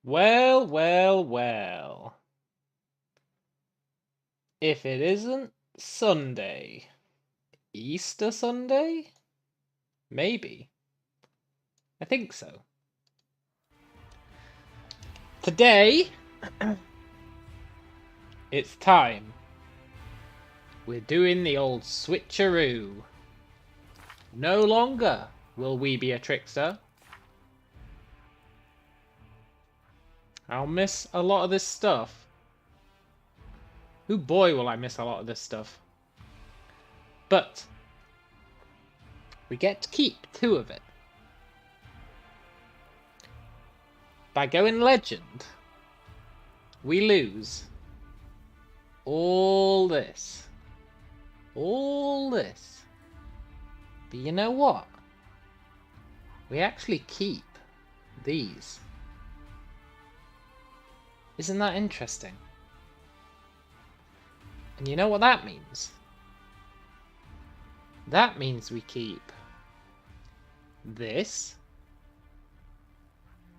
Well, well, well. If it isn't Sunday. Easter Sunday? Maybe. I think so. Today, it's time. We're doing the old switcheroo. No longer will we be a trickster. I'll miss a lot of this stuff. Oh boy, will I miss a lot of this stuff. But we get to keep 2 of it. By going legend, we lose all this. All this. But you know what? We actually keep these. Isn't that interesting? And you know what that means? That means we keep this,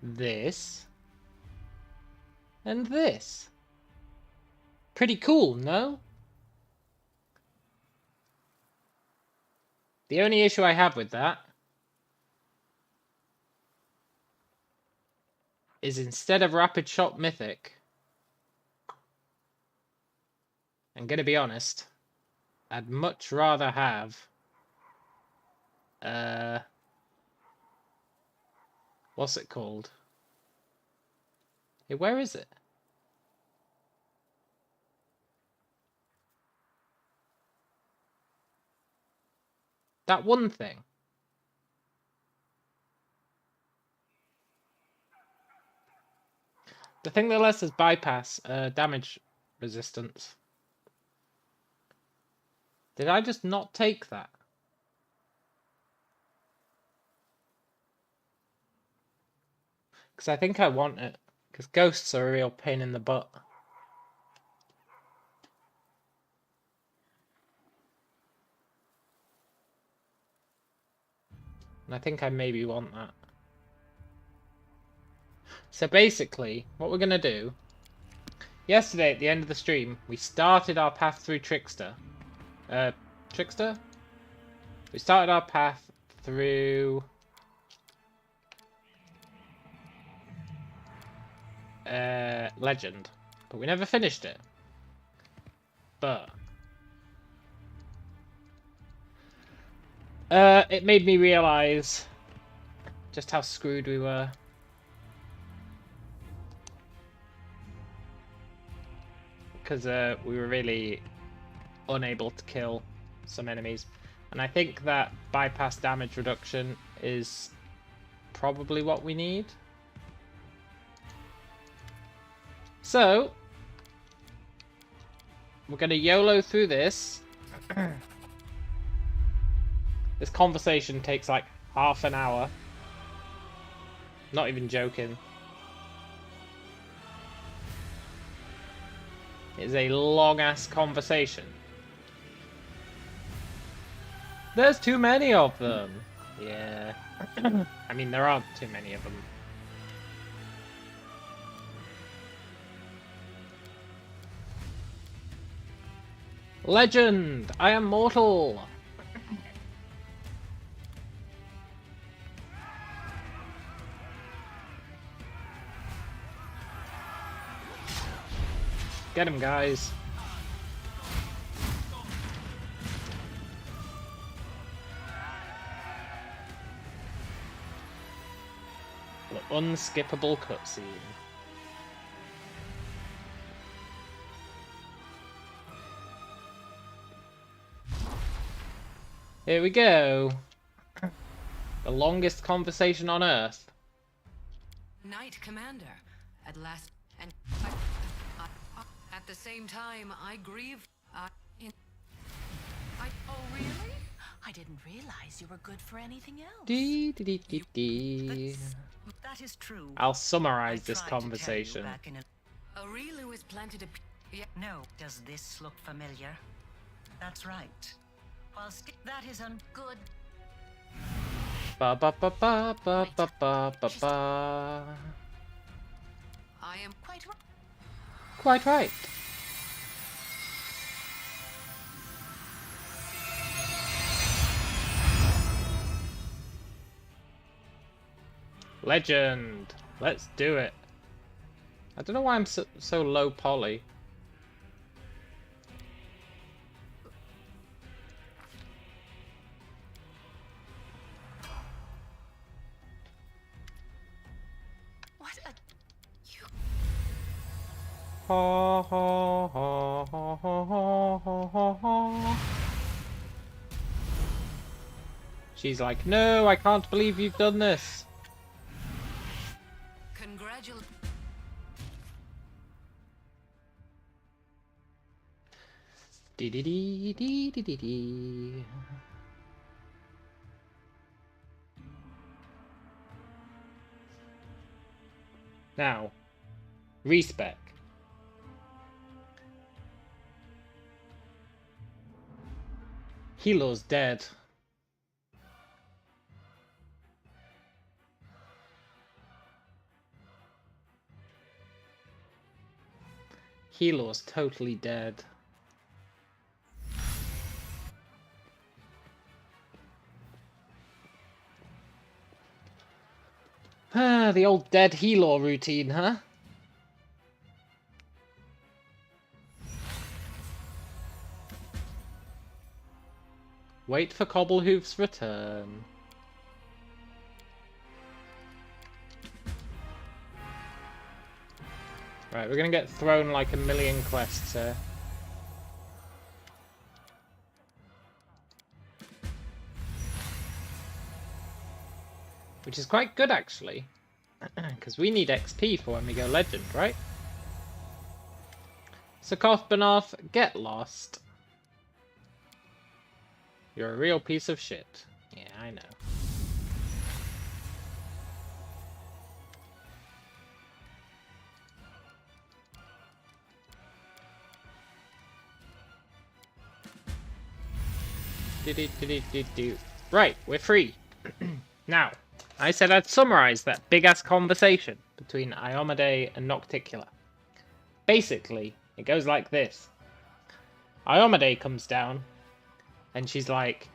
this, and this. Pretty cool, no? The only issue I have with that is instead of rapid shot mythic, I'm gonna be honest, I'd much rather have what's it called? Hey, where is it? That one thing. The thing that lets us bypass damage resistance. Did I just not take that? Because I think I want it. Because ghosts are a real pain in the butt. And I think I maybe want that. So basically, what we're going to do... Yesterday, at the end of the stream, we started our path through Trickster. Trickster? We started our path through... Legend. But we never finished it. But... it made me realise just how screwed we were. Because we were really unable to kill some enemies. And I think that bypass damage reduction is probably what we need. So, we're going to YOLO through this. This conversation takes like half an hour. Not even joking. It's a long-ass conversation. There's too many of them. Yeah. I mean, there aren't too many of them. Legend! I am mortal! Get him, guys. The unskippable cutscene. Here we go. The longest conversation on Earth. Knight Commander, at last, and at the same time, I grieve. Oh, really? I didn't realize you were good for anything else. That is true. I'll summarize this conversation. Aurelu was planted a... No, does this look familiar? That's right. Whilst that is good. Ba ba ba ba ba ba ba ba ba. quite right. Quite right. Legend. Let's do it. I don't know why I'm so low poly. What a... You... Ha ha ha ha ha ha ha ha. She's like, no, I can't believe you've done this. Congratulations. Dee dee dee dee dee dee dee. Now, respec. Hilo's dead. Hilo's totally dead. Ah, the old dead Hilo routine, huh? Wait for Cobblehoof's return. Right, we're gonna get thrown like a million quests here. Which is quite good, actually. Because we need XP for when we go Legend, right? Sokoth Banoth, get lost. You're a real piece of shit. Yeah, I know. Right, we're free. Now, I said I'd summarize that big-ass conversation between Iomade and Nocticula. Basically, it goes like this. Iomade comes down, and she's like,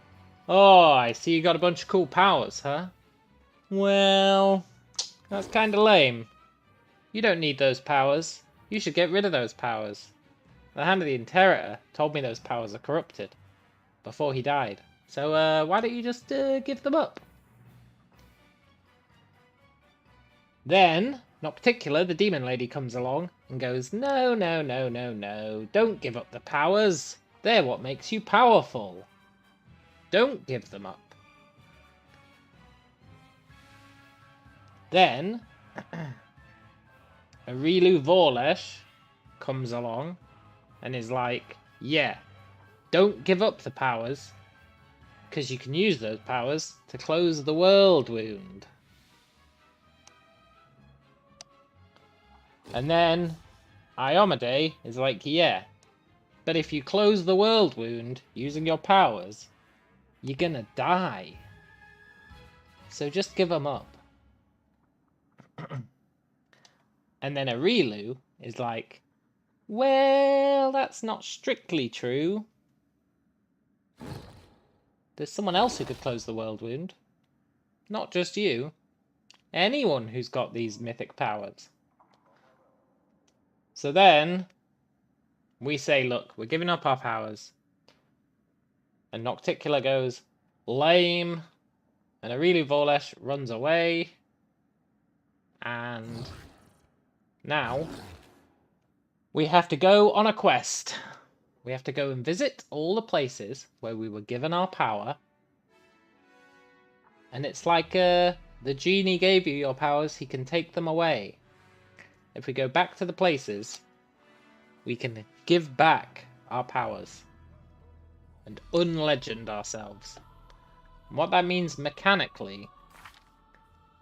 oh, I see you got a bunch of cool powers, huh? Well, that's kind of lame. You don't need those powers. You should get rid of those powers. The Hand of the Interpreter told me those powers are corrupted before he died. So, why don't you just give them up? Then, Nocticula, the demon lady, comes along and goes, no, no, no, no, no. Don't give up the powers. They're what makes you powerful. Don't give them up. Then, Arilu Vorlesh comes along and is like, yeah, don't give up the powers, because you can use those powers to close the world wound. And then Iomade is like, yeah, but if you close the world wound using your powers, you're gonna die. So just give them up. And then Arilu is like, well, that's not strictly true. There's someone else who could close the world wound. Not just you. Anyone who's got these mythic powers. So then, we say, look, we're giving up our powers. And Nocticula goes, lame. And Arilu Vorlesh runs away. And now, we have to go on a quest. We have to go and visit all the places where we were given our power. And it's like the genie gave you your powers, he can take them away. If we go back to the places, we can give back our powers and unlegend ourselves. And what that means mechanically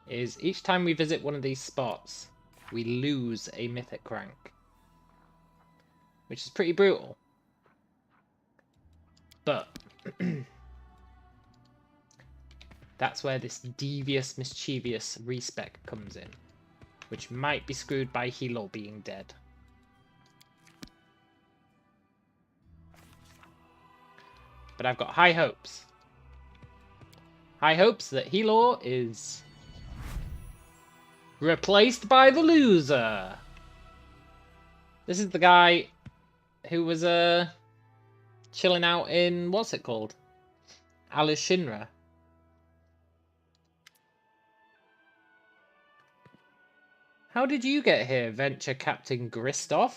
is each time we visit one of these spots, we lose a mythic rank. Which is pretty brutal. But that's where this devious, mischievous respec comes in. which might be screwed by Hilo being dead. But I've got high hopes. High hopes that Hilo is replaced by the loser. This is the guy who was chilling out in, what's it called? Alice Shinra. How did you get here, Venture Captain Gristoff?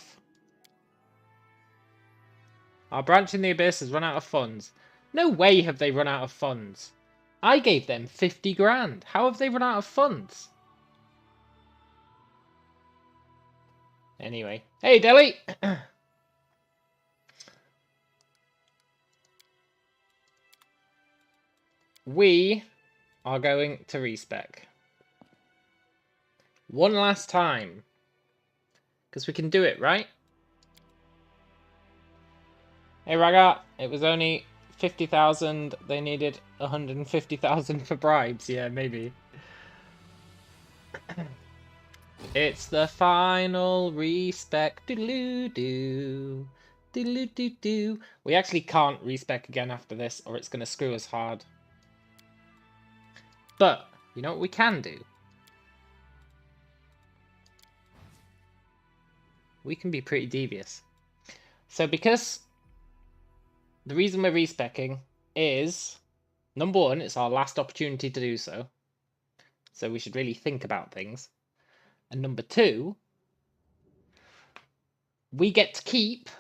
Our branch in the Abyss has run out of funds. No way have they run out of funds. I gave them 50 grand. How have they run out of funds? Anyway. Hey, Deli! We are going to respec. One last time. Because we can do it, right? Hey, Raga, it was only 50,000. They needed 150,000 for bribes. Yeah, maybe. It's the final respec. Doodaloo-doo. Doodaloo-doo-doo. We actually can't respec again after this, or it's going to screw us hard. But, you know what we can do? We can be pretty devious. So because the reason we're respecing is, number one, it's our last opportunity to do so. So we should really think about things. And number two, we get to keep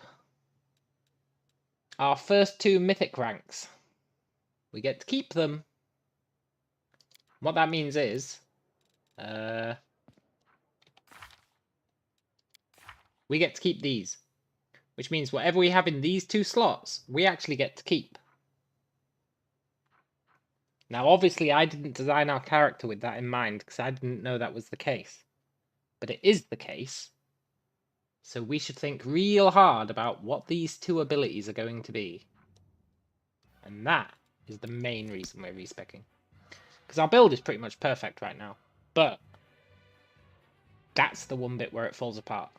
our first 2 mythic ranks. We get to keep them. What that means is, we get to keep these. Which means whatever we have in these 2 slots, we actually get to keep. Now, obviously, I didn't design our character with that in mind, because I didn't know that was the case. But it is the case. So we should think real hard about what these 2 abilities are going to be. And that is the main reason we're respecing. Because our build is pretty much perfect right now. But that's the one bit where it falls apart.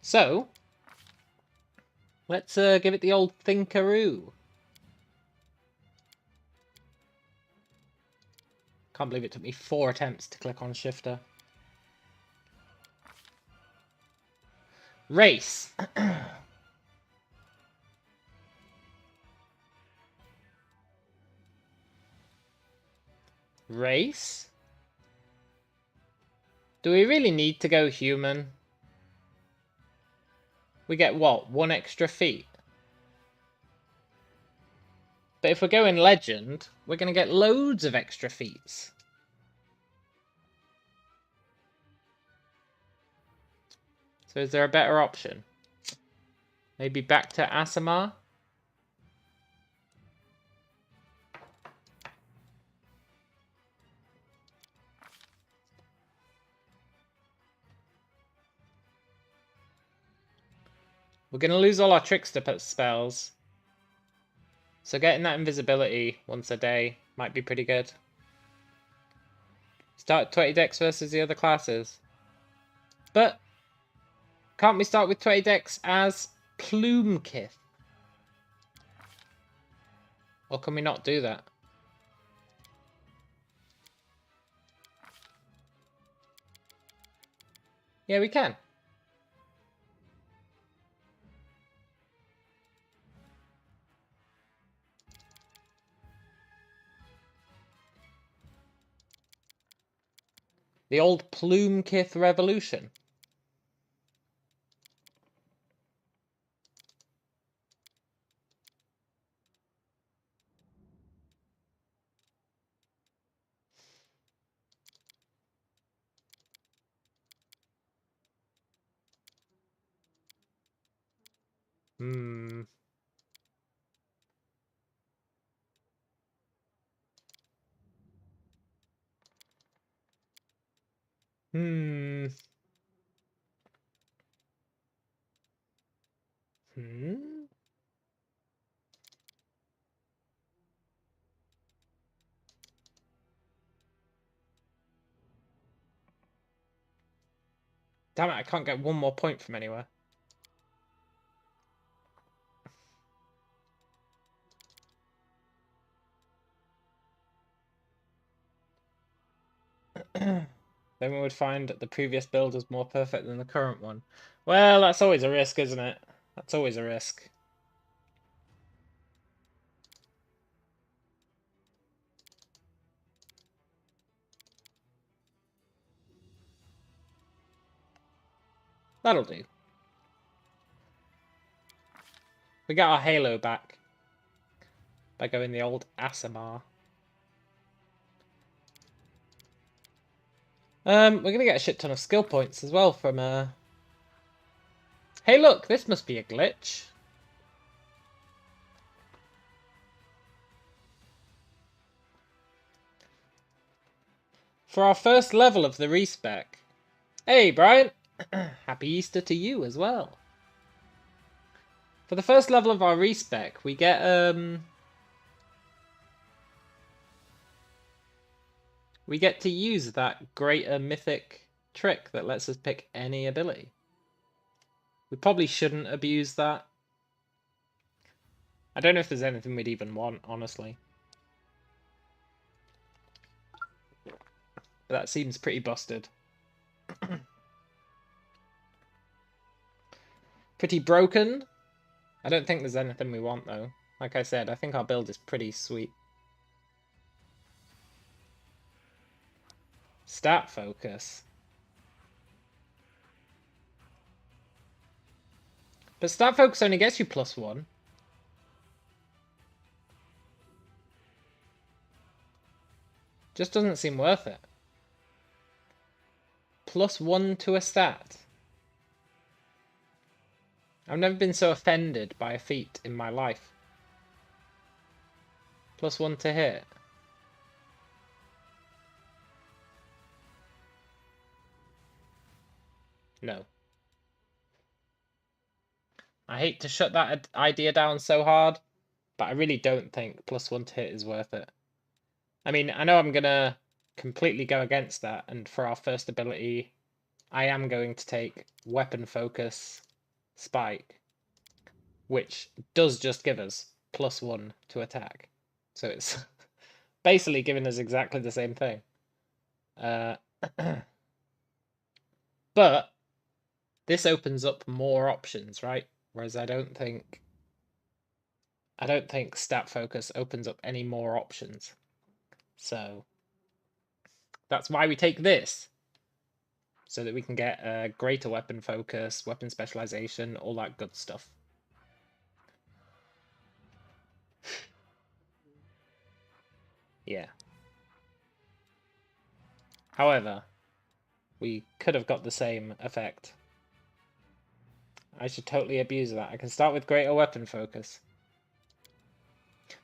So, let's give it the old thinkaroo. Can't believe it took me 4 attempts to click on shifter. Race. Race? Do we really need to go human? We get what? 1 extra feat? But if we're going legend, we're going to get loads of extra feats. So is there a better option? Maybe back to Asimar? We're going to lose all our Trickster spells. So getting that invisibility once a day might be pretty good. Start 20 decks versus the other classes. But can't we start with 20 decks as Plumekith? Or can we not do that? Yeah, we can. The old Plumekith revolution. Hmm. Hmm. Hmm. Damn it, I can't get one more point from anywhere. Then we would find the previous build was more perfect than the current one. Well, that's always a risk, isn't it? That's always a risk. That'll do. We got our Halo back by going the old Asimar. We're gonna get a shit ton of skill points as well from Hey look, this must be a glitch. For our first level of the respec. Hey Brian! Happy Easter to you as well. For the first level of our respec, we get to use that greater mythic trick that lets us pick any ability. We probably shouldn't abuse that. I don't know if there's anything we'd even want, honestly. But that seems pretty busted. Pretty broken. I don't think there's anything we want, though. Like I said, I think our build is pretty sweet. Stat focus. But stat focus only gets you +1. Just doesn't seem worth it. +1 to a stat. I've never been so offended by a feat in my life. +1 to hit. No. I hate to shut that idea down so hard, but I really don't think +1 to hit is worth it. I mean, I know I'm gonna completely go against that, and for our first ability, I am going to take weapon focus spike, which does just give us +1 to attack. So it's basically giving us exactly the same thing. But this opens up more options, right? Whereas I don't think stat focus opens up any more options. So that's why we take this. So that we can get a greater weapon focus, weapon specialization, all that good stuff. Yeah. However, we could have got the same effect. I should totally abuse that. I can start with greater weapon focus.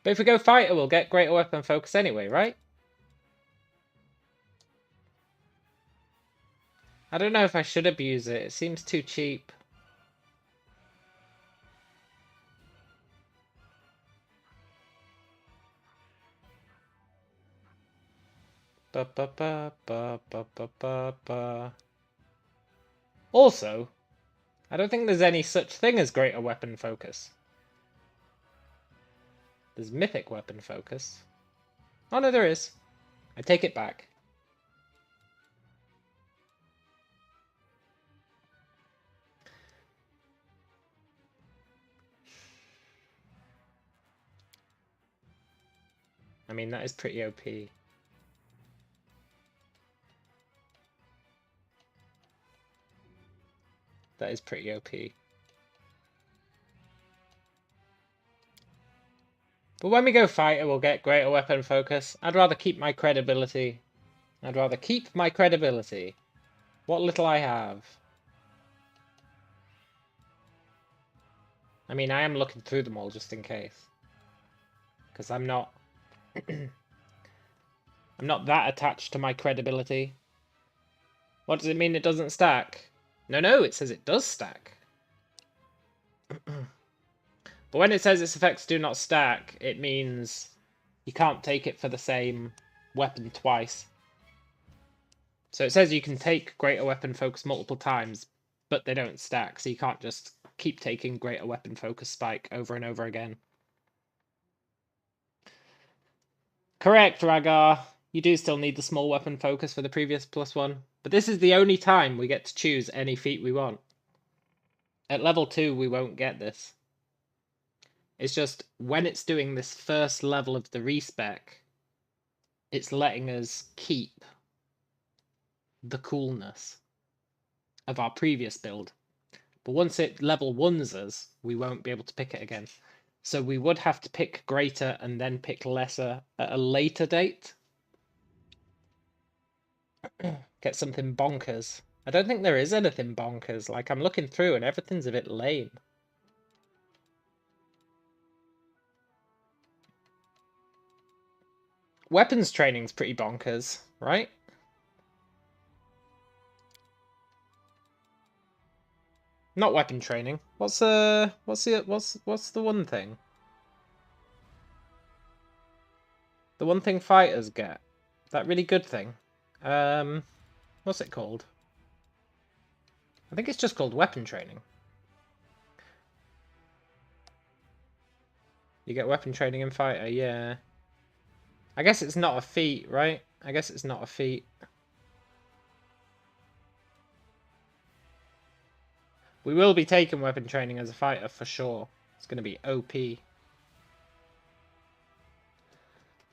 But if we go fighter, we'll get greater weapon focus anyway, right? I don't know if I should abuse it. It seems too cheap. Also, I don't think there's any such thing as greater weapon focus. There's mythic weapon focus. Oh no, there is. I take it back. I mean, that is pretty OP. That is pretty OP. But when we go fighter, we'll get greater weapon focus. I'd rather keep my credibility. I'd rather keep my credibility. What little I have. I mean, I am looking through them all just in case. Because I'm not... I'm not that attached to my credibility. What does it mean it doesn't stack? No, it says it does stack. But when it says its effects do not stack, it means you can't take it for the same weapon twice. So it says you can take greater weapon focus multiple times, but they don't stack, so you can't just keep taking greater weapon focus spike over and over again. Correct, Ragar. You do still need the small weapon focus for the previous +1, but this is the only time we get to choose any feat we want. At level 2, we won't get this. It's just when it's doing this first level of the respec, it's letting us keep the coolness of our previous build. But once it level 1s us, we won't be able to pick it again. So we would have to pick greater and then pick lesser at a later date. Get something bonkers. I don't think there is anything bonkers. Like, I'm looking through and everything's a bit lame. Weapons training's pretty bonkers, right? Not weapon training. What's the one thing? The one thing fighters get. That really good thing. What's it called? I think it's just called weapon training. You get weapon training in fighter, yeah. I guess it's not a feat, right? I guess it's not a feat. We will be taking weapon training as a fighter for sure. It's going to be OP.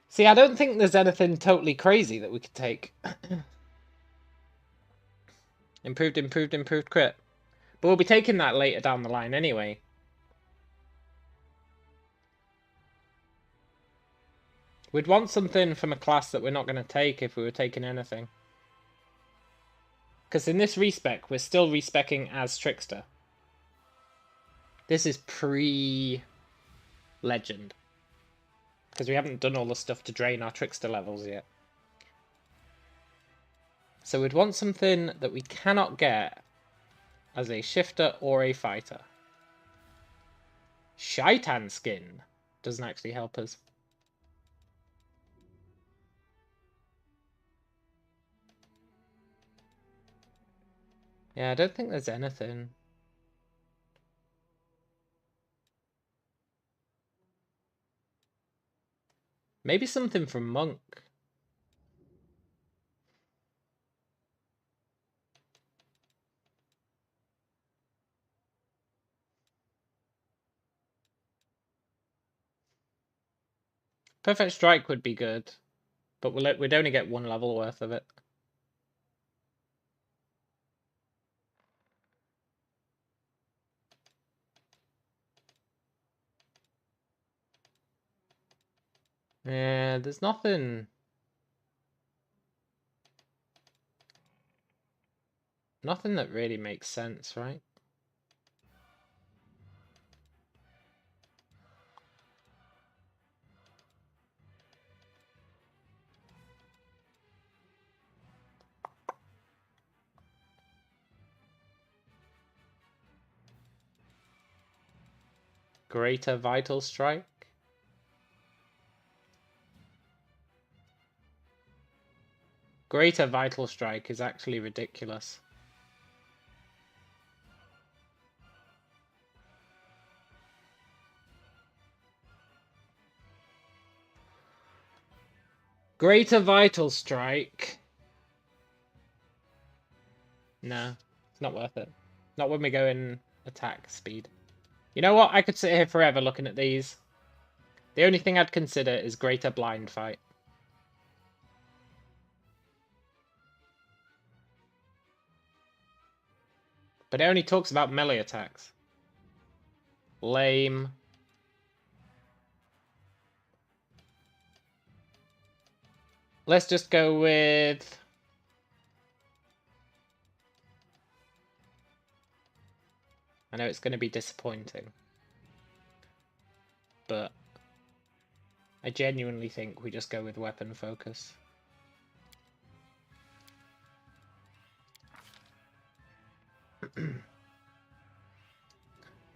See, I don't think there's anything totally crazy that we could take. Improved crit. But we'll be taking that later down the line anyway. We'd want something from a class that we're not going to take if we were taking anything. Because in this respec, we're still respecing as Trickster. This is pre-legend. Because we haven't done all the stuff to drain our Trickster levels yet. So we'd want something that we cannot get as a shifter or a fighter. Shaitan skin doesn't actually help us. Yeah, I don't think there's anything. Maybe something from Monk. Perfect Strike would be good, but we'd only get one level worth of it. Yeah, there's nothing. Nothing that really makes sense, right? Greater Vital Strike. Greater Vital Strike is actually ridiculous. Greater Vital Strike. No, it's not worth it. Not when we go in attack speed. You know what? I could sit here forever looking at these. The only thing I'd consider is Greater Blind Fight. But it only talks about melee attacks. Lame. Let's just go with... I know it's going to be disappointing. But I genuinely think we just go with weapon focus.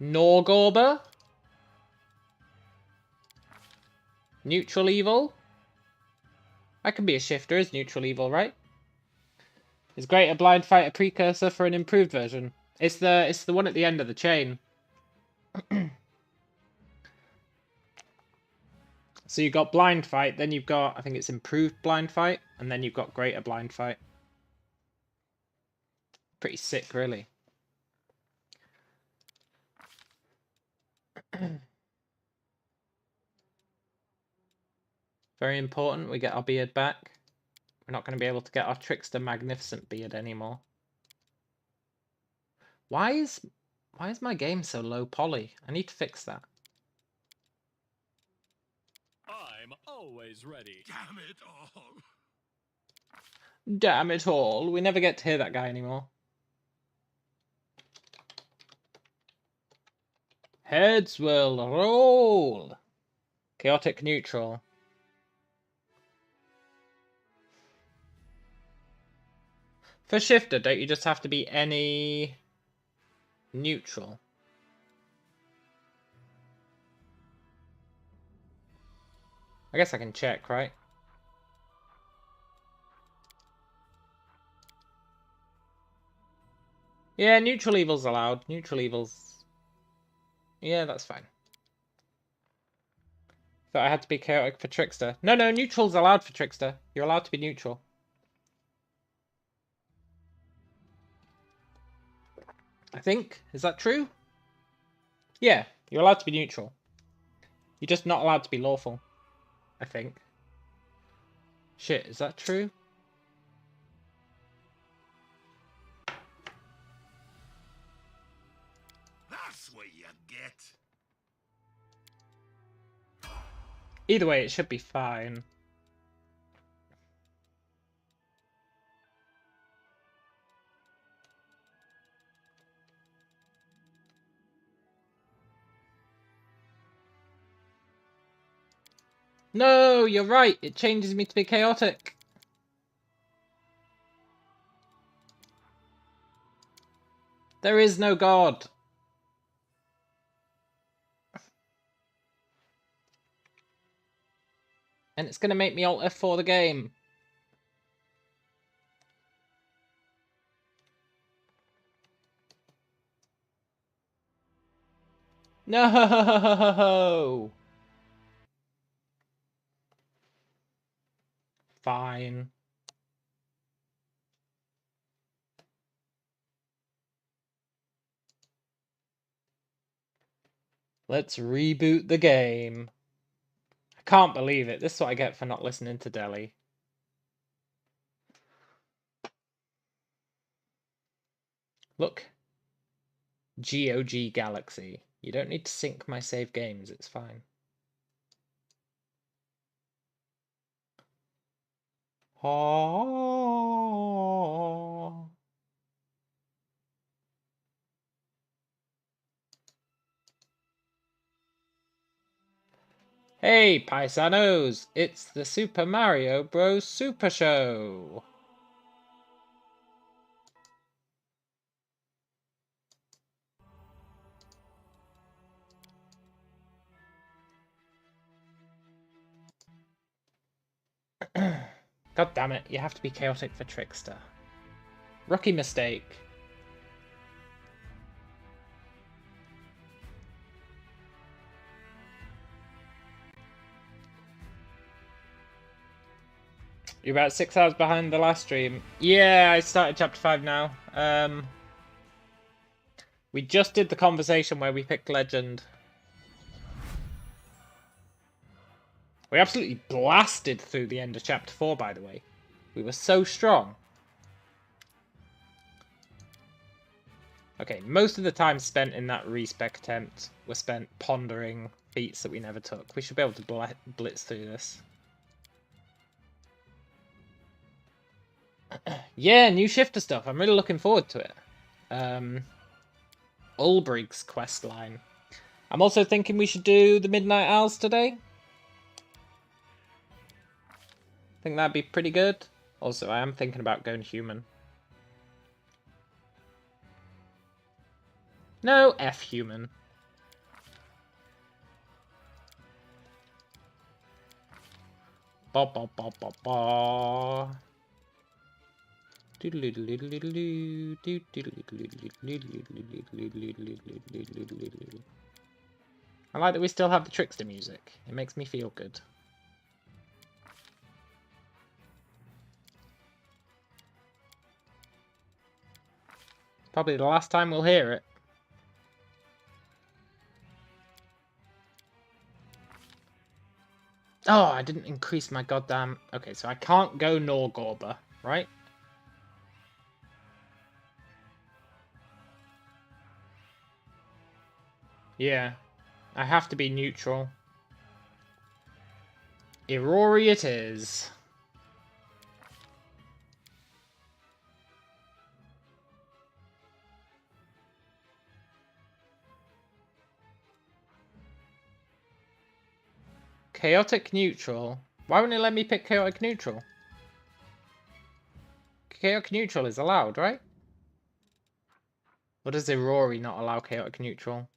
Norgorber? Neutral evil? I can be a shifter as neutral evil, right? Is Greater Blind Fight a precursor for an improved version? It's the one at the end of the chain. So you've got Blind Fight, then you've got, I think it's Improved Blind Fight, and then you've got Greater Blind Fight. Pretty sick, really. Very important, we get our beard back. We're not going to be able to get our Trickster Magnificent beard anymore. Why is my game so low poly? I need to fix that. I'm always ready. Damn it all. Damn it all. We never get to hear that guy anymore. Heads will roll. Chaotic neutral. For shifter, don't you just have to be any neutral? I guess I can check, right? Yeah, neutral evil's allowed. Neutral evil's... Yeah, that's fine. Thought I had to be chaotic for Trickster. No, neutral's allowed for Trickster. You're allowed to be neutral. I think. Is that true? Yeah, you're allowed to be neutral. You're just not allowed to be lawful. I think. Shit, is that true? That's what you get. Either way, it should be fine. No, you're right. It changes me to be chaotic. There is no god. And it's going to make me Alt F4 the game. No! Fine. Let's reboot the game. I can't believe it. This is what I get for not listening to Delhi. Look. GOG Galaxy. You don't need to sync my save games. It's fine. Oh. Hey, paisanos! It's the Super Mario Bros. Super Show! God damn it, you have to be chaotic for Trickster. Rookie mistake. You're about 6 hours behind the last stream. Yeah, I started chapter 5 now. We just did the conversation where we picked Legend. We absolutely blasted through the end of chapter 4, by the way. We were so strong. Okay, most of the time spent in that respec attempt was spent pondering feats that we never took. We should be able to blitz through this. Yeah, new shifter stuff. I'm really looking forward to it. Ulbrig's quest line. I'm also thinking we should do the Midnight Owls today. Think that'd be pretty good. Also, I am thinking about going human. No, F human. Ba ba ba ba ba. I like that we still have the Trickster music. It makes me feel good. Probably the last time we'll hear it. Oh, I didn't increase my goddamn... Okay, so I can't go Norgorber, right? Yeah. I have to be neutral. Irori it is. Chaotic neutral. Why wouldn't it let me pick chaotic neutral? Chaotic neutral is allowed, right? Or does Irori not allow chaotic neutral?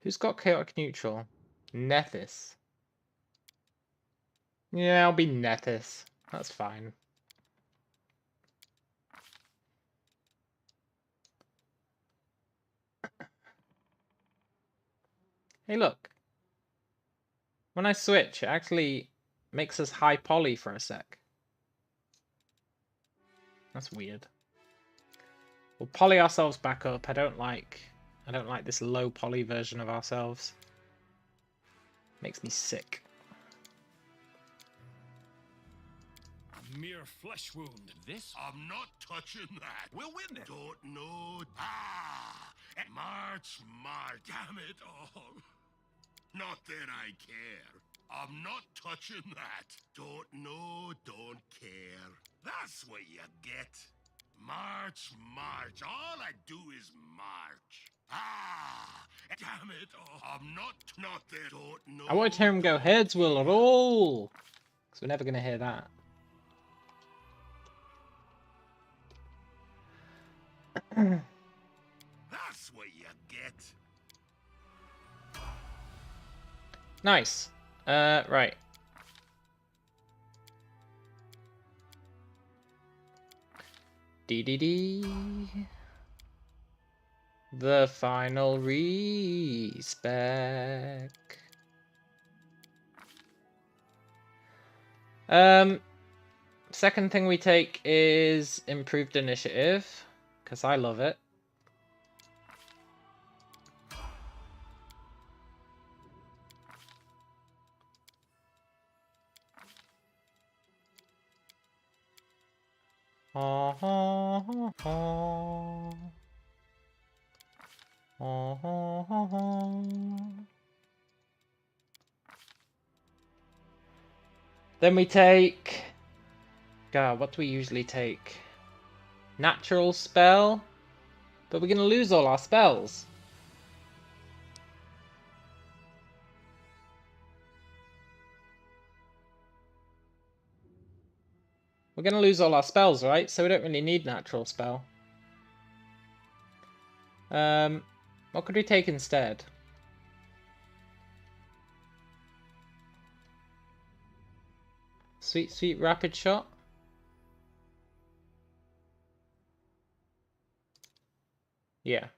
Who's got chaotic neutral? Nethys. Yeah, I'll be Nethys. That's fine. Hey, look. When I switch, it actually makes us high poly for a sec. That's weird. We'll poly ourselves back up. I don't like this low poly version of ourselves. Makes me sick. A mere flesh wound. This? I'm not touching that. We'll win it. Don't know. Ah! March. Damn it all. Not that I care. I'm not touching that. Don't know, don't care. That's what you get. March. All I do is march. Ah! Damn it all. I'm not there. Don't know. I want to hear him go, heads will roll. Because we're never going to hear that. That's what you get. Nice. Right. Dee. The final respec. Second thing we take is improved initiative, because I love it. Then we take... God, what do we usually take? Natural spell? But we're going to lose all our spells. We're going to lose all our spells, right? So we don't really need natural spell. What could we take instead? Sweet rapid shot? Yeah.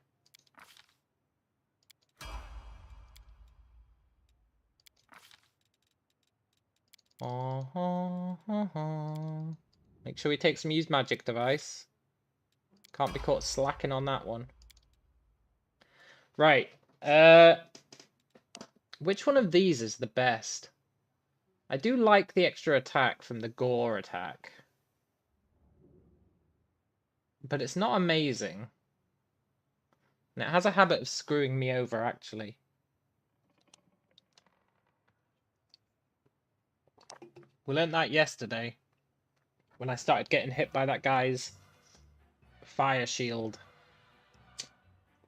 Make sure we take some use magic device. Can't be caught slacking on that one. Right. Which one of these is the best? I do like the extra attack from the gore attack. But it's not amazing. And it has a habit of screwing me over, actually. We learned that yesterday. When I started getting hit by that guy's fire shield.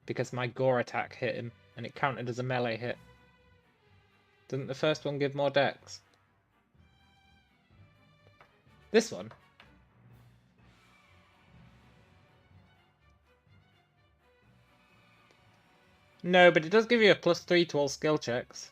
Because my gore attack hit him. And it counted as a melee hit. Doesn't the first one give more dex? This one? No, but it does give you a +3 to all skill checks.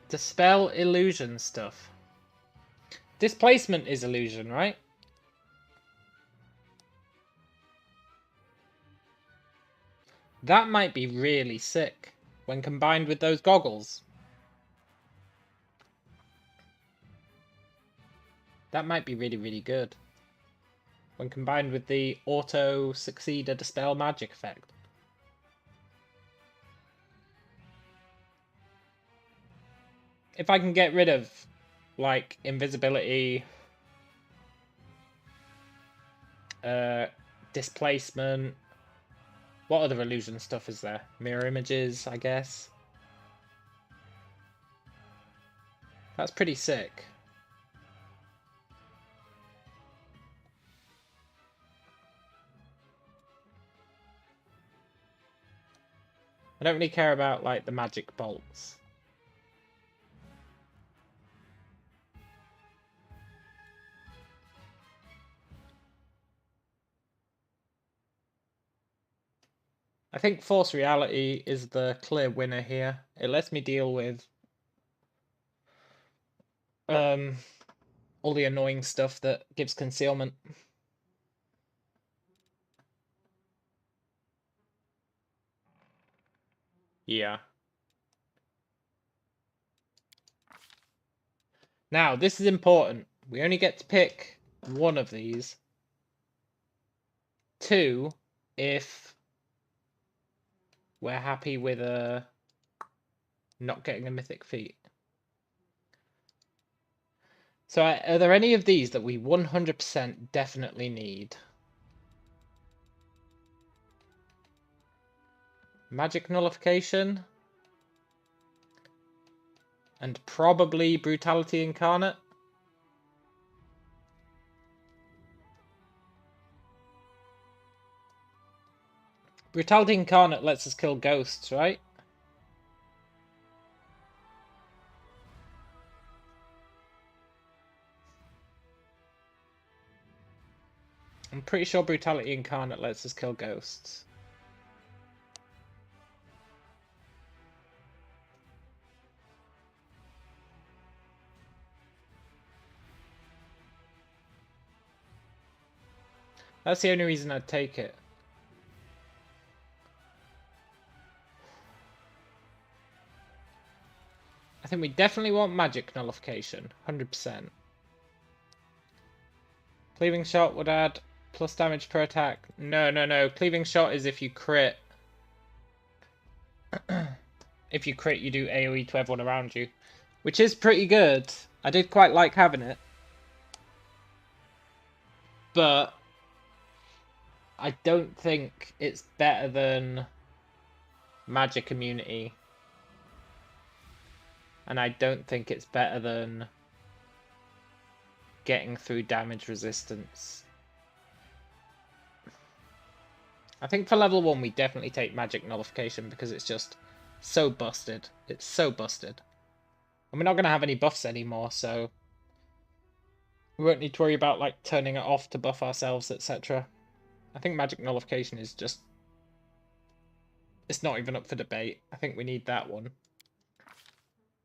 Dispel illusion stuff. Displacement is illusion, right? That might be really sick when combined with those goggles. That might be really, really good when combined with the auto succeed a dispel magic effect. If I can get rid of, like, invisibility, displacement, what other illusion stuff is there? Mirror images, I guess. That's pretty sick. I don't really care about, like, the magic bolts. I think Force Reality is the clear winner here. It lets me deal with all the annoying stuff that gives concealment. Yeah. Now, this is important. We only get to pick one of these. 2, if we're happy with not getting a mythic feat. So are there any of these that we 100% definitely need? Magic Nullification. And probably Brutality Incarnate. Brutality Incarnate lets us kill ghosts, right? I'm pretty sure Brutality Incarnate lets us kill ghosts. That's the only reason I'd take it. I think we definitely want Magic Nullification, 100%. Cleaving Shot would add plus damage per attack. No. Cleaving Shot is if you crit. If you crit, you do AoE to everyone around you. Which is pretty good. I did quite like having it. But I don't think it's better than Magic Immunity. And I don't think it's better than getting through damage resistance. I think for level 1 we definitely take Magic Nullification because it's just so busted. It's so busted. And we're not going to have any buffs anymore, so we won't need to worry about like turning it off to buff ourselves, etc. I think Magic Nullification is just... it's not even up for debate. I think we need that one.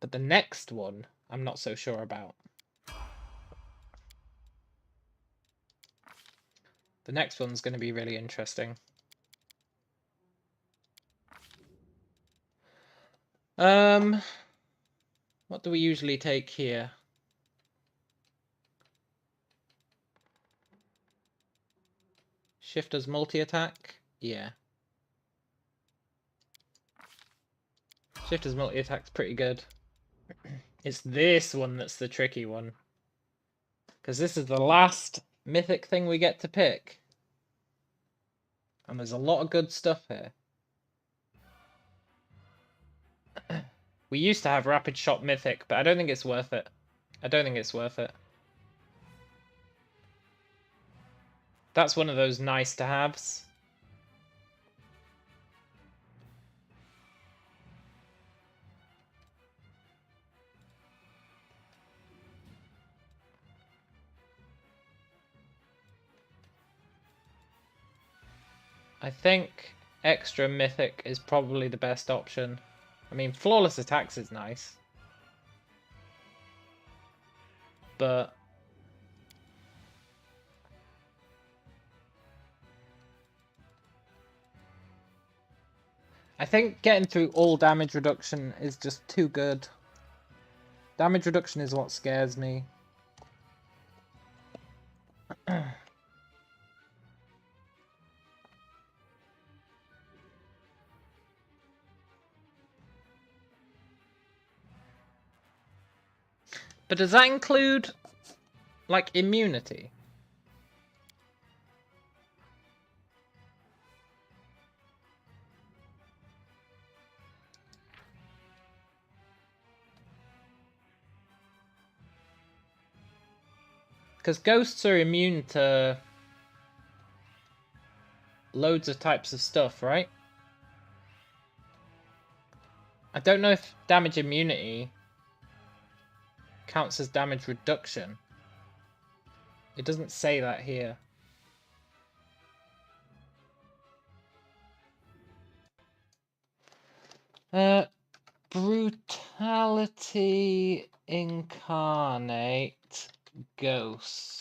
But the next one, I'm not so sure about. The next one's going to be really interesting. What do we usually take here? Shifter's multi-attack? Yeah. Shifter's multi-attack's pretty good. It's this one that's the tricky one. Because this is the last mythic thing we get to pick. And there's a lot of good stuff here. We used to have Rapid Shot Mythic, but I don't think it's worth it. I don't think it's worth it. That's one of those nice to haves. I think extra mythic is probably the best option. I mean, flawless attacks is nice. But I think getting through all damage reduction is just too good. Damage reduction is what scares me. But does that include, like, immunity? Because ghosts are immune to loads of types of stuff, right? I don't know if damage immunity counts as damage reduction. It doesn't say that here. Brutality incarnate ghosts.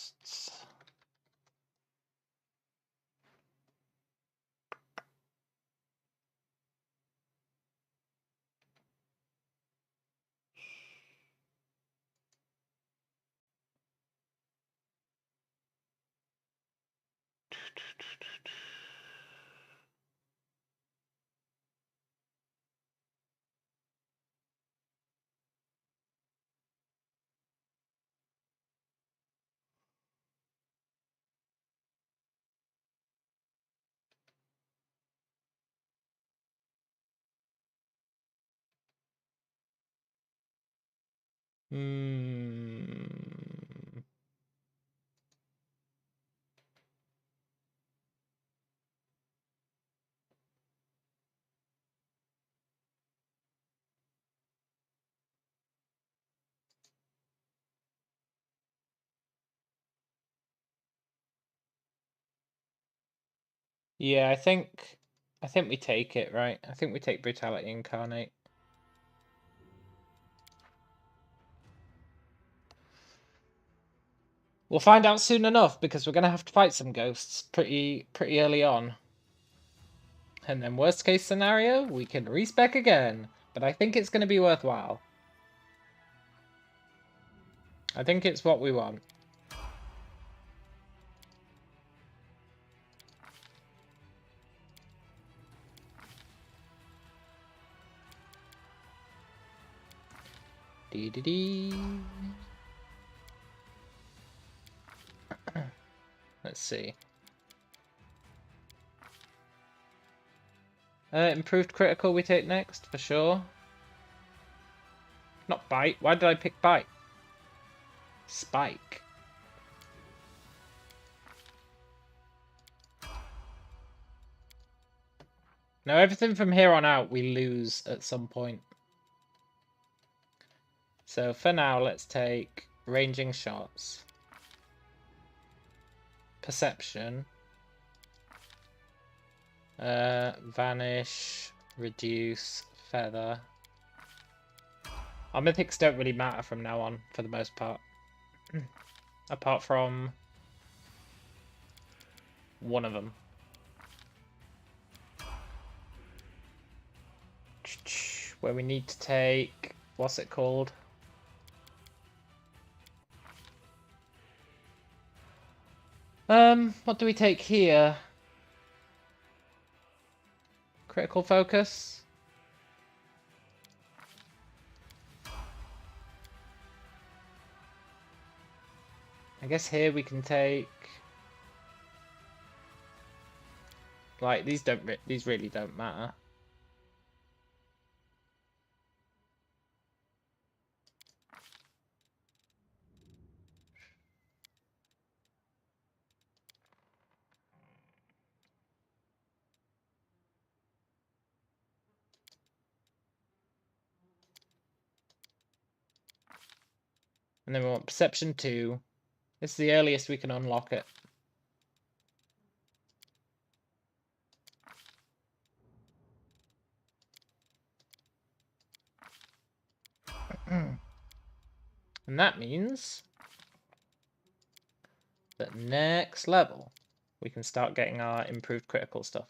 Yeah, I think we take it, right? I think we take Brutality Incarnate. We'll find out soon enough because we're gonna have to fight some ghosts pretty early on. And then worst case scenario, we can respec again. But I think it's gonna be worthwhile. I think it's what we want. Dee dee dee. Let's see. Improved critical we take next, for sure. Not bite. Why did I pick bite? Spike. Now everything from here on out we lose at some point. So for now, let's take ranging shots. Perception. Vanish, reduce, feather. Our mythics don't really matter from now on, for the most part. Apart from one of them. Where we need to take... what's it called? What do we take here? Critical focus? I guess here we can take... like, these really don't matter. And then we want Perception 2. This is the earliest we can unlock it. And that means that next level, we can start getting our improved critical stuff.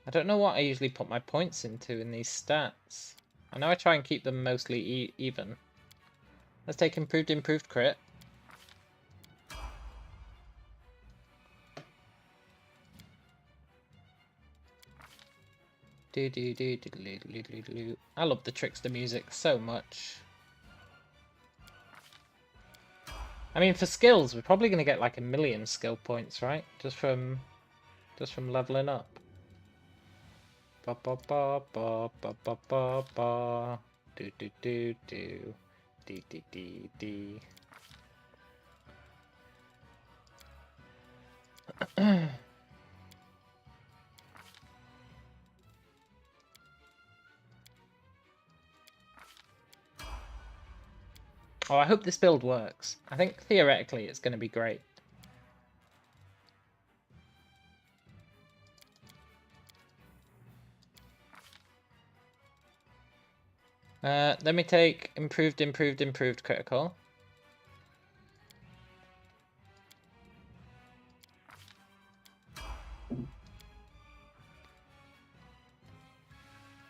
I don't know what I usually put my points into in these stats. I know I try and keep them mostly even. Let's take improved crit. I love the Trickster music so much. I mean, for skills, we're probably going to get like 1,000,000 skill points, right? Just from leveling up. Ba ba ba ba ba ba ba ba. Do do do do. Dee dee dee dee. Oh, I hope this build works. I think theoretically it's going to be great. Let me take improved critical.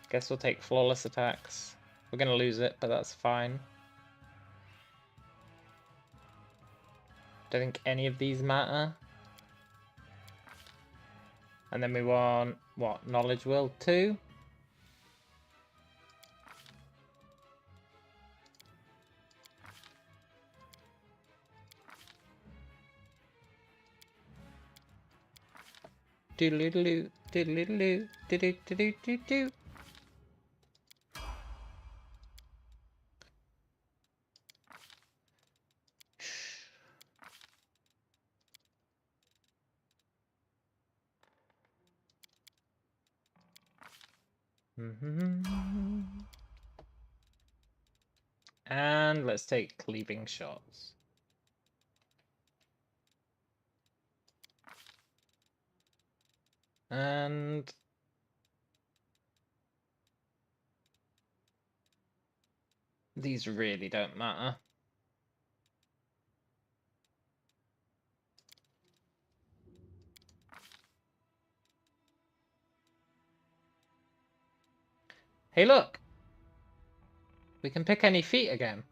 Guess we'll take flawless attacks. We're going to lose it, but that's fine. Don't think any of these matter. And then we want, what, Knowledge Will 2? Doodle-doodle-doo, doodle-doodle-doo, doodle-doodle-doo-doo-doo. And let's take cleaving shots. And these really don't matter. Hey, look! We can pick any feat again.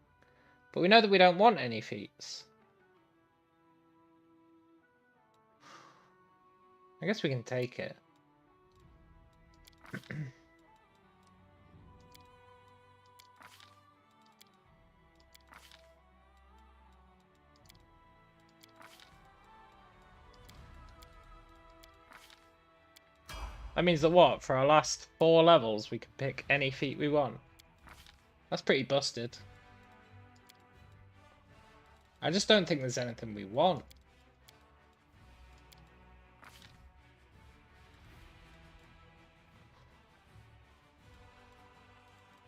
But we know that we don't want any feats. I guess we can take it. That means that what? For our last 4 levels, we can pick any feat we want. That's pretty busted. I just don't think there's anything we want.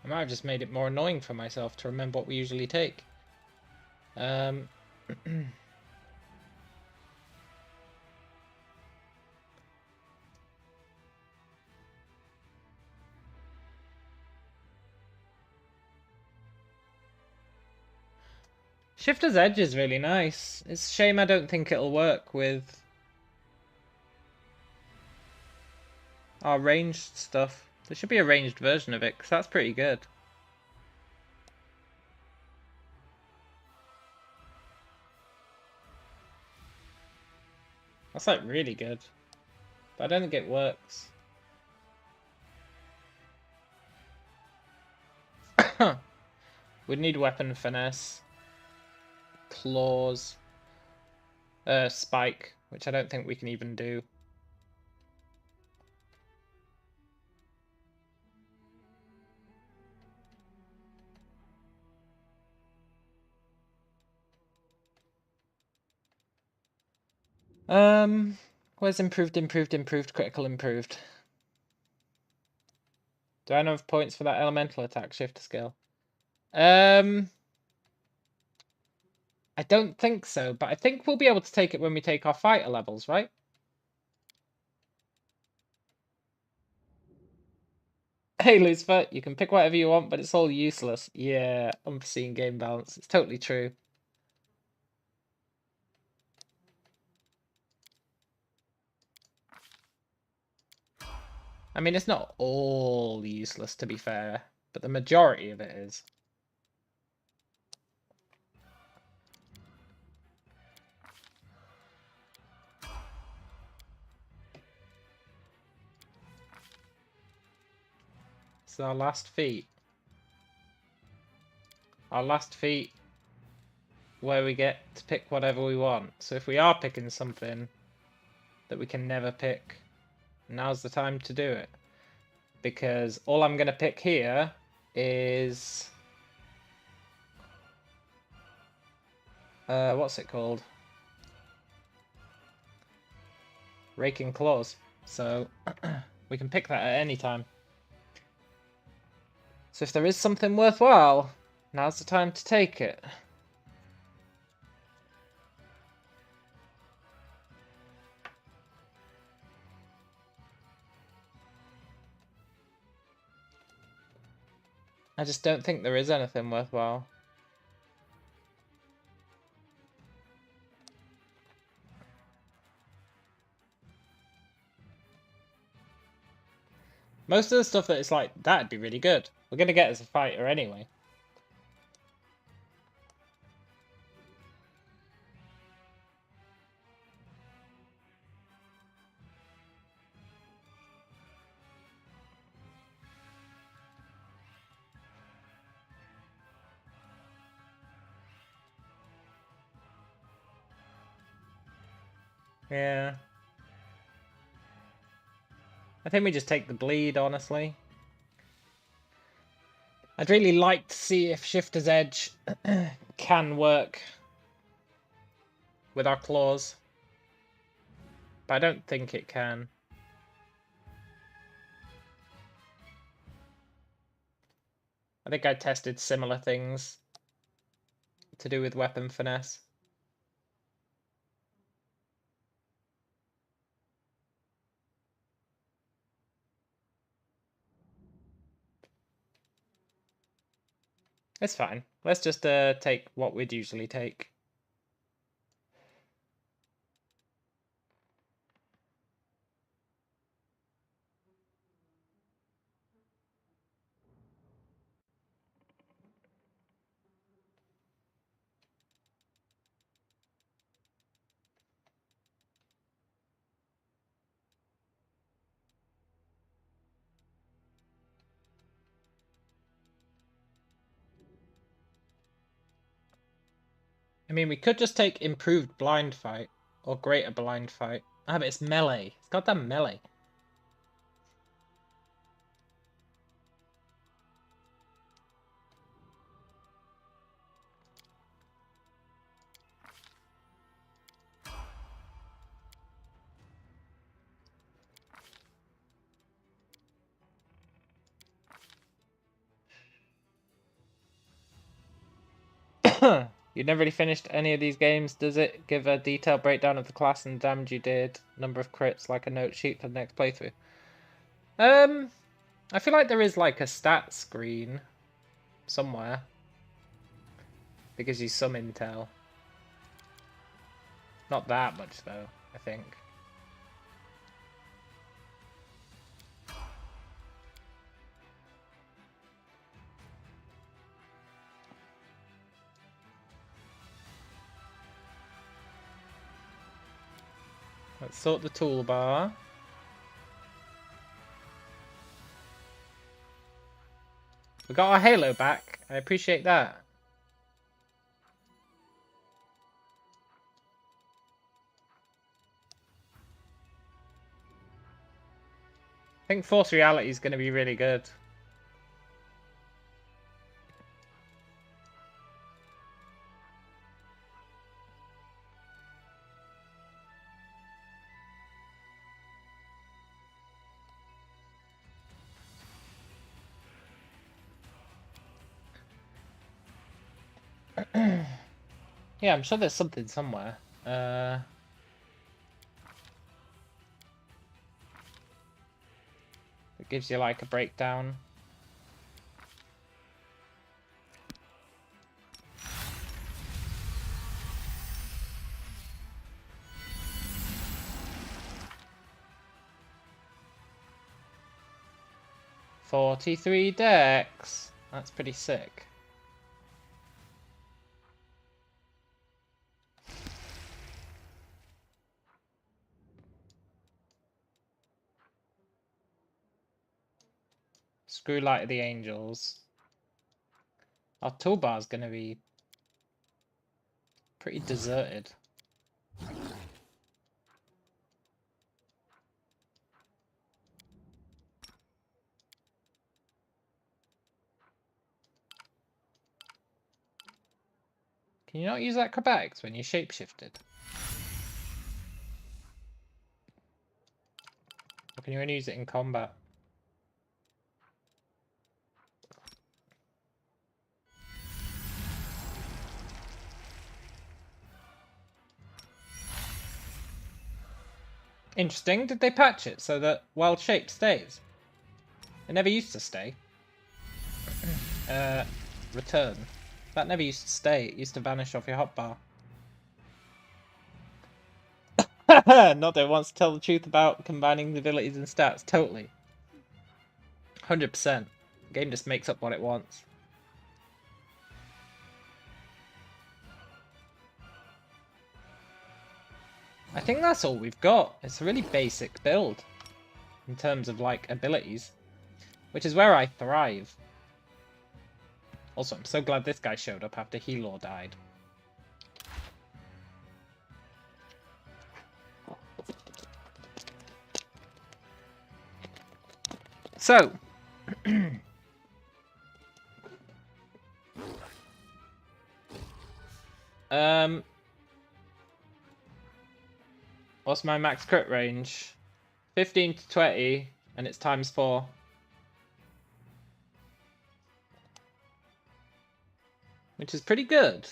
I might have just made it more annoying for myself to remember what we usually take. Shifter's Edge is really nice. It's a shame I don't think it'll work with our ranged stuff. There should be a ranged version of it, because that's pretty good. That's like really good. But I don't think it works. We'd need weapon finesse. Claws. Spike, which I don't think we can even do. Where's improved, critical improved? Do I have enough points for that elemental attack shifter skill? I don't think so, but I think we'll be able to take it when we take our fighter levels, right? Hey, Lucifer, you can pick whatever you want, but it's all useless. Yeah, unforeseen game balance. It's totally true. I mean, it's not all useless, to be fair, but the majority of it is. So our last feat. Our last feat where we get to pick whatever we want. So if we are picking something that we can never pick, now's the time to do it. Because all I'm going to pick here is... what's it called? Raking Claws. So we can pick that at any time. So if there is something worthwhile, now's the time to take it. I just don't think there is anything worthwhile. Most of the stuff that it's like, that'd be really good. We're going to get as a fighter anyway. Yeah. I think we just take the bleed, honestly. I'd really like to see if Shifter's Edge can work with our claws. But I don't think it can. I think I tested similar things to do with weapon finesse. It's fine. Let's just take what we'd usually take. I mean, we could just take improved blind fight or greater blind fight. Ah, but it's melee. It's goddamn melee. You never really finished any of these games. Does it give a detailed breakdown of the class and damage you did, number of crits, like a note sheet for the next playthrough? I feel like there is like a stat screen somewhere that gives you some intel. Not that much though, I think. Let's sort the toolbar. We got our halo back. I appreciate that. I think Force Reality is going to be really good. Yeah, I'm sure there's something somewhere. It gives you like a breakdown. $43 decks. That's pretty sick. Screw Light of the Angels. Our toolbar's gonna be pretty deserted. Can you not use acrobatics when you shapeshifted? Or can you only use it in combat? Interesting. Did they patch it so that wild shape stays? It never used to stay. Return. That never used to stay. It used to vanish off your hotbar. Not that it wants to tell the truth about combining the abilities and stats. Totally. 100%. The game just makes up what it wants. I think that's all we've got. It's a really basic build in terms of like abilities, which is where I thrive. Also, I'm so glad this guy showed up after Helor died. So, what's my max crit range? 15 to 20, and it's times 4. Which is pretty good.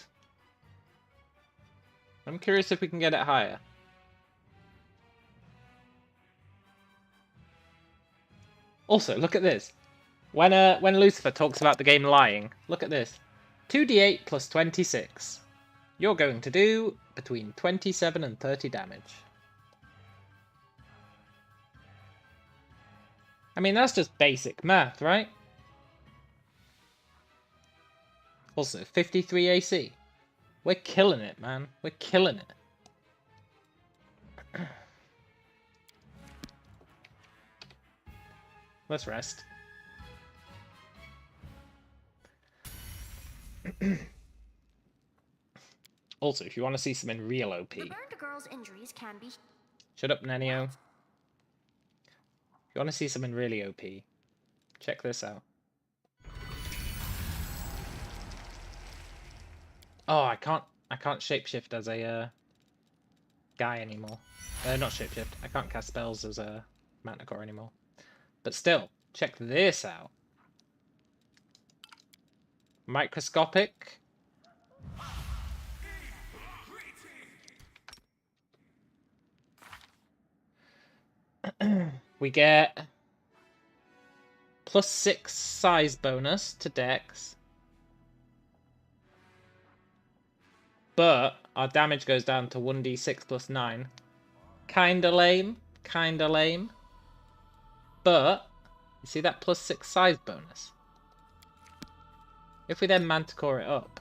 I'm curious if we can get it higher. Also, look at this. When Lucifer talks about the game lying, look at this. 2d8 plus 26. You're going to do between 27 and 30 damage. I mean, that's just basic math, right? Also, 53 AC. We're killing it, man. We're killing it. Let's rest. Also, if you want to see something real OP... The burned girl's injuries can be... Shut up, Nenio. If you want to see something really OP, check this out. Oh, I can't shapeshift as a guy anymore. Not shapeshift. I can't cast spells as a Manticore anymore. But still, check this out. Microscopic. We get +6 size bonus to dex. But our damage goes down to 1d6 plus 9. Kinda lame. Kinda lame. But, you see that +6 size bonus? If we then Manticore it up,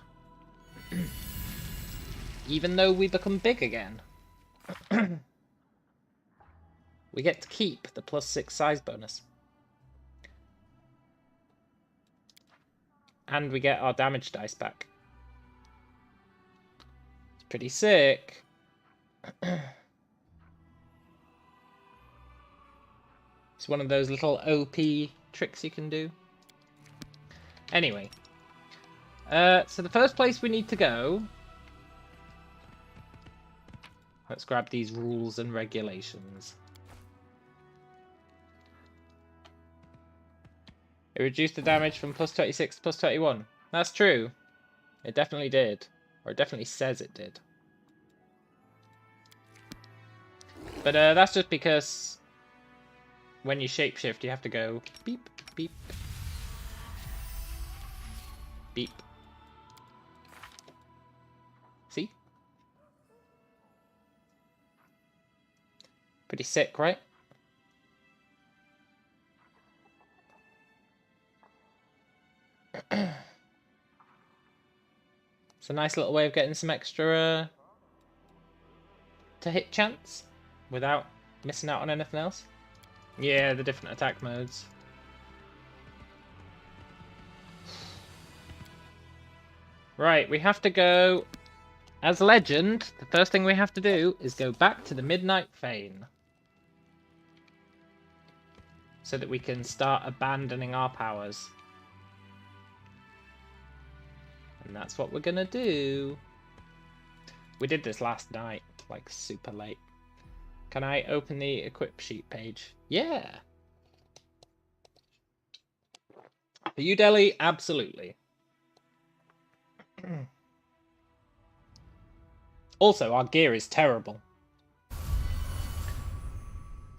even though we become big again, we get to keep the +6 size bonus. And we get our damage dice back. It's pretty sick. It's one of those little OP tricks you can do. Anyway. So the first place we need to go... Let's grab these rules and regulations. It reduced the damage from +26 to +21. That's true. It definitely did. Or it definitely says it did. But that's just because when you shapeshift, you have to go beep, beep, beep. See? Pretty sick, right? It's a nice little way of getting some extra to hit chance without missing out on anything else. Yeah, the different attack modes. Right, we have to go as legend. The first thing we have to do is go back to the Midnight Fane so that we can start abandoning our powers. And that's what we're gonna do. We did this last night, like super late. Can I open the equip sheet page? Yeah. For you, Delhi, absolutely. Also, our gear is terrible.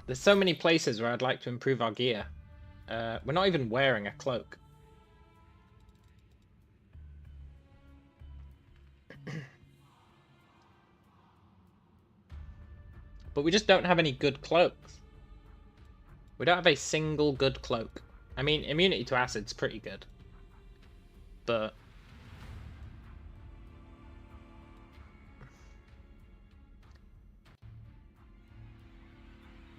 There's so many places where I'd like to improve our gear. We're not even wearing a cloak. But we just don't have any good cloaks. We don't have a single good cloak. I mean, immunity to acid's pretty good. But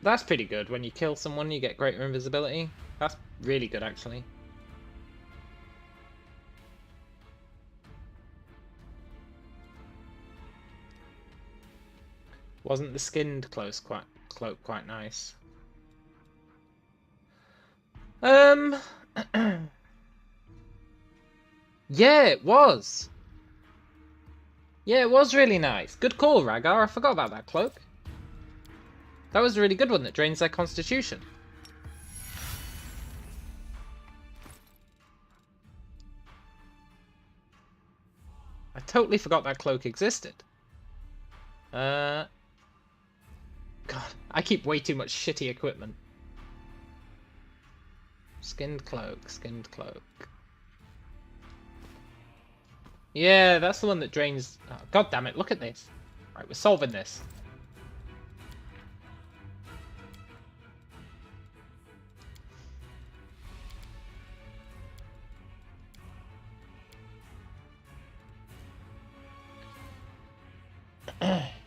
that's pretty good. When you kill someone, you get greater invisibility. That's really good, actually. Wasn't the skinned cloak quite nice? Yeah, it was. Yeah, it was really nice. Good call, Rhaegar. I forgot about that cloak. That was a really good one that drains their constitution. I totally forgot that cloak existed. God, I keep way too much shitty equipment. Skinned cloak, skinned cloak. Yeah, that's the one that drains... Oh, God damn it, look at this. Right, we're solving this.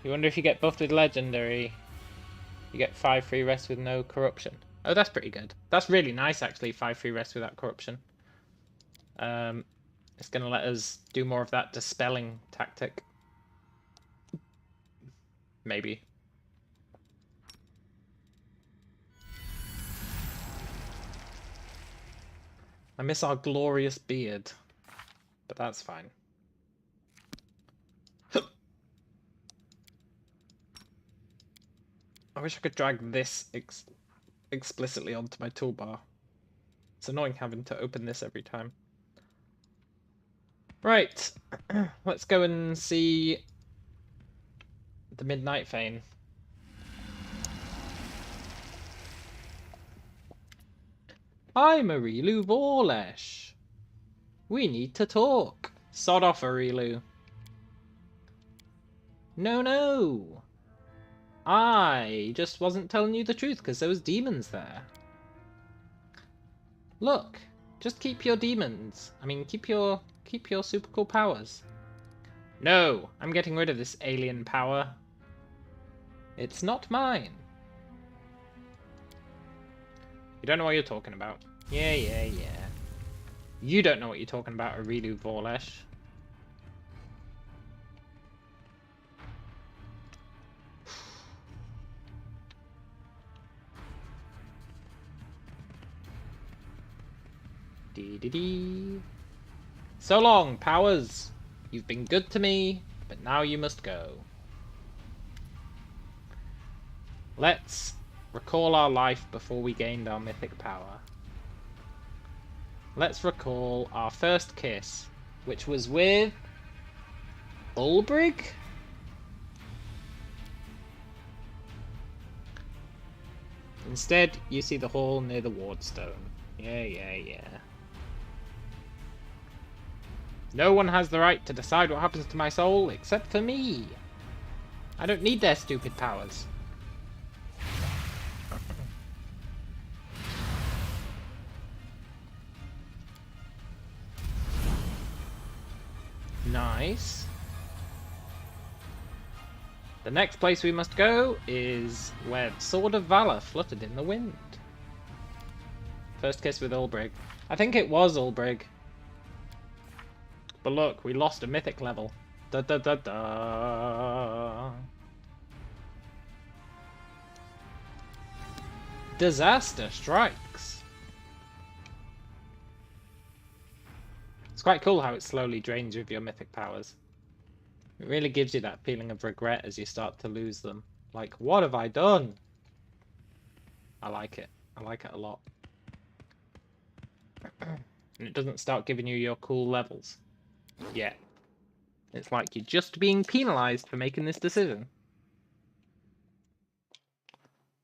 You wonder if you get buffed with Legendary, you get 5 free rest with no corruption. Oh, that's pretty good. That's really nice, actually, 5 free rest without corruption. It's going to let us do more of that dispelling tactic. Maybe. I miss our glorious beard, but that's fine. I wish I could drag this explicitly onto my toolbar. It's annoying having to open this every time. Right, let's go and see the Midnight Fane. Hi, Marilu Vorlesh. We need to talk. Sod off, Marilu. No. I just wasn't telling you the truth because there was demons there. Look, just keep your demons. I mean, keep your super cool powers. No, I'm getting rid of this alien power. It's not mine. You don't know what you're talking about. Yeah. You don't know what you're talking about, Arilu Vorlesh. Dee. So long, powers. You've been good to me, but now you must go. Let's recall our life before we gained our mythic power. Let's recall our first kiss, which was with Ulbrig? Instead, you see the hall near the wardstone. Yeah. No one has the right to decide what happens to my soul except for me. I don't need their stupid powers. Nice. The next place we must go is where Sword of Valor fluttered in the wind. First kiss with Ulbrig. I think it was Ulbrig. But look, we lost a mythic level. Da da da da. Disaster strikes. It's quite cool how it slowly drains you of your mythic powers. It really gives you that feeling of regret as you start to lose them. Like, what have I done? I like it. I like it a lot. And it doesn't start giving you your cool levels. Yet. It's like you're just being penalised for making this decision.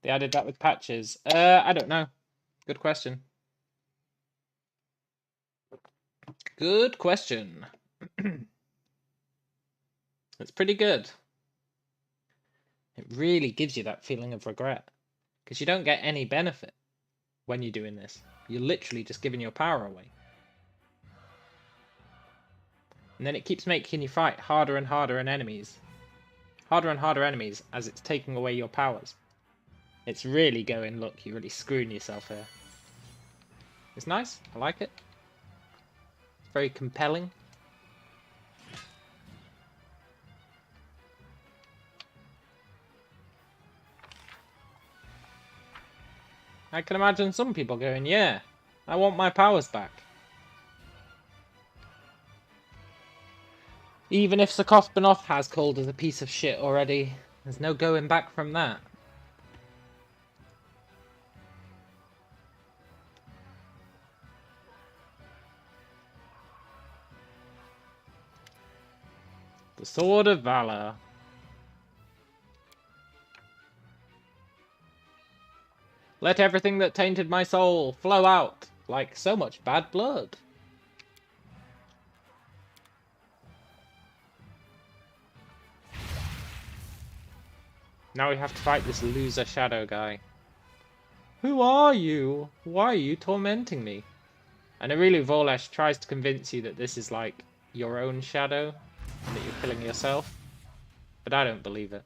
They added that with patches. I don't know. Good question. Good question. It's pretty good. It really gives you that feeling of regret. Because you don't get any benefit when you're doing this. You're literally just giving your power away. And then it keeps making you fight harder and harder enemies. Harder and harder enemies as it's taking away your powers. It's really going, look, you're really screwing yourself here. It's nice. I like it. It's very compelling. I can imagine some people going, yeah, I want my powers back. Even if Sokothbanov has called us a piece of shit already, there's no going back from that. The Sword of Valor. Let everything that tainted my soul flow out like so much bad blood. Now we have to fight this loser shadow guy. Who are you? Why are you tormenting me? And Arilu Vorlesh tries to convince you that this is like your own shadow and that you're killing yourself. But I don't believe it.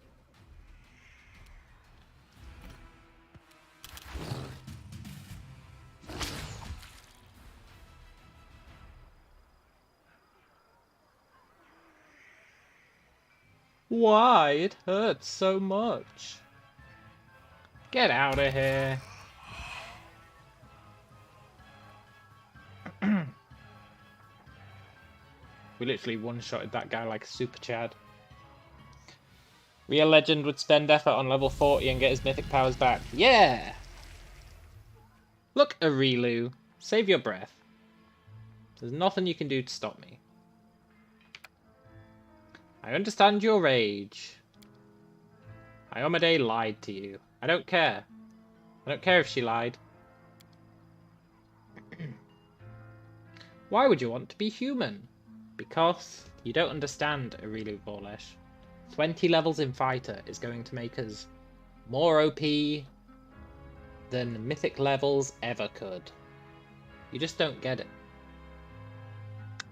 Why? It hurts so much. Get out of here. We literally one-shotted that guy like a super Chad. Real legend would spend effort on level 40 and get his mythic powers back. Yeah! Look, Arilu. Save your breath. There's nothing you can do to stop me. I understand your rage. Iomade lied to you. I don't care. I don't care if she lied. Why would you want to be human? Because you don't understand, Arilu Vorlesh. 20 levels in Fighter is going to make us more OP than Mythic levels ever could. You just don't get it.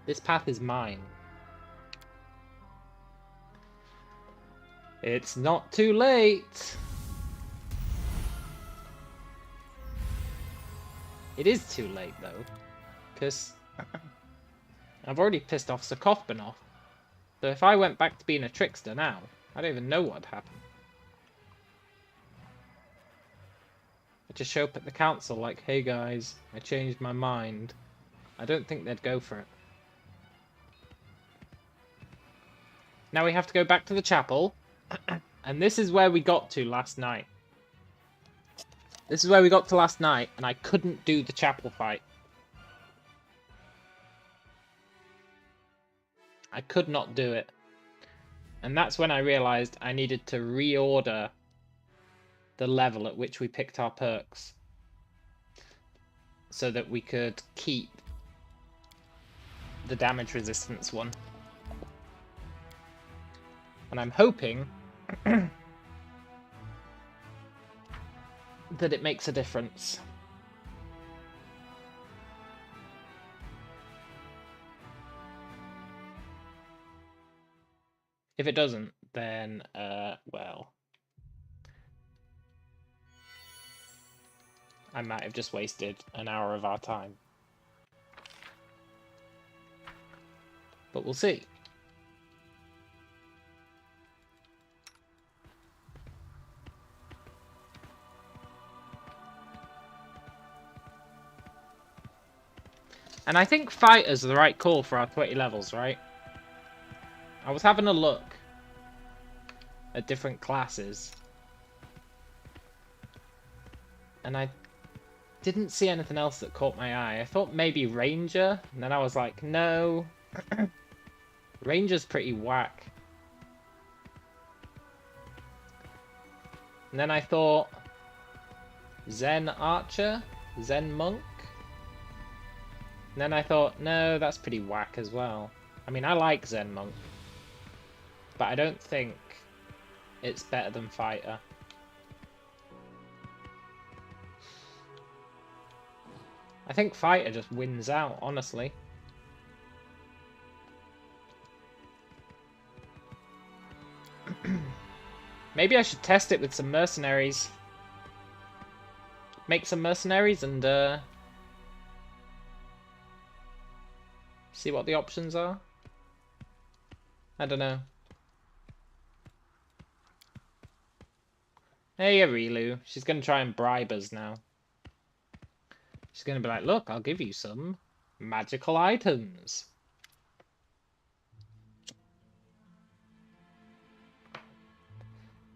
This path is mine. It's not too late. It is too late though, because I've already pissed off Sokothbanov. So if I went back to being a trickster now, I don't even know what'd happen. I'd just show up at the council like, hey guys, I changed my mind. I don't think they'd go for it. Now we have to go back to the chapel. And this is where we got to last night. This is where we got to last night, and I couldn't do the chapel fight. I could not do it. And that's when I realized I needed to reorder the level at which we picked our perks so that we could keep the damage resistance one. And I'm hoping that it makes a difference. If it doesn't, then, well, I might have just wasted an hour of our time. But we'll see. And I think Fighter's the right call for our 20 levels, right? I was having a look at different classes, and I didn't see anything else that caught my eye. I thought maybe Ranger, and then I was like, no. Ranger's pretty whack. And then I thought Zen Archer, Zen Monk. And then I thought, no, that's pretty whack as well. I mean, I like Zen Monk, but I don't think it's better than Fighter. I think Fighter just wins out, honestly. Maybe I should test it with some mercenaries. Make some mercenaries and see what the options are. I don't know. Hey, Arilu. She's going to try and bribe us now. She's going to be like, look, I'll give you some magical items.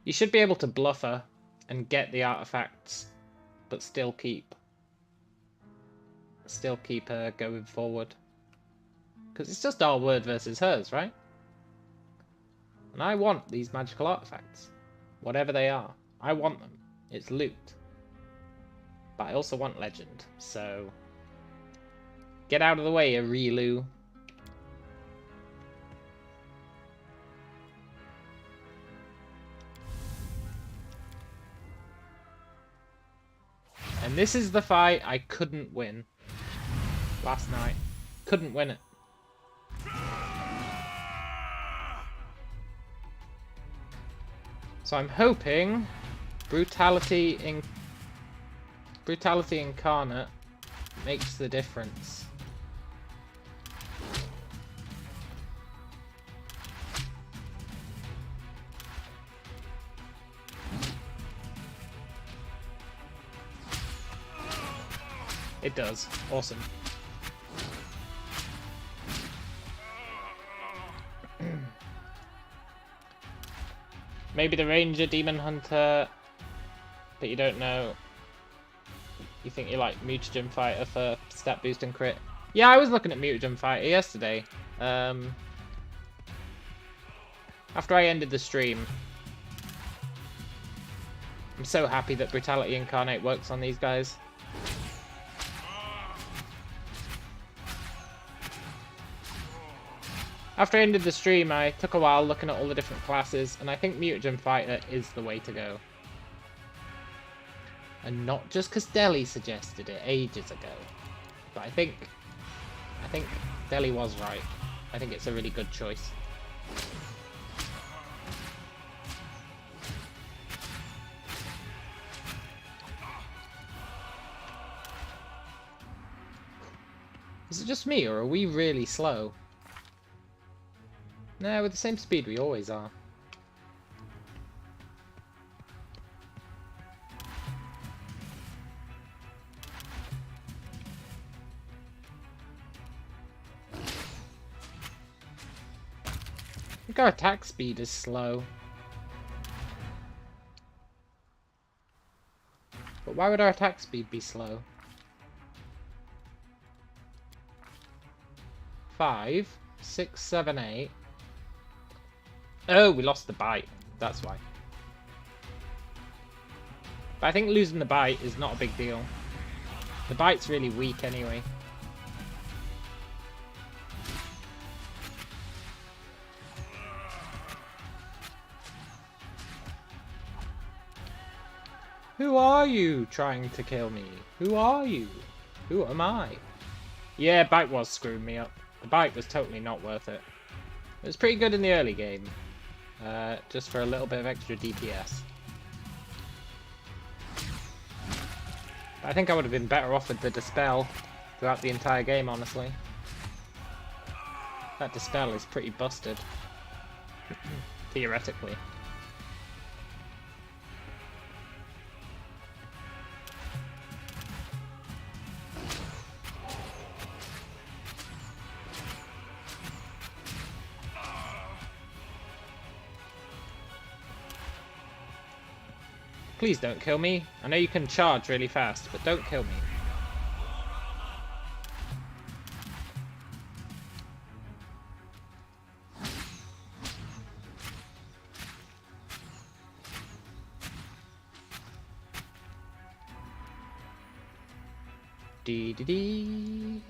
You should be able to bluff her and get the artifacts, but still keep her going forward. Because it's just our word versus hers, right? And I want these magical artifacts. Whatever they are. I want them. It's loot. But I also want legend, so get out of the way, Arilu. And this is the fight I couldn't win last night. Couldn't win it. So I'm hoping Brutality Incarnate makes the difference. It does. Awesome. Maybe the Ranger, Demon Hunter, but you don't know. You think you like Mutagen Fighter for stat boost and crit? Yeah, I was looking at Mutagen Fighter yesterday. After I ended the stream. I'm so happy that Brutality Incarnate works on these guys. After I ended the stream, I took a while looking at all the different classes, and I think Mutagen Fighter is the way to go. And not just because Deli suggested it ages ago. But I think Deli was right. I think it's a really good choice. Is it just me, or are we really slow? No, with the same speed we always are. I think our attack speed is slow. But why would our attack speed be slow? 5, 6, 7, 8. Oh, we lost the bite. That's why. But I think losing the bite is not a big deal. The bite's really weak anyway. Who are you trying to kill me? Who are you? Who am I? Yeah, bite was screwing me up. The bite was totally not worth it. It was pretty good in the early game. Just for a little bit of extra DPS. But I think I would have been better off with the Dispel throughout the entire game, honestly. That Dispel is pretty busted. Theoretically. Please don't kill me. I know you can charge really fast, but don't kill me. Dee dee dee.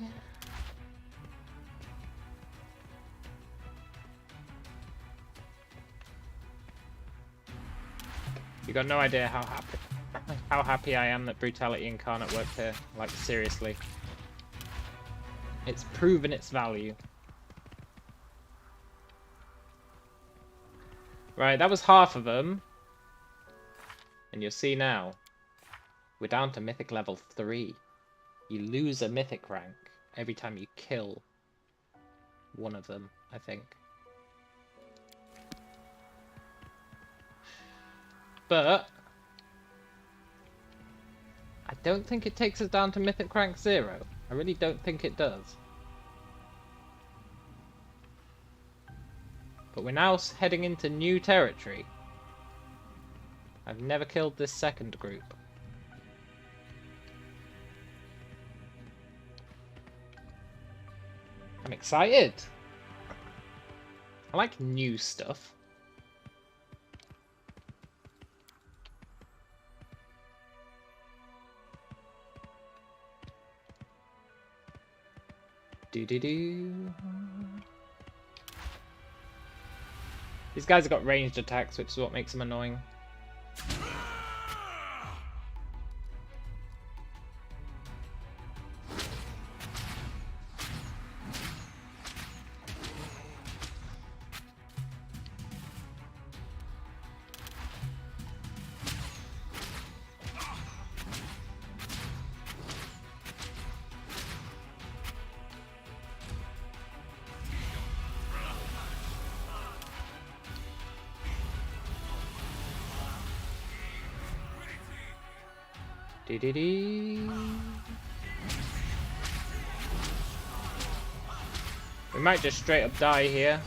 You got no idea how happy I am that Brutality Incarnate worked here. Like, seriously. It's proven its value. Right, that was half of them. And you'll see now. We're down to Mythic level 3. You lose a Mythic rank every time you kill one of them, I think. But I don't think it takes us down to Mythic rank 0. I really don't think it does. But we're now heading into new territory. I've never killed this second group. I'm excited. I like new stuff. Do-do-do. These guys have got ranged attacks, which is what makes them annoying. Dee-dee-dee. We might just straight up die here.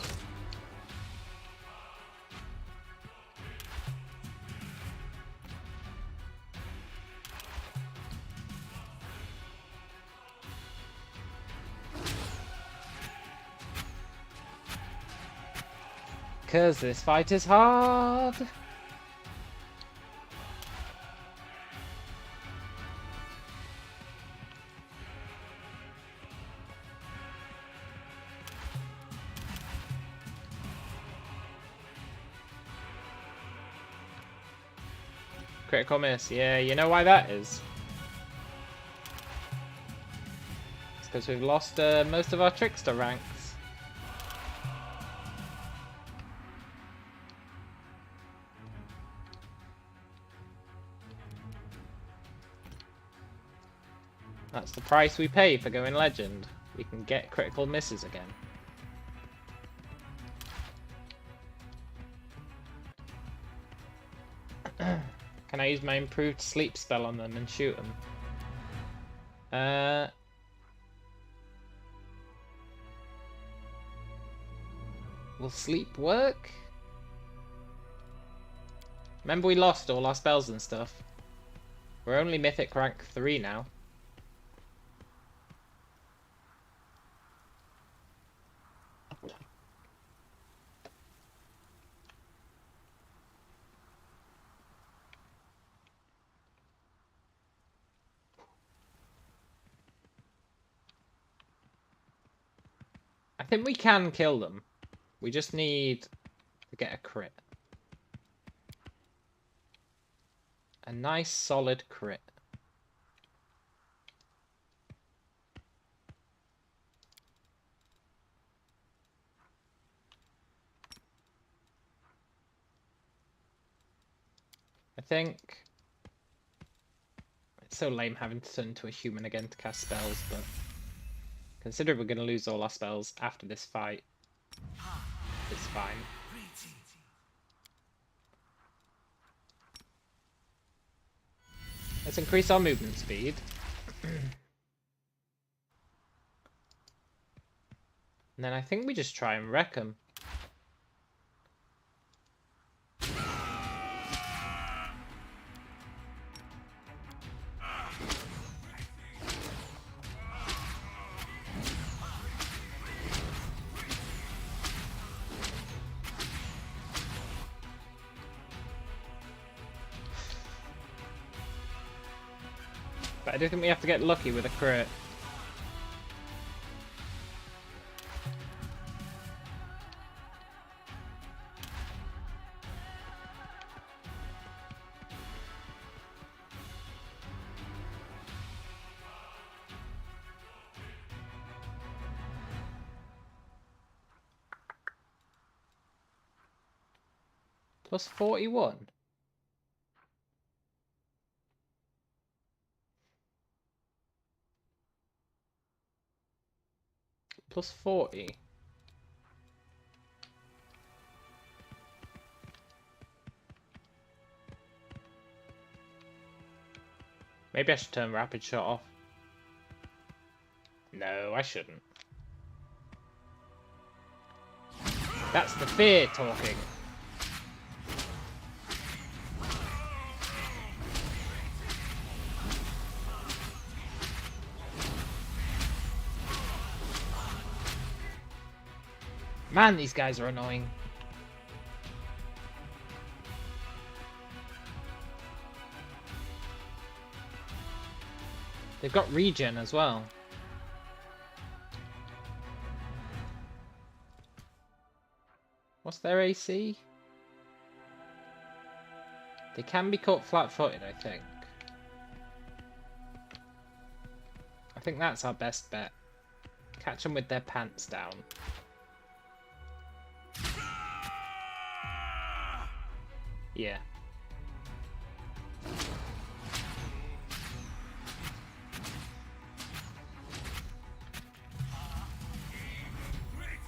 Cause this fight is hard. Critical miss. Yeah, you know why that is? It's because we've lost most of our Trickster ranks. That's the price we pay for going Legend. We can get critical misses again. Can I use my improved sleep spell on them and shoot them? Will sleep work? Remember we lost all our spells and stuff. We're only Mythic rank 3 now. think we can kill them. We just need to get a crit. A nice solid crit. I think it's so lame having to turn into a human again to cast spells, but considering we're going to lose all our spells after this fight, it's fine. Let's increase our movement speed. And then I think we just try and wreck them. But I do think we have to get lucky with a crit. Plus 41. Plus 40. Maybe I should turn rapid shot off. No, I shouldn't. That's the fear talking. Man, these guys are annoying. They've got regen as well. What's their AC? They can be caught flat-footed, I think. I think that's our best bet. Catch them with their pants down. Yeah.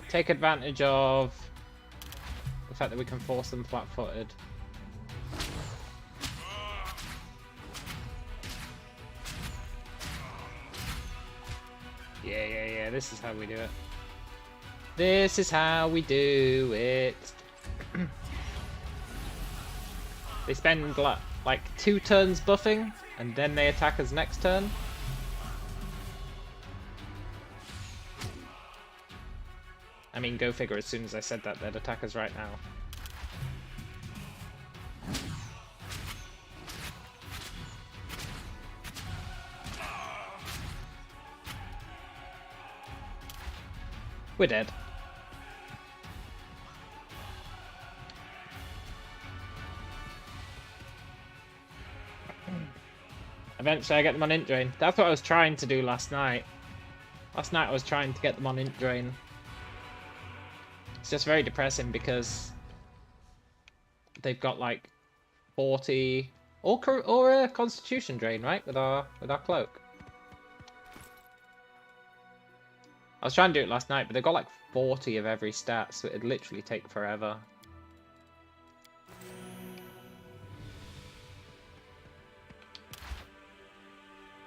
Take advantage of the fact that we can force them flat-footed. Yeah, this is how we do it. This is how we do it. They spend like 2 turns buffing, and then they attack us next turn. I mean, go figure, as soon as I said that, they'd attack us right now. We're dead. Eventually I get them on int drain. That's what I was trying to do last night. Last night I was trying to get them on int drain. It's just very depressing because they've got like 40 or a constitution drain, right? With our cloak. I was trying to do it last night, but they've got like 40 of every stat, so it'd literally take forever.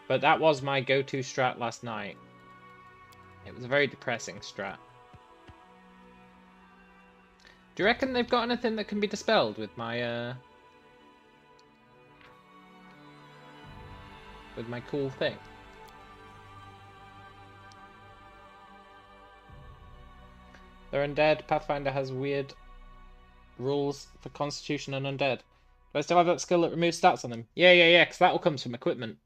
But that was my go-to strat last night. It was a very depressing strat. Do you reckon they've got anything that can be dispelled with my cool thing? They're undead. Pathfinder has weird rules for Constitution and undead. Do I still have that skill that removes stats on them? Yeah, because that all comes from equipment.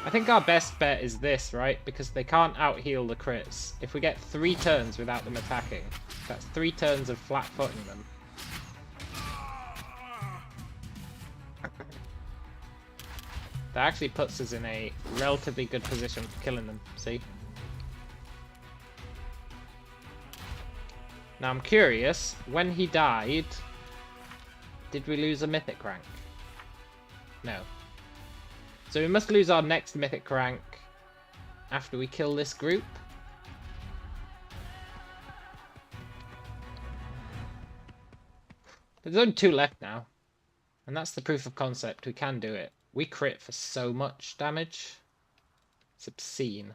I think our best bet is this, right? Because they can't out-heal the crits. If we get 3 turns without them attacking, that's 3 turns of flat-footing them. That actually puts us in a relatively good position for killing them, see? Now I'm curious, when he died, did we lose a mythic rank? No. So we must lose our next mythic rank after we kill this group. There's only 2 left now. And that's the proof of concept. We can do it. We crit for so much damage. It's obscene.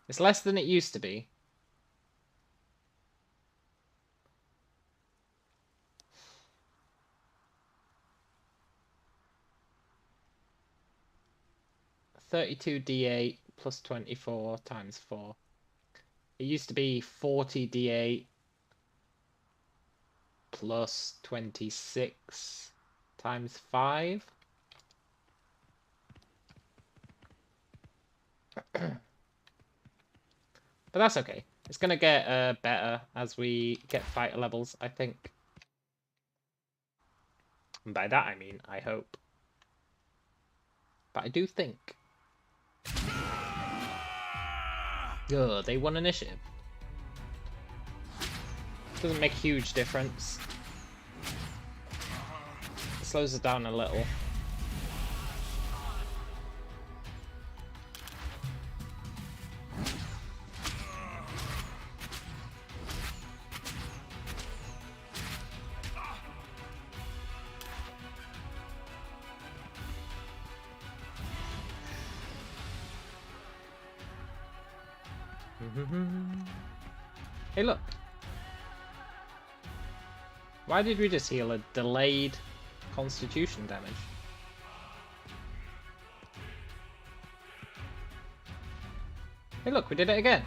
It's less than it used to be. $32d8 plus 24 times 4. It used to be 40d8 plus 26 times 5. But that's okay. It's going to get better as we get fighter levels, I think. And by that I mean, I hope. But I do think. Ugh, they won initiative. Doesn't make a huge difference. It slows us down a little. Hey, look. Why did we just heal a delayed constitution damage? Hey, look, we did it again.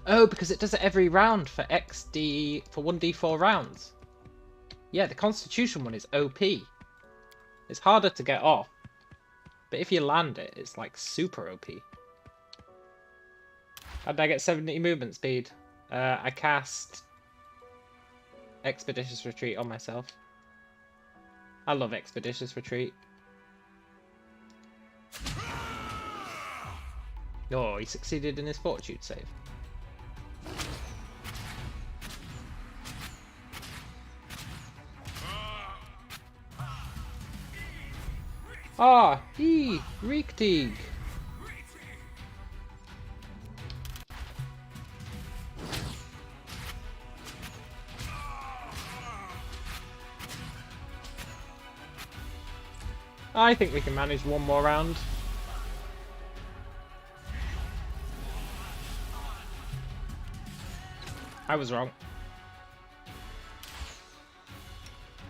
Oh, because it does it every round for XD, for 1d4 rounds. Yeah, the constitution one is OP. It's harder to get off. But if you land it, it's like super OP. How did I get 70 movement speed? I cast Expeditious Retreat on myself. I love Expeditious Retreat. Oh, he succeeded in his fortitude save. Ah, Reektig. I think we can manage one more round. I was wrong.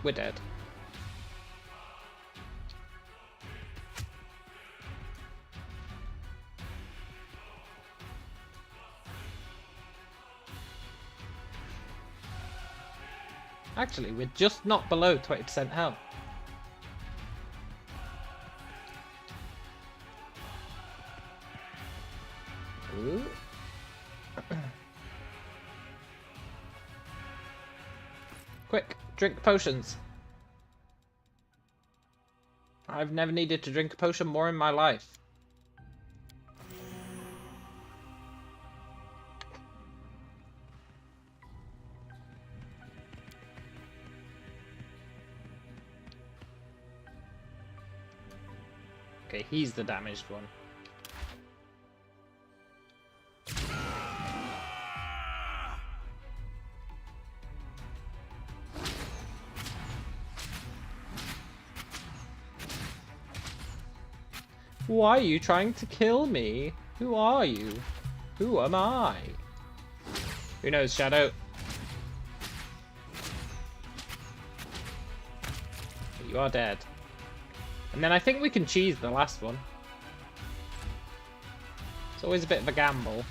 We're dead. Actually, we're just not below 20% health. Ooh. Quick, drink potions. I've never needed to drink a potion more in my life. Okay, he's the damaged one. Why are you trying to kill me? Who are you? Who am I? Who knows, Shadow? You are dead. And then I think we can cheese the last one. It's always a bit of a gamble.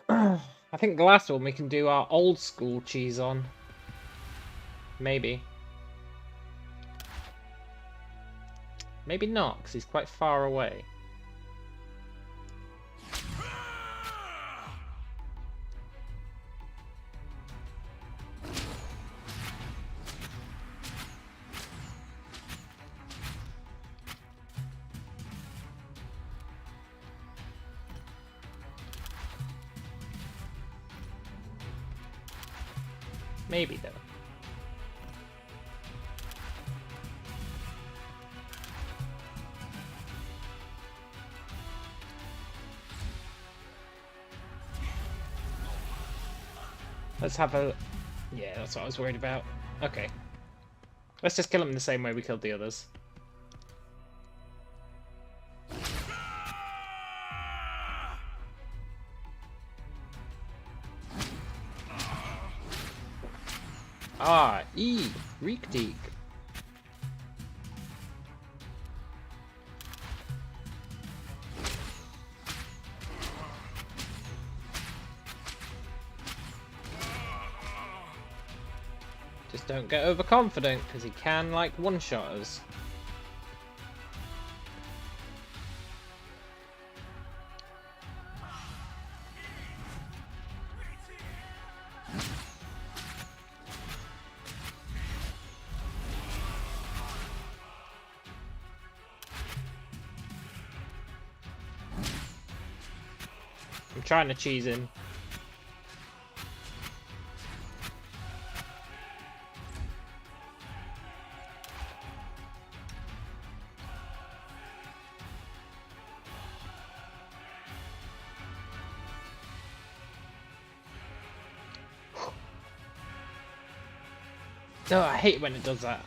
I think the last one we can do our old school cheese on. Maybe. Maybe not, because he's quite far away. Maybe, though. Let's have a... Yeah, that's what I was worried about. Okay. Let's just kill him the same way we killed the others. Ah, E! Reek-deek. Just don't get overconfident, because he can, like, one-shot us. I'm trying to cheese him. No, I hate when it does that.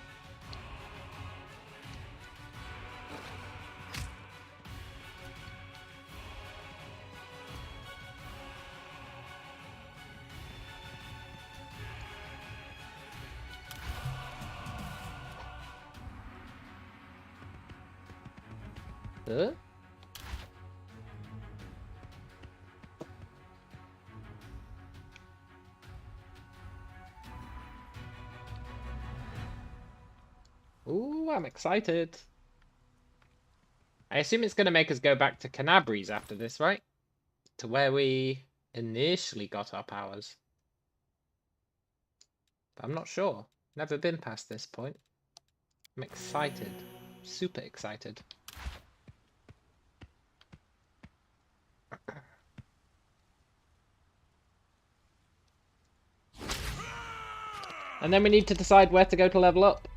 Huh? Ooh, I'm excited. I assume it's going to make us go back to Canabrys after this, right? To where we initially got our powers. But I'm not sure. Never been past this point. I'm excited. Super excited. And then we need to decide where to go to level up.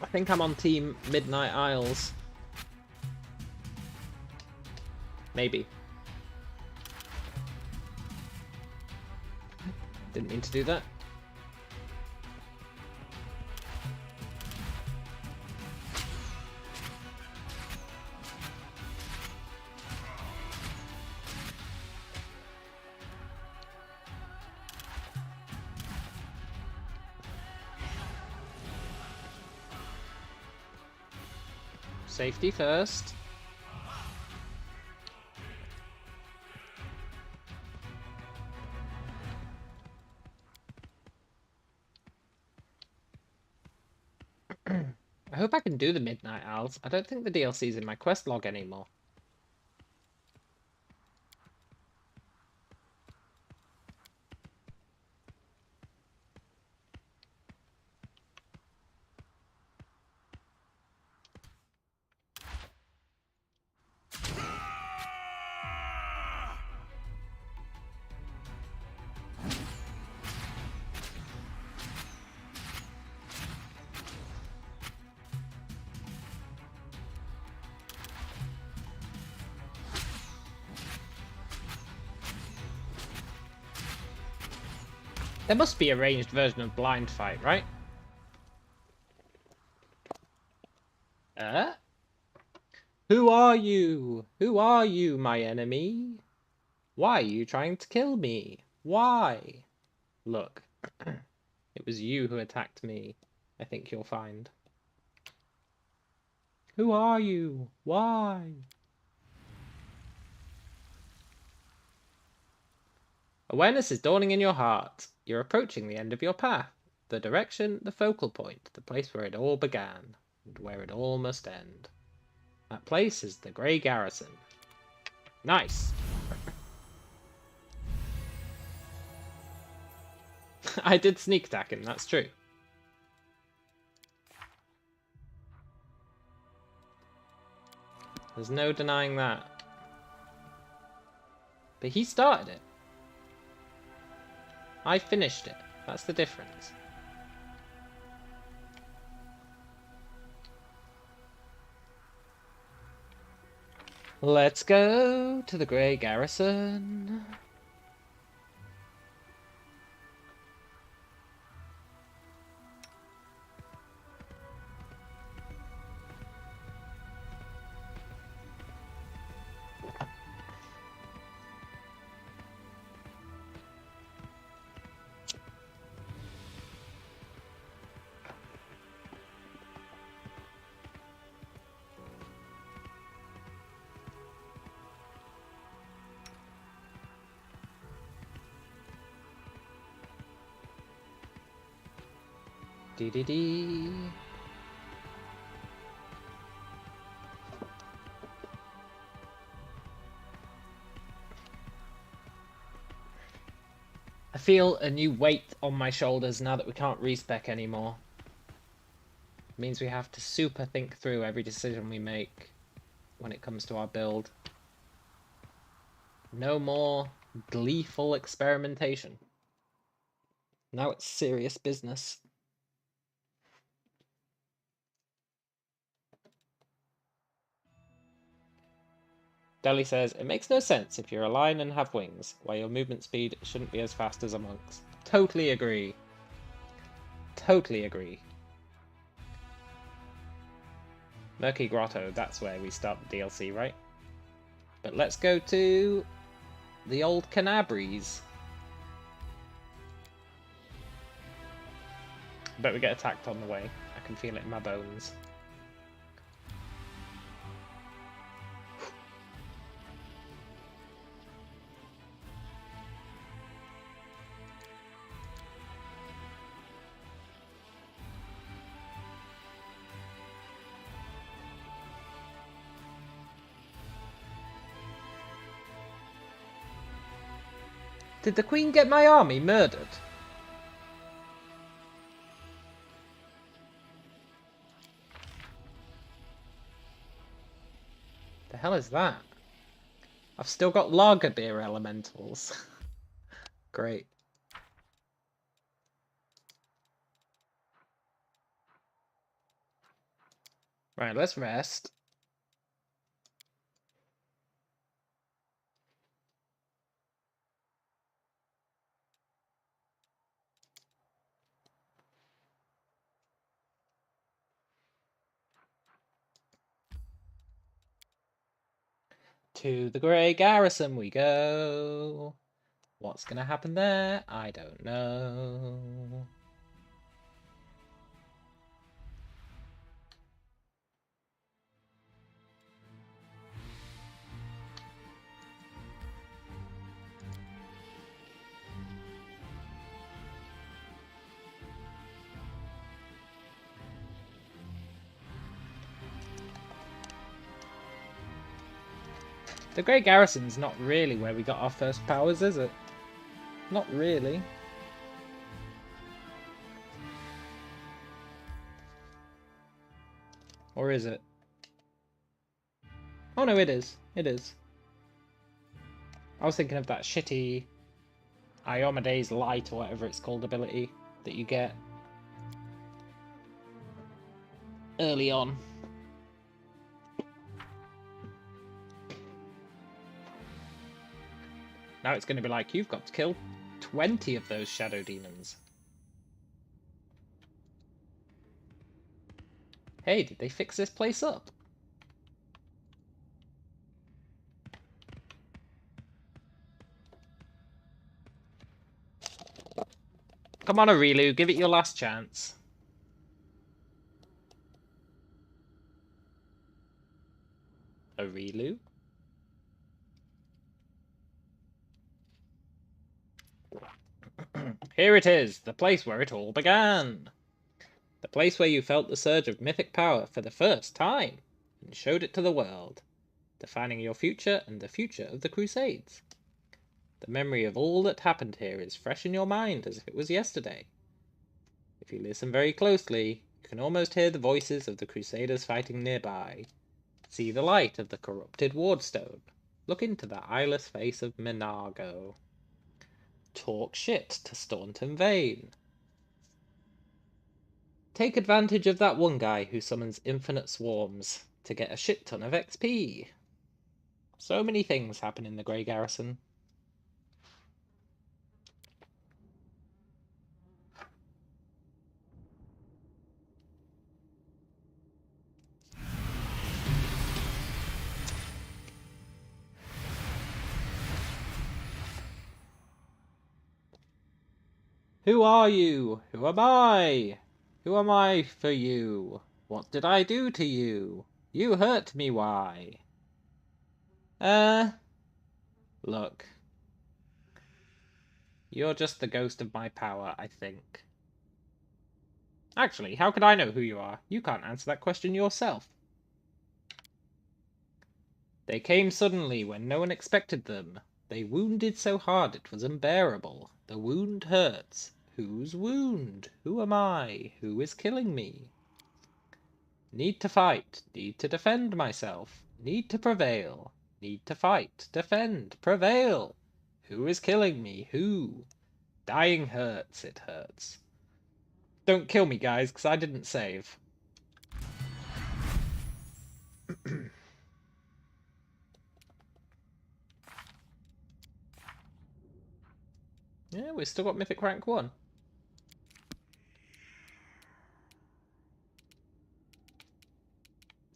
I think I'm on Team Midnight Isles. Maybe. Didn't mean to do that. Safety first. I hope I can do the Midnight Owls. I don't think the DLC's in my quest log anymore. There must be a ranged version of Blind Fight, right? Who are you? Who are you, my enemy? Why are you trying to kill me? Why? Look, it was you who attacked me. I think you'll find. Who are you? Why? Awareness is dawning in your heart. You're approaching the end of your path. The direction, the focal point, the place where it all began, and where it all must end. That place is the Grey Garrison. Nice! I did sneak attack him, that's true. There's no denying that. But he started it. I finished it. That's the difference. Let's go to the Grey Garrison. Dee. I feel a new weight on my shoulders now that we can't respec anymore. It means we have to super think through every decision we make when it comes to our build. No more gleeful experimentation. Now it's serious business. Deli says, it makes no sense if you're a lion and have wings, why your movement speed shouldn't be as fast as a monk's. Totally agree. Totally agree. Murky Grotto, that's where we start the DLC, right? But let's go to the old Canabries. Bet we get attacked on the way. I can feel it in my bones. Did the Queen get my army murdered? The hell is that? I've still got lager beer elementals. Great. Right, let's rest. To the Grey Garrison we go. What's gonna happen there? I don't know. The Grey Garrison's not really where we got our first powers, is it? Not really. Or is it? Oh no, it is. It is. I was thinking of that shitty Iomedes Light or whatever it's called ability that you get early on. Now it's going to be like, you've got to kill 20 of those shadow demons. Hey, did they fix this place up? Come on, Aurelu, give it your last chance. Aurelu? Here it is, the place where it all began. The place where you felt the surge of mythic power for the first time, and showed it to the world, defining your future and the future of the Crusades. The memory of all that happened here is fresh in your mind as if it was yesterday. If you listen very closely, you can almost hear the voices of the Crusaders fighting nearby. See the light of the corrupted wardstone. Look into the eyeless face of Menargo. Talk shit to Staunton Vane. Take advantage of that one guy who summons infinite swarms to get a shit ton of XP. So many things happen in the Grey Garrison. Who are you? Who am I? Who am I for you? What did I do to you? You hurt me, why? Look. You're just the ghost of my power, I think. Actually, how could I know who you are? You can't answer that question yourself. They came suddenly when no one expected them. They wounded so hard it was unbearable. The wound hurts. Whose wound? Who am I? Who is killing me? Need to fight. Need to defend myself. Need to prevail. Need to fight. Defend. Prevail. Who is killing me? Who? Dying hurts. It hurts. Don't kill me, guys, because I didn't save. Yeah, we've still got Mythic rank 1.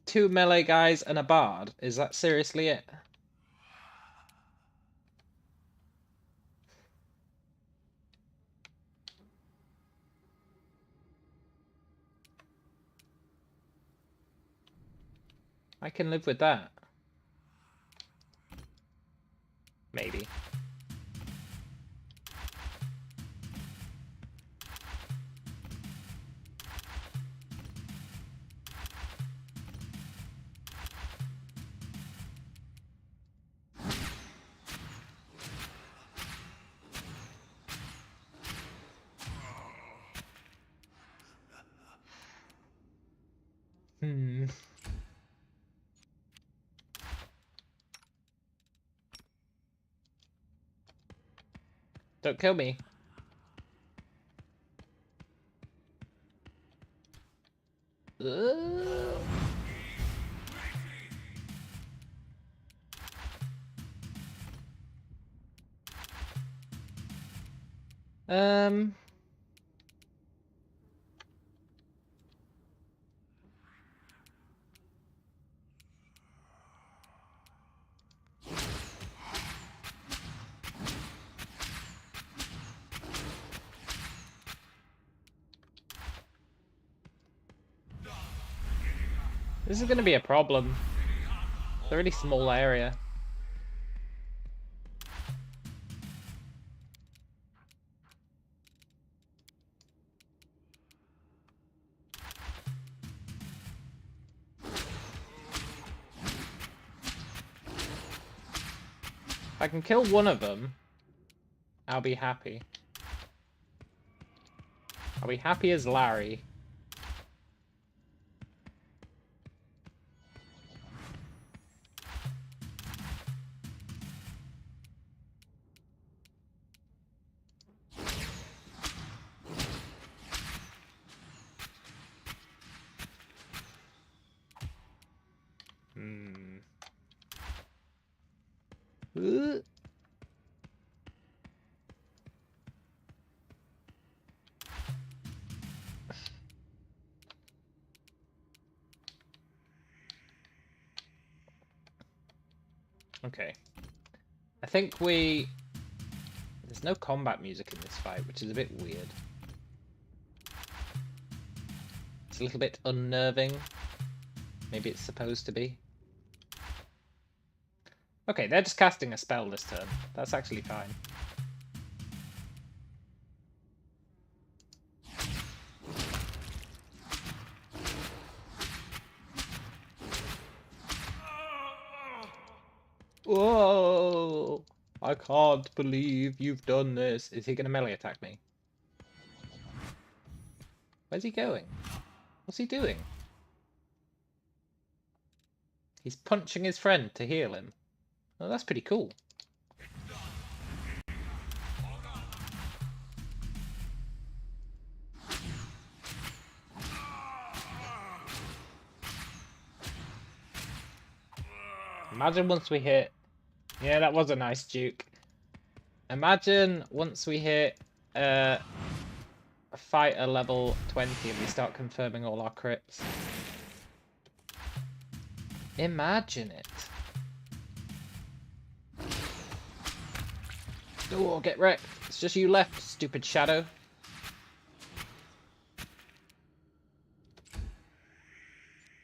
Two melee guys and a bard. Is that seriously it? I can live with that. Maybe. Don't kill me. Um. This is going to be a problem. It's a really small area. If I can kill one of them, I'll be happy. I'll be happy as Larry. Okay. I think there's no combat music in this fight, which is a bit weird. It's a little bit unnerving. Maybe it's supposed to be. Okay, they're just casting a spell this turn. That's actually fine. Whoa! I can't believe you've done this. Is he going to melee attack me? Where's he going? What's he doing? He's punching his friend to heal him. Oh, that's pretty cool. Imagine once we hit... Yeah, that was a nice juke. Imagine once we hit fighter level 20 and we start confirming all our crits. Imagine it. Oh, get wrecked. It's just you left, stupid shadow.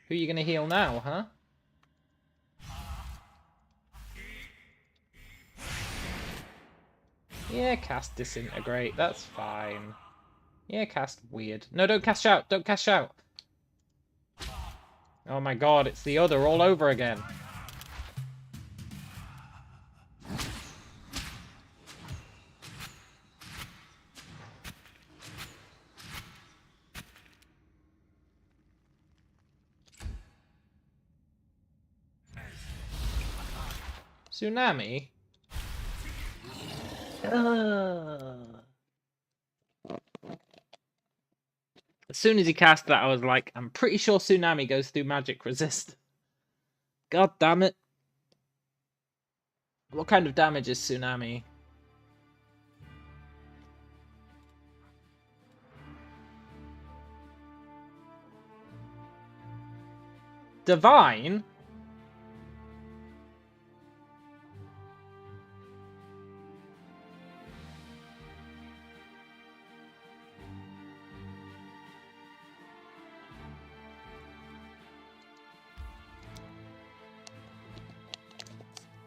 Who are you gonna heal now, huh? Yeah, cast disintegrate. That's fine. Yeah, cast weird. No, don't cast shout. Don't cast shout. Oh my god, it's the other all over again. Tsunami? As soon as he cast that, I was like, I'm pretty sure Tsunami goes through magic resist. God damn it. What kind of damage is Tsunami? Divine?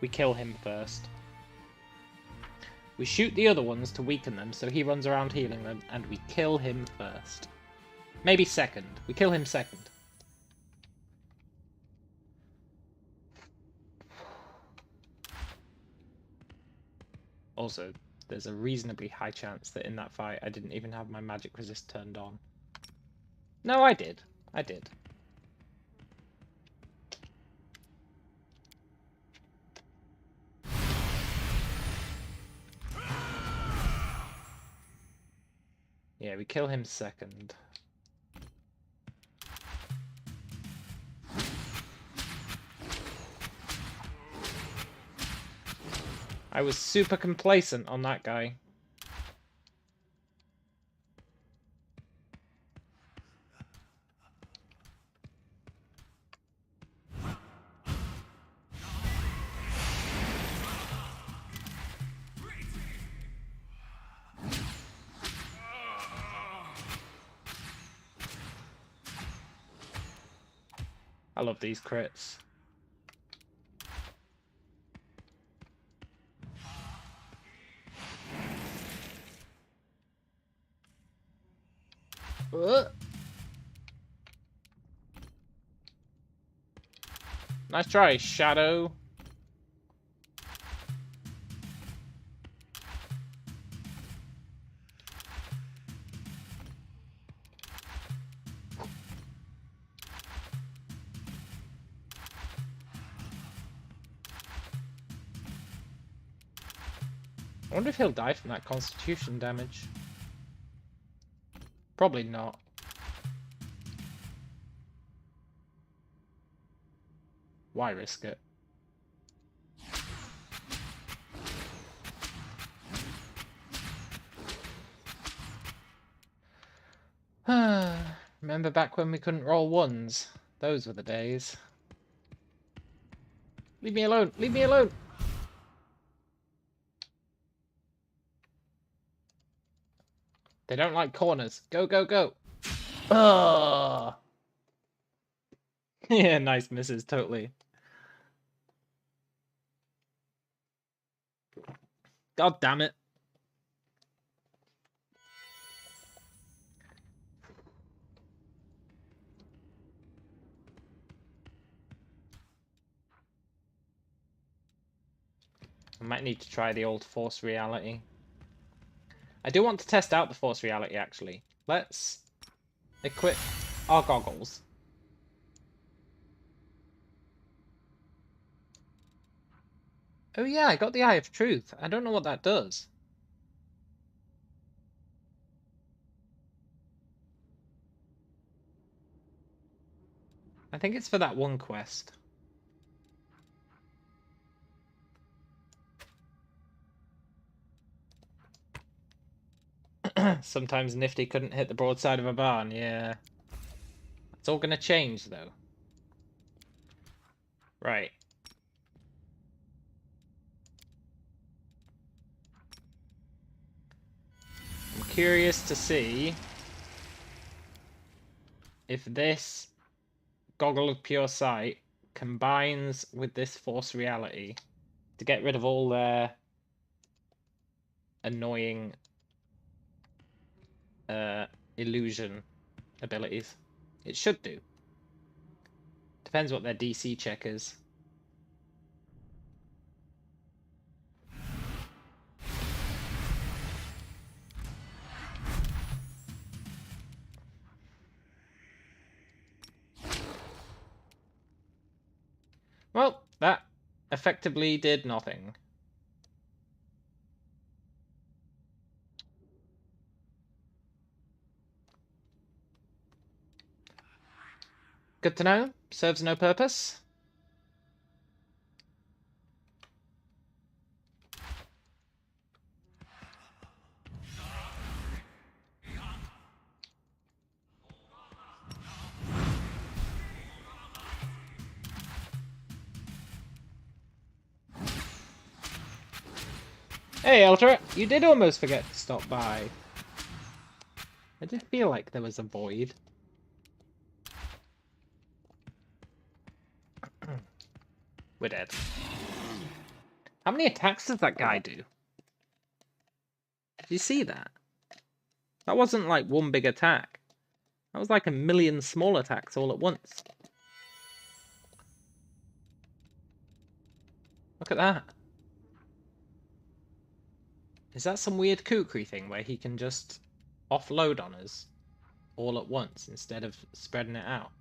We kill him first. We shoot the other ones to weaken them, so he runs around healing them, and we kill him first. Maybe second. We kill him second. Also, there's a reasonably high chance that in that fight I didn't even have my magic resist turned on. No, I did. I did. Yeah, we kill him second. I was super complacent on that guy. I love these crits. Nice try, Shadow. I wonder if he'll die from that constitution damage. Probably not. Why risk it? Remember back when we couldn't roll ones? Those were the days. Leave me alone! Leave me alone! They don't like corners. Go, go, go! Ugh! Yeah, nice misses, totally. God damn it. I might need to try the old force reality. I do want to test out the force reality, actually. Let's equip our goggles. Oh yeah, I got the Eye of Truth. I don't know what that does. I think it's for that one quest. Sometimes Nifty couldn't hit the broadside of a barn, yeah. It's all gonna change, though. Right. I'm curious to see if this Goggle of Pure Sight combines with this Force Reality to get rid of all their annoying illusion abilities. It should do. Depends what their DC check is. Well, that effectively did nothing. Good to know. Serves no purpose. Hey, Ultra, you did almost forget to stop by. I did feel like there was a void. We're dead. How many attacks does that guy do? Did you see that? That wasn't like one big attack. That was like a million small attacks all at once. Look at that. Is that some weird kukri thing where he can just offload on us all at once instead of spreading it out?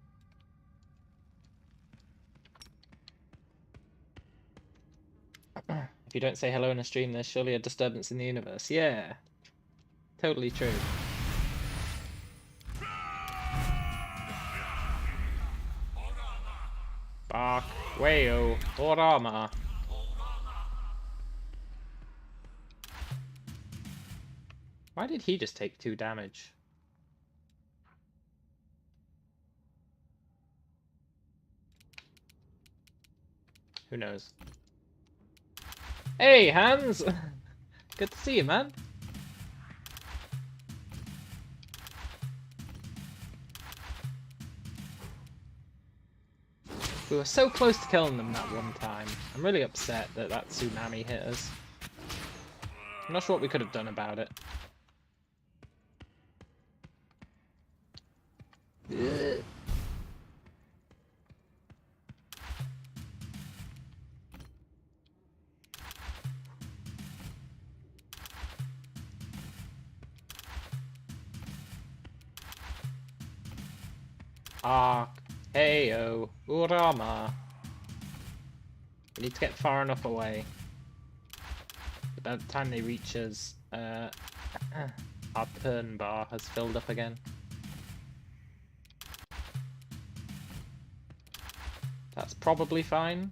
If you don't say hello in a stream, there's surely a disturbance in the universe. Yeah. Totally true. Bark, Wayo, Orama. Why did he just take 2 damage? Who knows? Hey, Hans! Good to see you, man. We were so close to killing them that one time. I'm really upset that that tsunami hit us. I'm not sure what we could have done about it. Ark, heyo, Urama. We need to get far enough away. But by the time they reach us, our turn bar has filled up again. That's probably fine.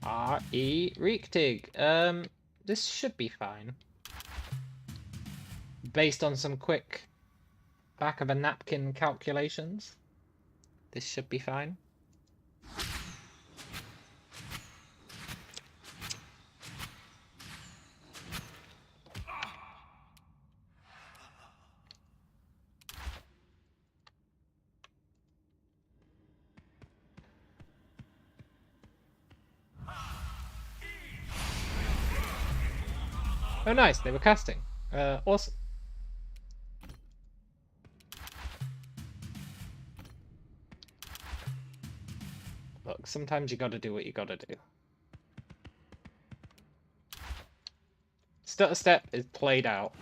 R.E. Reektig. This should be fine. Based on some quick back of a napkin calculations, this should be fine. Oh, nice. They were casting. Awesome. Look, sometimes you gotta do what you gotta do. Stutter Step is played out.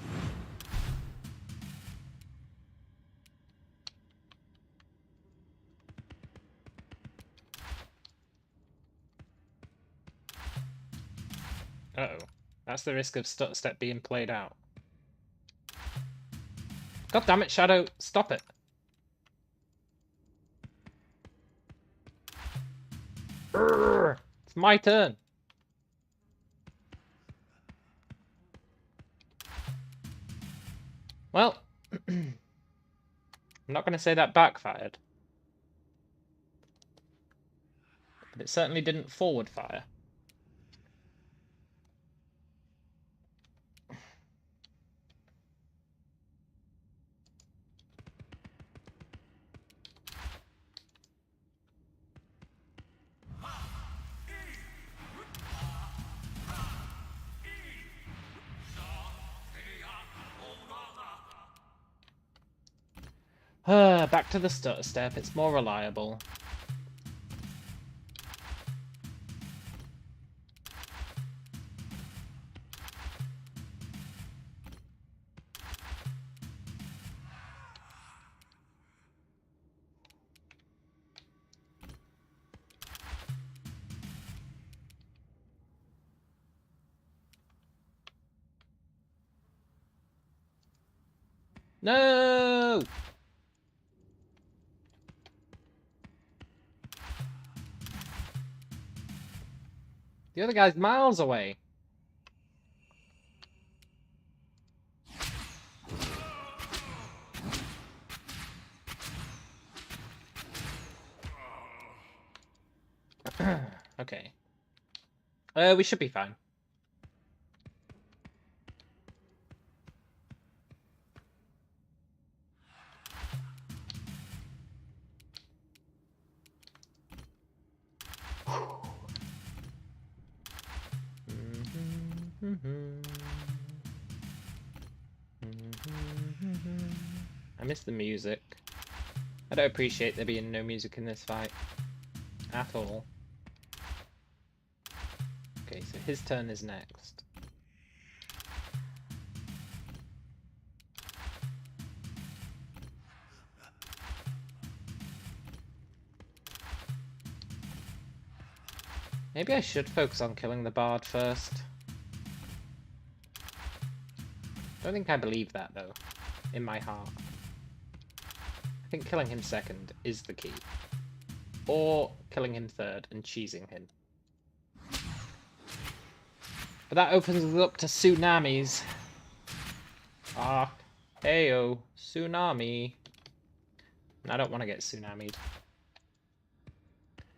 Uh-oh. That's the risk of Stutter Step being played out. God damn it, Shadow. Stop it. Urgh, it's my turn. Well, I'm not going to say that backfired. But it certainly didn't forward fire. Back to the Stutter Step. It's more reliable. No! The other guy's miles away. Okay. We should be fine. I miss the music. I don't appreciate there being no music in this fight. At all. Okay, so his turn is next. Maybe I should focus on killing the bard first. Don't think I believe that, though, in my heart. I think killing him second is the key. Or killing him third and cheesing him. But that opens us up to tsunamis. Ah, heyo, tsunami. And I don't want to get tsunamied.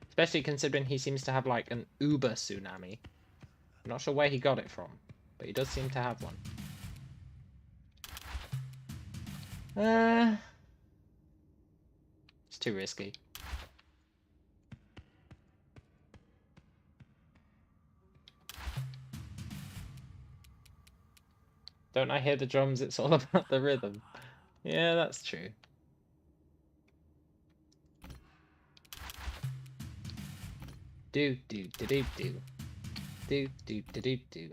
Especially considering he seems to have like an uber tsunami. I'm not sure where he got it from, but he does seem to have one. It's too risky. Don't I hear the drums? It's all about the rhythm. Yeah, that's true. Do do do do do. Do do do do do.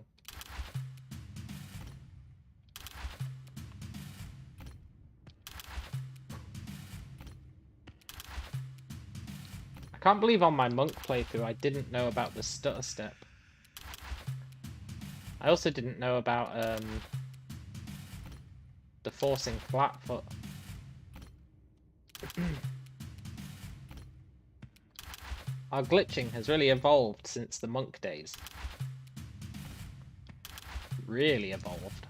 I can't believe on my monk playthrough I didn't know about the stutter step. I also didn't know about the forcing flatfoot. Our glitching has really evolved since the monk days. Really evolved.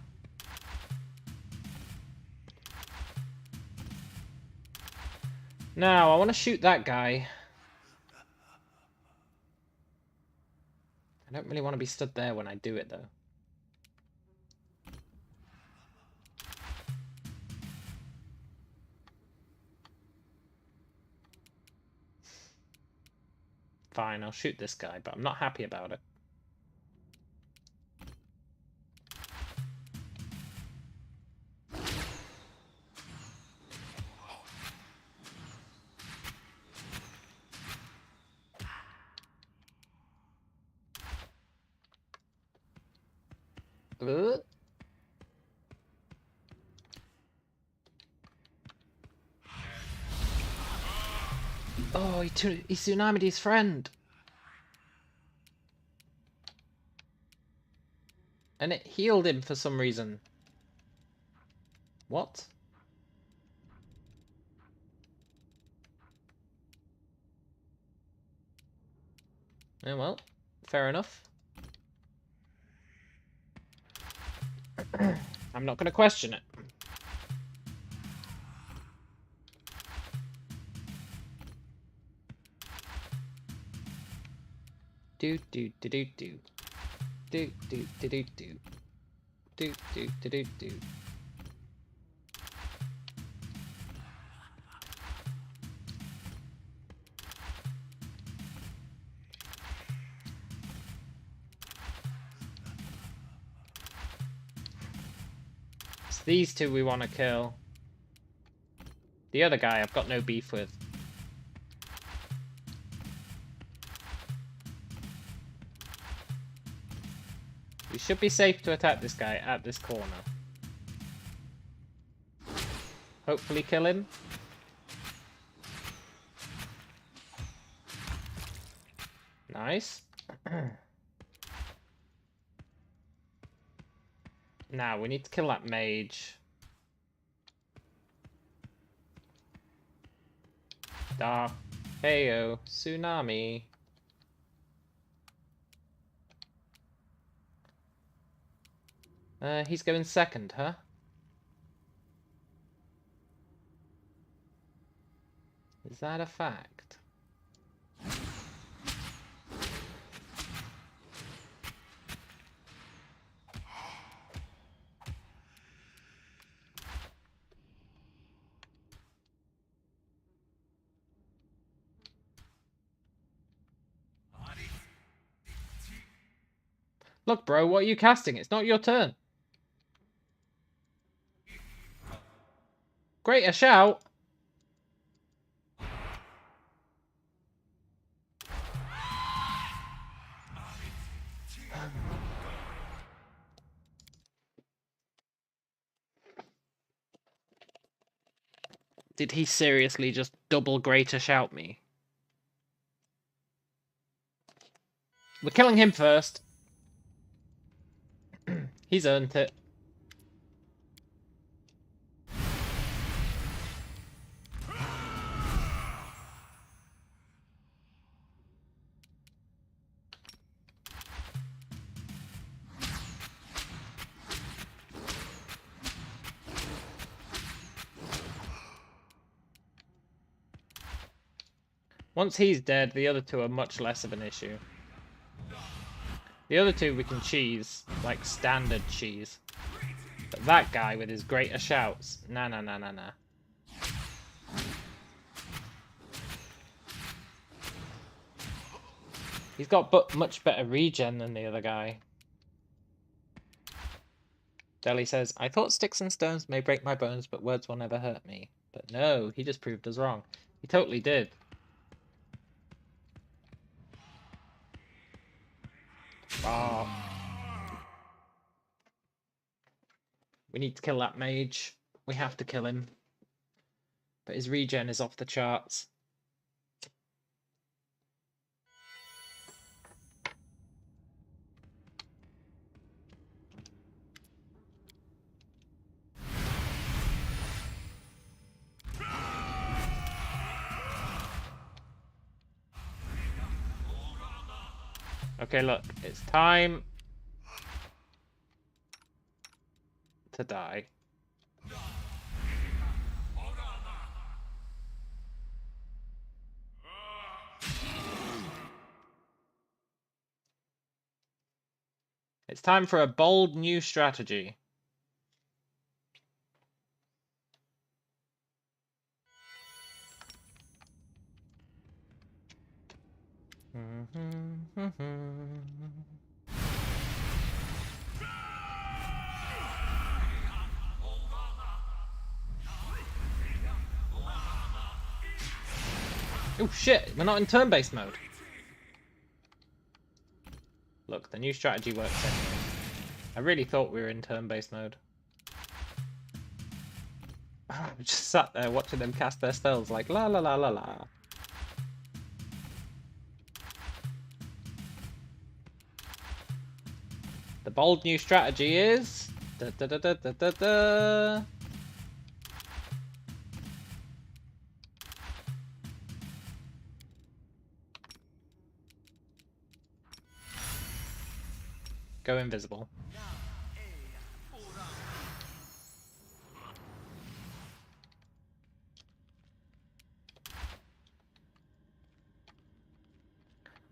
Now, I want to shoot that guy. I don't really want to be stood there when I do it, though. Fine, I'll shoot this guy, but I'm not happy about it. Oh, he tsunami'd his friend. And it healed him for some reason. What? Oh, well, fair enough. I'm not going to question it. Do do do do do. Do do do do do. Do do do do do. It's these two we want to kill. The other guy I've got no beef with. We should be safe to attack this guy at this corner. Hopefully kill him. Nice. Now we need to kill that mage. Da. Heyo. Tsunami. He's going second, huh? Is that a fact? Look, bro, what are you casting? It's not your turn. Great, a shout. Did he seriously just double greater shout me? We're killing him first. He's earned it. Once he's dead, the other two are much less of an issue. The other two we can cheese, like standard cheese. But that guy with his greater shouts, nah. He's got much better regen than the other guy. Deli says, I thought sticks and stones may break my bones, but words will never hurt me. But no, he just proved us wrong. He totally did. Oh. We need to kill that mage. We have to kill him. But his regen is off the charts. Okay, look, it's time to die. It's time for a bold new strategy. Oh shit, we're not in turn-based mode. Look, the new strategy works anyway. I really thought we were in turn-based mode. I just sat there watching them cast their spells like la la la la la. The bold new strategy is da da da da da da da. Go invisible.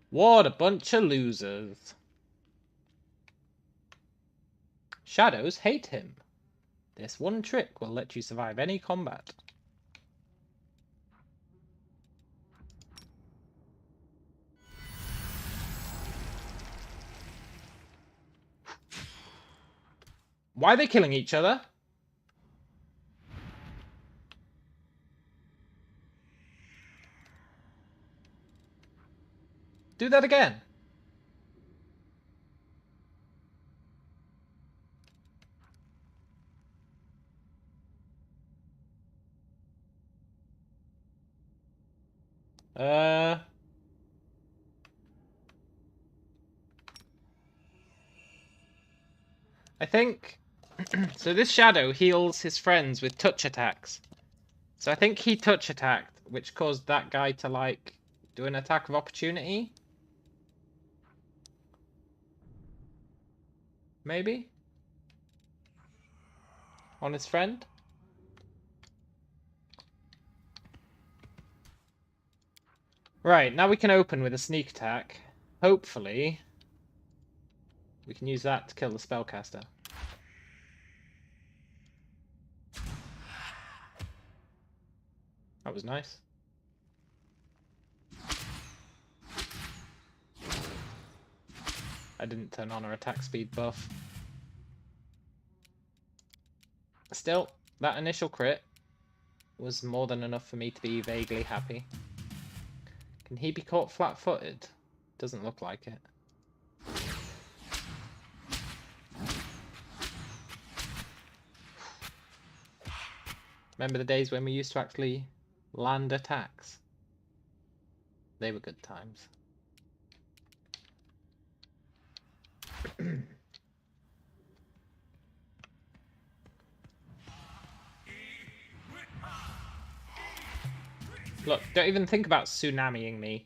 What a bunch of losers. Shadows hate him. This one trick will let you survive any combat. Why are they killing each other? Do that again. I think so. This shadow heals his friends with touch attacks. So I think he touch attacked, which caused that guy to like do an attack of opportunity. Maybe on his friend. Right, now we can open with a sneak attack. Hopefully, we can use that to kill the spellcaster. That was nice. I didn't turn on our attack speed buff. Still, that initial crit was more than enough for me to be vaguely happy. Can he be caught flat-footed? Doesn't look like it. Remember the days when we used to actually land attacks? They were good times. Look, don't even think about tsunamiing me.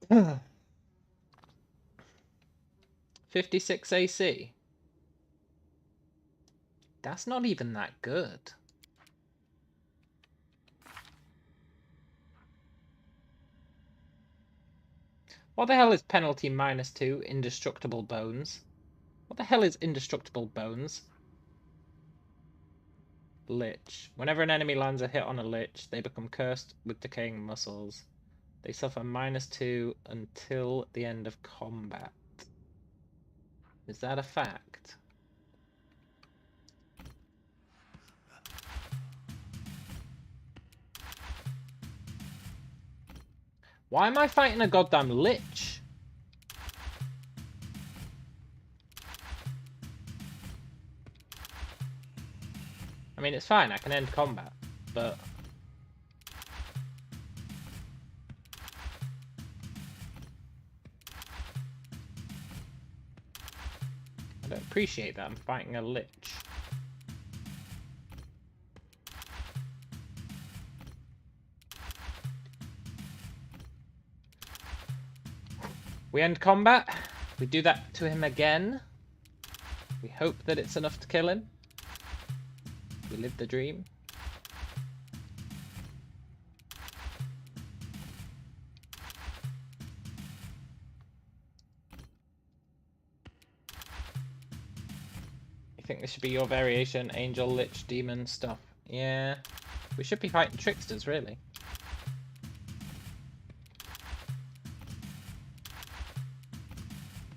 $56 AC. That's not even that good. What the hell is penalty -2 indestructible bones? What the hell is indestructible bones? Lich. Whenever an enemy lands a hit on a lich, they become cursed with decaying muscles. They suffer -2 until the end of combat. Is that a fact? Why am I fighting a goddamn lich? I mean, it's fine, I can end combat, but... I don't appreciate that, I'm fighting a lich. We end combat, we do that to him again. We hope that it's enough to kill him. We live the dream. You think this should be your variation, angel, lich, demon stuff? Yeah, we should be fighting tricksters, really.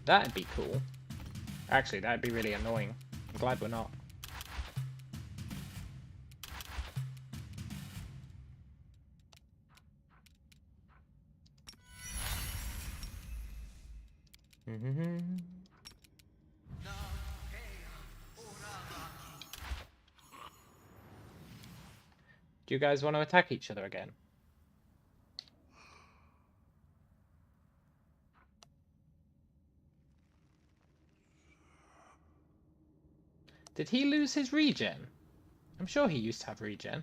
That'd be cool. Actually, that'd be really annoying. I'm glad we're not. Do you guys want to attack each other again? Did he lose his regen? I'm sure he used to have regen.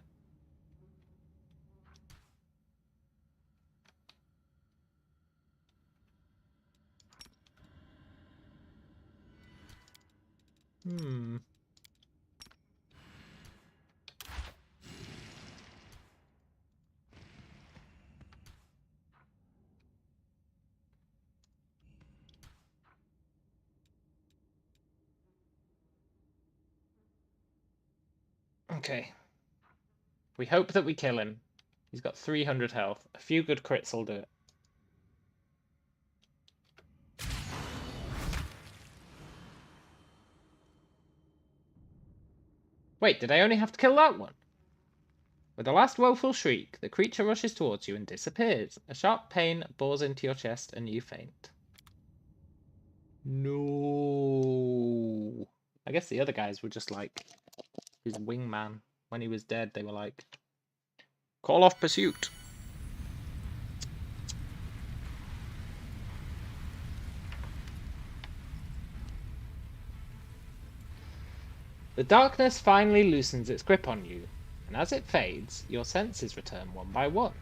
Okay. We hope that we kill him. He's got 300 health. A few good crits will do it. Wait, did I only have to kill that one? With a last woeful shriek, the creature rushes towards you and disappears. A sharp pain bores into your chest and you faint. No. I guess the other guys were just like his wingman. When he was dead, they were like, call off pursuit. The darkness finally loosens its grip on you, and as it fades, your senses return one by one.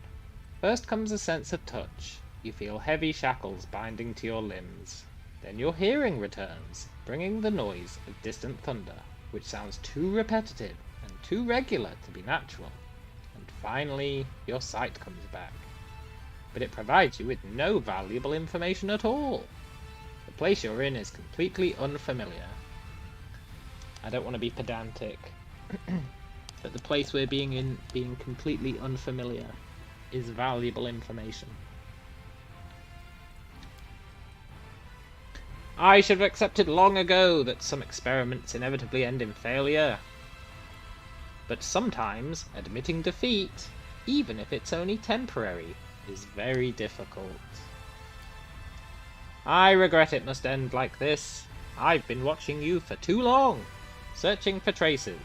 First comes a sense of touch. You feel heavy shackles binding to your limbs. Then your hearing returns, bringing the noise of distant thunder, which sounds too repetitive and too regular to be natural. And finally, your sight comes back. But it provides you with no valuable information at all. The place you're in is completely unfamiliar. I don't want to be pedantic, but the place we're being completely unfamiliar is valuable information. I should have accepted long ago that some experiments inevitably end in failure. But sometimes admitting defeat, even if it's only temporary, is very difficult. I regret it must end like this. I've been watching you for too long, searching for traces,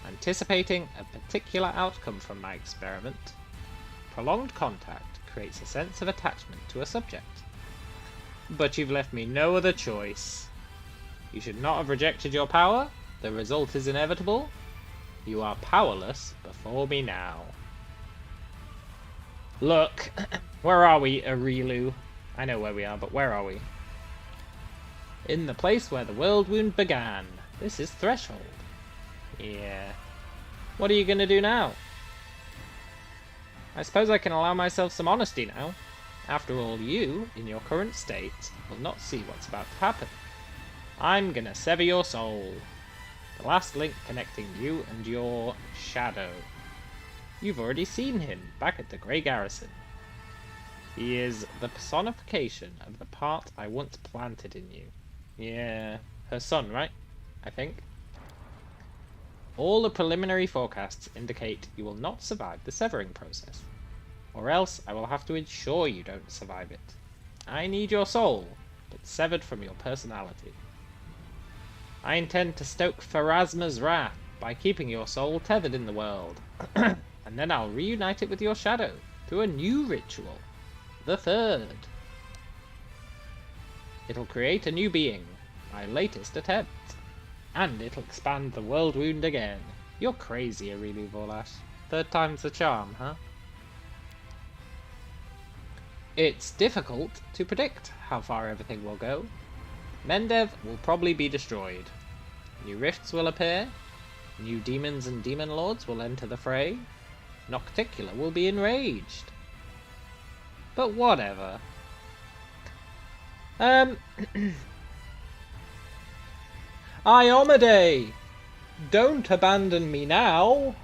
anticipating a particular outcome from my experiment. Prolonged contact creates a sense of attachment to a subject. But you've left me no other choice. You should not have rejected your power. The result is inevitable. You are powerless before me now. Look, where are we, Arilu? I know where we are, but where are we? In the place where the world wound began. This is Threshold. Yeah. What are you gonna do now? I suppose I can allow myself some honesty now. After all, you, in your current state, will not see what's about to happen. I'm gonna sever your soul. The last link connecting you and your shadow. You've already seen him back at the Grey Garrison. He is the personification of the part I once planted in you. Yeah, her son, right? I think. All the preliminary forecasts indicate you will not survive the severing process. Or else I will have to ensure you don't survive it. I need your soul, but severed from your personality. I intend to stoke Pharasma's wrath by keeping your soul tethered in the world, and then I'll reunite it with your shadow through a new ritual, the third. It'll create a new being, my latest attempt, and it'll expand the world wound again. You're crazy, Aurelie Vorlash. Third time's the charm, huh? It's difficult to predict how far everything will go. Mendev will probably be destroyed. New rifts will appear. New demons and demon lords will enter the fray. Nocticula will be enraged. But whatever. Iomade! Don't abandon me now!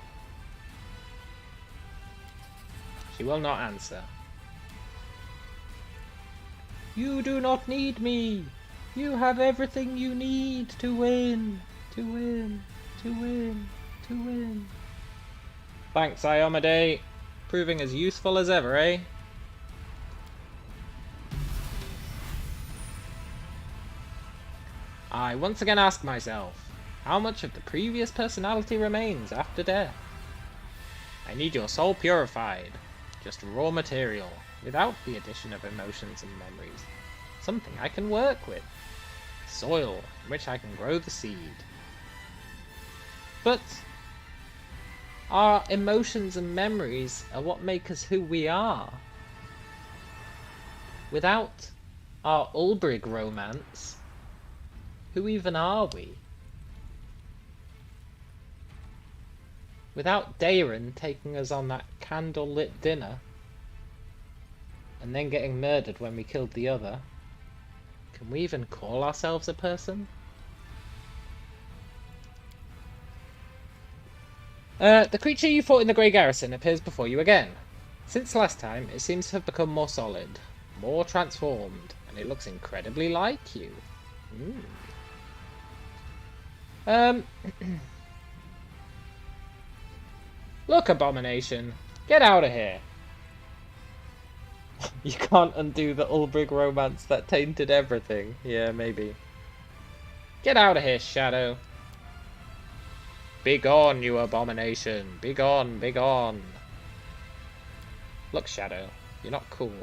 She will not answer. You do not need me. You have everything you need to win. To win. To win. To win. Thanks, Iomade. Proving as useful as ever, eh? I once again ask myself, how much of the previous personality remains after death? I need your soul purified, just raw material, without the addition of emotions and memories. Something I can work with. Soil in which I can grow the seed. But our emotions and memories are what make us who we are. Without our Ulbrig romance, who even are we? Without Daeron taking us on that candlelit dinner, and then getting murdered when we killed the other, can we even call ourselves a person? The creature you fought in the Grey Garrison appears before you again. Since last time, it seems to have become more solid, more transformed, and it looks incredibly like you. Look, Abomination, get out of here. You can't undo the Ulbrig romance that tainted everything. Yeah, maybe. Get out of here, Shadow. Begone, you abomination. Begone, begone. Look, Shadow, you're not cool.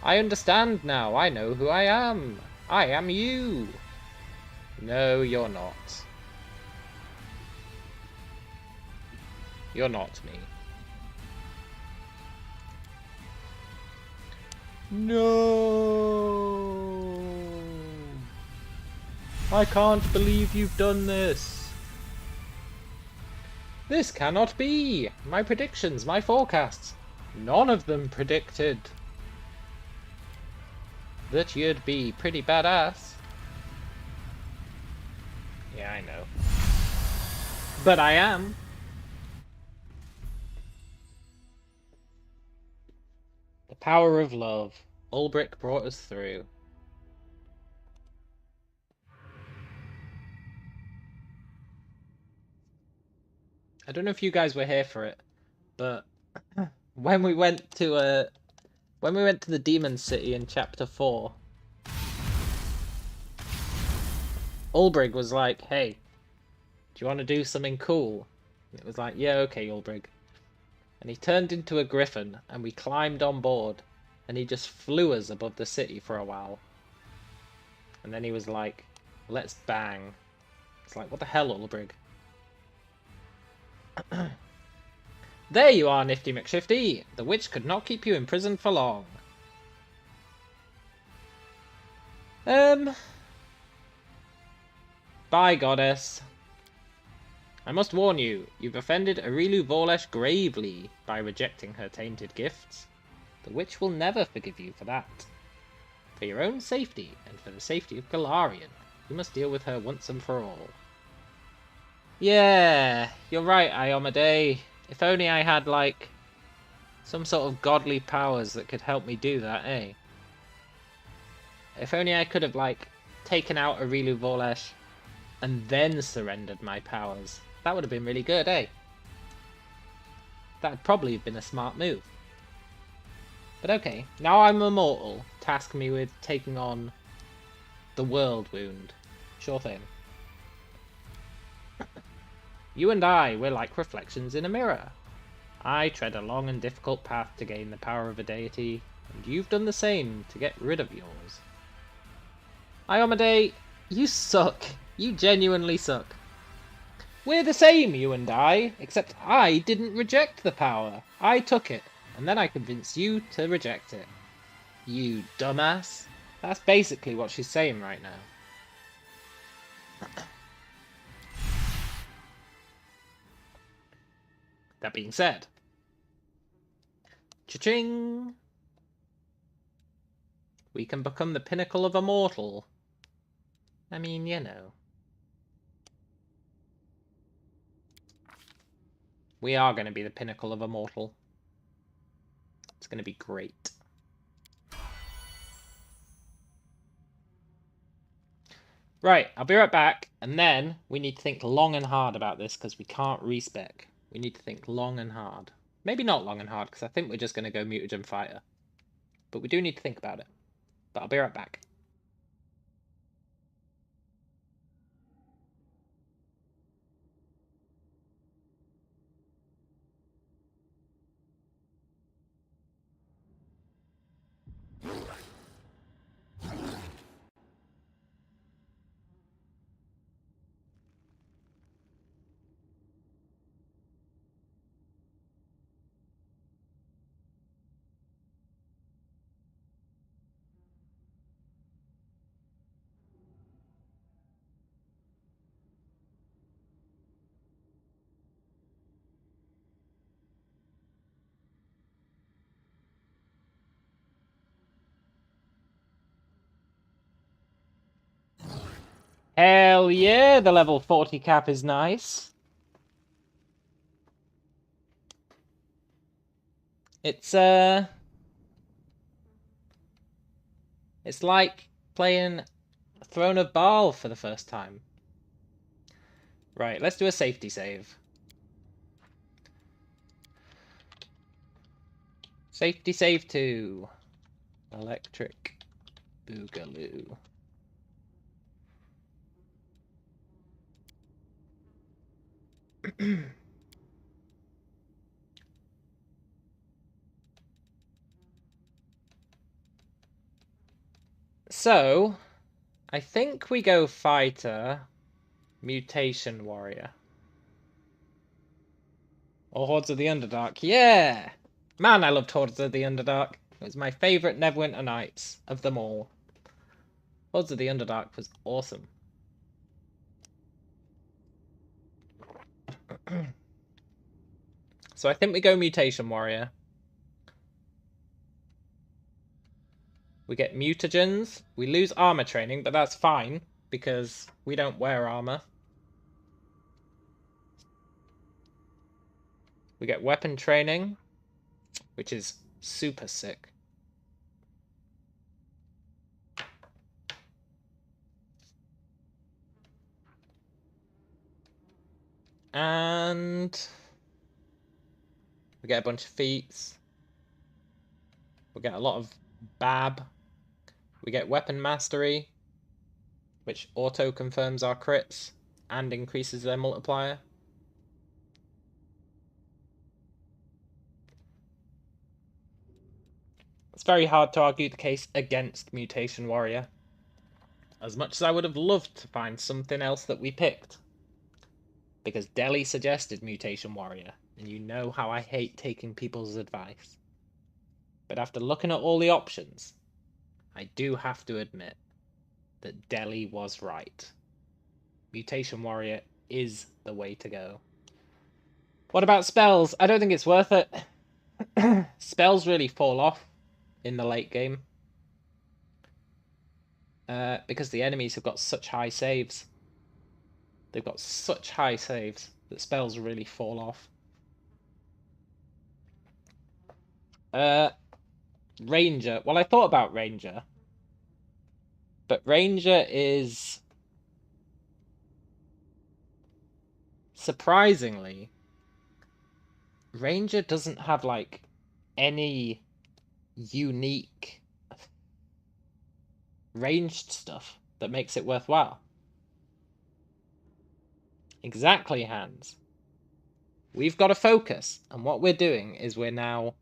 I understand now. I know who I am. I am you. No, you're not. You're not me. No! I can't believe you've done this. This cannot be! My predictions, my forecasts, none of them predicted that you'd be pretty badass. Yeah, I know. But I am. The power of love. Ulbric brought us through. I don't know if you guys were here for it, but when we went to the Demon City in Chapter 4, Ulbrig was like, "Hey, do you want to do something cool?" And it was like, "Yeah, okay, Ulbrig." And he turned into a griffin, and we climbed on board, and he just flew us above the city for a while. And then he was like, "Let's bang." It's like, what the hell, Ulbrig? There you are, Nifty McShifty! The witch could not keep you imprisoned for long. Bye, goddess. I must warn you, you've offended Arilu Volesh gravely by rejecting her tainted gifts. The witch will never forgive you for that. For your own safety, and for the safety of Galarian, you must deal with her once and for all. Yeah, you're right, Iomade. If only I had, like, some sort of godly powers that could help me do that, eh? If only I could have, like, taken out Arilu Volesh and then surrendered my powers. That would have been really good, eh? That would probably have been a smart move. But okay, now I'm immortal. Task me with taking on the World Wound. Sure thing. You and I, we're like reflections in a mirror. I tread a long and difficult path to gain the power of a deity, and you've done the same to get rid of yours. Iomade, you suck. You genuinely suck. We're the same, you and I, except I didn't reject the power. I took it, and then I convinced you to reject it. You dumbass. That's basically what she's saying right now. That being said, cha-ching! We can become the pinnacle of a mortal. I mean, you know. We are going to be the pinnacle of a mortal. It's going to be great. Right, I'll be right back, and then we need to think long and hard about this, because we can't respec. We need to think long and hard. Maybe not long and hard, because I think we're just going to go Mutagen Fighter. But we do need to think about it. But I'll be right back. Hell yeah, the level 40 cap is nice. It's like playing Throne of Baal for the first time. Right, let's do a safety save. Safety save 2. Electric Boogaloo. So, I think we go fighter, mutation warrior. Or Hordes of the Underdark. Yeah! Man, I loved Hordes of the Underdark. It was my favourite Neverwinter Nights of them all. Hordes of the Underdark was awesome. So I think we go Mutation Warrior. We get mutagens. We lose armor training, but that's fine because we don't wear armor. We get weapon training, which is super sick. And we get a bunch of feats. We get a lot of BAB. We get weapon mastery, which auto confirms our crits and increases their multiplier. It's very hard to argue the case against Mutation Warrior, as much as I would have loved to find something else that we picked. Because Deli suggested Mutation Warrior, and you know how I hate taking people's advice. But after looking at all the options, I do have to admit that Deli was right. Mutation Warrior is the way to go. What about spells? I don't think it's worth it. Spells really fall off in the late game. Because the enemies have got such high saves. They've got such high saves that spells really fall off. Ranger. Well, I thought about Ranger. But Ranger is... surprisingly, Ranger doesn't have, like, any unique ranged stuff that makes it worthwhile. Exactly, Hans. We've got to focus, and what we're doing is we're now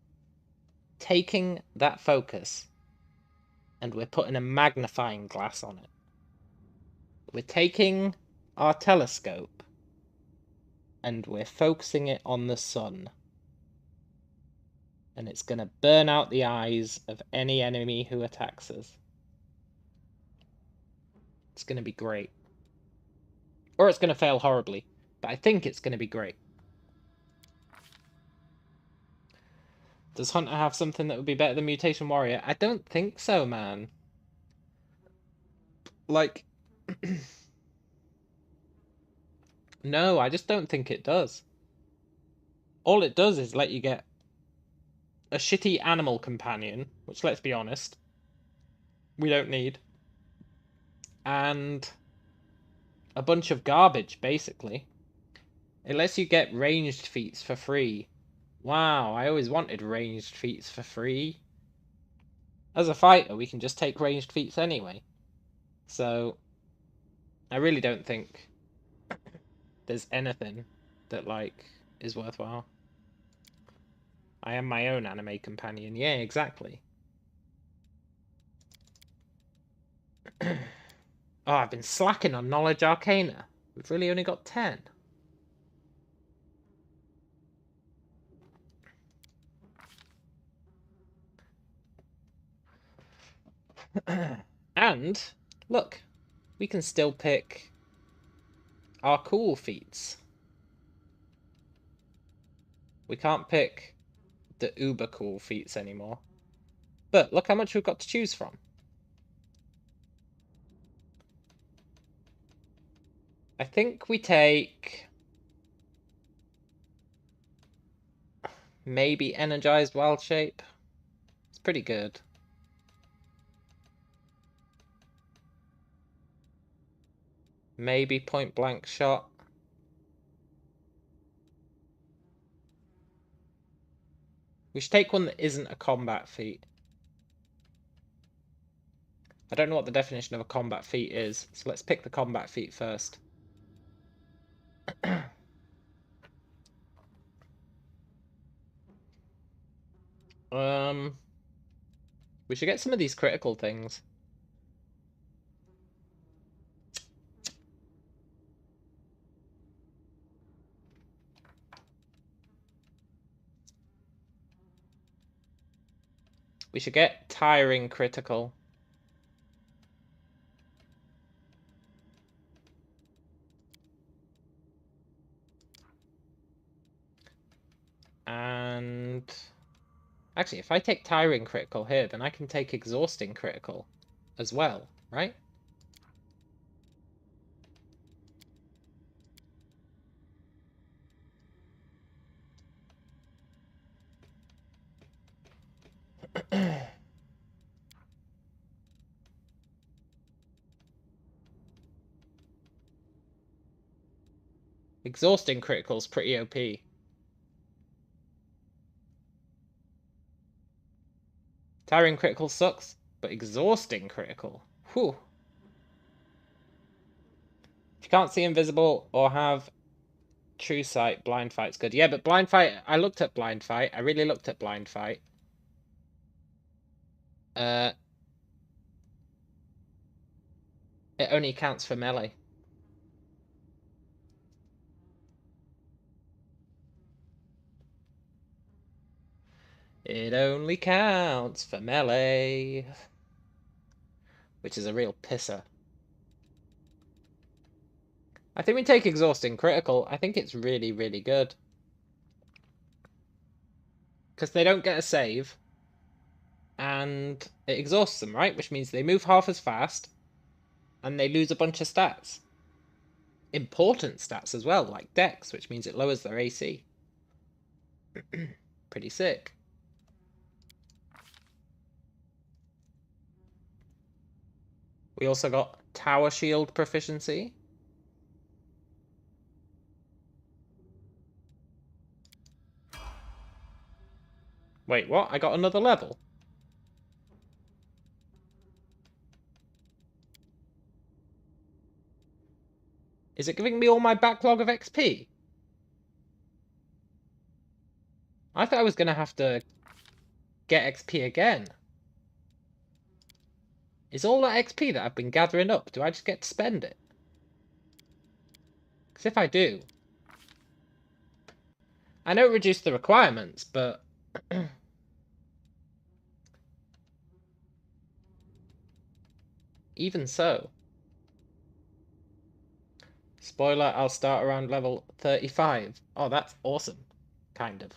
taking that focus and we're putting a magnifying glass on it. We're taking our telescope and we're focusing it on the sun. And it's going to burn out the eyes of any enemy who attacks us. It's going to be great. Or it's going to fail horribly. But I think it's going to be great. Does Hunter have something that would be better than Mutation Warrior? I don't think so, man. Like... no, I just don't think it does. All it does is let you get a shitty animal companion, which, let's be honest, we don't need. And a bunch of garbage, basically. It lets you get ranged feats for free. Wow, I always wanted ranged feats for free. As a fighter, we can just take ranged feats anyway. So, I really don't think there's anything that, like, is worthwhile. I am my own anime companion. Yeah, exactly. Oh, I've been slacking on Knowledge Arcana. We've really only got 10. And, look, we can still pick our cool feats. We can't pick the uber cool feats anymore. But look how much we've got to choose from. I think we take maybe energized wild shape. It's pretty good. Maybe point blank shot. We should take one that isn't a combat feat. I don't know what the definition of a combat feat is, so let's pick the combat feat first. We should get some of these critical things. We should get tiring critical. And actually, if I take tiring critical here, then I can take exhausting critical as well, right? Exhausting critical's pretty OP. Tiring critical sucks, but exhausting critical, whew. If you can't see invisible or have true sight, blind fight's good. Yeah, but blind fight, I looked at blind fight. I really looked at blind fight. It only counts for melee. It only counts for melee. Which is a real pisser. I think we take exhausting critical. I think it's really, really good. Because they don't get a save. And it exhausts them, right? Which means they move half as fast. And they lose a bunch of stats. Important stats as well, like Dex, which means it lowers their AC. Pretty sick. We also got Tower Shield proficiency. Wait, what? I got another level? Is it giving me all my backlog of XP? I thought I was going to have to get XP again. Is all that XP that I've been gathering up, do I just get to spend it? Because if I do... I know it reduced the requirements, but... even so... Spoiler, I'll start around level 35. Oh, that's awesome. Kind of.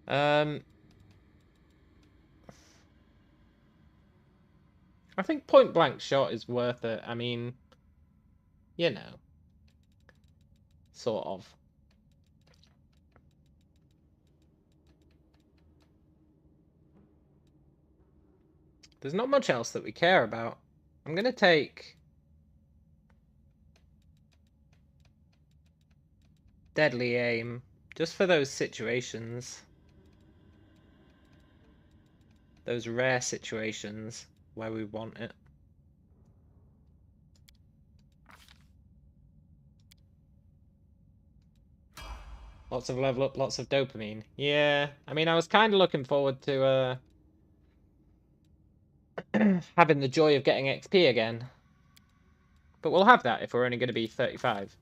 I think point blank shot is worth it. I mean, you know, sort of. There's not much else that we care about. I'm going to take deadly aim just for those situations. Those rare situations where we want it. Lots of level up, lots of dopamine. Yeah, I mean, I was kind of looking forward to having the joy of getting XP again. But we'll have that if we're only going to be 35.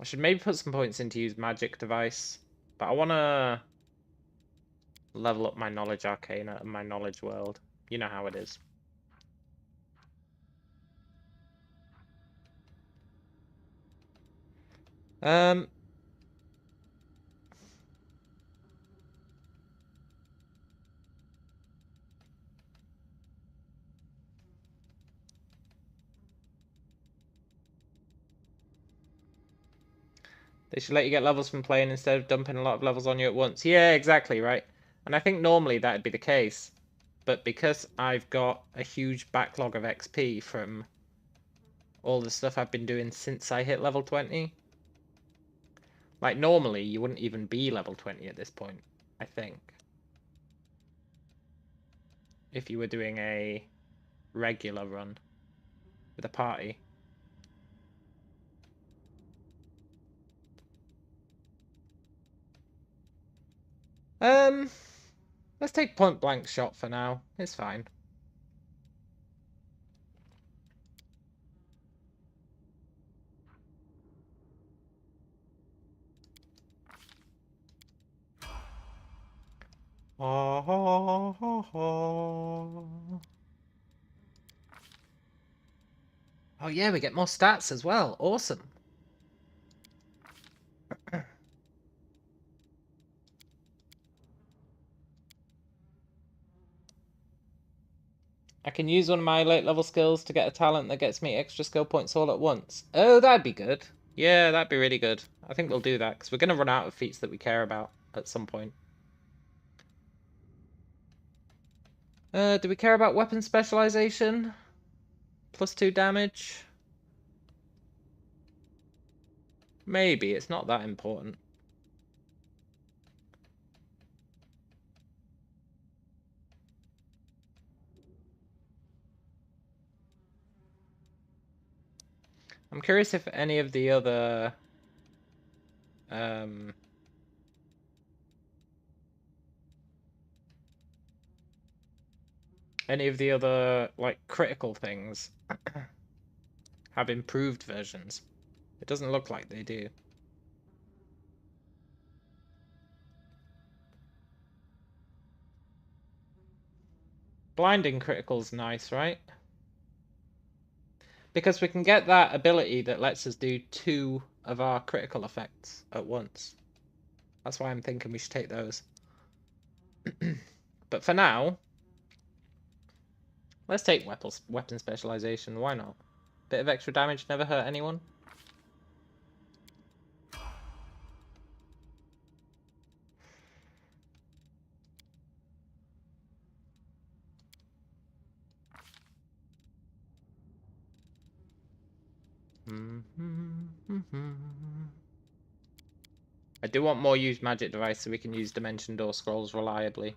I should maybe put some points in to use magic device. But I want to level up my knowledge arcana and my knowledge world. You know how it is. They should let you get levels from playing instead of dumping a lot of levels on you at once. Yeah, exactly, right? And I think normally that'd be the case. But because I've got a huge backlog of XP from all the stuff I've been doing since I hit level 20. Like, normally, you wouldn't even be level 20 at this point, I think. If you were doing a regular run with a party. Let's take point blank shot for now. It's fine. Oh yeah, we get more stats as well. Awesome. I can use one of my late level skills to get a talent that gets me extra skill points all at once. Oh, that'd be good. Yeah, that'd be really good. I think we'll do that, because we're going to run out of feats that we care about at some point. Do we care about weapon specialization? +2 damage? Maybe, it's not that important. I'm curious if any of the other... like, critical things have improved versions. It doesn't look like they do. Blinding critical's nice, right? Because we can get that ability that lets us do 2 of our critical effects at once. That's why I'm thinking we should take those. But for now, let's take weapon specialization. Why not? Bit of extra damage never hurt anyone. I do want more used magic device so we can use dimension door scrolls reliably.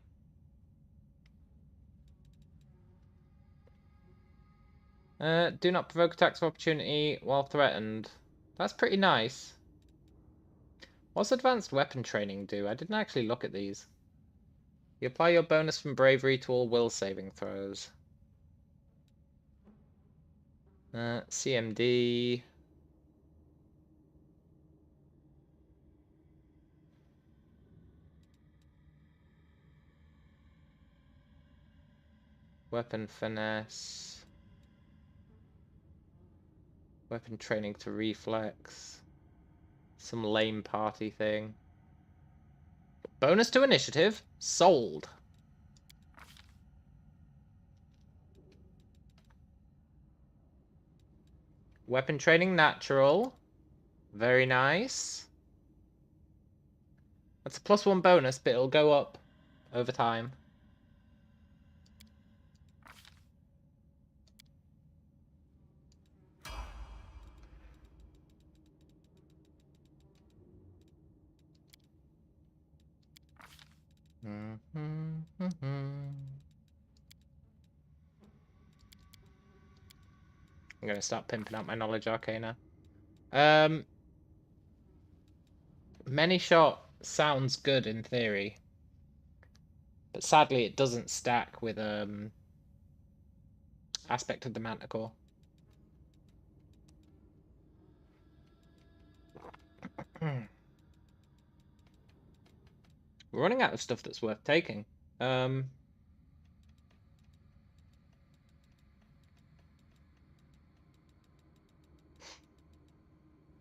Do not provoke attacks of opportunity while threatened. That's pretty nice. What's advanced weapon training do? I didn't actually look at these. You apply your bonus from bravery to all will saving throws. CMD. Weapon finesse. Weapon training to reflex. Some lame party thing. Bonus to initiative. Sold. Weapon training natural. Very nice. That's a +1 bonus, but it'll go up over time. I'm gonna start pimping out my knowledge arcana. Many shot sounds good in theory, but sadly it doesn't stack with aspect of the manticore. We're running out of stuff that's worth taking.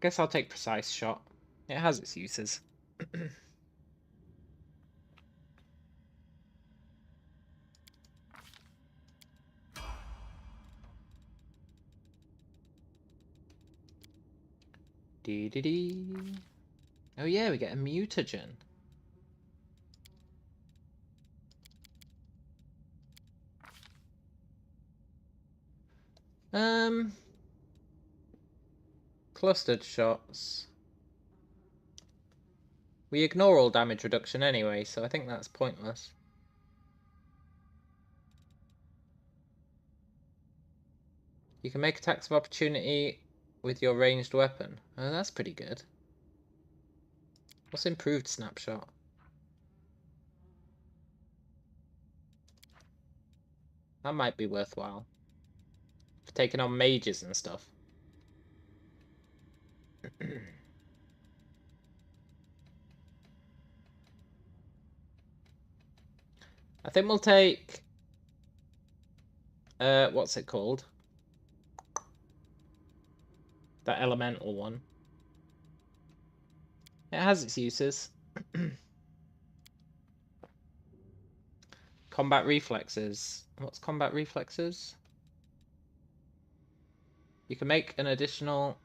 Guess I'll take precise shot. It has its uses. Dee dee dee. Oh yeah, we get a mutagen. Clustered shots. We ignore all damage reduction anyway, so I think that's pointless. You can make attacks of opportunity with your ranged weapon. Oh, that's pretty good. What's improved snapshot? That might be worthwhile. For taking on mages and stuff. I think we'll take... what's it called? That elemental one. It has its uses. Combat reflexes. What's combat reflexes? You can make an additional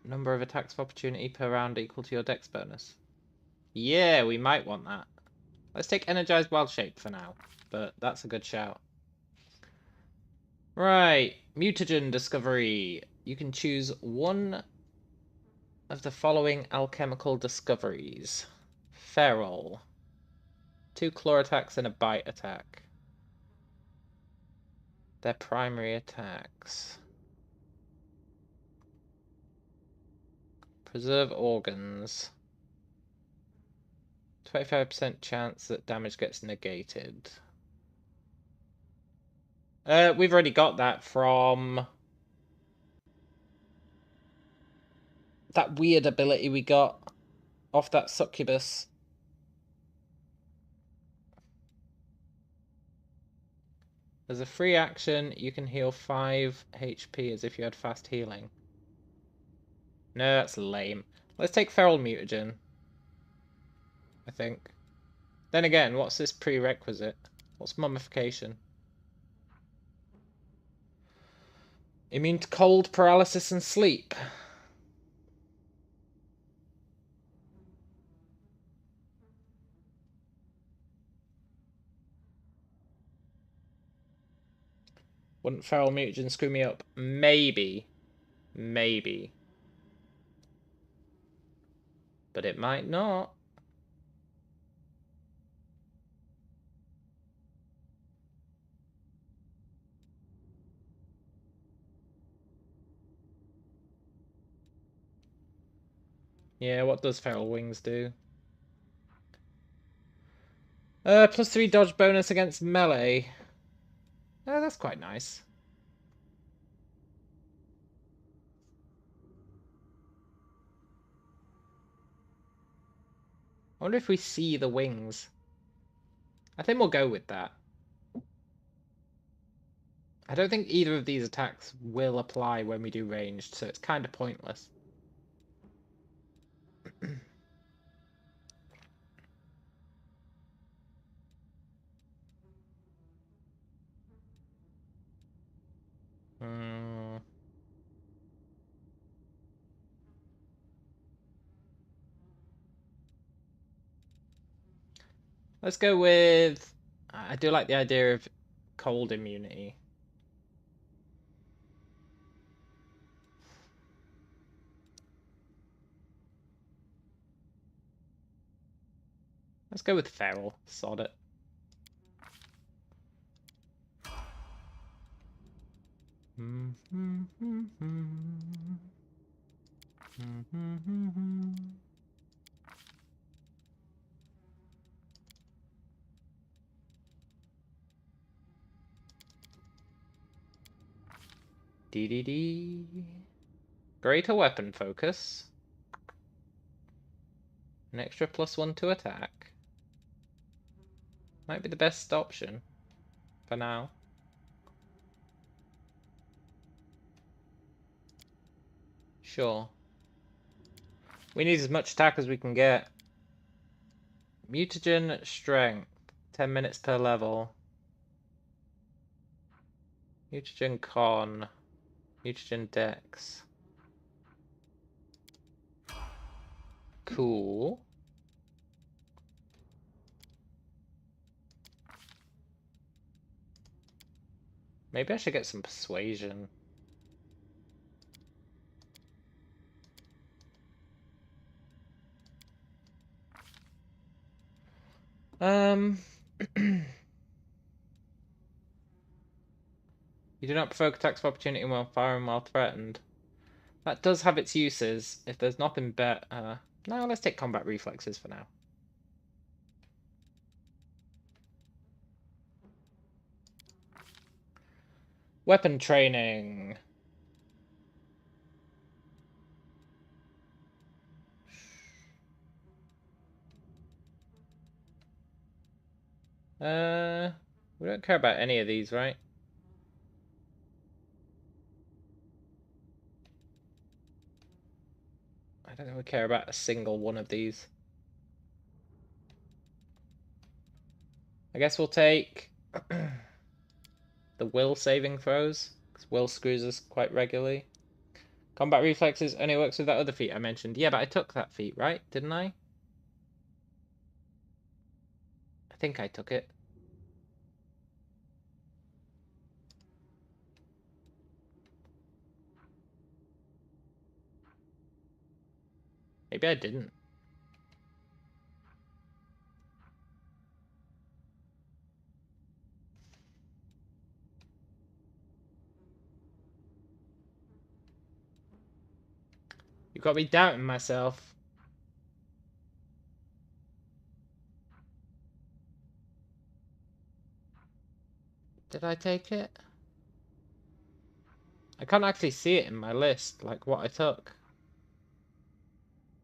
number of attacks of opportunity per round equal to your dex bonus. Yeah, we might want that. Let's take Energized Wild Shape for now, but that's a good shout. Right, mutagen discovery. You can choose one of the following alchemical discoveries. Feral. 2 claw attacks and a bite attack. Their primary attacks. Preserve organs. 25% chance that damage gets negated. We've already got that from that weird ability we got off that succubus. As a free action, you can heal 5 HP as if you had fast healing. No, that's lame. Let's take Feral Mutagen, I think. Then again, what's this prerequisite? What's mummification? Immune to cold, paralysis, and sleep. Wouldn't Feral Mutagen screw me up? Maybe. Maybe. But it might not. Yeah, what does Feral Wings do? +3 dodge bonus against melee. Oh, that's quite nice. I wonder if we see the wings. I think we'll go with that. I don't think either of these attacks will apply when we do ranged, so it's kind of pointless. Let's go with... I do like the idea of cold immunity. Let's go with Feral. Sod it. DDD. Greater weapon focus. An extra +1 to attack. Might be the best option for now. Sure. We need as much attack as we can get. Mutagen strength. 10 minutes per level. Mutagen con. Mutagen dex. Cool. Maybe I should get some persuasion. You do not provoke attacks of opportunity while firing while threatened. That does have its uses. If there's nothing better... no, let's take combat reflexes for now. Weapon training. We don't care about any of these, right? I don't think we care about a single one of these. I guess we'll take the will saving throws, because will screws us quite regularly. Combat reflexes only works with that other feat I mentioned. Yeah, but I took that feat, right? Didn't I? I think I took it. Maybe I didn't. You got me doubting myself. Did I take it? I can't actually see it in my list, like what I took.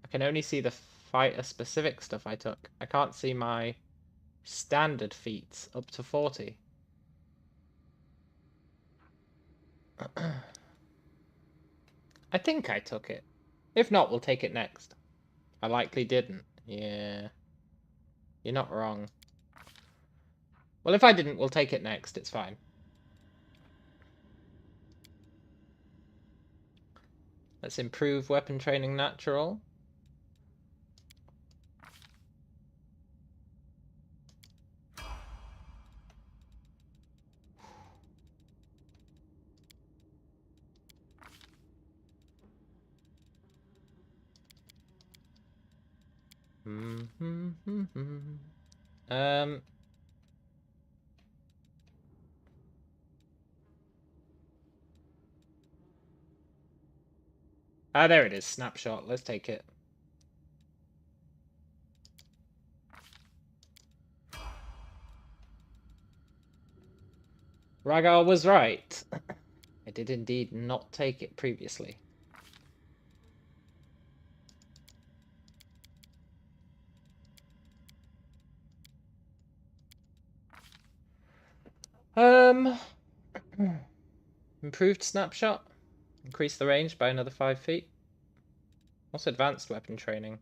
I can only see the fighter-specific stuff I took. I can't see my standard feats up to 40. I think I took it. If not, we'll take it next. I likely didn't. Yeah. You're not wrong. Well, if I didn't, we'll take it next. It's fine. Let's improve weapon training natural. Ah, there it is. Snapshot. Let's take it. Ragar was right. I did indeed not take it previously. Improved snapshot. Increase the range by another 5 feet. What's advanced weapon training?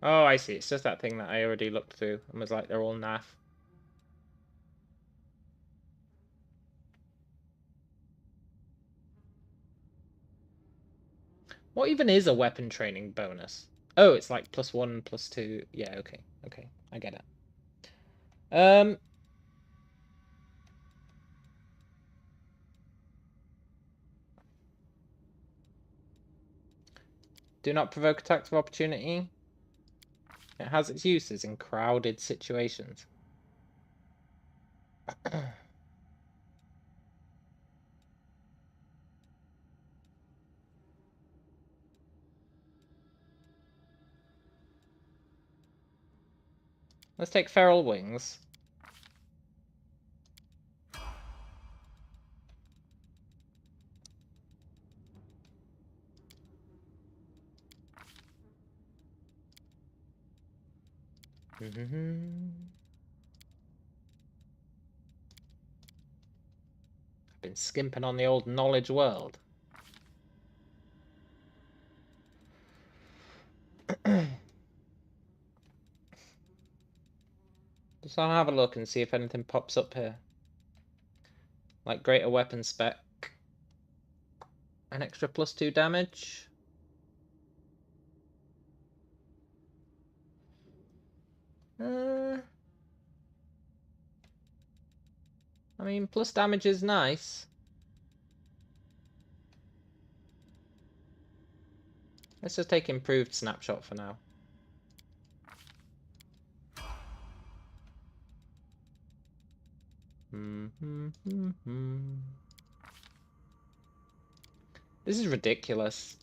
Oh, I see. It's just that thing that I already looked through and was like, they're all naff. What even is a weapon training bonus? Oh, it's like +1, +2. Yeah, okay. Okay, I get it. Do not provoke attacks of opportunity. It has its uses in crowded situations. Let's take Feral Wings. I've been skimping on the old knowledge world. Does So I'll have a look and see if anything pops up here. Like greater weapon spec. An extra +2 damage. I mean, plus damage is nice. Let's just take improved snapshot for now. This is ridiculous.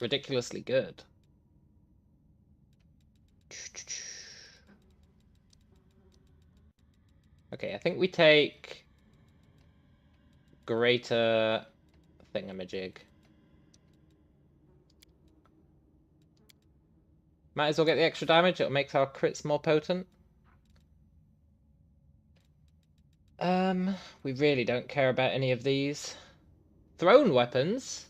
Ridiculously good. Okay, I think we take greater thingamajig. Might as well get the extra damage, it'll make our crits more potent. We really don't care about any of these. Thrown weapons?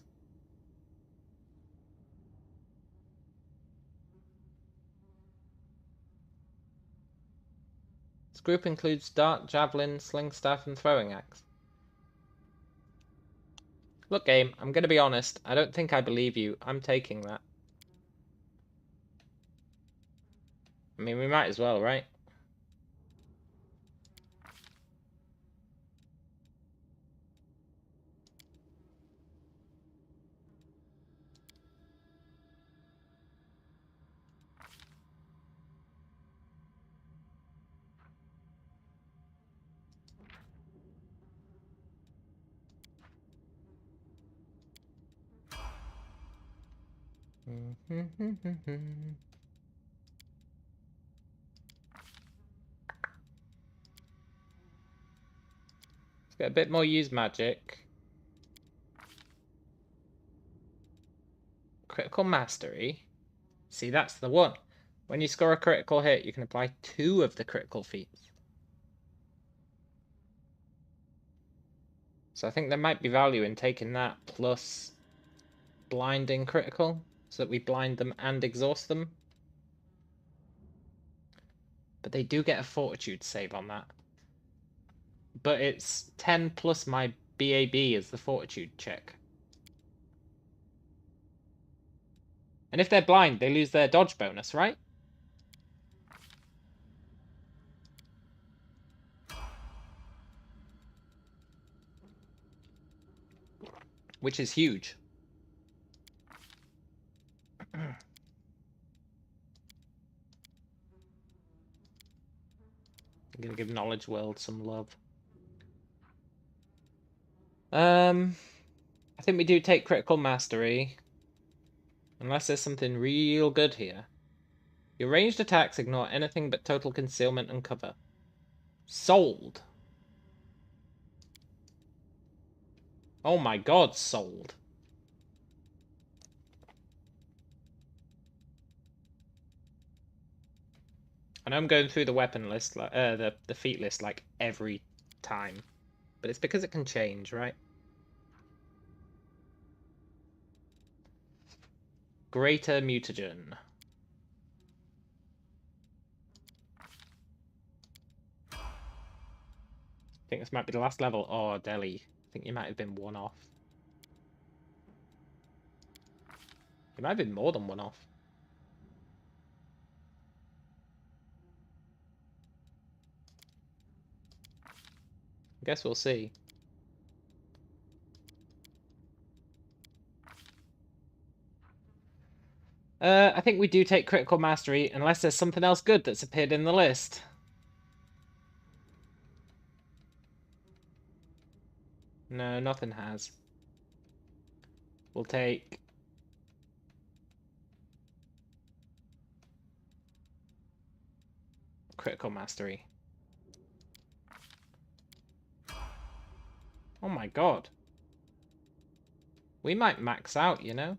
This group includes dart, javelin, sling staff, and throwing axe. Look, game, I'm gonna be honest. I don't think I believe you. I'm taking that. I mean, we might as well, right? Let's get a bit more use magic. Critical mastery. See, that's the one. When you score a critical hit, you can apply 2 of the critical feats. So I think there might be value in taking that plus blinding critical, so that we blind them and exhaust them. But they do get a fortitude save on that. But it's 10 plus my BAB as the fortitude check. And if they're blind, they lose their dodge bonus, right? Which is huge. I'm gonna give Knowledge World some love. I think we do take critical mastery. Unless there's something real good here. Your ranged attacks ignore anything but total concealment and cover. Sold. Oh my god, sold. I know I'm going through the weapon list, like the feat list, like every time, but it's because it can change, right? Greater mutagen. I think this might be the last level. Oh, Delhi. I think you might have been 1 off. You might have been more than 1 off. I guess we'll see. I think we do take critical mastery, unless there's something else good that's appeared in the list. No, nothing has. We'll take... critical mastery. Oh my god. We might max out, you know?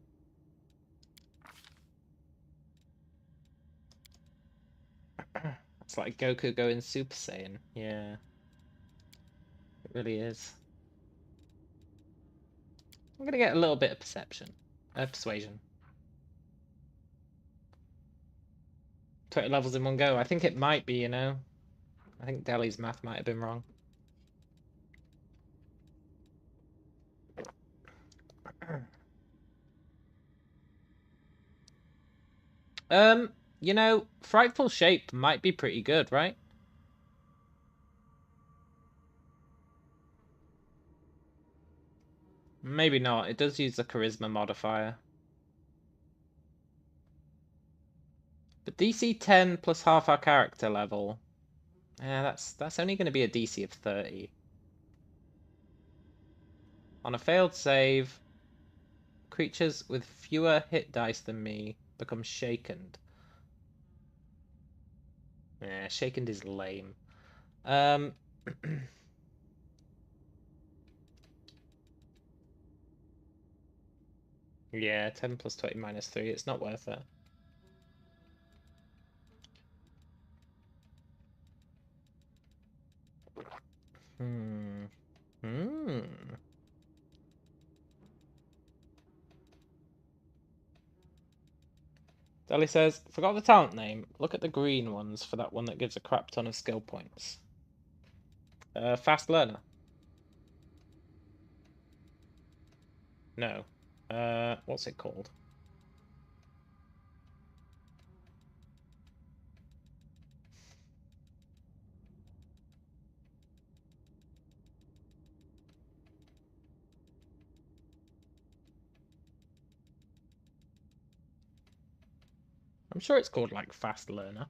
It's like Goku going Super Saiyan. Yeah. It really is. I'm gonna get a little bit of persuasion. 20 levels in one go. I think it might be, you know. I think Deli's math might have been wrong. You know, Frightful Shape might be pretty good, right? Maybe not. It does use the charisma modifier. But DC 10 plus half our character level. Yeah, that's only going to be a DC of 30. On a failed save, creatures with fewer hit dice than me become shakened. Yeah, shakened is lame. Yeah, 10 plus 20 minus 3. It's not worth it. Deli says, forgot the talent name. Look at the green ones for that one that gives a crap ton of skill points. Fast learner. No. What's it called? I'm sure it's called like fast learner.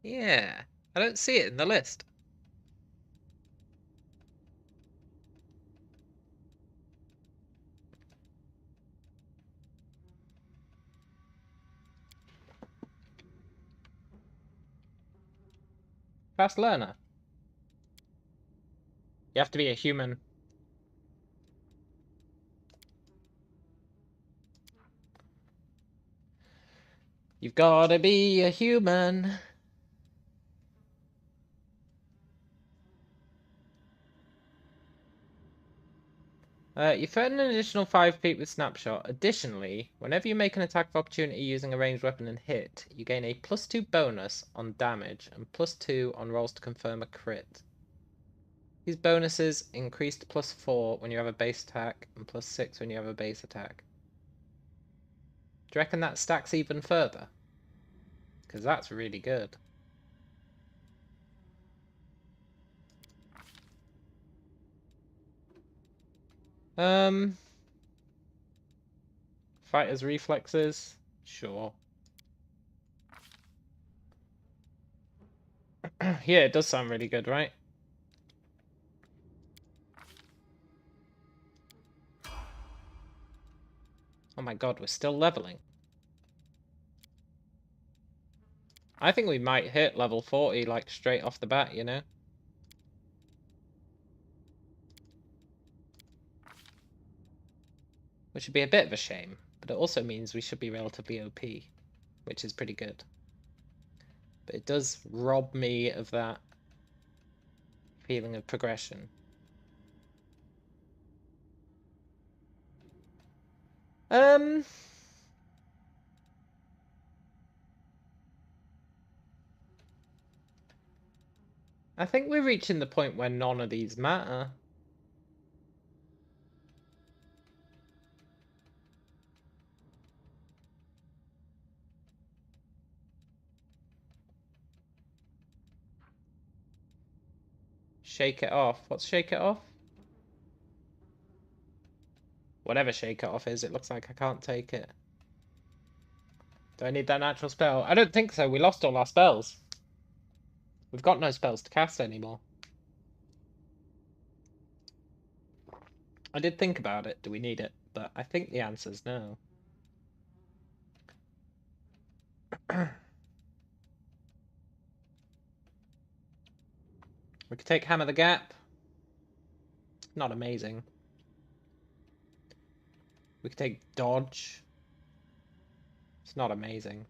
Yeah, I don't see it in the list. Fast learner. You have to be a human. You've got to be a human. You threaten an additional 5 feet with Snapshot. Additionally, whenever you make an attack of opportunity using a ranged weapon and hit, you gain a +2 bonus on damage and +2 on rolls to confirm a crit. These bonuses increase to +4 when you have a base attack and +6 when you have a base attack. Do you reckon that stacks even further? Because that's really good. Fighter's reflexes? Sure. Yeah, it does sound really good, right? Oh my god, we're still leveling. I think we might hit level 40, like, straight off the bat, you know? Which would be a bit of a shame, but it also means we should be relatively OP, which is pretty good. But it does rob me of that feeling of progression. I think we're reaching the point where none of these matter. Shake it off. What's shake it off? Whatever shake it off is, it looks like I can't take it. Do I need that natural spell? I don't think so. We lost all our spells. We've got no spells to cast anymore. I did think about it. Do we need it? But I think the answer's no. We could take Hammer the Gap. Not amazing. We could take Dodge. It's not amazing.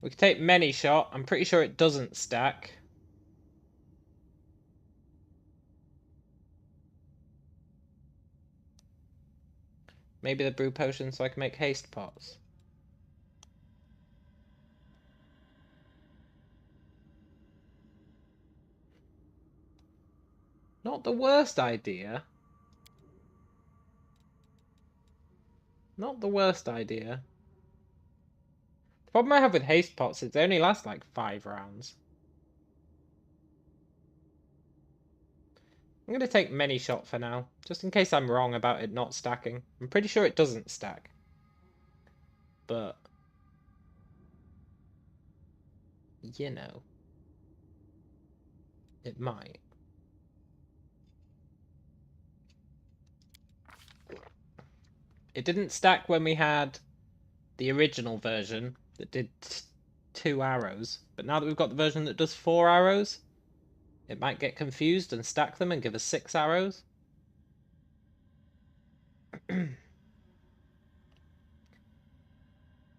We can take many shot. I'm pretty sure it doesn't stack. Maybe the brew potion so I can make haste pots. Not the worst idea. Not the worst idea. The problem I have with haste pots is they only last like 5 rounds. I'm going to take many shot for now, just in case I'm wrong about it not stacking. I'm pretty sure it doesn't stack. But, you know, it might. It didn't stack when we had the original version that did 2 arrows, but now that we've got the version that does 4 arrows, it might get confused and stack them and give us 6 arrows.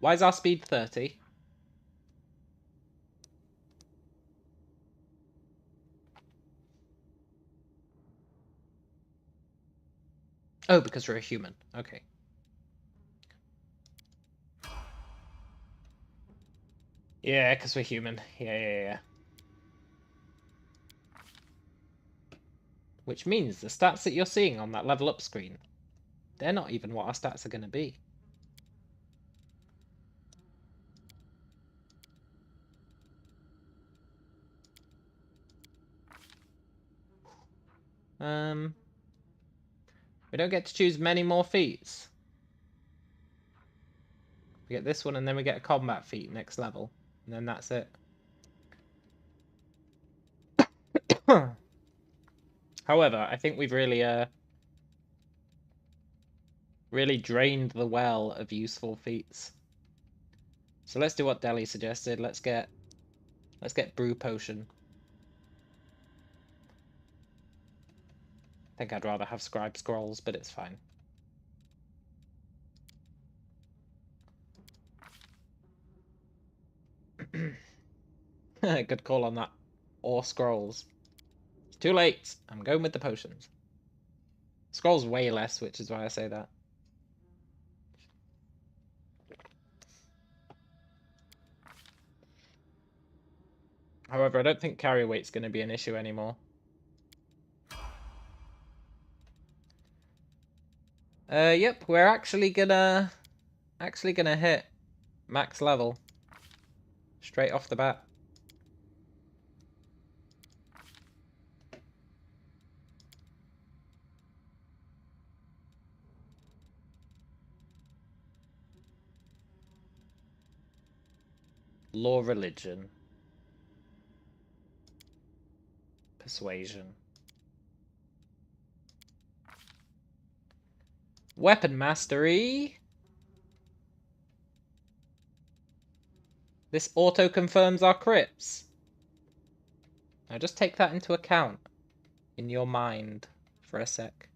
Why is our speed 30? Oh, because we're a human. Okay. Yeah, because we're human. Yeah. Which means the stats that you're seeing on that level up screen, they're not even what our stats are going to be. We don't get to choose many more feats. We get this one and then we get a combat feat next level. And then that's it. However, I think we've really drained the well of useful feats. So let's do what Deli suggested. Let's get brew potion. I think I'd rather have scribe scrolls, but it's fine. Good call on that. Or scrolls. It's too late. I'm going with the potions. Scrolls way less, which is why I say that. However, I don't think carry weight's going to be an issue anymore. Yep, we're actually gonna hit max level straight off the bat. Law, religion, persuasion, weapon mastery. This auto confirms our crits. Now just take that into account in your mind for a sec.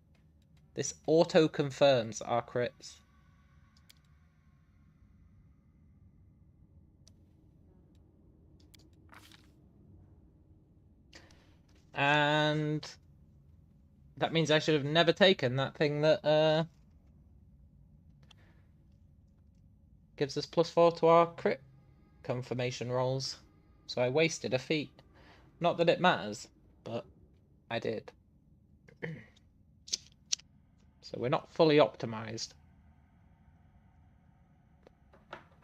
This auto confirms our crits. And that means I should have never taken that thing that gives us +4 to our crit confirmation rolls. So I wasted a feat. Not that it matters, but I did. So we're not fully optimized.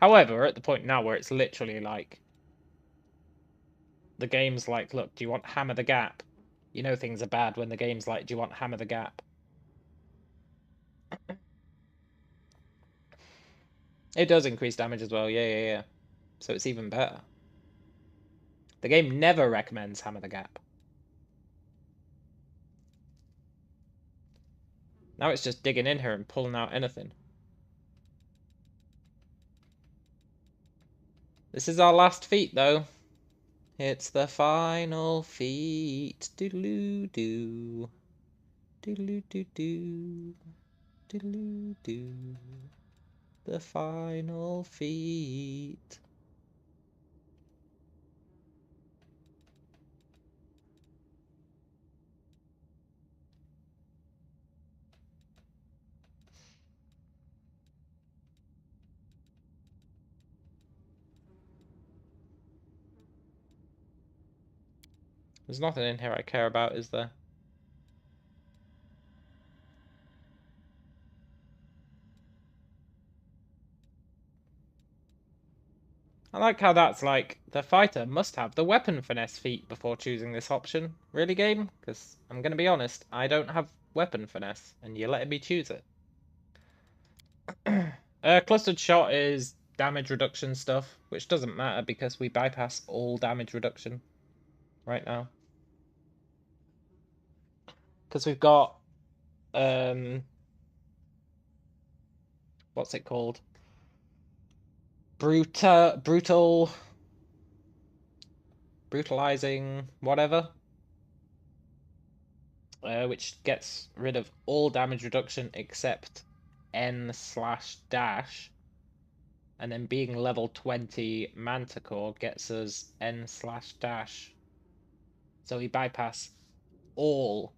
However, we're at the point now where it's literally like, the game's like, look, do you want hammer the gap? You know things are bad when the game's like, do you want hammer the gap? It does increase damage as well, yeah. So it's even better. The game never recommends hammer the gap. Now it's just digging in here and pulling out anything. This is our last feat, though. It's the final feat. Doodaloo-doo. Doodaloo-doo-doo. Doodaloo-doo. The final feat. There's nothing in here I care about, is there? I like how that's like, the fighter must have the weapon finesse feat before choosing this option. Really, game? Because I'm going to be honest, I don't have weapon finesse, and you're letting me choose it. Clustered shot is damage reduction stuff, which doesn't matter because we bypass all damage reduction right now. Because we've got, what's it called? Brutalizing, whatever. Which gets rid of all damage reduction except N/dash. And then being level 20 Manticore gets us N/dash. So we bypass all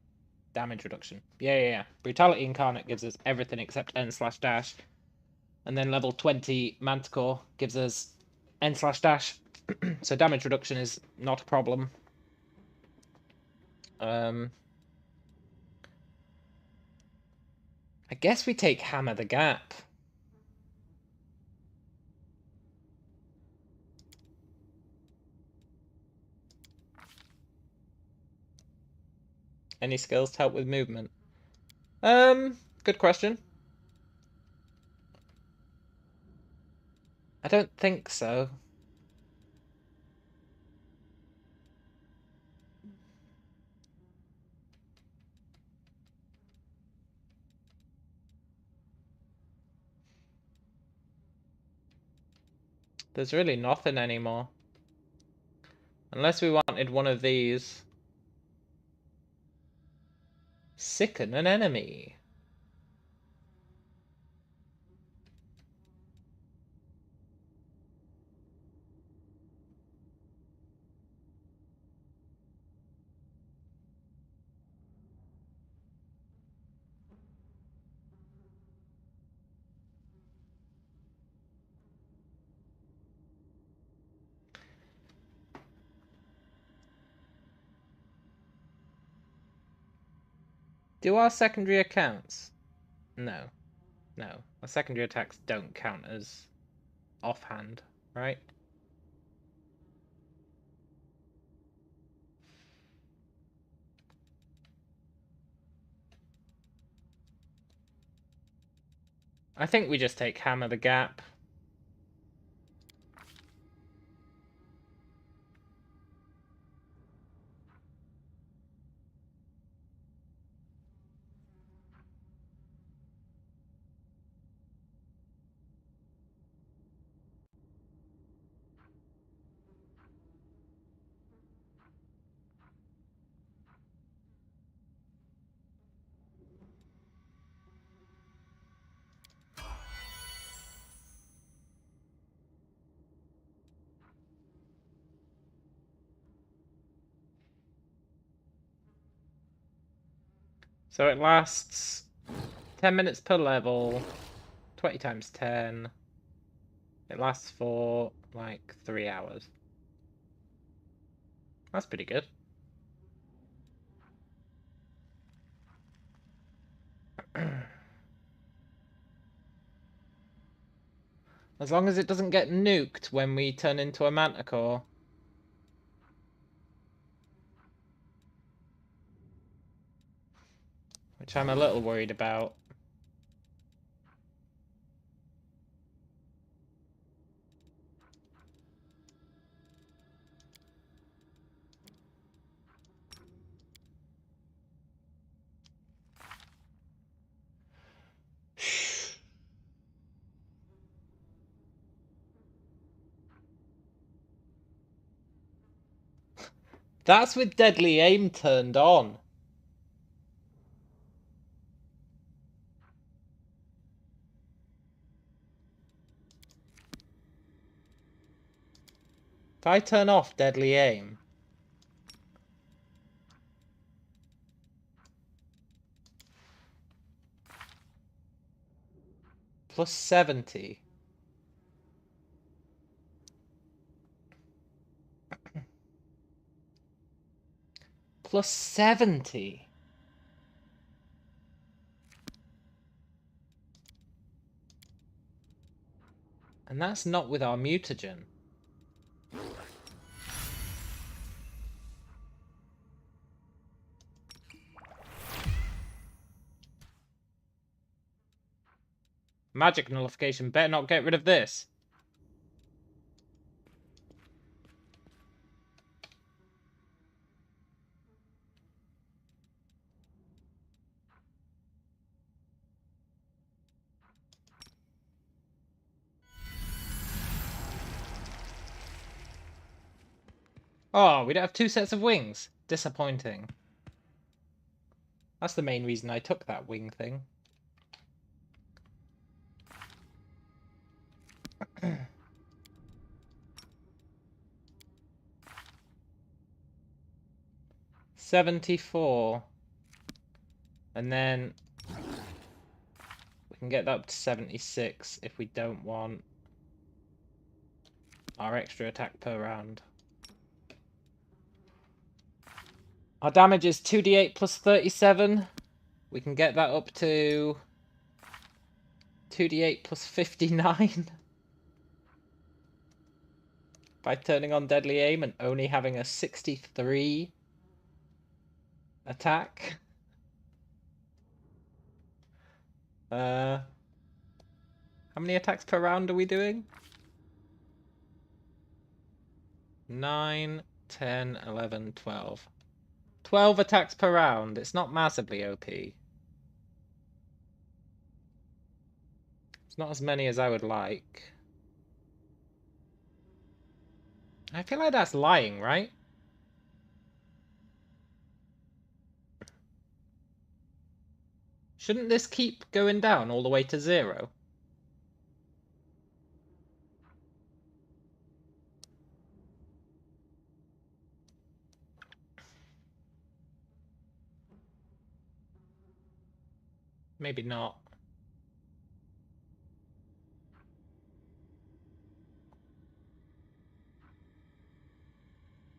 damage reduction. Yeah. Brutality Incarnate gives us everything except N/dash. And then level 20 Manticore gives us N/dash. So damage reduction is not a problem. I guess we take Hammer the Gap. Any skills to help with movement? Good question. I don't think so. There's really nothing anymore. Unless we wanted one of these. Sicken an enemy. Do our secondary accounts? No. No. Our secondary attacks don't count as offhand, right? I think we just take Hammer the Gap. So it lasts 10 minutes per level, 20 times 10. It lasts for like 3 hours. That's pretty good. As long as it doesn't get nuked when we turn into a Manticore. Which I'm a little worried about. That's with deadly aim turned on. If I turn off deadly aim, plus 70. plus 70. And that's not with our mutagen. Magic nullification. Better not get rid of this. Oh, we don't have 2 sets of wings. Disappointing. That's the main reason I took that wing thing. $74. And then we can get that up to 76 if we don't want our extra attack per round. Our damage is 2d8 plus 37. We can get that up to 2d8 plus 59 by turning on deadly aim and only having a 63 attack. How many attacks per round are we doing? 9, 10, 11, 12. 12 attacks per round. It's not massively OP. It's not as many as I would like. I feel like that's lying, right? Shouldn't this keep going down all the way to 0? Maybe not.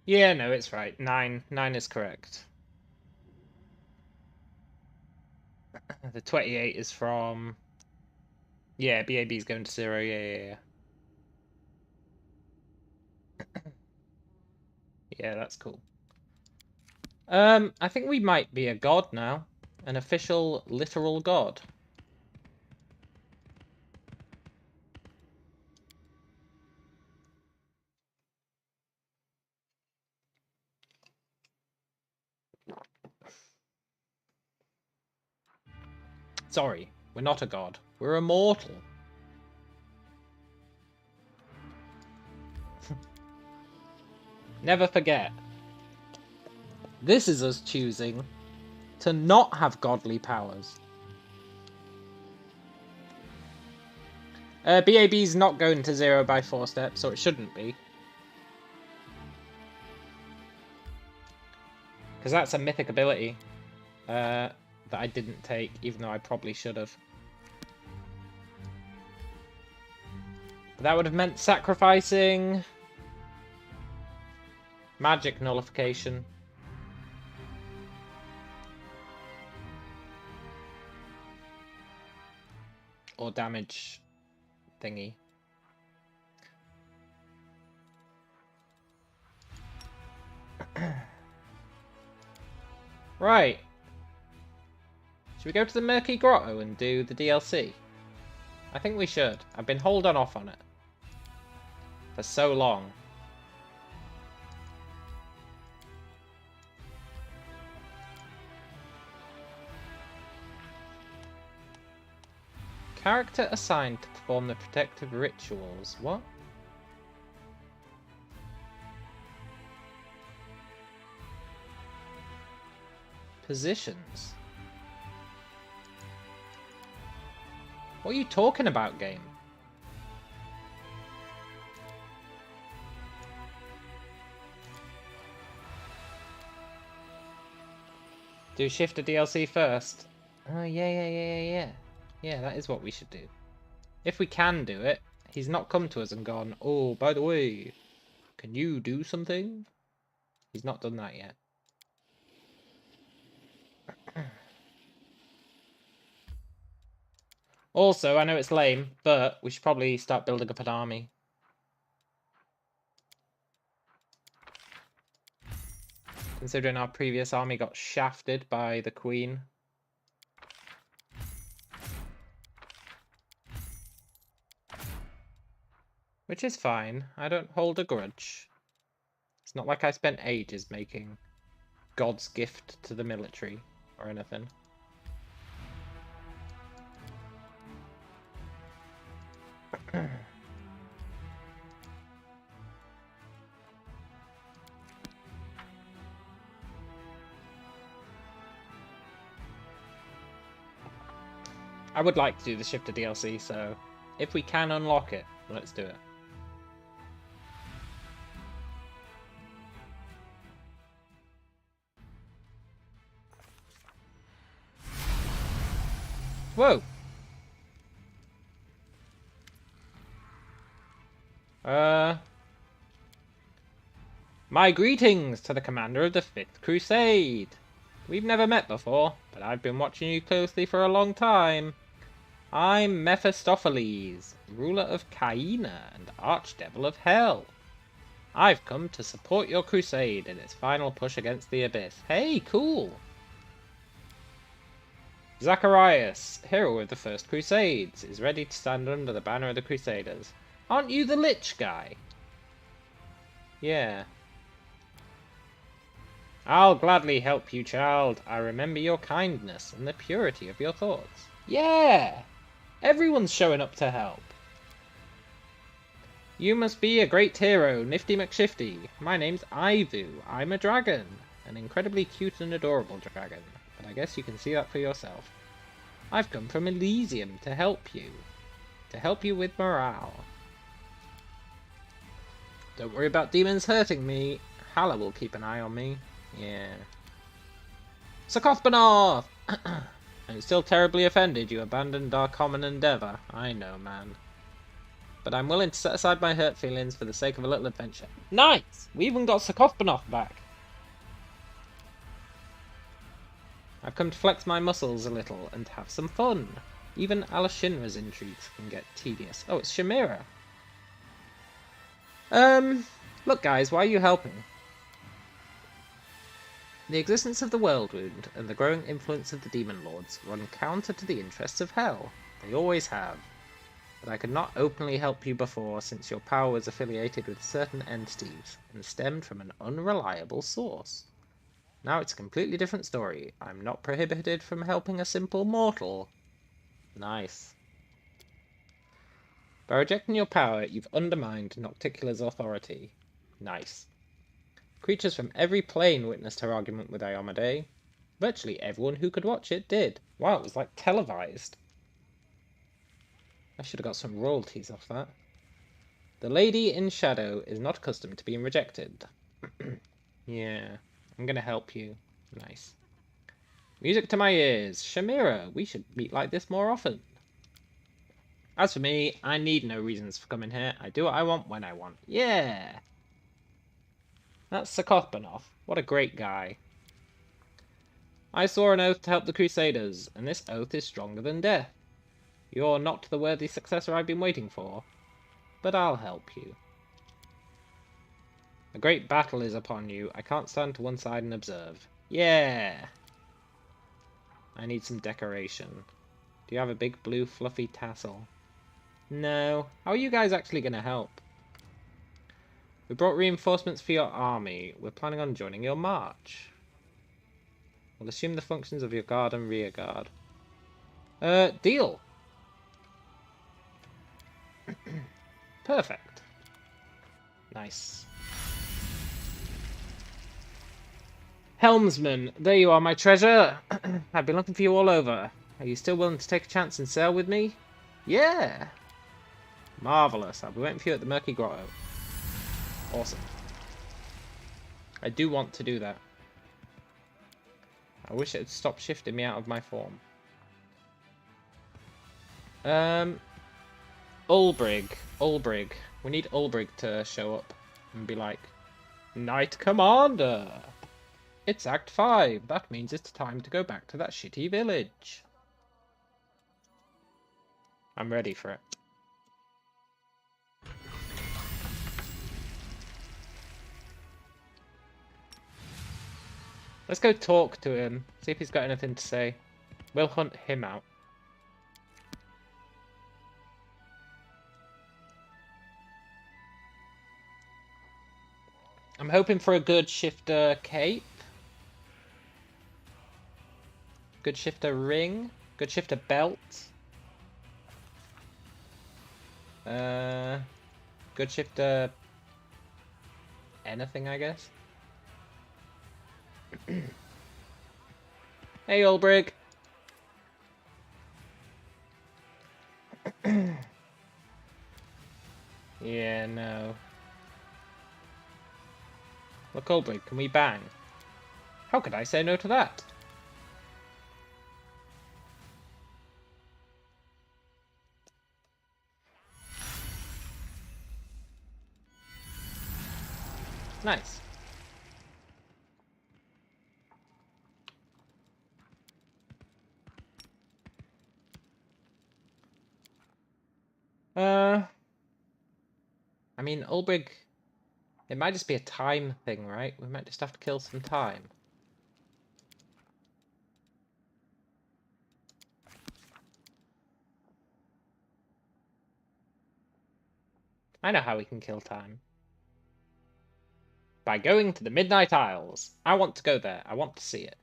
Yeah, no, it's right. 9 is correct. The 28 is from... Yeah, BAB is going to 0. Yeah. Yeah, that's cool. I think we might be a god now. An official, literal god. Sorry, we're not a god. We're immortal. Never forget. This is us choosing to not have godly powers. BAB's not going to 0 by 4 steps, so it shouldn't be. Because that's a mythic ability that I didn't take, even though I probably should have. But that would have meant sacrificing magic nullification. Or damage thingy. Right. Should we go to the Murky Grotto and do the DLC? I think we should. I've been holding off on it for so long. Character assigned to perform the protective rituals. What? Positions. What are you talking about, game? Do shift a DLC first. Oh, yeah. Yeah, that is what we should do. If we can do it. He's not come to us and gone, oh, by the way, can you do something? He's not done that yet. Also, I know it's lame, but we should probably start building up an army. Considering our previous army got shafted by the Queen. Which is fine. I don't hold a grudge. It's not like I spent ages making God's gift to the military or anything. I would like to do the Shifter DLC, so if we can unlock it, let's do it. Whoa! My greetings to the commander of the 5th Crusade! We've never met before, but I've been watching you closely for a long time. I'm Mephistopheles, ruler of Caina and archdevil of Hell. I've come to support your crusade in its final push against the Abyss. Hey, cool! Zacharias, hero of the First Crusades, is ready to stand under the banner of the Crusaders. Aren't you the Lich guy? Yeah. I'll gladly help you, child. I remember your kindness and the purity of your thoughts. Yeah! Everyone's showing up to help. You must be a great hero, Nifty McShifty. My name's Ivu. I'm a dragon. An incredibly cute and adorable dragon. But I guess you can see that for yourself. I've come from Elysium to help you. To help you with morale. Don't worry about demons hurting me. Hala will keep an eye on me. Yeah. Sokothbanov! I'm still terribly offended you abandoned our common endeavour. I know, man. But I'm willing to set aside my hurt feelings for the sake of a little adventure. Nice! We even got Sokothbanov back. I've come to flex my muscles a little and have some fun. Even Alashinra's intrigues can get tedious. Oh, it's Shamira. Look guys, why are you helping? The existence of the World Wound and the growing influence of the Demon Lords run counter to the interests of Hell. They always have. But I could not openly help you before, since your power was affiliated with certain entities and stemmed from an unreliable source. Now it's a completely different story. I'm not prohibited from helping a simple mortal. Nice. By rejecting your power, you've undermined Nocticula's authority. Nice. Creatures from every plane witnessed her argument with Iomade. Virtually everyone who could watch it did. Wow, it was like televised. I should have got some royalties off that. The Lady in Shadow is not accustomed to being rejected. Yeah, I'm gonna help you. Nice. Music to my ears. Shamira, we should meet like this more often. As for me, I need no reasons for coming here. I do what I want when I want. Yeah! That's Sokothbanov. What a great guy. I swore an oath to help the Crusaders, and this oath is stronger than death. You're not the worthy successor I've been waiting for, but I'll help you. A great battle is upon you. I can't stand to one side and observe. Yeah! I need some decoration. Do you have a big blue fluffy tassel? No. How are you guys actually going to help? We brought reinforcements for your army. We're planning on joining your march. We'll assume the functions of your guard and rear guard. Deal! Perfect. Nice. Helmsman, there you are, my treasure. I've been looking for you all over. Are you still willing to take a chance and sail with me? Yeah! Marvellous. I'll be waiting for you at the Murky Grotto. Awesome. I do want to do that. I wish it had stopped shifting me out of my form. Ulbrig. Ulbrig. We need Ulbrig to show up and be like, Knight Commander! It's Act 5. That means it's time to go back to that shitty village. I'm ready for it. Let's go talk to him, see if he's got anything to say. We'll hunt him out. I'm hoping for a good shifter cape. Good shifter ring. Good shifter belt. Good shifter anything, I guess. Hey, Ulbrig. Yeah, no. Look, Ulbrig, can we bang? How could I say no to that? Nice. I mean, Ulbrig, it might just be a time thing, right? We might just have to kill some time. I know how we can kill time. By going to the Midnight Isles. I want to go there. I want to see it.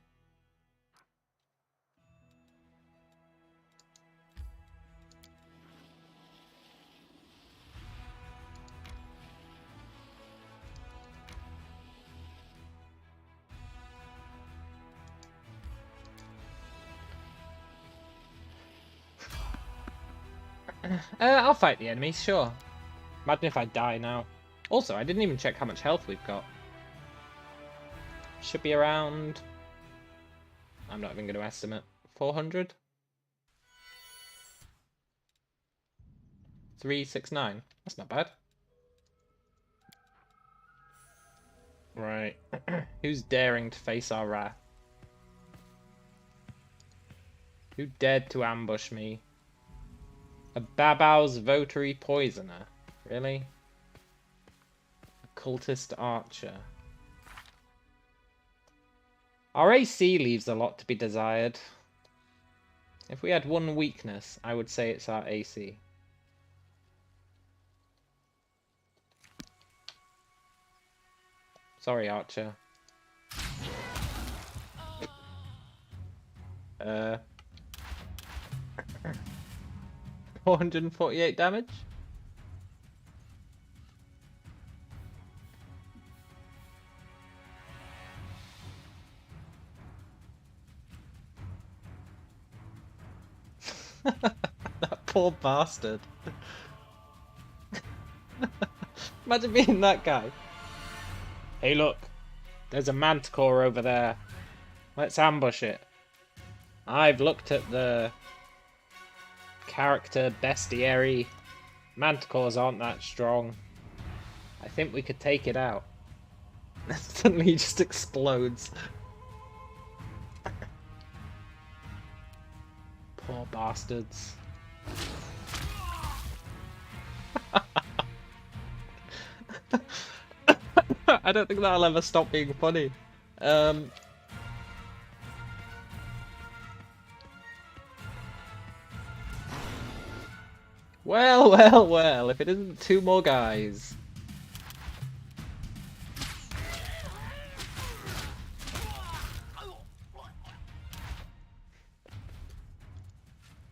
I'll fight the enemies, sure. Imagine if I die now. Also, I didn't even check how much health we've got. Should be around... I'm not even going to estimate. 400? 369. That's not bad. Right. Who's daring to face our wrath? Who dared to ambush me? A Babau's votary poisoner. Really? A cultist archer. Our AC leaves a lot to be desired. If we had one weakness, I would say it's our AC. Sorry, Archer. 448 damage? That poor bastard. Imagine being that guy. Hey look, there's a manticore over there. Let's ambush it. I've looked at the character bestiary. Manticores aren't that strong. I think we could take it out. Suddenly he just explodes. Poor bastards. I don't think that'll ever stop being funny. Well, well, well, if it isn't two more guys.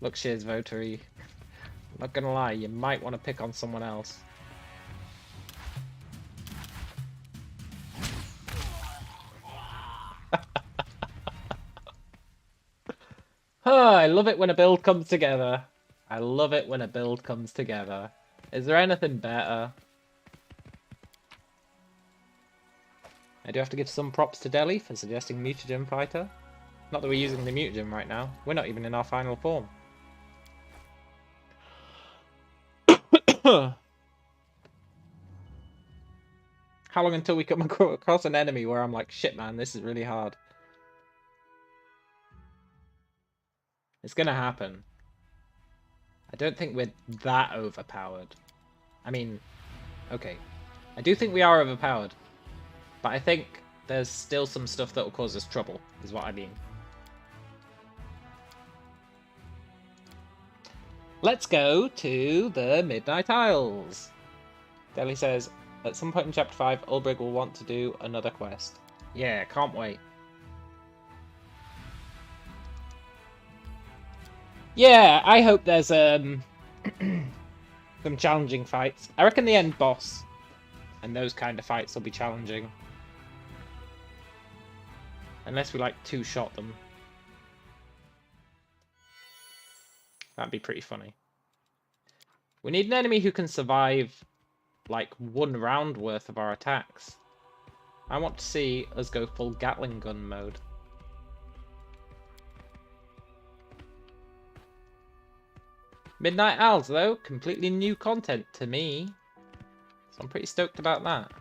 Look, Shears Votary. I'm not gonna lie, you might want to pick on someone else. Oh, I love it when a build comes together. I love it when a build comes together. Is there anything better? I do have to give some props to Delhi for suggesting Mutagen Fighter. Not that we're using the Mutagen right now. We're not even in our final form. How long until we come across an enemy where I'm like, shit, man, this is really hard? It's gonna happen. I don't think we're that overpowered. I mean, okay. I do think we are overpowered. But I think there's still some stuff that will cause us trouble, is what I mean. Let's go to the Midnight Isles. Deli says, at some point in Chapter 5, Ulbrig will want to do another quest. Yeah, can't wait. Yeah, I hope there's some challenging fights. I reckon the end boss and those kind of fights will be challenging. Unless we like two-shot them. That'd be pretty funny. We need an enemy who can survive like 1 round worth of our attacks. I want to see us go full Gatling gun mode. Midnight Owls, though, completely new content to me. So I'm pretty stoked about that.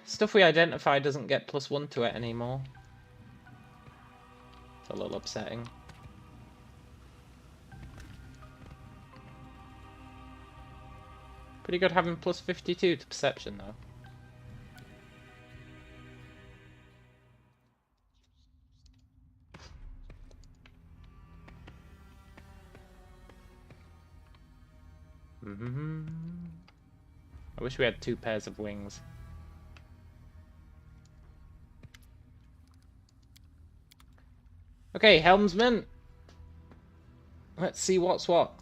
Stuff we identify doesn't get +1 to it anymore. It's a little upsetting. Pretty good having +52 to perception though. I wish we had 2 pairs of wings. Okay, helmsman. Let's see what's what.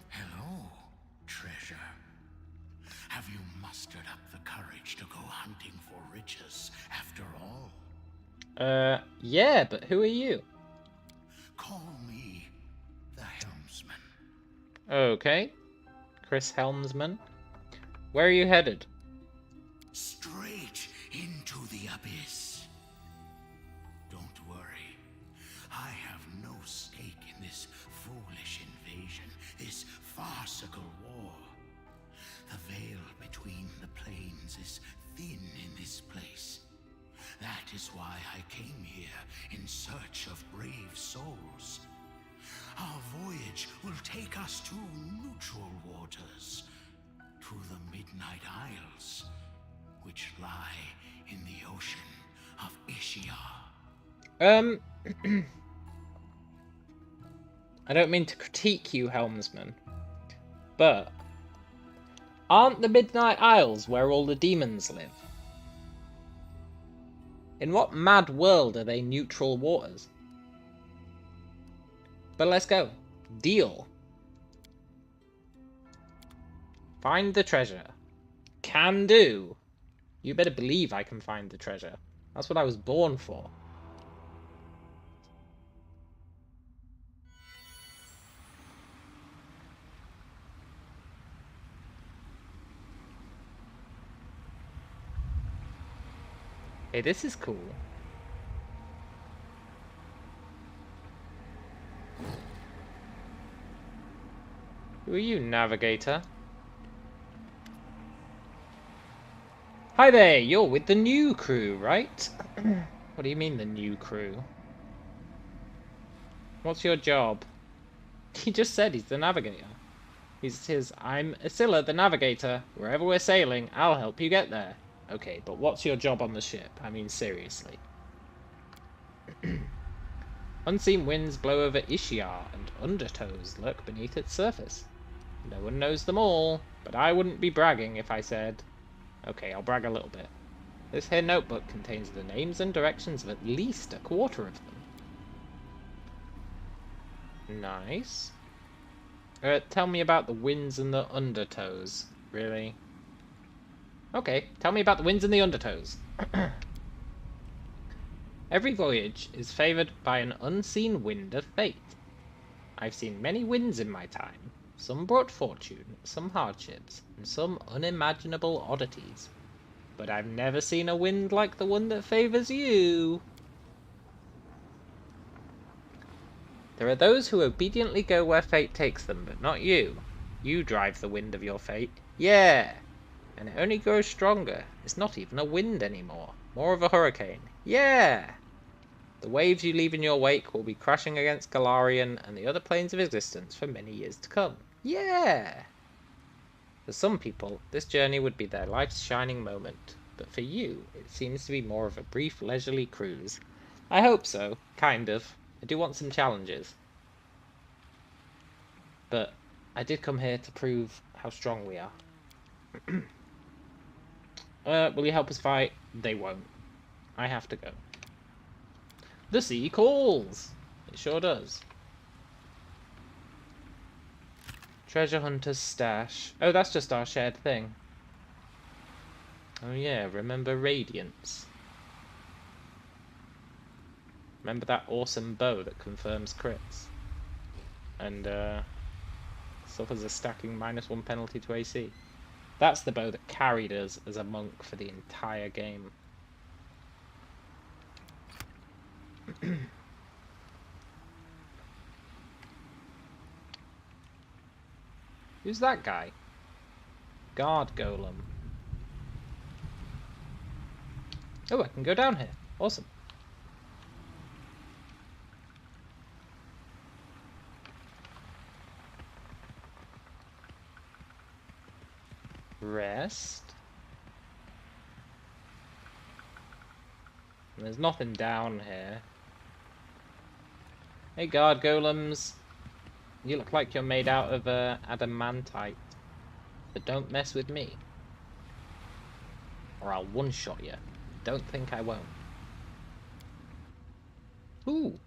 Hello, treasure. Have you mustered up the courage to go hunting for riches after all? Yeah, but who are you? Call me the helmsman. Okay. Chris Helmsman. Where are you headed? Straight into the abyss. Don't worry. I have no stake in this foolish invasion, this farcical war. The veil between the planes is thin in this place. That is why I came here in search of brave souls. Our voyage will take us to neutral waters, to the Midnight Isles, which lie in the ocean of Ishia. I don't mean to critique you, helmsman, but aren't the Midnight Isles where all the demons live? In what mad world are they neutral waters? But let's go. Deal. Find the treasure. Can do. You better believe I can find the treasure. That's what I was born for. Hey, this is cool. Who are you, navigator? Hi there, you're with the new crew, right? What do you mean, the new crew? What's your job? He just said he's the navigator. I'm Asilla, the navigator. Wherever we're sailing, I'll help you get there. Okay, but what's your job on the ship? I mean, seriously. Unseen winds blow over Ishia, and undertows lurk beneath its surface. No one knows them all, but I wouldn't be bragging if I said... Okay, I'll brag a little bit. This here notebook contains the names and directions of at least 1/4 of them. Nice. Tell me about the winds and the undertows. Really? Okay, tell me about the winds and the undertows. Every voyage is favoured by an unseen wind of fate. I've seen many winds in my time. Some brought fortune, some hardships, and some unimaginable oddities. but I've never seen a wind like the one that favors you. There are those who obediently go where fate takes them, but not you. You drive the wind of your fate. Yeah! And it only grows stronger. It's not even a wind anymore. More of a hurricane. Yeah! The waves you leave in your wake will be crashing against Galarian and the other planes of existence for many years to come. Yeah! For some people, this journey would be their life's shining moment. But for you, it seems to be more of a brief, leisurely cruise. I hope so. Kind of. I do want some challenges. But I did come here to prove how strong we are. Will you help us fight? They won't. I have to go. The sea calls! It sure does. Treasure Hunter's stash. Oh, that's just our shared thing. Oh yeah, remember Radiance. Remember that awesome bow that confirms crits. And suffers a stacking -1 penalty to AC. That's the bow that carried us as a monk for the entire game. Who's that guy? Guard Golem. Oh, I can go down here. Awesome. Rest. And there's nothing down here. Hey, guard golems. You look like you're made out of adamantite. But don't mess with me. Or I'll one-shot you. Don't think I won't. Ooh.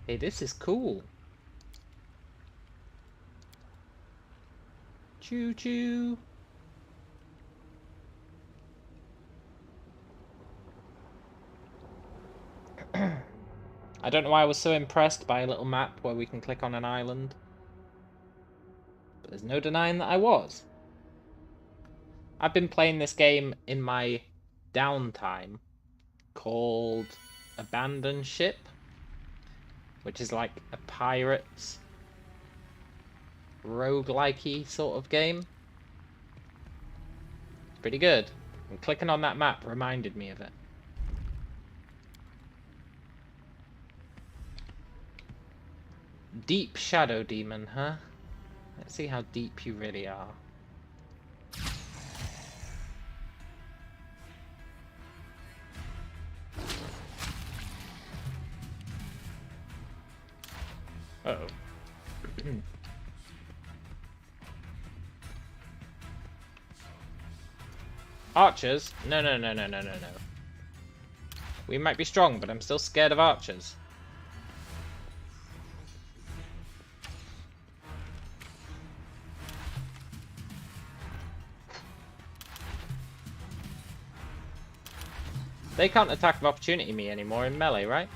Hey, this is cool. Choo choo. I don't know why I was so impressed by a little map where we can click on an island. But there's no denying that I was. I've been playing this game in my downtime called Abandoned Ship, which is like a pirate's roguelike-y sort of game. It's pretty good. And clicking on that map reminded me of it. Deep Shadow Demon, huh? Let's see how deep you really are. Uh-oh. Archers? No, no, no, no, no, no, no. We might be strong, but I'm still scared of archers. They can't attack of opportunity me anymore in melee, right?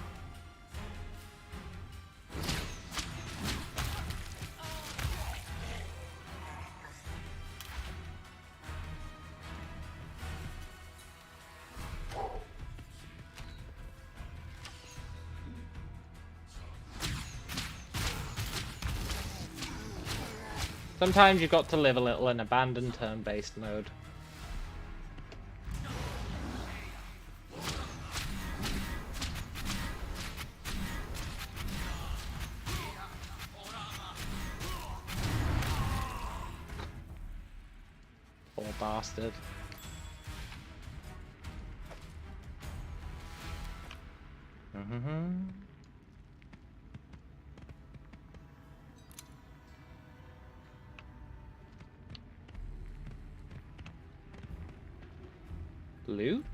Sometimes you've got to live a little in abandoned turn-based mode. Poor bastard. Loot?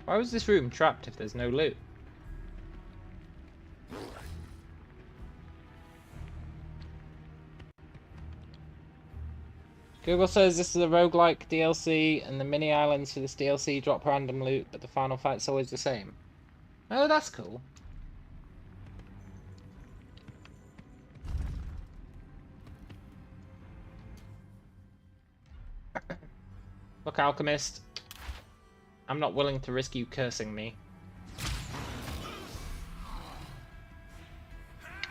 Why was this room trapped if there's no loot? Google says this is a roguelike DLC and the mini islands for this DLC drop random loot, but the final fight's always the same. Oh, that's cool. Look, Alchemist. I'm not willing to risk you cursing me.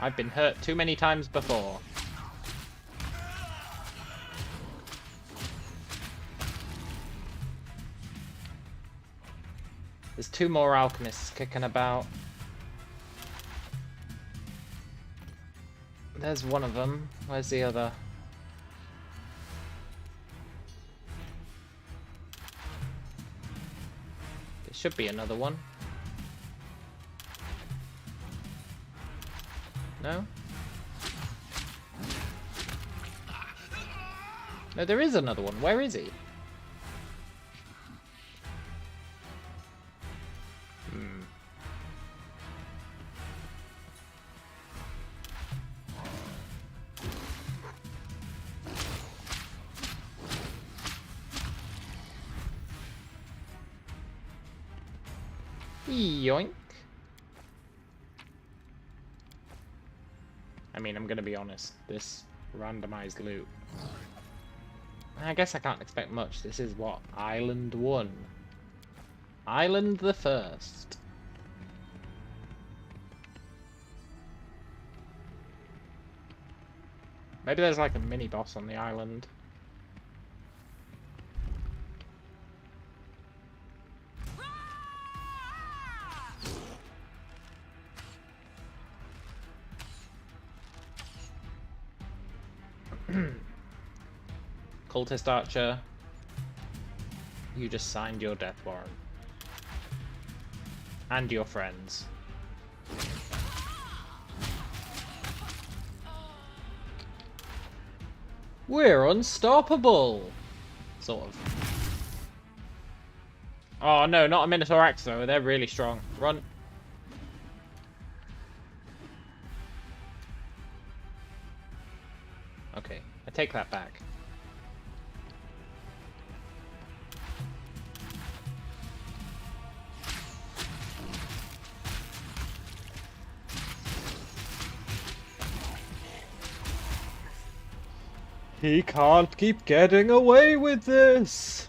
I've been hurt too many times before. There's 2 more alchemists kicking about. There's one of them. Where's the other? There should be another one. No? No, there is another one. Where is he? Yoink. I mean, I'm gonna be honest. This randomized loot. I guess I can't expect much. This is what? Island 1. Island the first. Maybe there's like a mini boss on the island. Cultist Archer, you just signed your death warrant. And your friends. We're unstoppable! Sort of. Oh no, not a Minotaur Axe though, they're really strong. Run. Okay, I take that back. He can't keep getting away with this!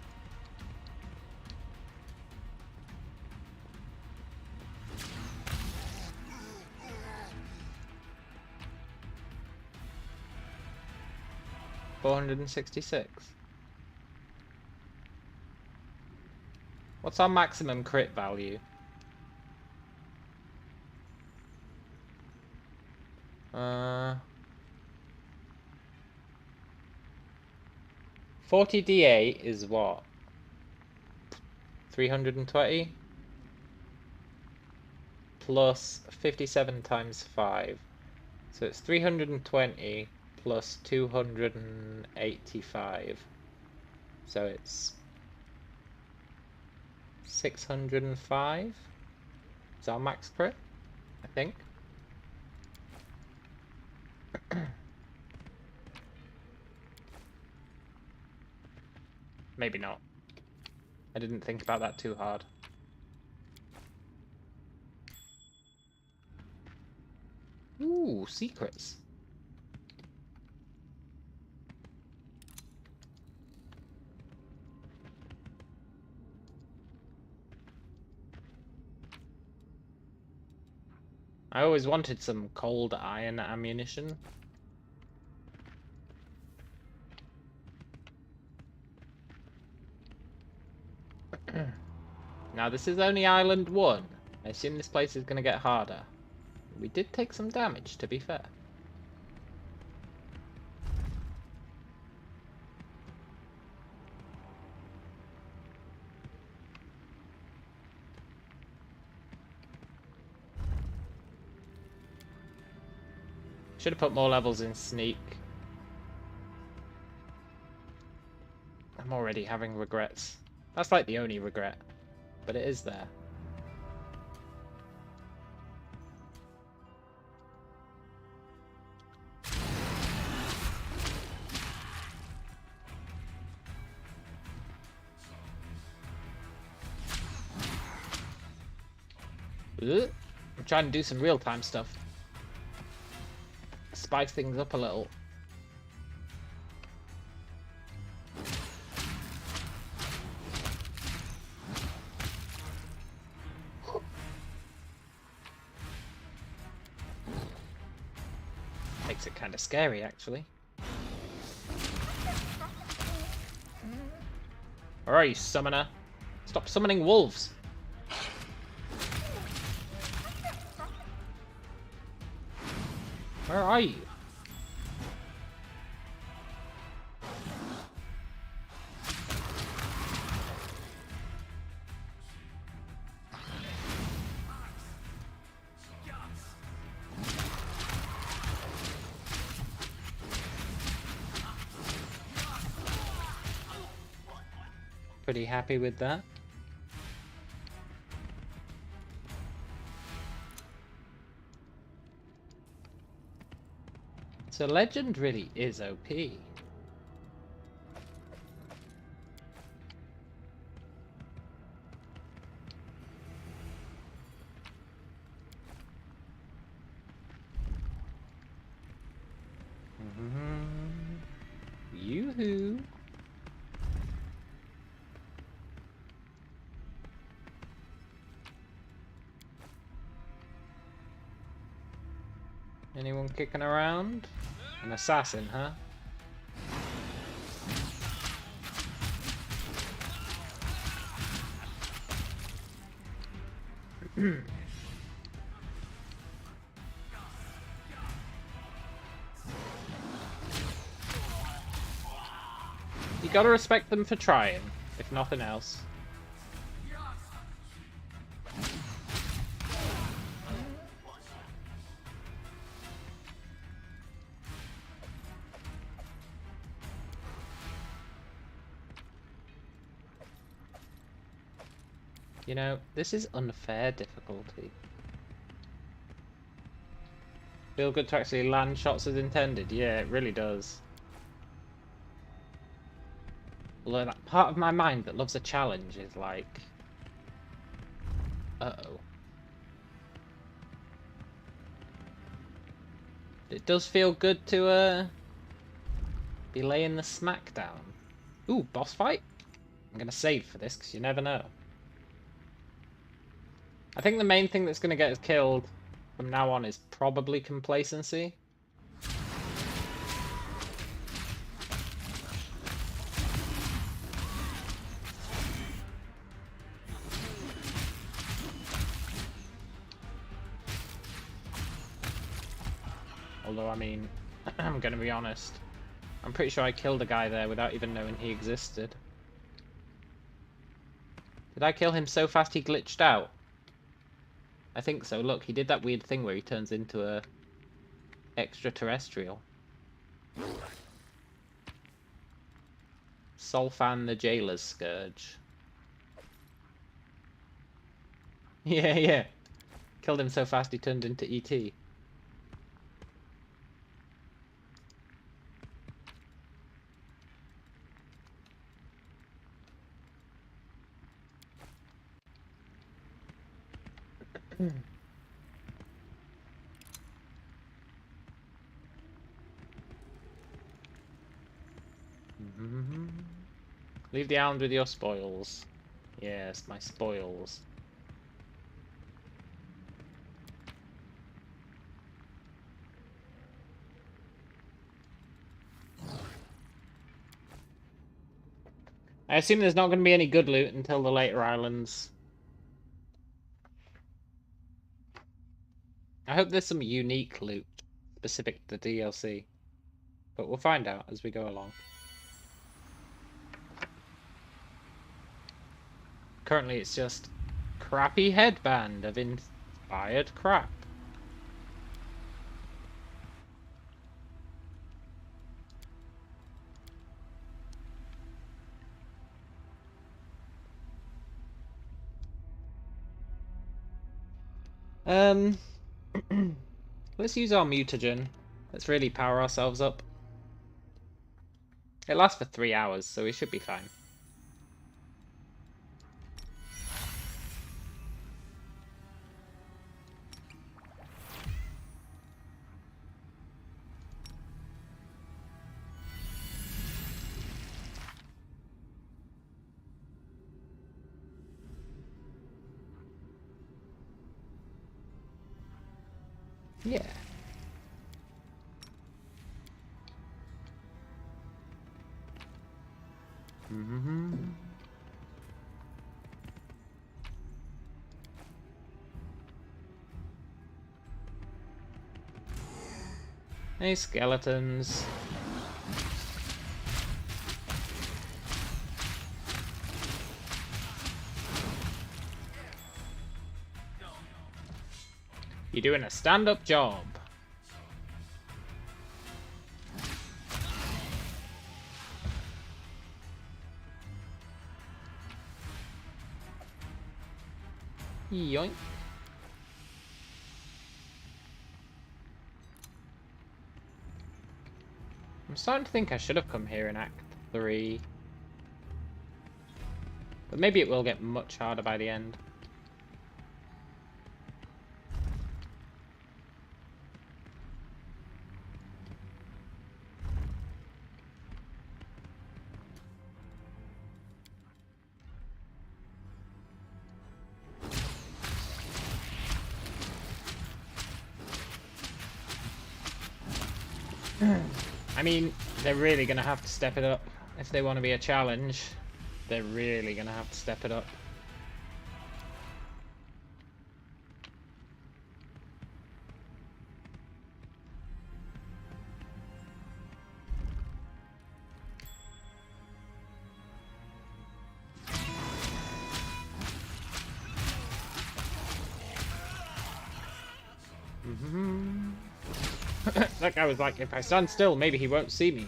$466. What's our maximum crit value? 40d8 is what? 320? Plus 57 times 5. So it's 320 plus 285. So it's 605? Is our max crit? I think. Maybe not. I didn't think about that too hard. Ooh, secrets. I always wanted some cold iron ammunition. Now this is only Island 1. I assume this place is going to get harder. We did take some damage, to be fair. Should have put more levels in sneak. I'm already having regrets. That's like the only regret, but it is there. Ugh. I'm trying to do some real-time stuff. Spice things up a little. Makes it kind of scary, actually. Where are you, summoner? Stop summoning wolves! Where are you? Pretty happy with that. So Legend really is OP. Yoo-hoo! Anyone kicking around? An assassin, huh? You gotta respect them for trying, if nothing else. You know, this is unfair difficulty. Feel good to actually land shots as intended. Yeah, it really does. Although that part of my mind that loves a challenge is like... Uh-oh. It does feel good to, be laying the smack down. Ooh, boss fight? I'm gonna save for this, because you never know. I think the main thing that's gonna get us killed from now on is probably complacency. Although, I mean, I'm gonna be honest. I'm pretty sure I killed a guy there without even knowing he existed. Did I kill him so fast he glitched out? I think so. Look, he did that weird thing where he turns into a extraterrestrial. Solfan the Jailer's Scourge. Yeah, yeah. Killed him so fast he turned into E.T. Leave the island with your spoils. Yes, my spoils. I assume there's not going to be any good loot until the later islands. I hope there's some unique loot specific to the DLC. But we'll find out as we go along. Currently it's just crappy headband of inspired crap. Let's use our mutagen. Let's really power ourselves up. It lasts for 3 hours, so we should be fine. Yeah. Hey, skeletons. You're doing a stand-up job. Yoink. I'm starting to think I should have come here in Act 3. But maybe it will get much harder by the end. I mean, they're really going to have to step it up if they want to be a challenge. They're really going to have to step it up. That guy was like, if I stand still, maybe he won't see me.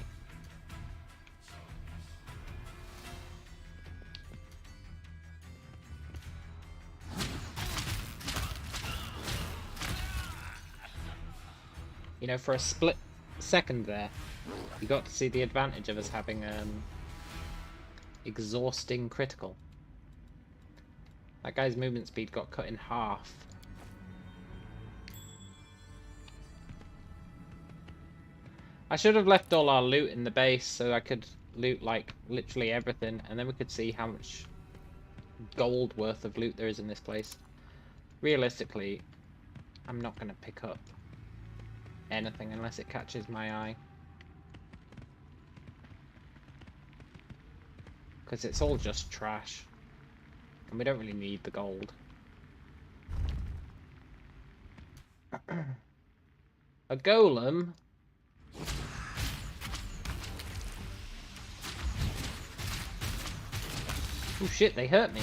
You know, for a split second there, you got to see the advantage of us having exhausting critical. That guy's movement speed got cut in half. I should have left all our loot in the base so I could loot like literally everything, and then we could see how much gold worth of loot there is in this place. Realistically, I'm not going to pick up anything unless it catches my eye. Because it's all just trash. And we don't really need the gold. A golem? Oh shit, they hurt me.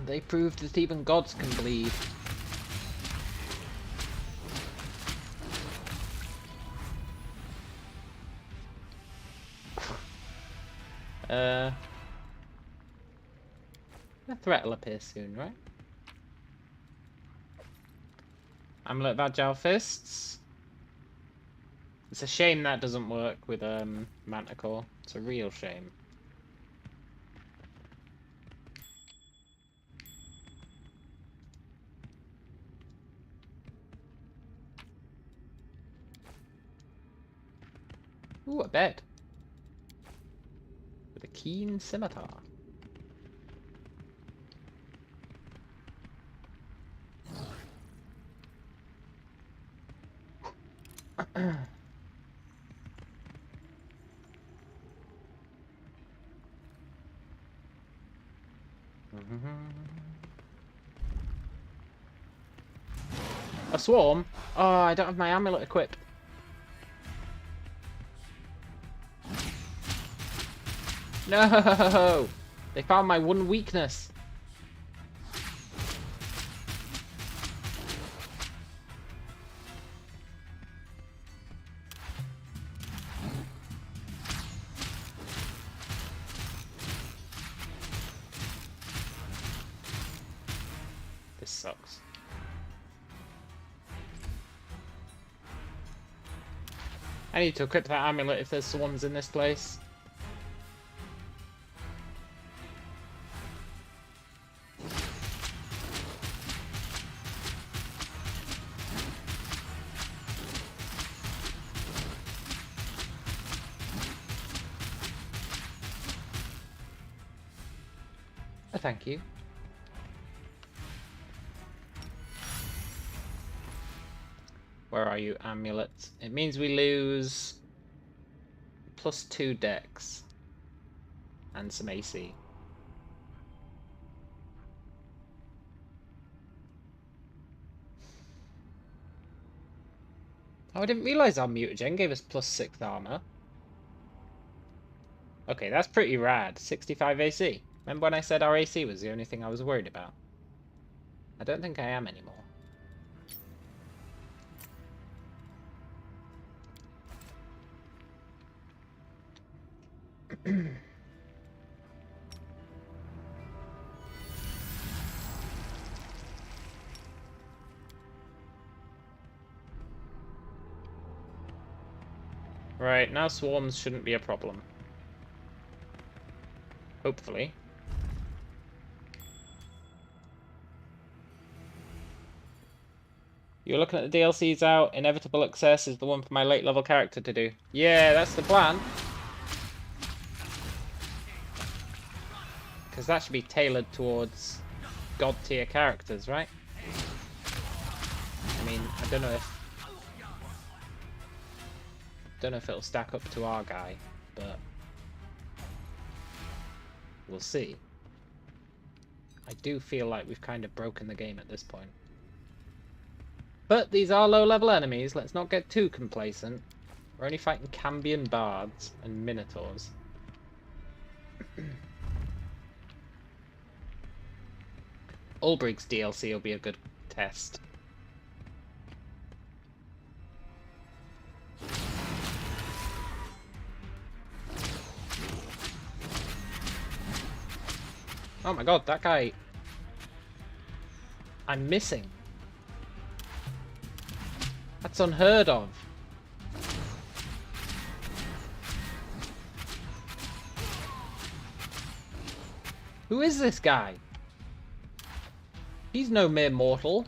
They proved that even gods can bleed. A threat will appear soon, right? Amulet of Agile Fists. It's a shame that doesn't work with Manticore. It's a real shame. Ooh, a bed. With a keen scimitar. A swarm? Oh, I don't have my amulet equipped. No! They found my one weakness. This sucks. I need to equip that amulet if there's swarms in this place. Oh, thank you. Where are you, amulet? It means we lose +2 dex and some AC. Oh, I didn't realise our mutagen gave us +6 armor. Okay, that's pretty rad. 65 AC. Remember when I said our AC was the only thing I was worried about? I don't think I am anymore. Right, now swarms shouldn't be a problem. Hopefully. You're looking at the DLCs out. Inevitable Access is the one for my late level character to do. Yeah, that's the plan. Because that should be tailored towards god tier characters, right? I mean, I don't know if it'll stack up to our guy, but we'll see. I do feel like we've kind of broken the game at this point. But these are low-level enemies. Let's not get too complacent. We're only fighting Cambion bards and minotaurs. Ulbrig's DLC will be a good test. Oh my god, that guy... I'm missing. That's unheard of. Who is this guy? He's no mere mortal.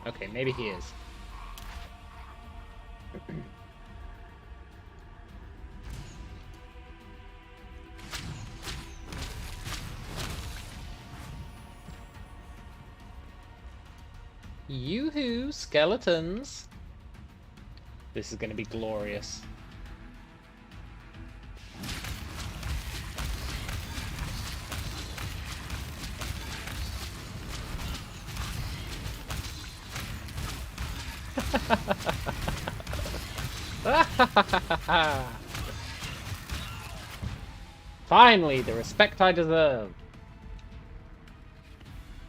Okay, maybe he is. Yoo-hoo, skeletons. This is going to be glorious. Finally, the respect I deserve.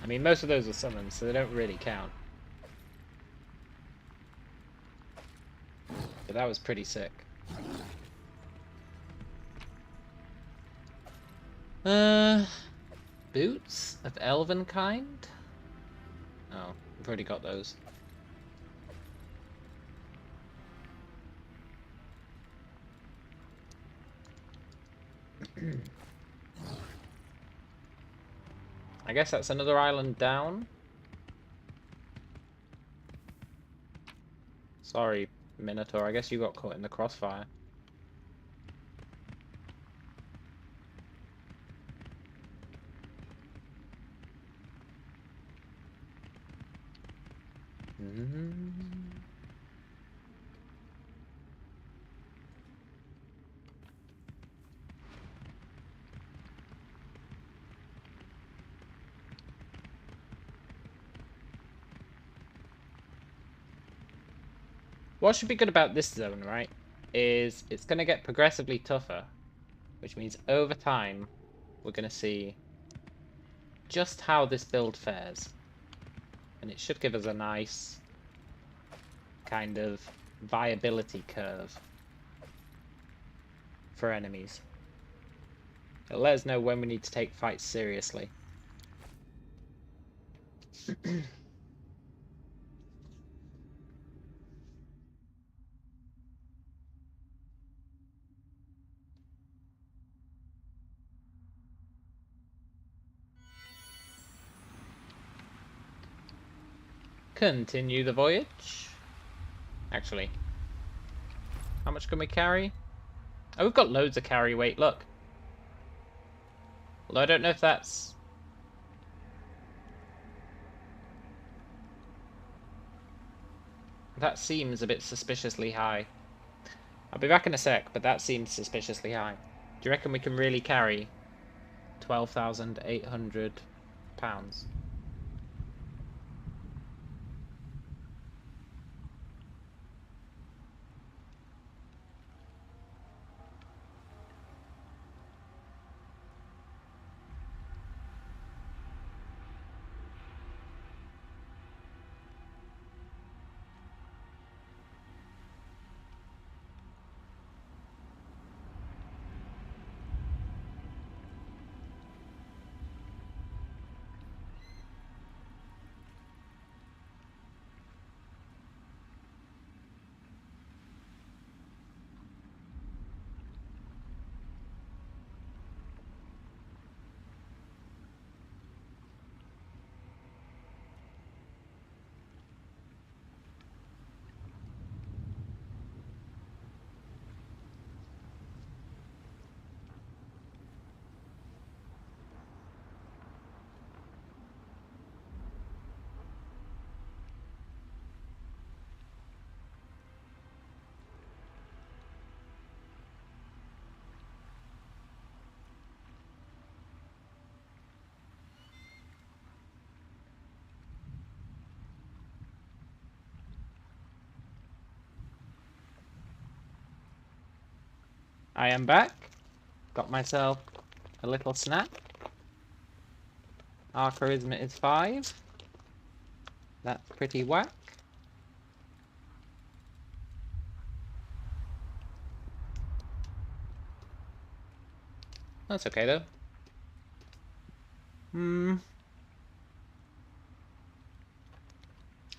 I mean, most of those are summons, so they don't really count. But that was pretty sick. Boots of elven kind? Oh, we've already got those. I guess that's another island down. Sorry, Minotaur. I guess you got caught in the crossfire. What should be good about this zone, right, is it's going to get progressively tougher, which means over time we're going to see just how this build fares. And it should give us a nice kind of viability curve for enemies. It'll let us know when we need to take fights seriously. Continue the voyage. Actually, how much can we carry? Oh, we've got loads of carry weight, look. Although I don't know if that's... That seems a bit suspiciously high. I'll be back in a sec, but that seems suspiciously high. Do you reckon we can really carry 12,800 pounds? I am back. Got myself a little snack. Our charisma is 5. That's pretty whack. That's okay though.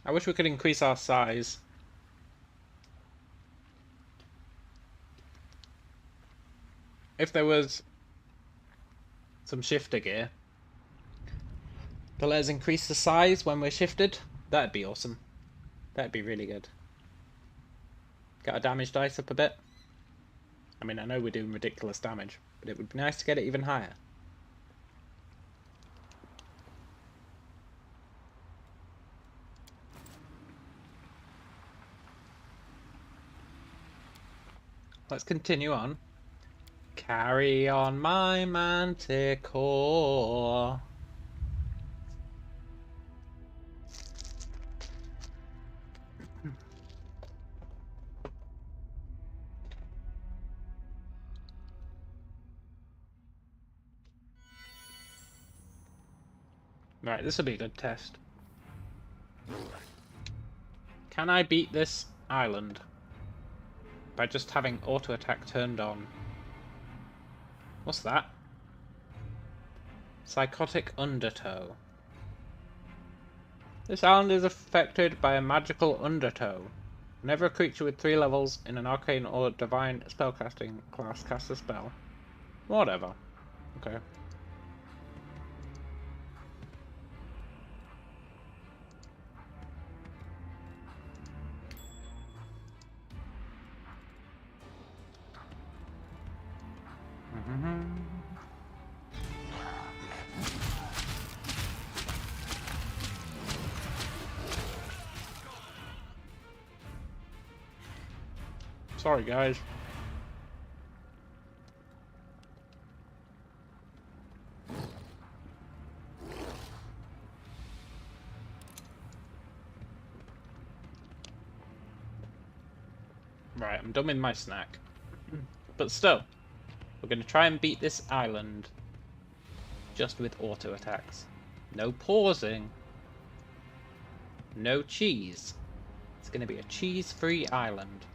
I wish we could increase our size. If there was some shifter gear to let us increase the size when we're shifted, that'd be awesome. That'd be really good. Got our damage dice up a bit. I mean, I know we're doing ridiculous damage, but it would be nice to get it even higher. Let's continue on. Carry on my manticore. Right, this will be a good test. Can I beat this island by just having auto attack turned on? What's that? Psychotic undertow. This island is affected by a magical undertow. Whenever a creature with 3 levels in an arcane or divine spellcasting class casts a spell. Whatever. Okay. Sorry, guys. Right, I'm done with my snack. But still, we're going to try and beat this island just with auto attacks. No pausing. No cheese. It's going to be a cheese-free island.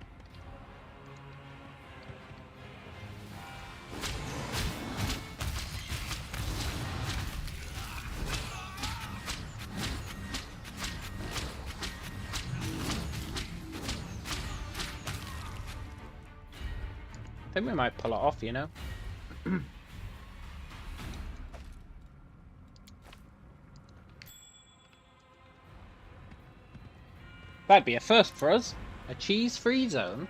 I think we might pull it off, you know? That'd be a first for us. A cheese-free zone.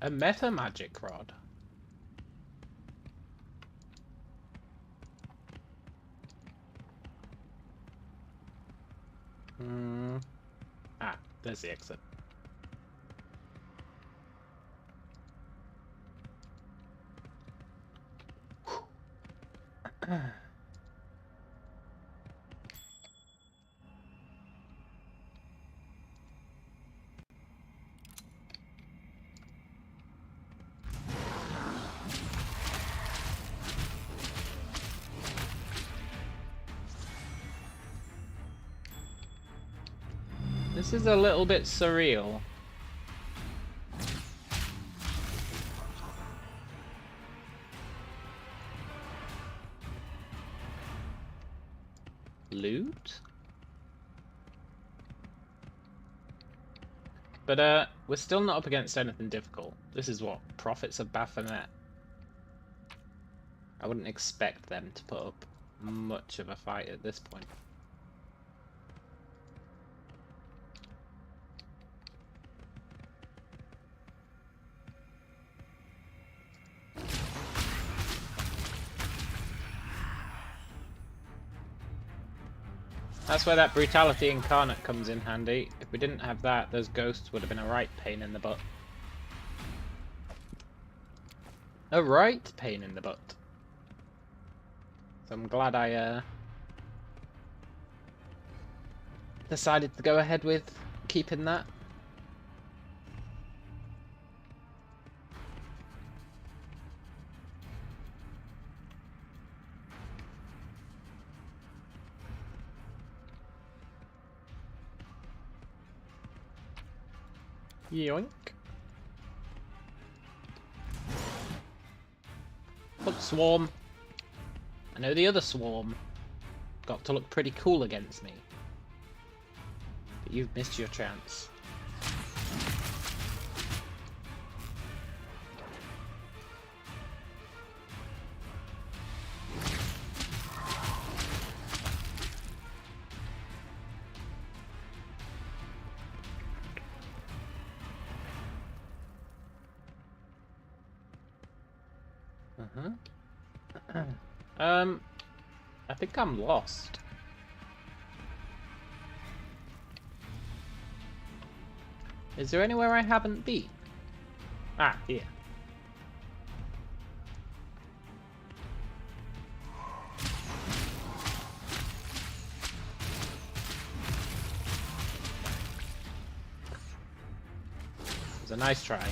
A meta magic rod. Ah, there's the exit. This is a little bit surreal. Loot? But we're still not up against anything difficult. This is what? Prophets of Baphomet. I wouldn't expect them to put up much of a fight at this point. That's where that brutality incarnate comes in handy. If we didn't have that, those ghosts would have been a right pain in the butt. A right pain in the butt. So I'm glad I decided to go ahead with keeping that. Yoink. Look, Swarm. I know the other Swarm got to look pretty cool against me. But you've missed your chance. I think I'm lost. Is there anywhere I haven't been? Ah, here. It was a nice try.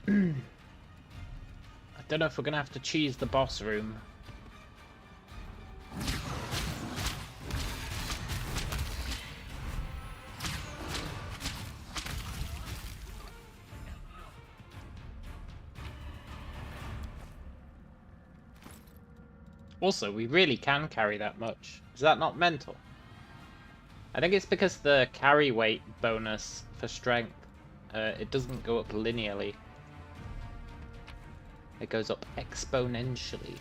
I don't know if we're gonna have to cheese the boss room. Also, we really can carry that much. Is that not mental? I think it's because the carry weight bonus for strength, it doesn't go up linearly. It goes up exponentially.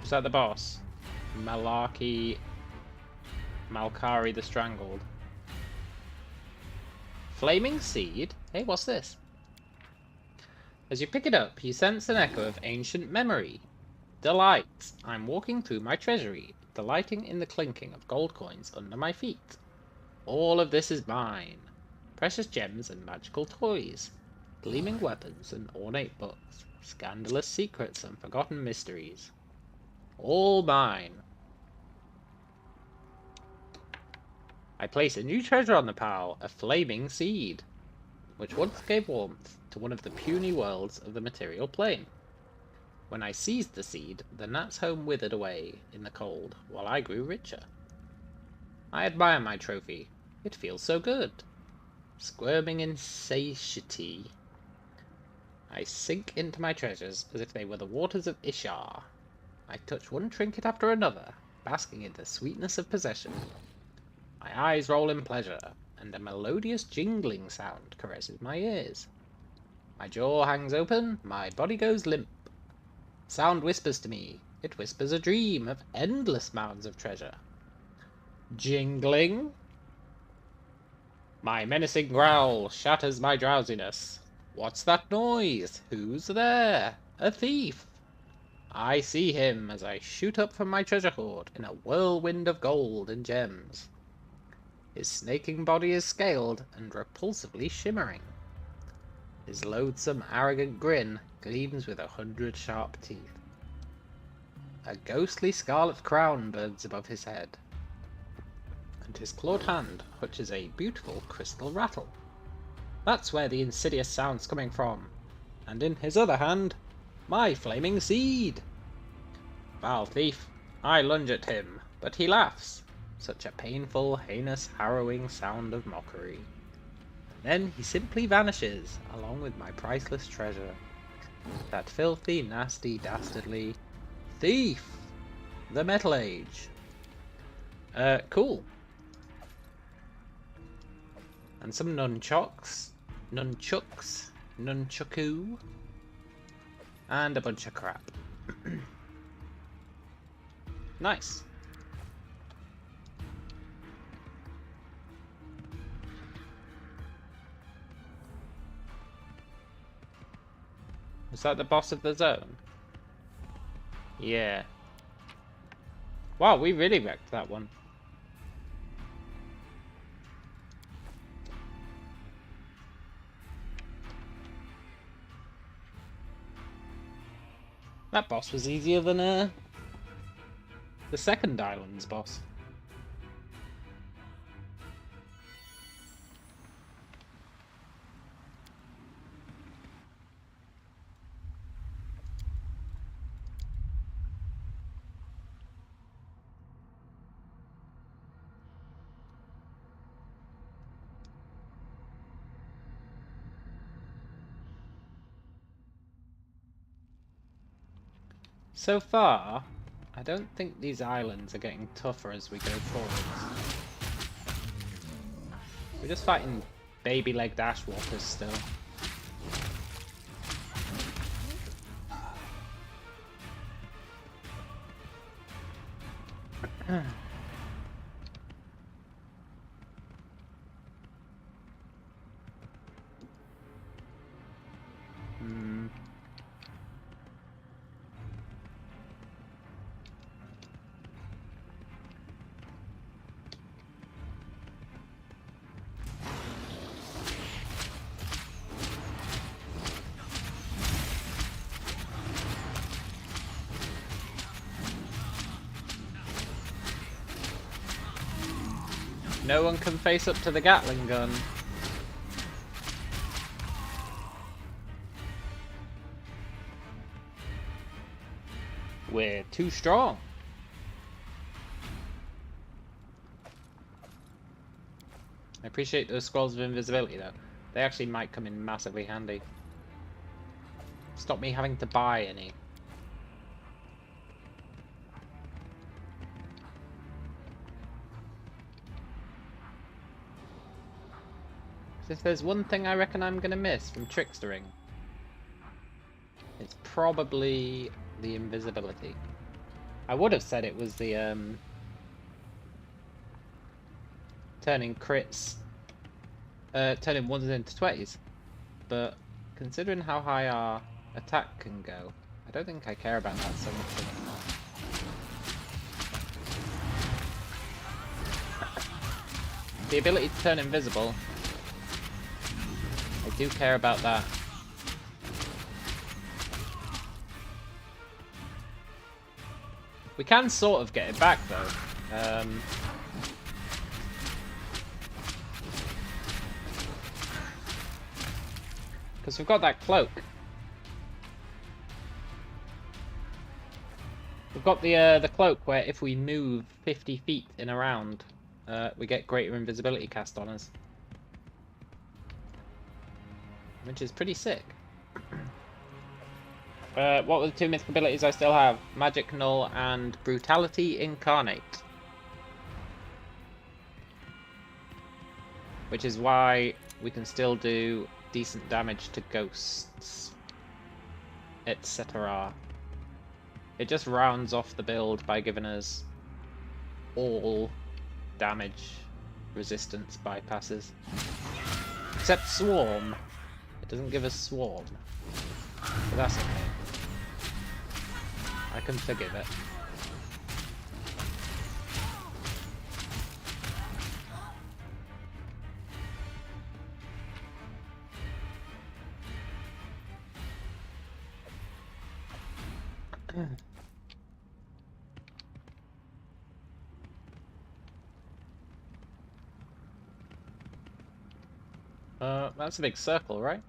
Was that the boss? Malkari the Strangled. Flaming Seed? Hey, what's this? As you pick it up, you sense an echo of ancient memory. Delight. I'm walking through my treasury, delighting in the clinking of gold coins under my feet. All of this is mine. Precious gems and magical toys. Gleaming weapons and ornate books. Scandalous secrets and forgotten mysteries. All mine. I place a new treasure on the pile, a flaming seed, which once gave warmth to one of the puny worlds of the material plane. When I seized the seed, the gnat's home withered away in the cold, while I grew richer. I admire my trophy. It feels so good. Squirming in satiety, I sink into my treasures as if they were the waters of Ishar. I touch one trinket after another, basking in the sweetness of possession. My eyes roll in pleasure, and a melodious jingling sound caresses my ears. My jaw hangs open, my body goes limp. Sound whispers to me. It whispers a dream of endless mounds of treasure. Jingling. My menacing growl shatters my drowsiness. What's that noise? Who's there? A thief! I see him as I shoot up from my treasure hoard in a whirlwind of gold and gems. His snaking body is scaled and repulsively shimmering. His loathsome, arrogant grin gleams with 100 sharp teeth. A ghostly scarlet crown burns above his head, and his clawed hand clutches a beautiful crystal rattle. That's where the insidious sound's coming from. And in his other hand, my flaming seed! Foul thief, I lunge at him, but he laughs. Such a painful, heinous, harrowing sound of mockery. Then he simply vanishes, along with my priceless treasure. That filthy, nasty, dastardly thief! The Metal Age. Cool. And some nunchucks, nunchuku, and a bunch of crap. Nice. Was that the boss of the zone? Yeah. Wow, we really wrecked that one. That boss was easier than the second island's boss. So far, I don't think these islands are getting tougher as we go forwards. We're just fighting baby-legged ashwalkers still. No one can face up to the Gatling gun. We're too strong. I appreciate those scrolls of invisibility though. They actually might come in massively handy. Stop me having to buy any. If there's one thing I reckon I'm gonna miss from Trickstering, it's probably the invisibility. I would have said it was the turning crits, turning ones into 20s, but considering how high our attack can go, I don't think I care about that so much anymore. The ability to turn invisible, I do care about that. We can sort of get it back though. Because we've got that cloak. We've got the cloak where if we move 50 feet in a round, we get greater invisibility cast on us. Which is pretty sick. What were the 2 mythic abilities I still have? Magic Null and Brutality Incarnate. Which is why we can still do decent damage to ghosts, etc. It just rounds off the build by giving us all damage resistance bypasses. Except Swarm. It doesn't give us Swarm. But that's okay. I can forgive it. That's a big circle, right?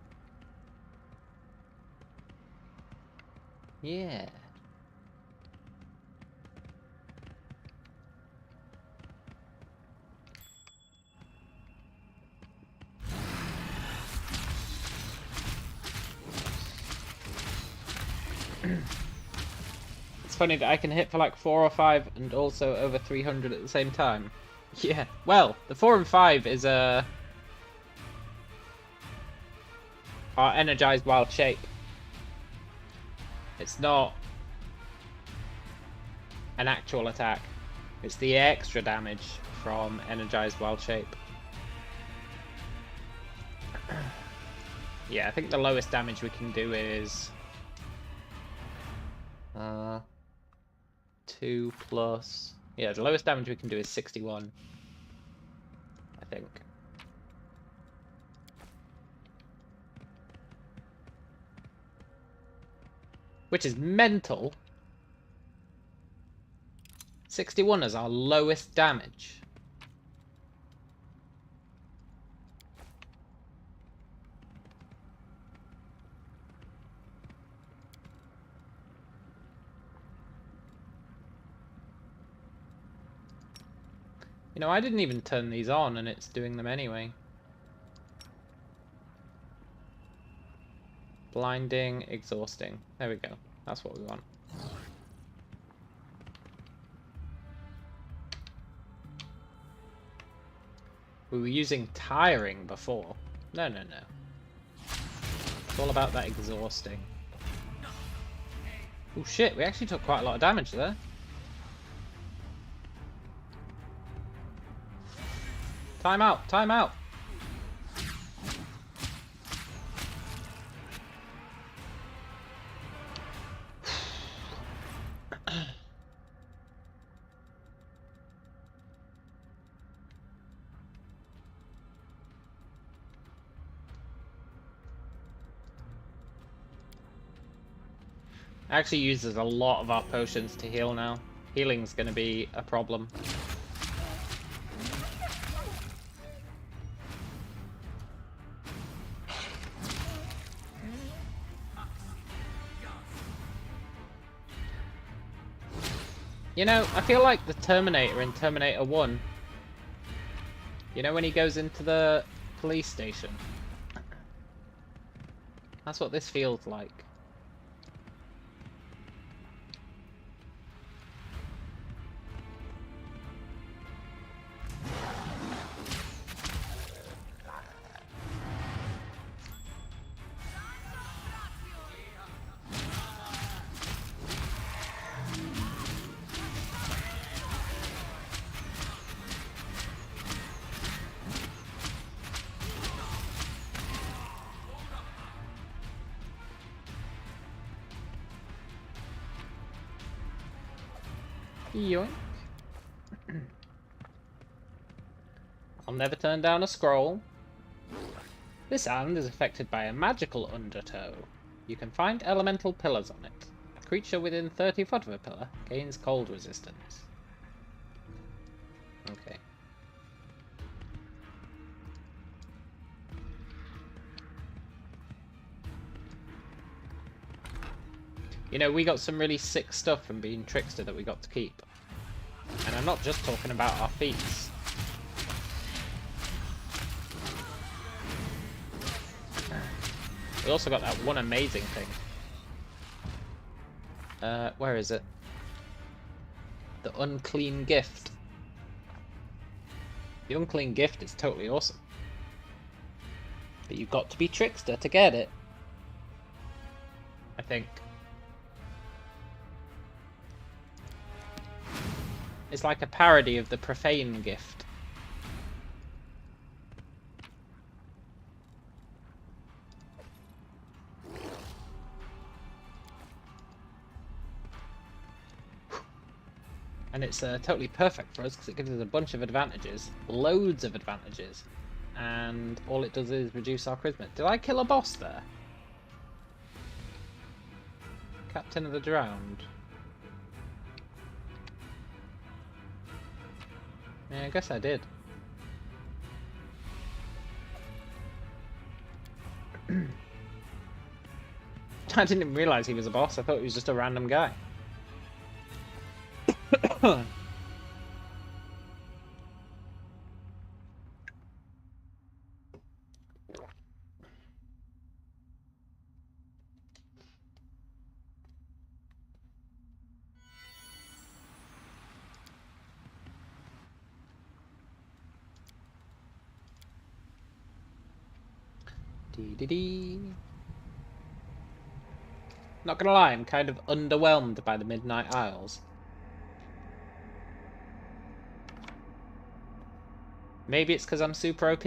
Yeah. It's funny that I can hit for like 4 or 5 and also over 300 at the same time. Yeah, well, the 4 and 5 is our energized wild shape. It's not an actual attack. It's the extra damage from energized wild shape. Yeah, I think the lowest damage we can do is 2 plus... Yeah, the lowest damage we can do is 61. I think. Which is mental. 61 is our lowest damage. You know, I didn't even turn these on and it's doing them anyway. Blinding, exhausting. There we go. That's what we want. We were using tiring before. No, no, no. It's all about that exhausting. Oh shit, we actually took quite a lot of damage there. Time out, time out. Actually uses a lot of our potions to heal now. Healing's going to be a problem. You know, I feel like the Terminator in Terminator 1. You know when he goes into the police station? That's what this feels like. Yoink. I'll never turn down a scroll. This island is affected by a magical undertow. You can find elemental pillars on it. A creature within 30 foot of a pillar gains cold resistance. Okay. You know, we got some really sick stuff from being Trickster that we got to keep. And I'm not just talking about our feats. We also got that one amazing thing. Where is it? The unclean gift. The unclean gift is totally awesome. But you've got to be Trickster to get it. I think. It's like a parody of the profane gift. And it's totally perfect for us because it gives us a bunch of advantages. Loads of advantages. And all it does is reduce our charisma. Did I kill a boss there? Captain of the Drowned. Yeah, I guess I did. I didn't even realise he was a boss. I thought he was just a random guy. Not gonna lie, I'm kind of underwhelmed by the Midnight Isles. Maybe it's because I'm super OP,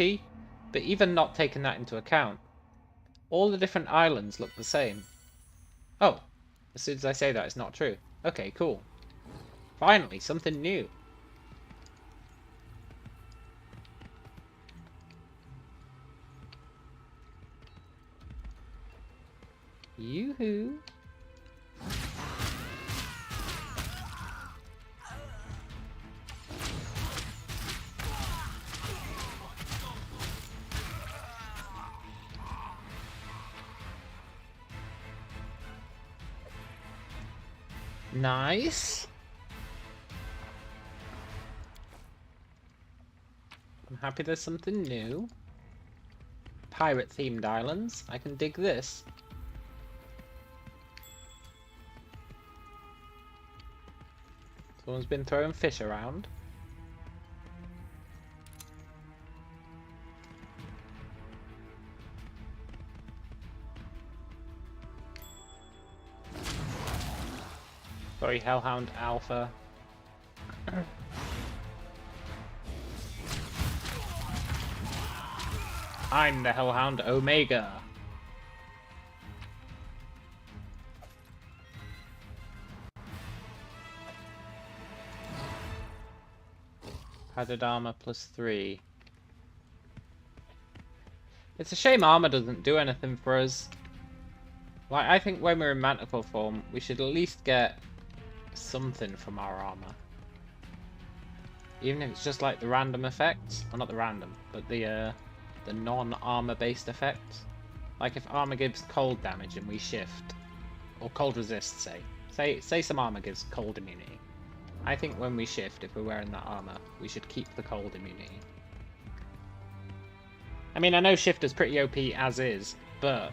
but even not taking that into account, all the different islands look the same. Oh, as soon as I say that, it's not true. Okay, cool. Finally, something new. Yoo-hoo. Nice. I'm happy there's something new. Pirate-themed islands. I can dig this. Someone's been throwing fish around. Sorry, Hellhound Alpha. I'm the Hellhound Omega. Padded armor +3. It's a shame armor doesn't do anything for us. Like, I think when we're in Manticore form, we should at least get something from our armor. Even if it's just like the random effects. Well, not the random, but the non-armor based effects. Like if armor gives cold damage and we shift, or cold resist, say some armor gives cold immunity. I think when we shift, if we're wearing that armor, we should keep the cold immunity. I mean, I know shift is pretty OP as is, but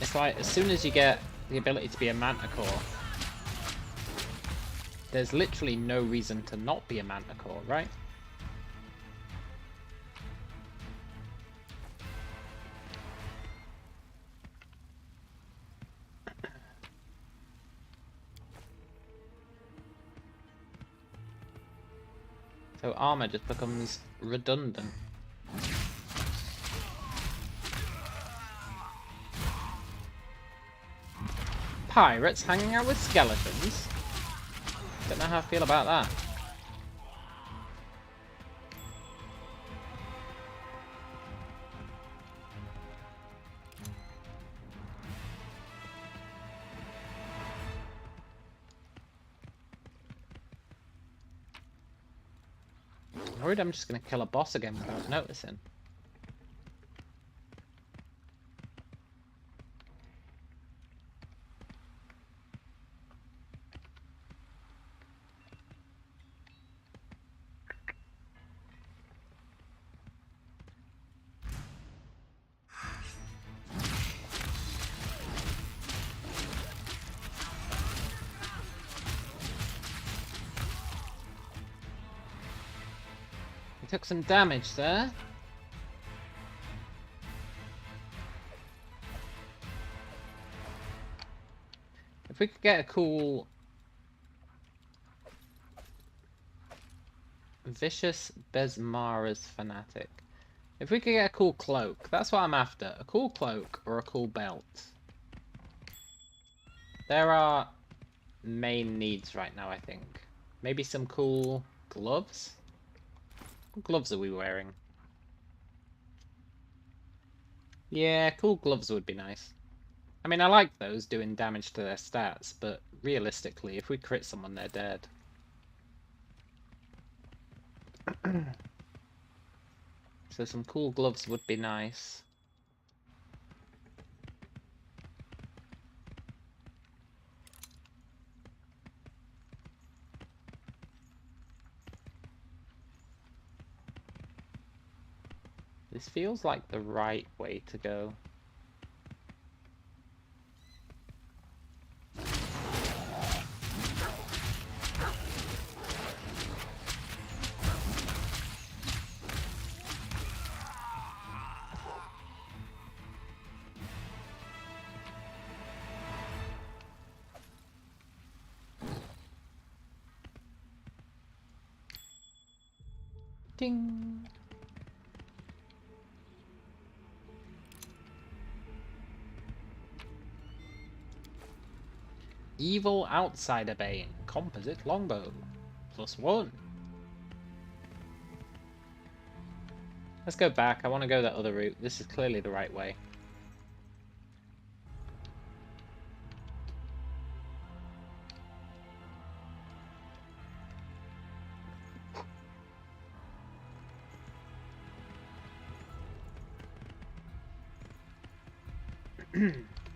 it's like as soon as you get the ability to be a Manticore, there's literally no reason to not be a Manticore, right? So armor just becomes redundant. Pirates hanging out with skeletons? Don't know how I feel about that. I'm worried I'm just going to kill a boss again without noticing. took some damage there. If we could get a cool... Vicious Besmara's Fanatic. If we could get a cool cloak, that's what I'm after. A cool cloak or a cool belt. There are main needs right now, I think. Maybe some cool gloves? What gloves are we wearing? Yeah, cool gloves would be nice. I mean, I like those doing damage to their stats, but realistically, if we crit someone, they're dead. So some cool gloves would be nice. This feels like the right way to go. Ding! Evil Outsider Bane, Composite Longbow, +1. Let's go back. I want to go that other route. This is clearly the right way.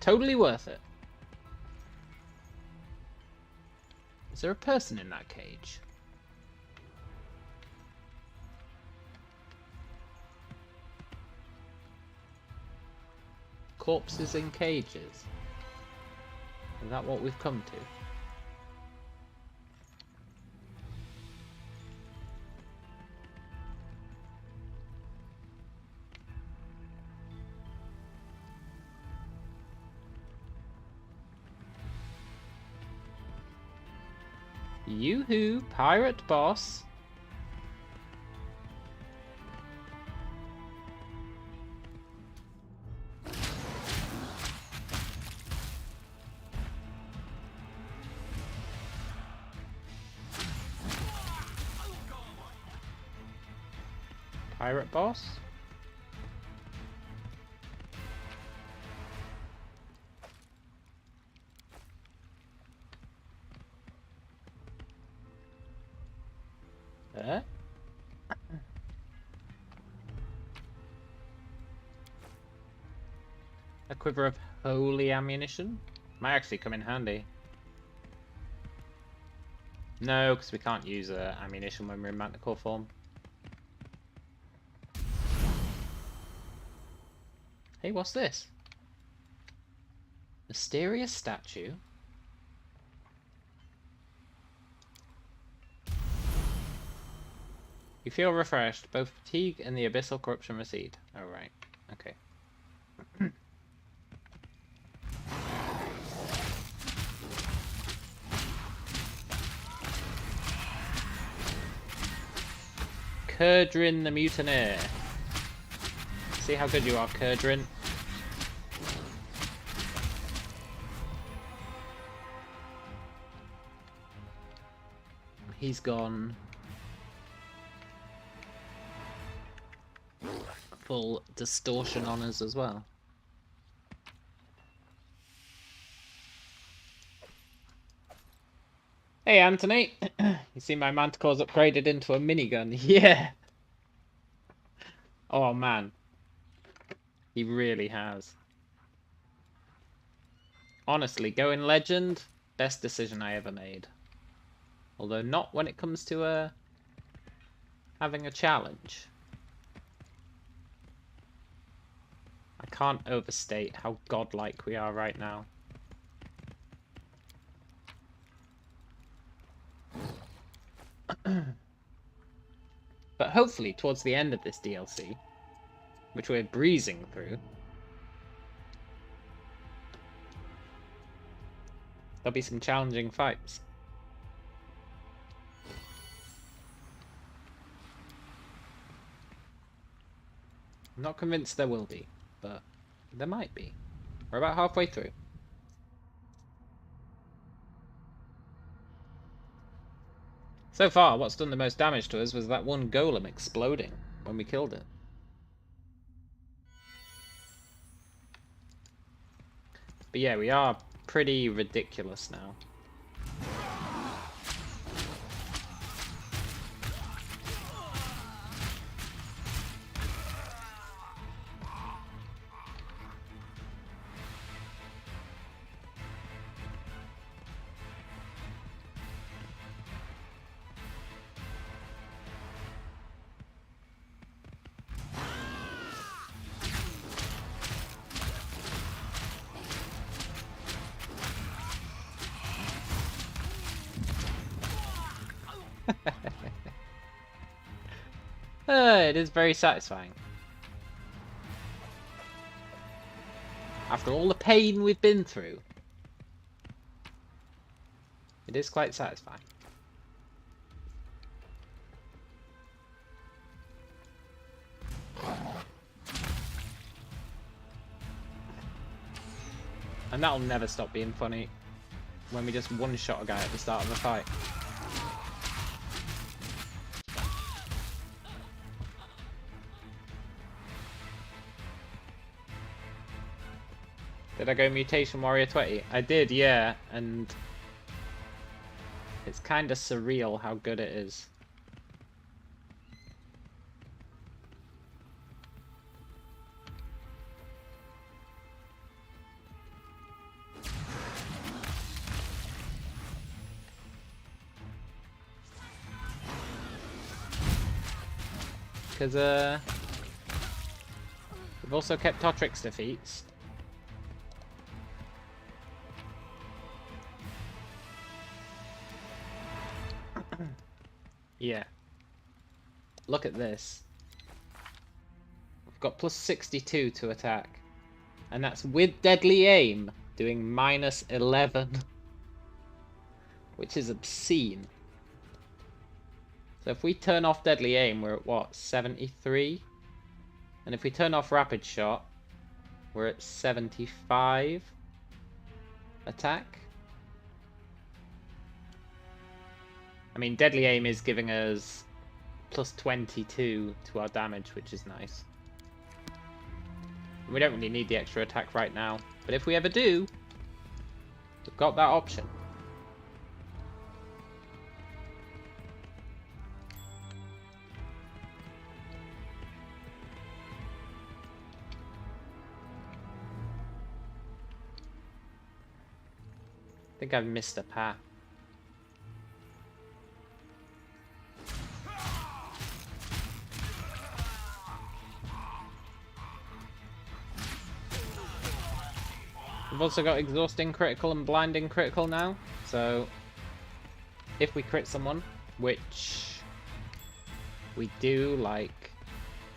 Totally worth it. Is there a person in that cage? Corpses in cages. Is that what we've come to? Yoo-hoo, pirate boss. Pirate boss? A quiver of holy ammunition? Might actually come in handy. No, because we can't use ammunition when we're in manticore form. Hey, what's this? Mysterious statue? You feel refreshed. Both fatigue and the abyssal corruption recede. Oh, right. Okay. Kurdrin the Mutineer. See how good you are, Kurdrin. He's gone full distortion on us as well. Hey Anthony, you see my manticore's upgraded into a minigun? Yeah! Oh man, he really has. Honestly, going legend, best decision I ever made. Although not when it comes to having a challenge. I can't overstate how godlike we are right now. But hopefully, towards the end of this DLC, which we're breezing through, there'll be some challenging fights. I'm not convinced there will be, but there might be. We're about halfway through. So far, what's done the most damage to us was that one golem exploding when we killed it. But yeah, we are pretty ridiculous now. It is very satisfying. After all the pain we've been through, it is quite satisfying. And that'll never stop being funny when we just one-shot a guy at the start of a fight. Did I go Mutation Warrior 20? I did, yeah, and it's kind of surreal how good it is. Because, we've also kept our Trickster feats. Yeah. Look at this. We've got plus 62 to attack. And that's with deadly aim, doing minus 11. Which is obscene. So if we turn off deadly aim, we're at what, 73? And if we turn off rapid shot, we're at 75 attack. I mean, deadly aim is giving us plus 22 to our damage, which is nice. We don't really need the extra attack right now, but if we ever do, we've got that option. I think I've missed a path. We've also got exhausting critical and blinding critical now, so if we crit someone, which we do like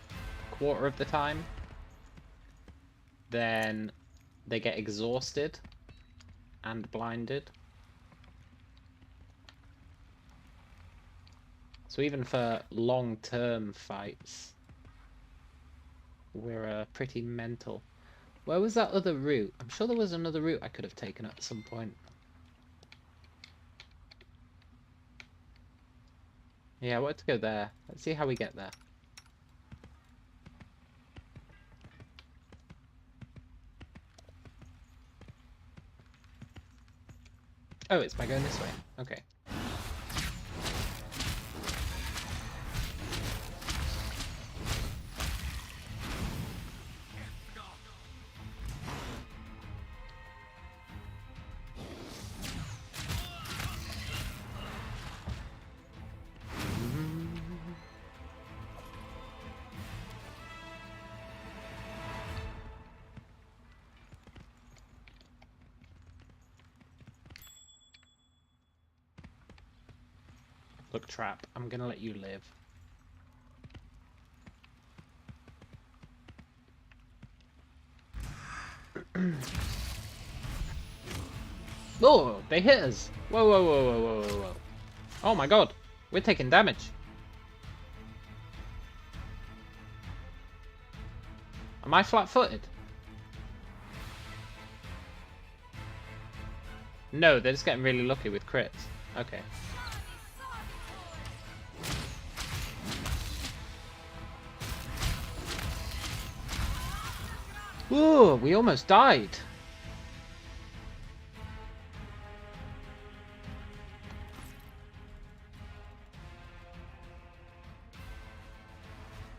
a quarter of the time, then they get exhausted and blinded. So even for long-term fights, we're pretty mental. Where was that other route? I'm sure there was another route I could have taken at some point. Yeah, I wanted to go there. Let's see how we get there. Oh, it's by going this way. Okay. Look, Trap, I'm gonna let you live. Oh, they hit us. Whoa, whoa, whoa, whoa, whoa, whoa, whoa. Oh my god, we're taking damage. Am I flat-footed? No, they're just getting really lucky with crits. Okay. Ooh, we almost died.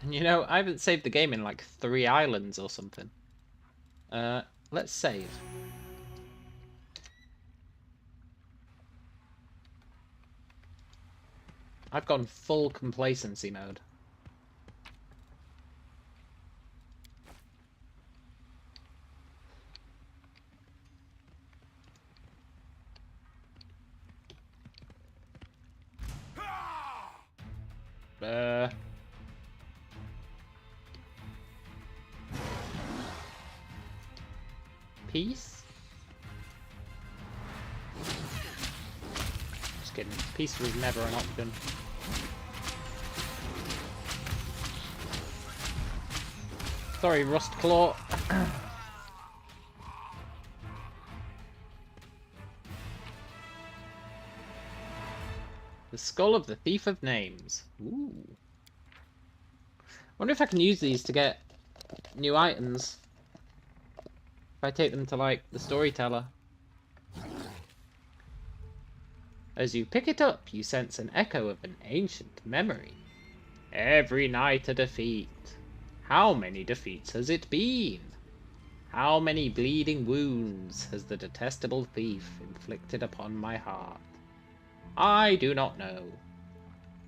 And you know, I haven't saved the game in like 3 islands or something. Let's save. I've gone full complacency mode. Peace? Just kidding. Peace was never an option. Sorry, Rust Claw. The Skull of the Thief of Names. Ooh. Wonder if I can use these to get new items. If I take them to, like, the storyteller. As you pick it up, you sense an echo of an ancient memory. Every night a defeat. How many defeats has it been? How many bleeding wounds has the detestable thief inflicted upon my heart? I do not know.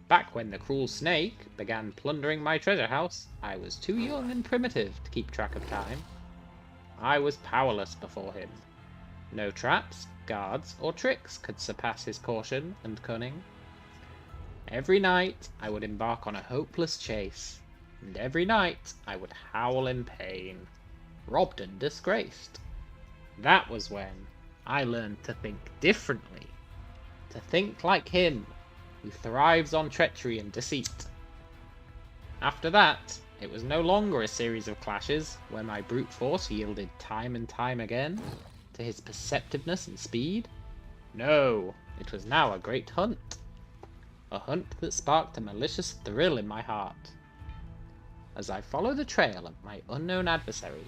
Back when the cruel snake began plundering my treasure house, I was too young and primitive to keep track of time. I was powerless before him. No traps, guards, or tricks could surpass his caution and cunning. Every night I would embark on a hopeless chase, and every night I would howl in pain, robbed and disgraced. That was when I learned to think differently, to think like him, who thrives on treachery and deceit. After that, it was no longer a series of clashes where my brute force yielded time and time again to his perceptiveness and speed. No, it was now a great hunt. A hunt that sparked a malicious thrill in my heart. As I follow the trail of my unknown adversary,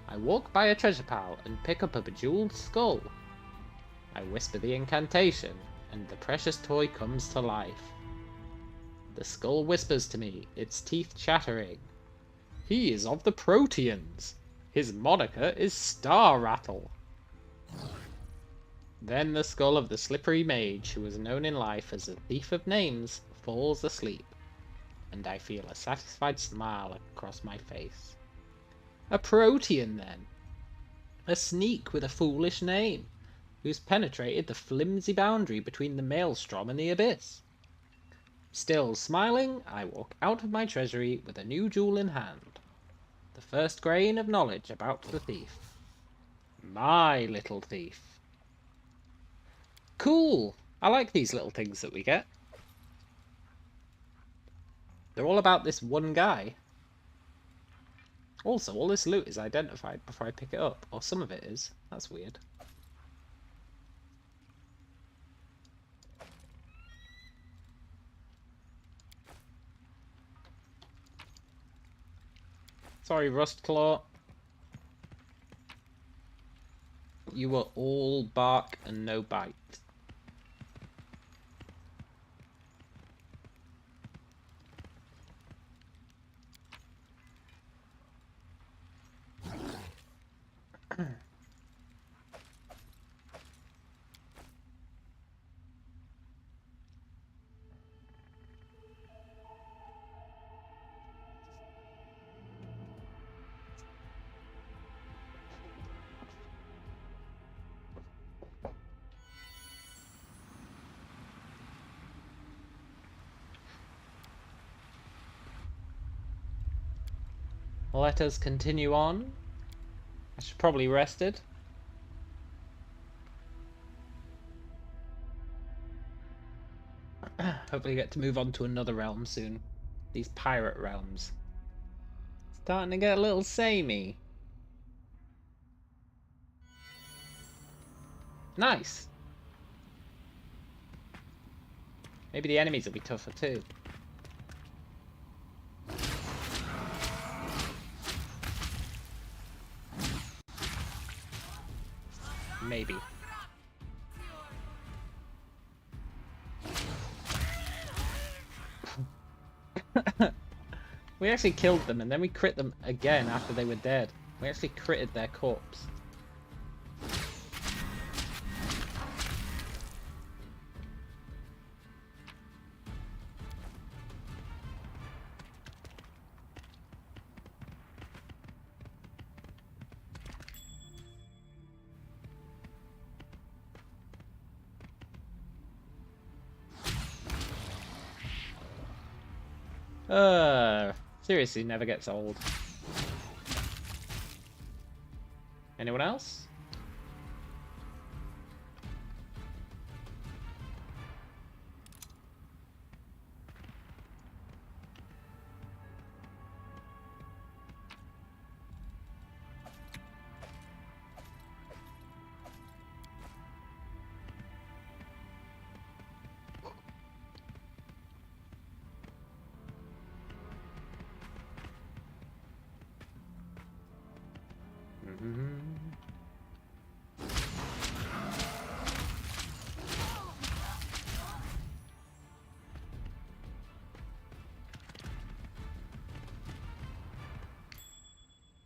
I walk by a treasure pile and pick up a bejeweled skull. I whisper the incantation, and the precious toy comes to life. The skull whispers to me, its teeth chattering. He is of the Proteans. His moniker is Star Rattle. Then the skull of the slippery mage, who was known in life as the Thief of Names, falls asleep, and I feel a satisfied smile across my face. A Protean, then. A sneak with a foolish name, who's penetrated the flimsy boundary between the maelstrom and the abyss. Still smiling, I walk out of my treasury with a new jewel in hand. The first grain of knowledge about the thief. My little thief. Cool! I like these little things that we get. They're all about this one guy. Also, all this loot is identified before I pick it up. Or some of it is. That's weird. Sorry, Rustclaw. You were all bark and no bite. Let us continue on. I should probably rested. Hopefully get to move on to another realm soon. These pirate realms. Starting to get a little samey. Nice. Maybe the enemies will be tougher too. Maybe. We actually killed them and then we crit them again after they were dead. We actually critted their corpse. Seriously, never gets old. Anyone else?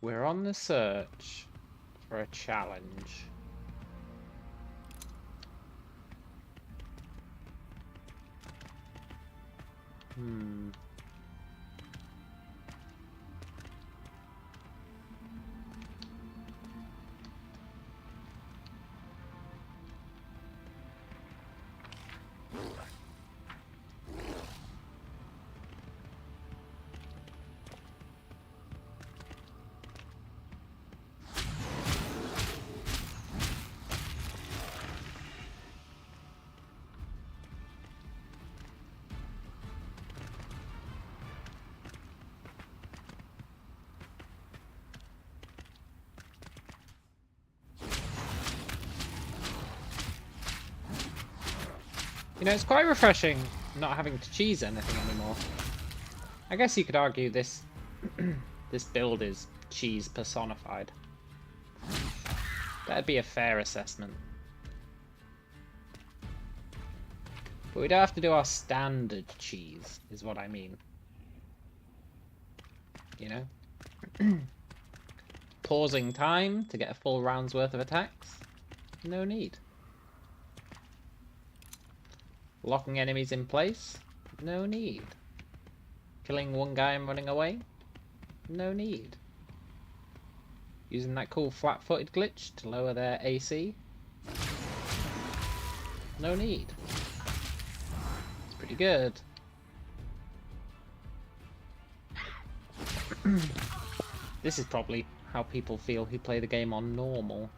We're on the search for a challenge. You know, it's quite refreshing not having to cheese anything anymore. I guess you could argue this this build is cheese personified. That'd be a fair assessment. But we don't have to do our standard cheese, is what I mean. You know? Pausing time to get a full round's worth of attacks? No need. Locking enemies in place? No need. Killing one guy and running away? No need. Using that cool flat-footed glitch to lower their AC? No need. It's pretty good. This is probably how people feel who play the game on normal.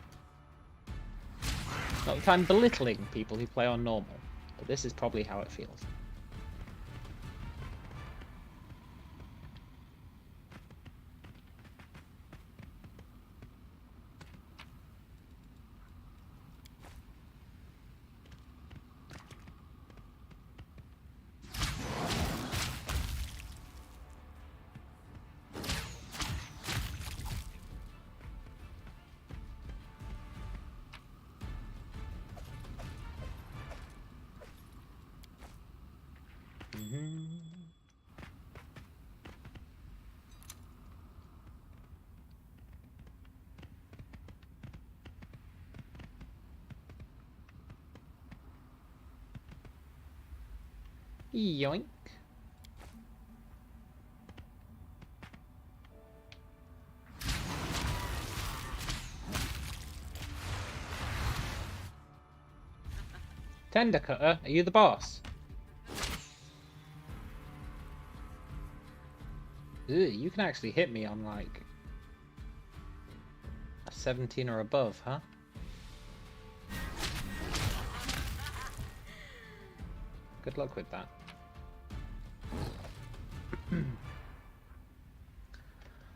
Not that I'm belittling people who play on normal, but this is probably how it feels. Yoink. Tender Cutter, are you the boss? Ew, you can actually hit me on like a 17 or above, huh? Good luck with that.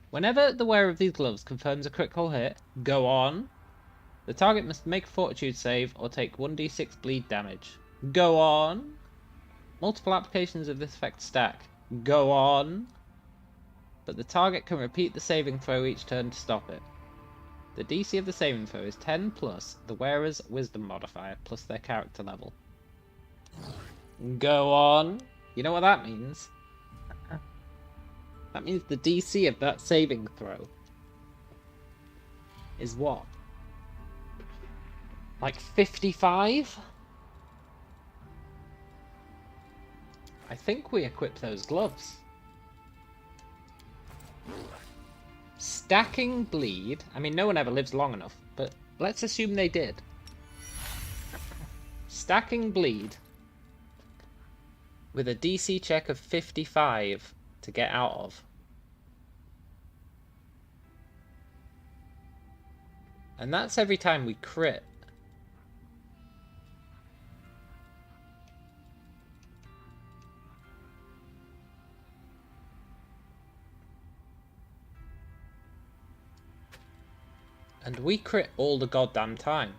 Whenever the wearer of these gloves confirms a critical hit, go on. The target must make a fortitude save or take 1d6 bleed damage. Go on. Multiple applications of this effect stack. Go on. But the target can repeat the saving throw each turn to stop it. The DC of the saving throw is 10 plus the wearer's wisdom modifier plus their character level. Go on. You know what that means? That means the DC of that saving throw is what? Like 55? I think we equip those gloves. Stacking bleed. I mean, no one ever lives long enough, but let's assume they did. Stacking bleed with a DC check of 55 to get out of. And that's every time we crit. And we crit all the goddamn time.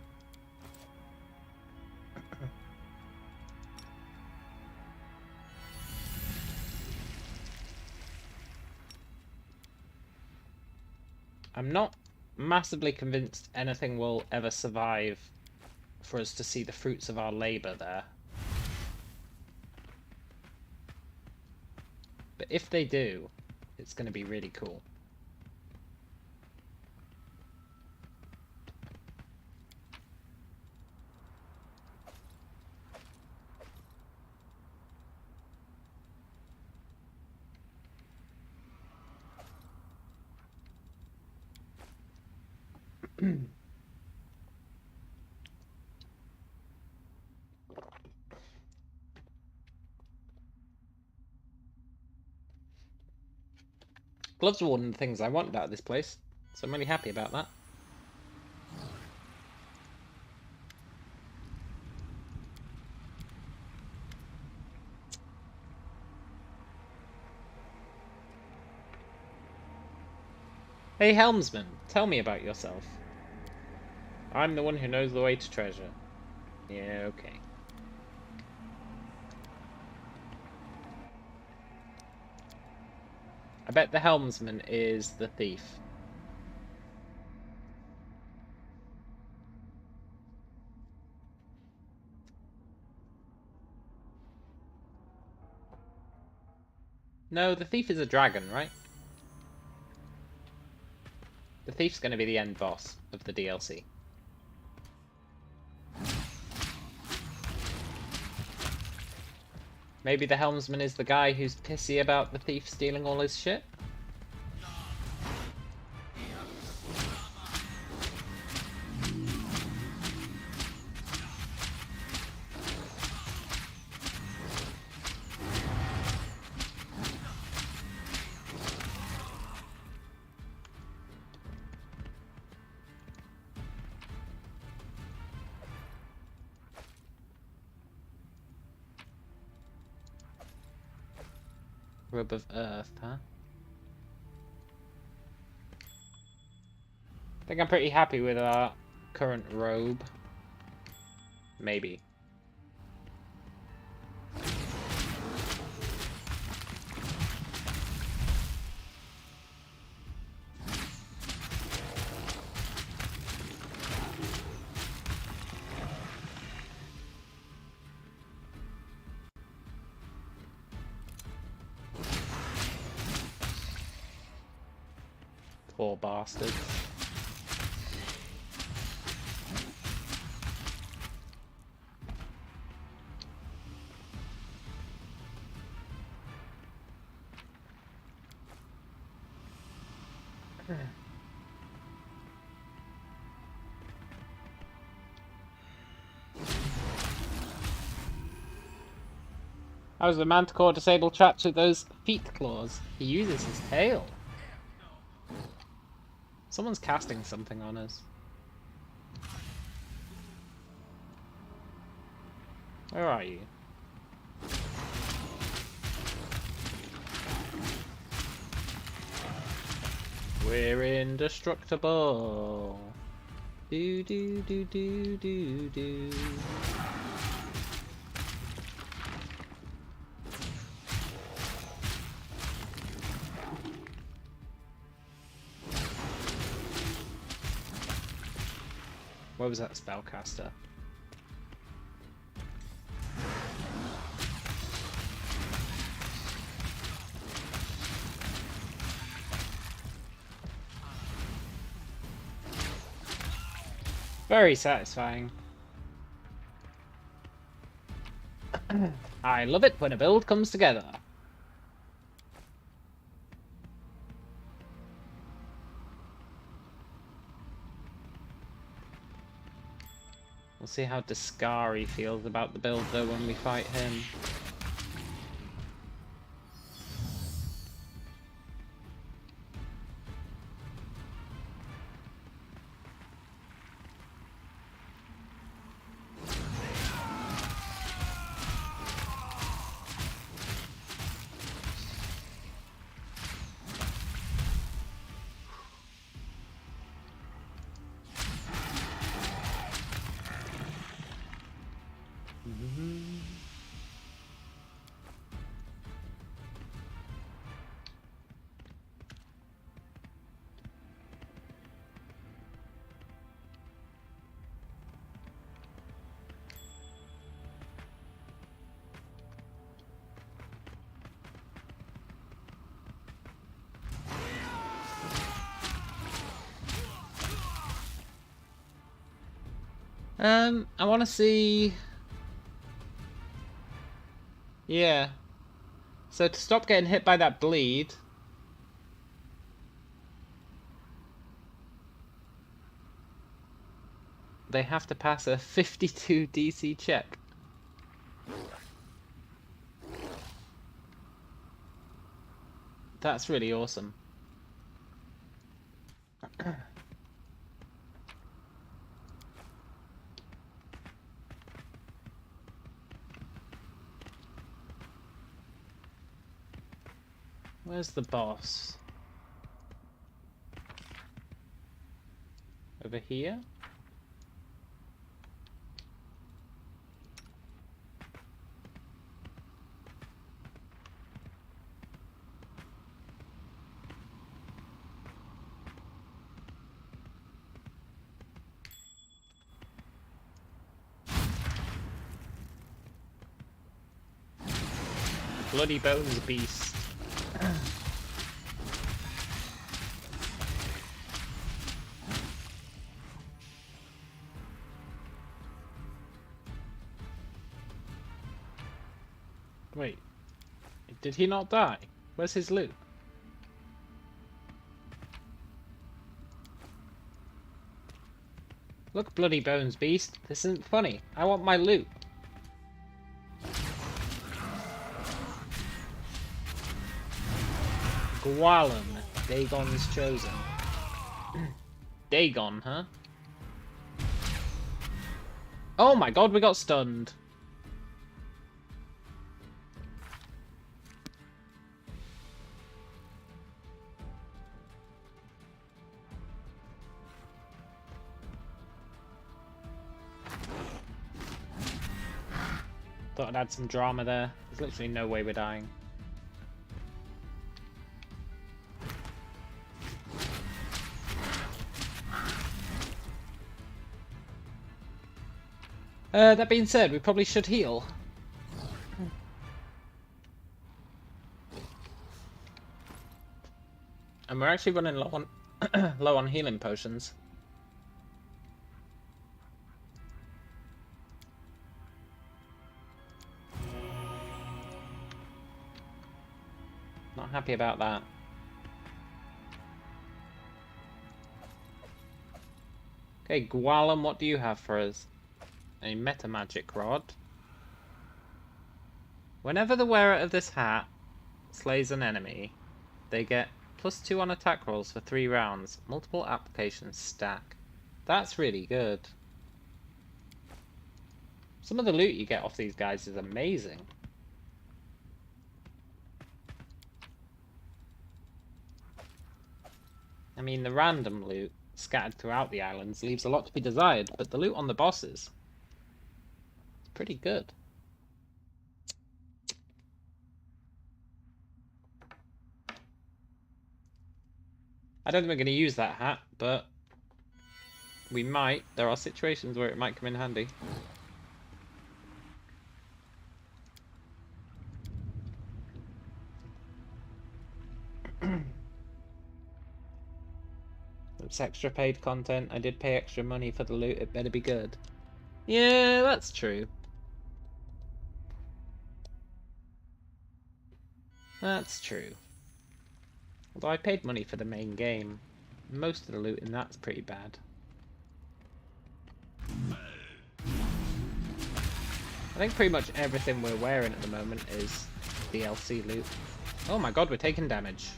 I'm not massively convinced anything will ever survive for us to see the fruits of our labor there. But if they do, it's going to be really cool. Gloves are one of the things I wanted out of this place, so I'm really happy about that. Hey Helmsman, tell me about yourself. I'm the one who knows the way to treasure. Yeah, okay. I bet the helmsman is the thief. No, the thief is a dragon, right? The thief's going to be the end boss of the DLC. Maybe the helmsman is the guy who's pissy about the thief stealing all his shit? Rub of earth, huh? I think I'm pretty happy with our current robe. Maybe. Poor bastard. How does the manticore disable traps with those feet claws? He uses his tail. Someone's casting something on us. Where are you? We're indestructible. Do do do do do do. Where was that spellcaster? Very satisfying. I love it when a build comes together. We'll see how Discari feels about the build though when we fight him. I want to see... Yeah. So to stop getting hit by that bleed... they have to pass a 52 DC check. That's really awesome. Where's the boss? Over here? Bloody Bones Beast. Wait, did he not die? Where's his loot? Look, Bloody Bones Beast, this isn't funny. I want my loot. Gwalum, Dagon's chosen. Dagon, huh? Oh my god, we got stunned. Thought I'd add some drama there. There's literally no way we're dying. That being said, we probably should heal. And we're actually running low on low on healing potions. Not happy about that. Okay, Gwalum, what do you have for us? A meta magic rod. Whenever the wearer of this hat slays an enemy, they get +2 on attack rolls for 3 rounds. Multiple applications stack. That's really good. Some of the loot you get off these guys is amazing. I mean, the random loot scattered throughout the islands leaves a lot to be desired, but the loot on the bosses is pretty good. I don't think we're going to use that hat, but we might. There are situations where it might come in handy. It's extra paid content. I did pay extra money for the loot. It better be good. Yeah, that's true. That's true. Although I paid money for the main game. Most of the loot in that's pretty bad. I think pretty much everything we're wearing at the moment is DLC loot. Oh my god, we're taking damage.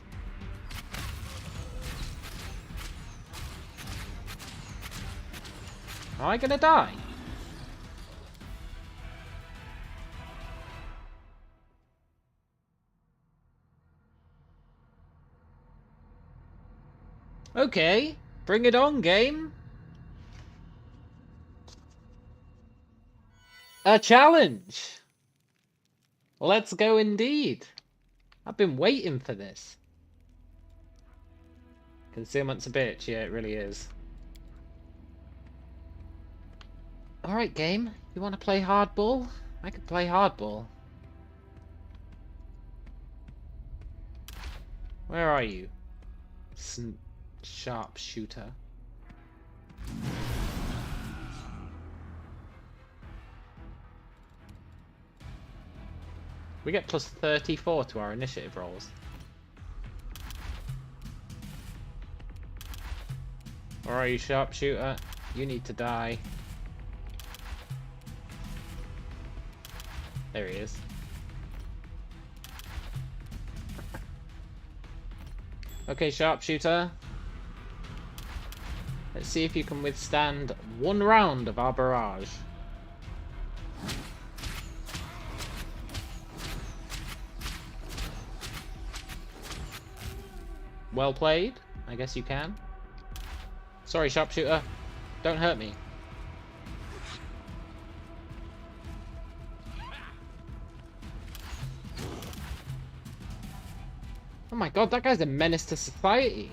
Am I gonna die? Okay, bring it on, game. A challenge! Let's go indeed. I've been waiting for this. Concealment's a bitch, yeah, it really is. Alright, game. You want to play hardball? I could play hardball. Where are you? Sharpshooter. We get plus 34 to our initiative rolls. Where are you, sharpshooter? You need to die. There he is. Okay, sharpshooter. Let's see if you can withstand 1 round of our barrage. Well played. I guess you can. Sorry, sharpshooter. Don't hurt me. Oh my god, that guy's a menace to society.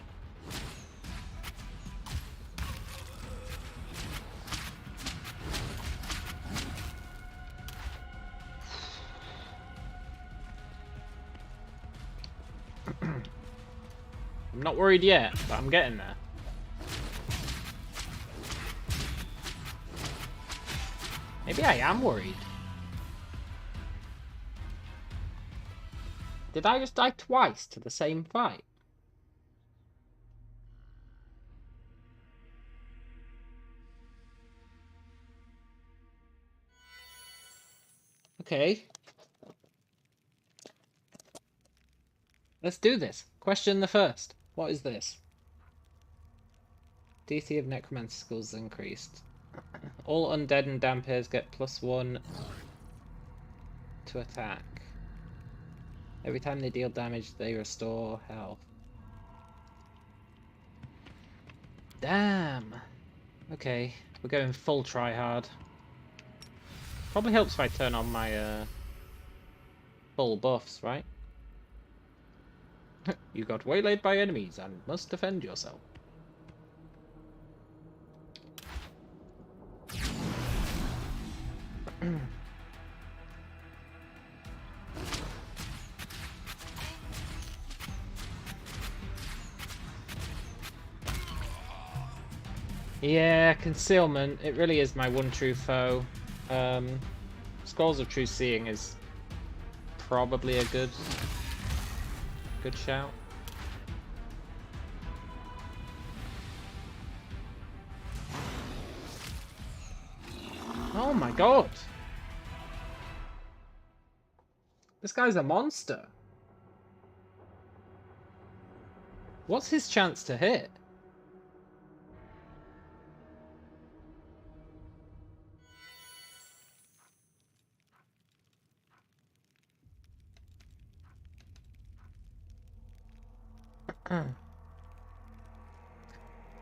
I'm not worried yet, but I'm getting there. Maybe I am worried. Did I just die twice to the same fight? Okay. Let's do this. Question the first. What is this? DC of necromancy skills increased. All undead and dampers get +1 to attack. Every time they deal damage, they restore health. Damn. Okay, we're going full try hard. Probably helps if I turn on my full buffs, right? You got waylaid by enemies and must defend yourself. Yeah, concealment. It really is my one true foe. Scrolls of True Seeing is probably a good shout. Oh my god! This guy's a monster. What's his chance to hit?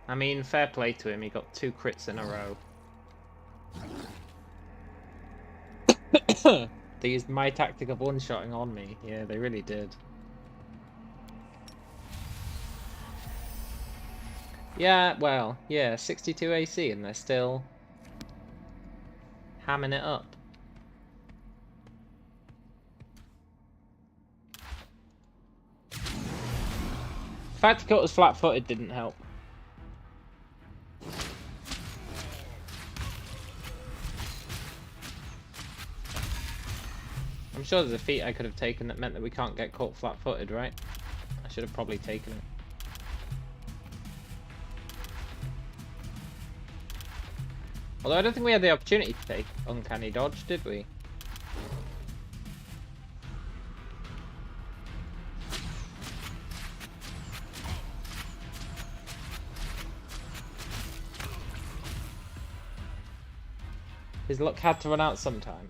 I mean, fair play to him. He got 2 crits in a row. They used my tactic of one-shotting on me. Yeah, they really did. Yeah, well, yeah, 62 AC and they're still hamming it up. The fact he got us flat-footed didn't help. I'm sure there's a feat I could have taken that meant that we can't get caught flat-footed, right? I should have probably taken it. Although I don't think we had the opportunity to take Uncanny Dodge, did we? His luck had to run out sometime.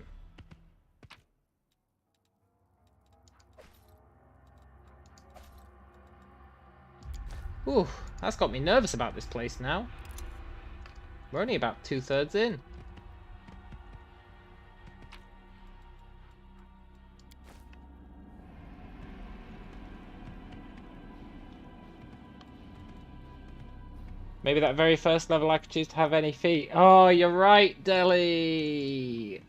Ooh, that's got me nervous about this place now. We're only about 2/3 in. Maybe that very first level I could choose to have any feat. Oh, you're right, Deli!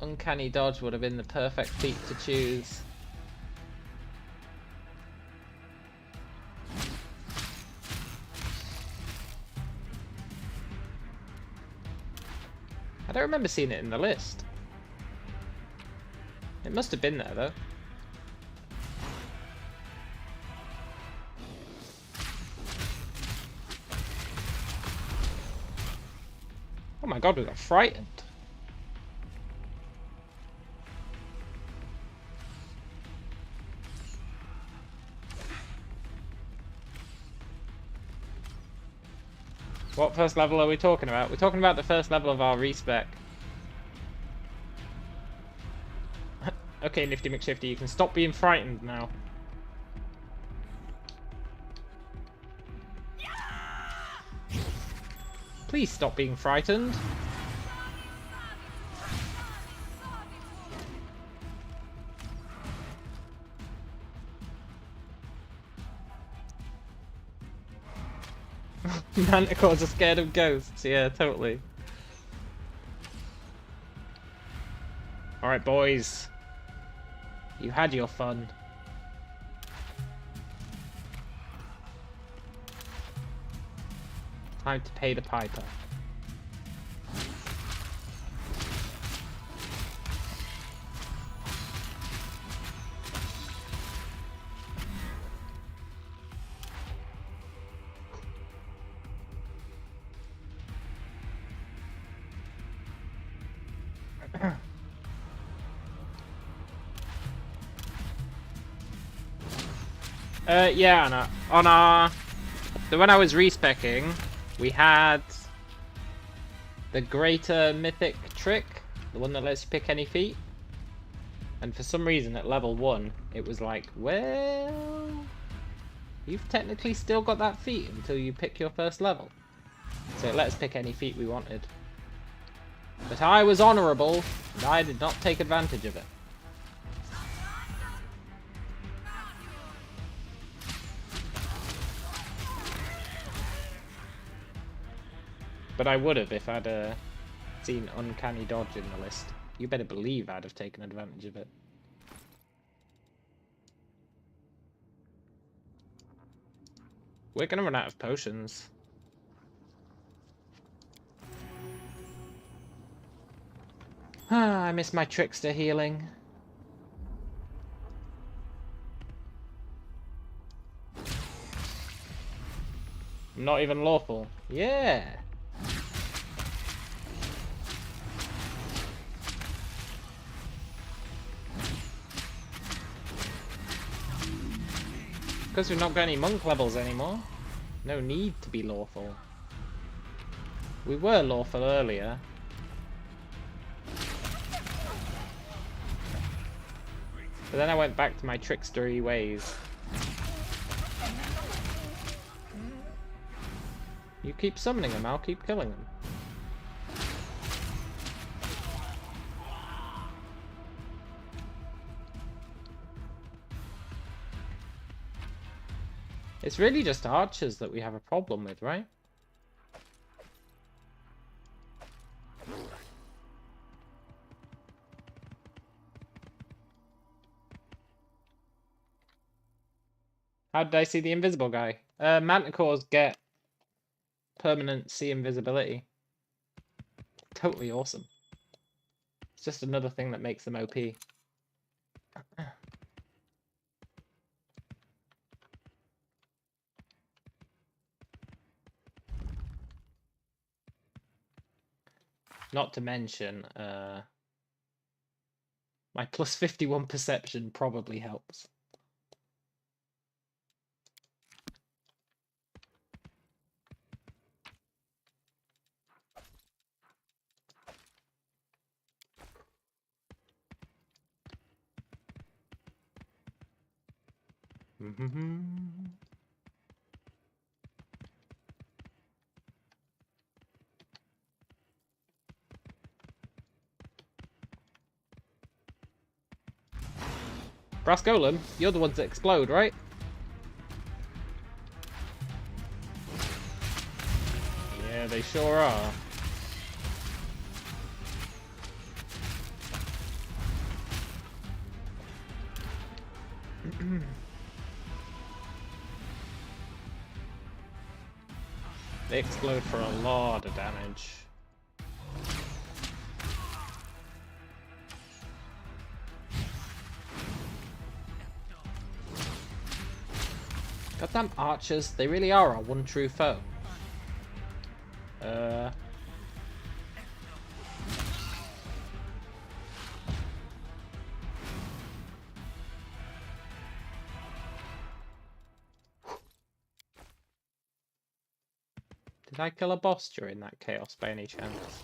Uncanny Dodge would have been the perfect feat to choose. I don't remember seeing it in the list. It must have been there, though. Oh my god, we got frightened. What first level are we talking about? We're talking about the first level of our respec. Okay, Nifty McShifty, you can stop being frightened now. Please stop being frightened. Manticores are scared of ghosts. Yeah, totally. Alright, boys. You had your fun. Time to pay the piper. Yeah, Anna. On our... So when I was respecing, we had the greater mythic trick, the one that lets you pick any feat. And for some reason at level 1, it was like, well, you've technically still got that feat until you pick your first level. So it let us pick any feat we wanted. But I was honourable, and I did not take advantage of it. But I would have if I'd seen Uncanny Dodge in the list. You better believe I'd have taken advantage of it. We're gonna run out of potions. Ah, I miss my Trickster healing. Not even lawful. Yeah. because we've not got any monk levels anymore. No need to be lawful. We were lawful earlier. But then I went back to my trickstery ways. You keep summoning them, I'll keep killing them. It's really just archers that we have a problem with, right? How did I see the invisible guy? Manticores get permanent see invisibility. Totally awesome. It's just another thing that makes them OP. Not to mention, my plus 51 perception probably helps. Brass Golem, you're the ones that explode, right? Yeah, they sure are. They explode for a lot of damage. Goddamn archers, they really are our one true foe. Did I kill a boss during that chaos by any chance?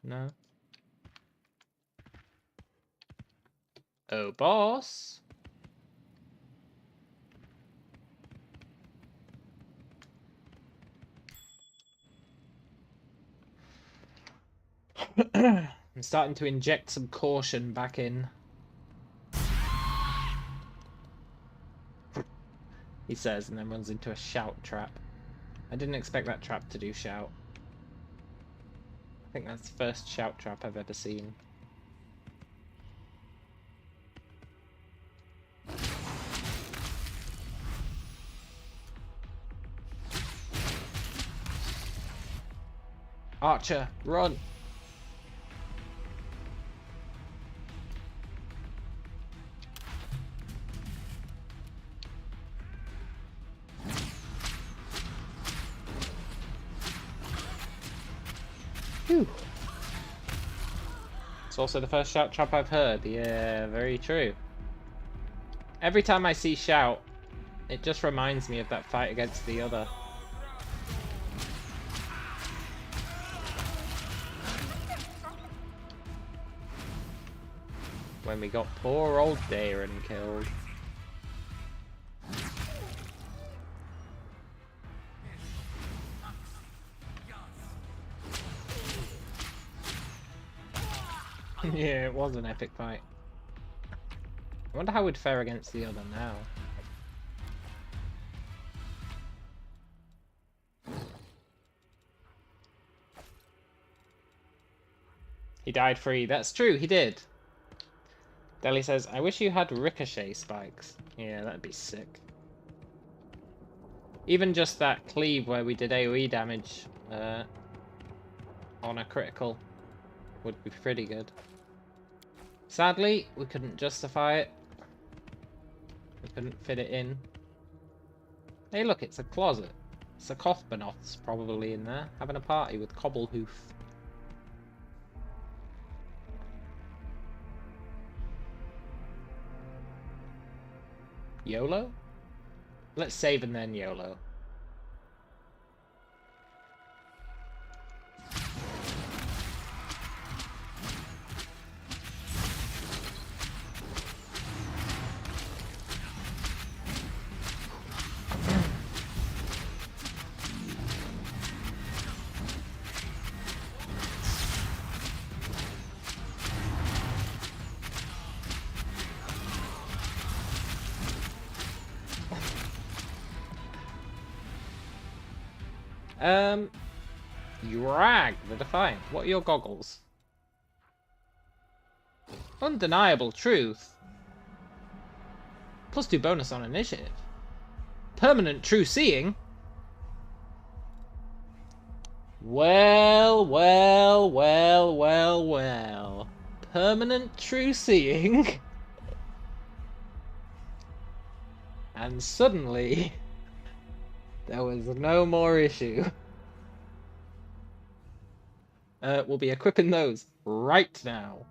No. Oh, boss. I'm starting to inject some caution back in. He says, and then runs into a shout trap. I didn't expect that trap to do shout. I think that's the first shout trap I've ever seen. Archer, run! Whew. It's also the first shout trap I've heard. Yeah, very true. Every time I see shout, it just reminds me of that fight against the other. When we got poor old Darren killed. Yeah, it was an epic fight. I wonder how we'd fare against the other now. He died free. That's true, he did. Deli says, I wish you had ricochet spikes. Yeah, that'd be sick. Even just that cleave where we did AoE damage on a critical would be pretty good. Sadly, we couldn't justify it. We couldn't fit it in. Hey look, it's a closet. Sarcophanoth's probably in there, having a party with Cobblehoof. YOLO? Let's save and then YOLO. Rag the Defiant. What are your goggles? Undeniable Truth. +2 bonus on initiative. Permanent True Seeing. Well. Permanent True Seeing. And suddenly, there was no more issue. We'll be equipping those right now.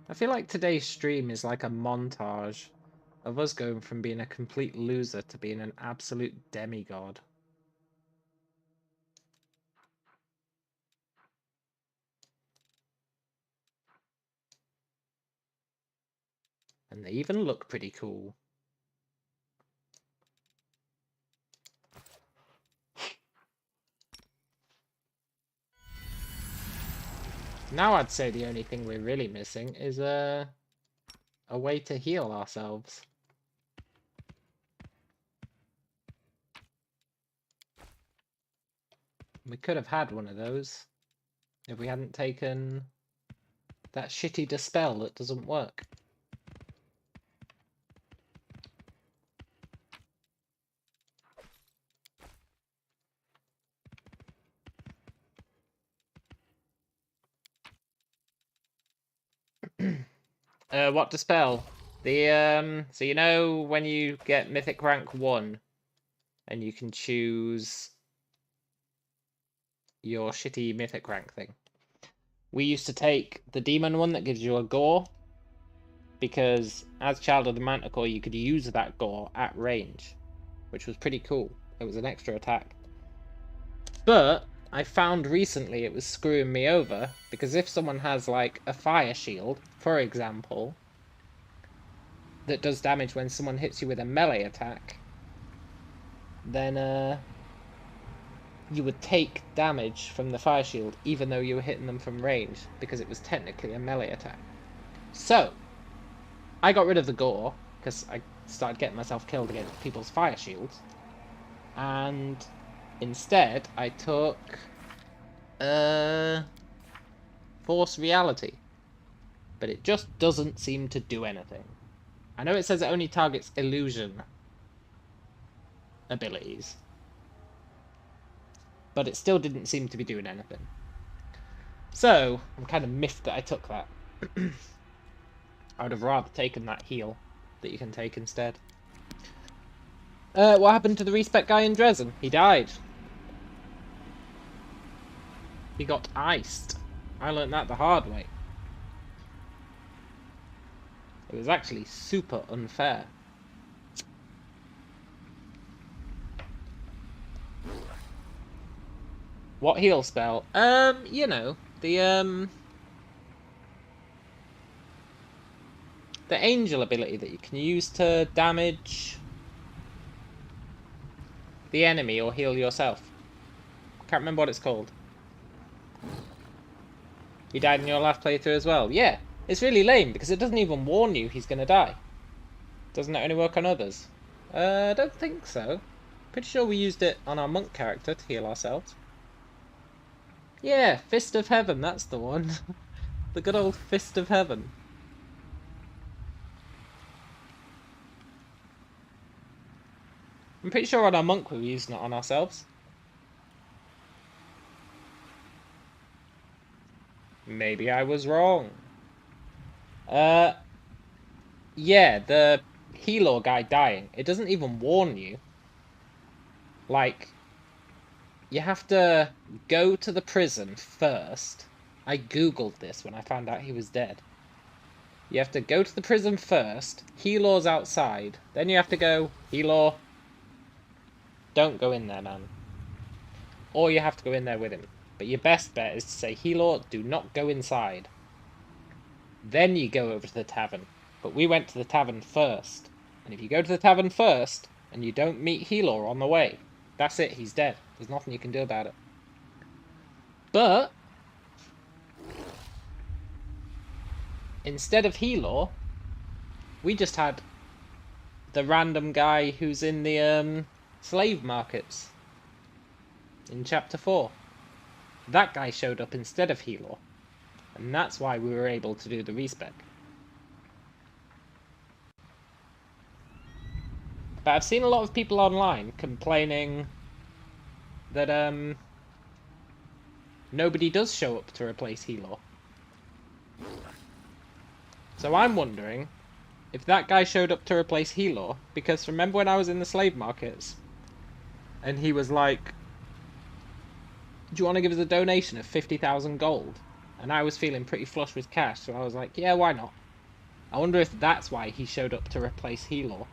I feel like today's stream is like a montage of us going from being a complete loser to being an absolute demigod. And they even look pretty cool. Now I'd say the only thing we're really missing is a way to heal ourselves. We could have had one of those if we hadn't taken that shitty dispel that doesn't work. What dispel? The so you know when you get mythic rank 1 and you can choose your shitty mythic rank thing. We used to take the demon one that gives you a gore, because as Child of the Manticore you could use that gore at range, which was pretty cool. It was an extra attack. But I found recently it was screwing me over, because if someone has like a fire shield, for example, that does damage when someone hits you with a melee attack, then you would take damage from the fire shield even though you were hitting them from range, because it was technically a melee attack. So I got rid of the gore because I started getting myself killed against people's fire shields, and instead I took Force Reality, but it just doesn't seem to do anything. I know it says it only targets illusion abilities, but it still didn't seem to be doing anything. So I'm kind of miffed that I took that. I would have rather taken that heal that you can take instead. What happened to the respec guy in Dresden? He died. He got iced. I learned that the hard way. It was actually super unfair. What heal spell? You know, the angel ability that you can use to damage the enemy or heal yourself. Can't remember what it's called. You died in your last playthrough as well. Yeah, it's really lame because it doesn't even warn you he's gonna die. Doesn't it only work on others? I don't think so. Pretty sure we used it on our monk character to heal ourselves. Yeah, Fist of Heaven, that's the one. The good old Fist of Heaven. I'm pretty sure on our monk we were using it on ourselves. Maybe I was wrong. Yeah, the healer guy dying. It doesn't even warn you. Like, you have to go to the prison first. I googled this when I found out he was dead. You have to go to the prison first. Helor's outside. Then you have to go, Helor, don't go in there, man. Or you have to go in there with him. But your best bet is to say, Helor, do not go inside. Then you go over to the tavern. But we went to the tavern first. And if you go to the tavern first, and you don't meet Helor on the way, that's it, he's dead. There's nothing you can do about it. But instead of Helor, we just had the random guy who's in the slave markets in chapter 4. That guy showed up instead of Helor, and that's why we were able to do the respec. But I've seen a lot of people online complaining that nobody does show up to replace Helor. So I'm wondering if that guy showed up to replace Helor, because remember when I was in the slave markets and he was like, do you want to give us a donation of 50,000 gold? And I was feeling pretty flush with cash, so I was like, yeah, why not? I wonder if that's why he showed up to replace Helor.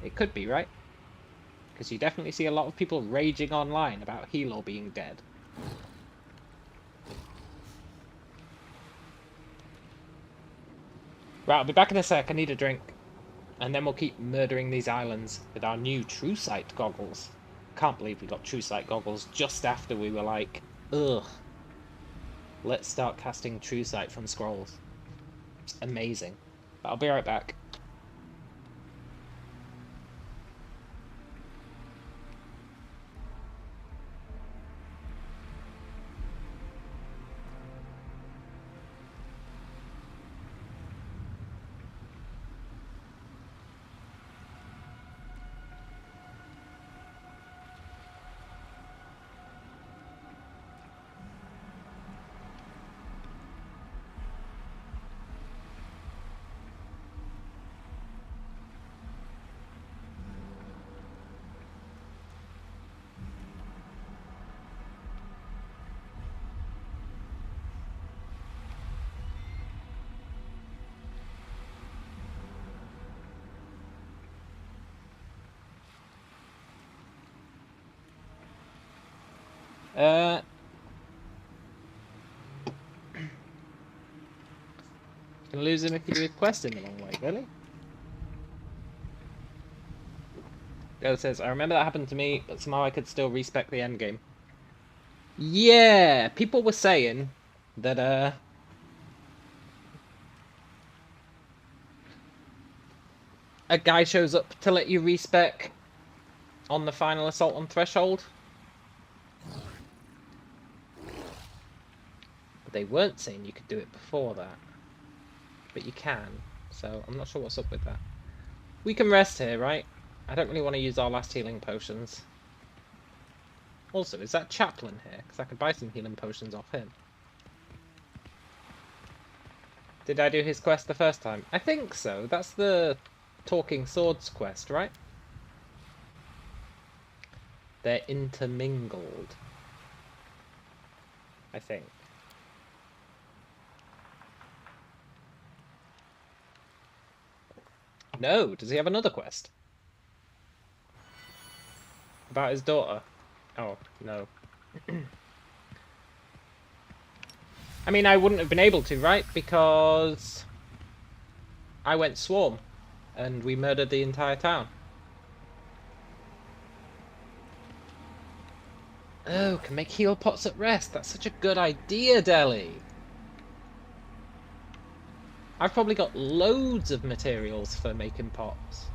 It could be, right? Because you definitely see a lot of people raging online about Helor being dead. Right, I'll be back in a sec, I need a drink. And then we'll keep murdering these islands with our new True Sight goggles. Can't believe we got True Sight goggles just after we were like, ugh. Let's start casting True Sight from scrolls. It's amazing. But I'll be right back. You can lose him if you do a quest in the wrong way, really? Go says, I remember that happened to me, but somehow I could still respec the endgame. Yeah, people were saying that, a guy shows up to let you respec on the final assault on Threshold. But they weren't saying you could do it before that. But you can, so I'm not sure what's up with that. We can rest here, right? I don't really want to use our last healing potions. Also, is that Chaplain here? Because I could buy some healing potions off him. Did I do his quest the first time? I think so. That's the Talking Swords quest, right? They're intermingled. I think. No, does he have another quest? About his daughter? Oh, no. I mean, I wouldn't have been able to, right? Because I went swarm and we murdered the entire town. Oh, can make heal pots at rest. That's such a good idea, Deli. I've probably got loads of materials for making pots.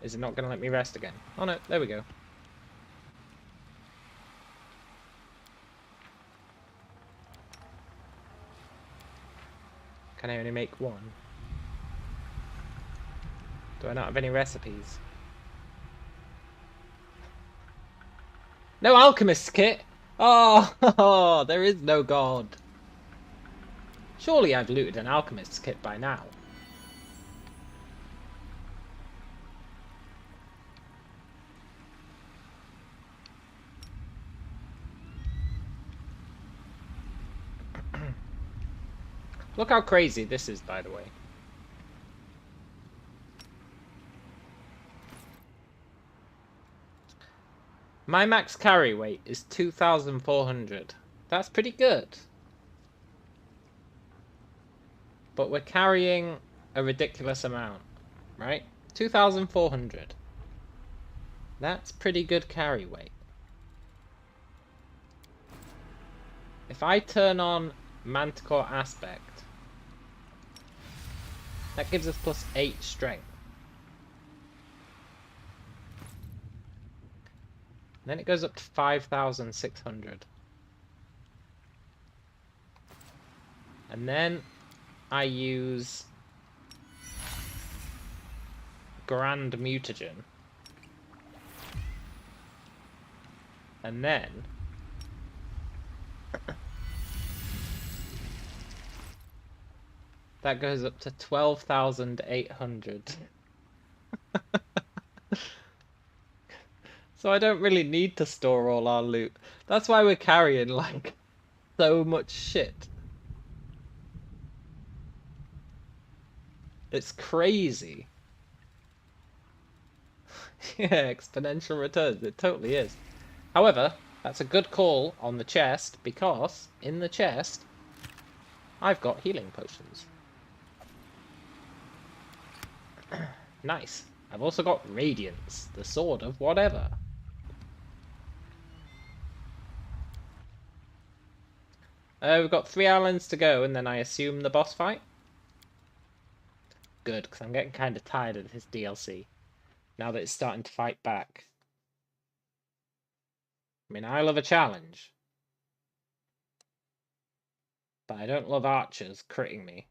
Is it not going to let me rest again? Oh no, there we go. Can I only make one? Do I not have any recipes? No alchemist kit! Oh, there is no god. Surely I've looted an alchemist's kit by now. Look how crazy this is, by the way. My max carry weight is 2,400. That's pretty good. But we're carrying a ridiculous amount, right? 2,400. That's pretty good carry weight. If I turn on Manticore Aspect, that gives us plus 8 strength. Then it goes up to 5,600. And then I use Grand Mutagen. And then that goes up to 12,800. So I don't really need to store all our loot. That's why we're carrying, like, so much shit. It's crazy. Yeah, exponential returns. It totally is. However, that's a good call on the chest, because in the chest, I've got healing potions. Nice. I've also got Radiance, the sword of whatever. We've got 3 islands to go, and then I assume the boss fight. Good, because I'm getting kind of tired of this DLC. Now that it's starting to fight back. I mean, I love a challenge. But I don't love archers critting me.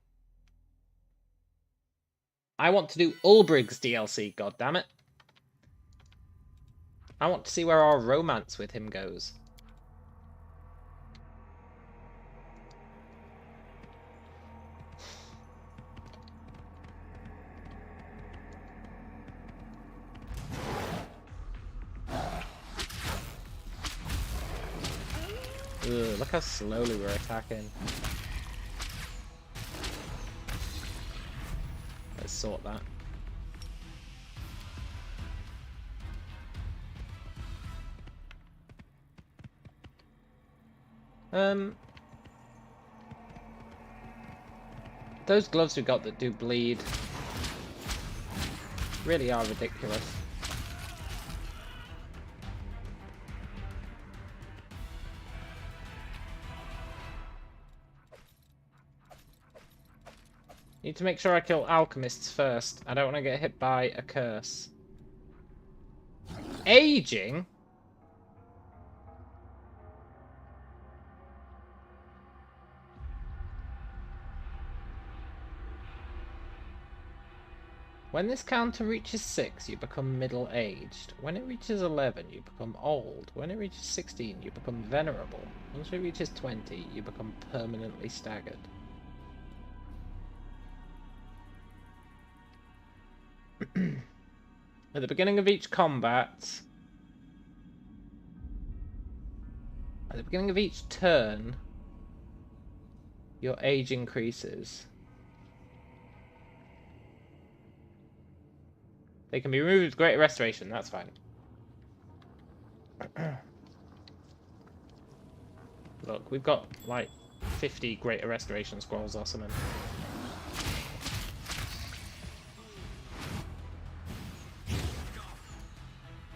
I want to do Ulbrig's DLC, goddammit. I want to see where our romance with him goes. Ugh, look how slowly we're attacking. Let's sort that. Those gloves we got that do bleed really are ridiculous. Need to make sure I kill alchemists first. I don't want to get hit by a curse. Aging? When this counter reaches 6, you become middle-aged. When it reaches 11, you become old. When it reaches 16, you become venerable. Once it reaches 20, you become permanently staggered. At the beginning of each combat, at the beginning of each turn, your age increases. They can be removed with greater restoration, that's fine. Look, we've got like 50 greater restoration scrolls or something.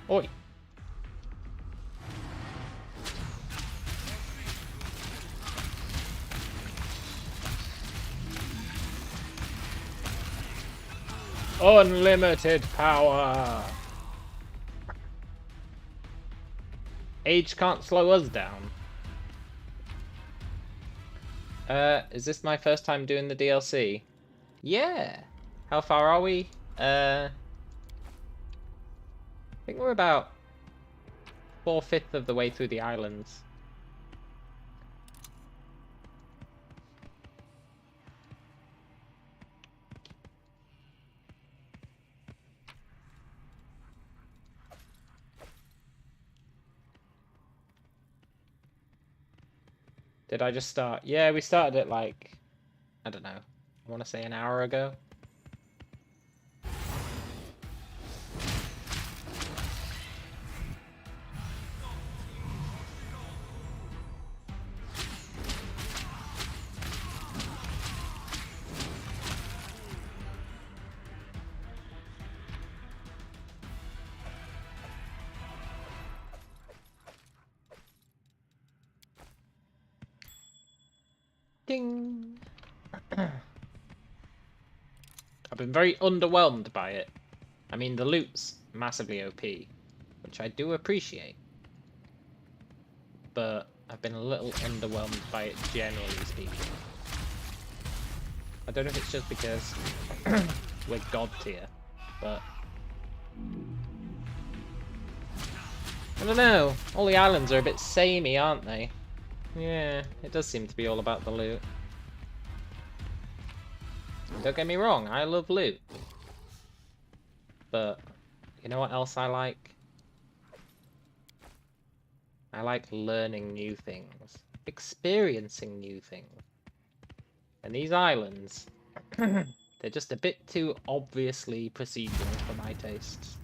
Oi! Unlimited power! Age can't slow us down. Is this my first time doing the DLC? Yeah! How far are we? I think we're about 4/5 of the way through the islands. Did I just start? Yeah, we started it like, I don't know, I want to say an hour ago. Ding! I've been very underwhelmed by it. I mean, the loot's massively OP, which I do appreciate. But I've been a little underwhelmed by it, generally speaking. I don't know if it's just because we're god tier, but I don't know. All the islands are a bit samey, aren't they? Yeah, it does seem to be all about the loot. Don't get me wrong, I love loot. But you know what else I like? I like learning new things, experiencing new things. And these islands, they're just a bit too obviously procedural for my tastes.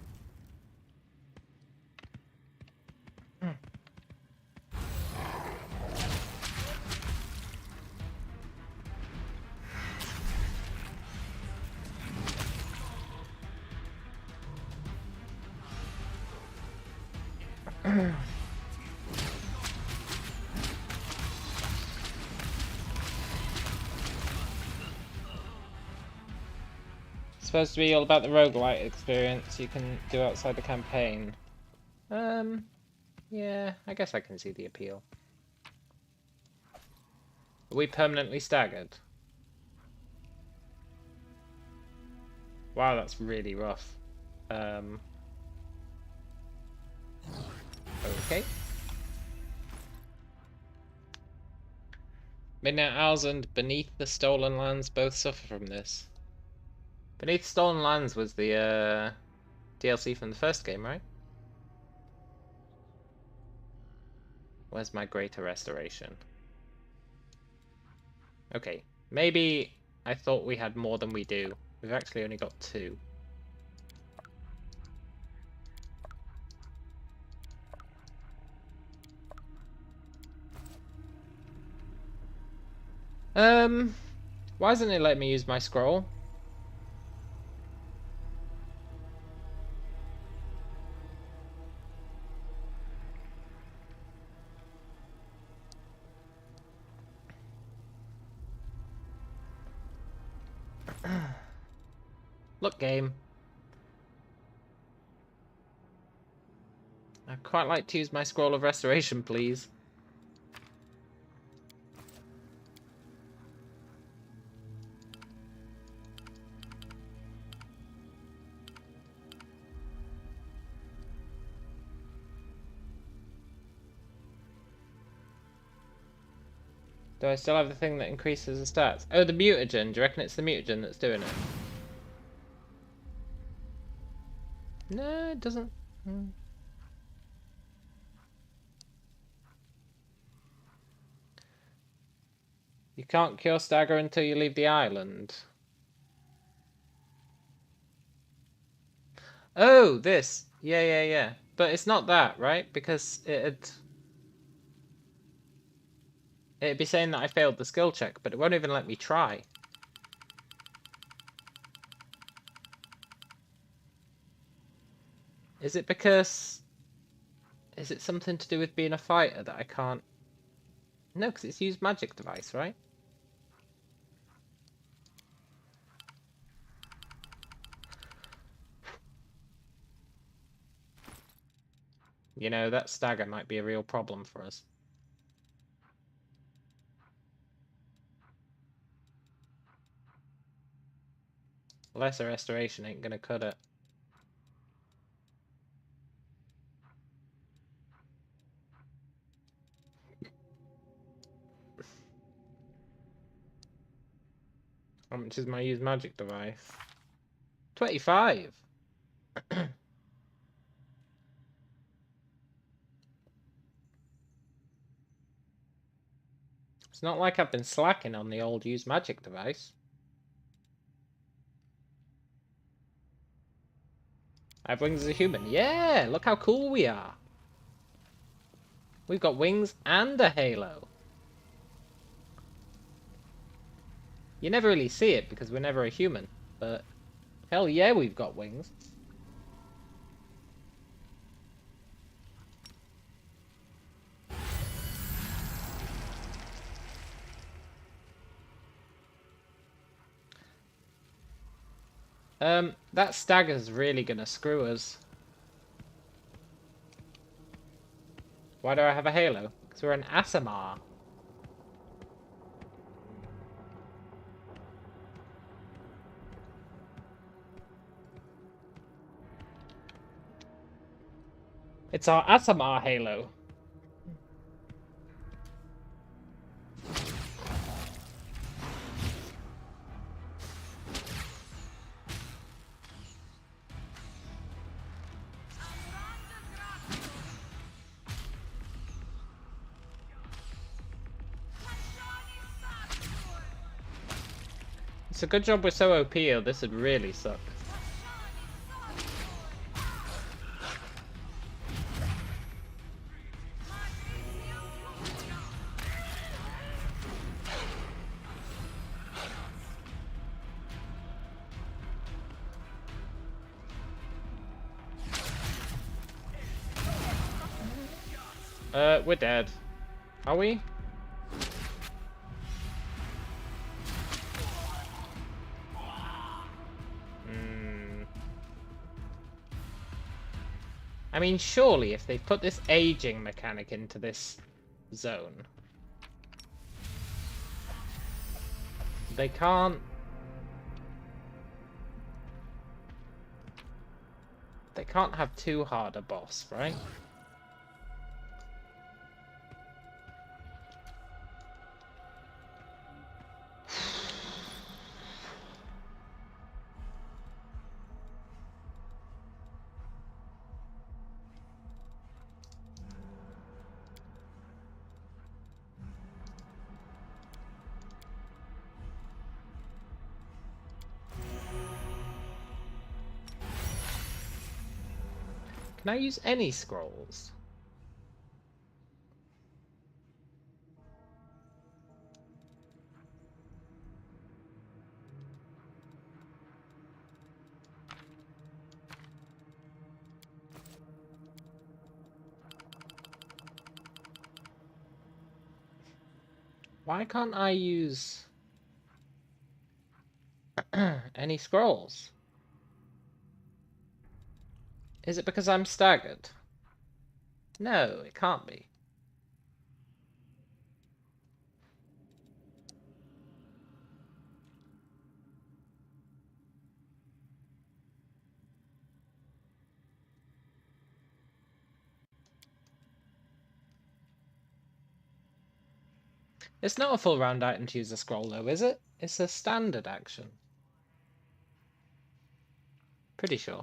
It's supposed to be all about the roguelite experience you can do outside the campaign. Yeah, I guess I can see the appeal. Are we permanently staggered? Wow, that's really rough. Okay. Midnight Owls and Beneath the Stolen Lands both suffer from this. Beneath the Stolen Lands was the DLC from the first game, right? Where's my greater restoration? Okay, maybe I thought we had more than we do. We've actually only got 2. Why isn't it letting me use my scroll? Look, game. I'd quite like to use my scroll of restoration, please. Do I still have the thing that increases the stats? Oh, the mutagen. Do you reckon it's the mutagen that's doing it? No, it doesn't. You can't cure stagger until you leave the island. Oh, this. Yeah. But it's not that, right? Because it'd be saying that I failed the skill check, but it won't even let me try. Is it because... Is it something to do with being a fighter that I can't... No, because it's used magic device, right? You know, that stagger might be a real problem for us. Lesser restoration ain't gonna cut it. How much is my used magic device? 25! not like I've been slacking on the old use magic device. I have wings as a human. Yeah, look how cool we are. We've got wings and a halo. You never really see it because we're never a human, but hell yeah, we've got wings. That stagger's really gonna screw us. Why do I have a halo? Because we're an Asimar. It's our Asimar halo. It's a good job we're so OP or this would really suck. We're dead. Are we? I mean, surely if they put this aging mechanic into this zone, they can't... They can't have too hard a boss, right? Can I use any scrolls? Why can't I use any scrolls? Is it because I'm staggered? No, it can't be. It's not a full round item to use a scroll though, is it? It's a standard action. Pretty sure.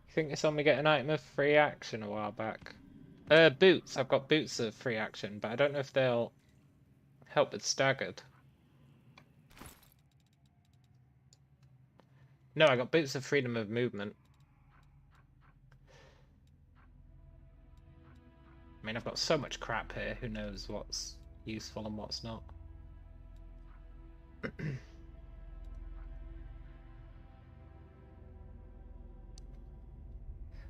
I think it's only get an item of free action a while back. Boots. I've got boots of free action, but I don't know if they'll help with staggered. No, I got boots of freedom of movement. I mean, I've got so much crap here, who knows what's useful and what's not.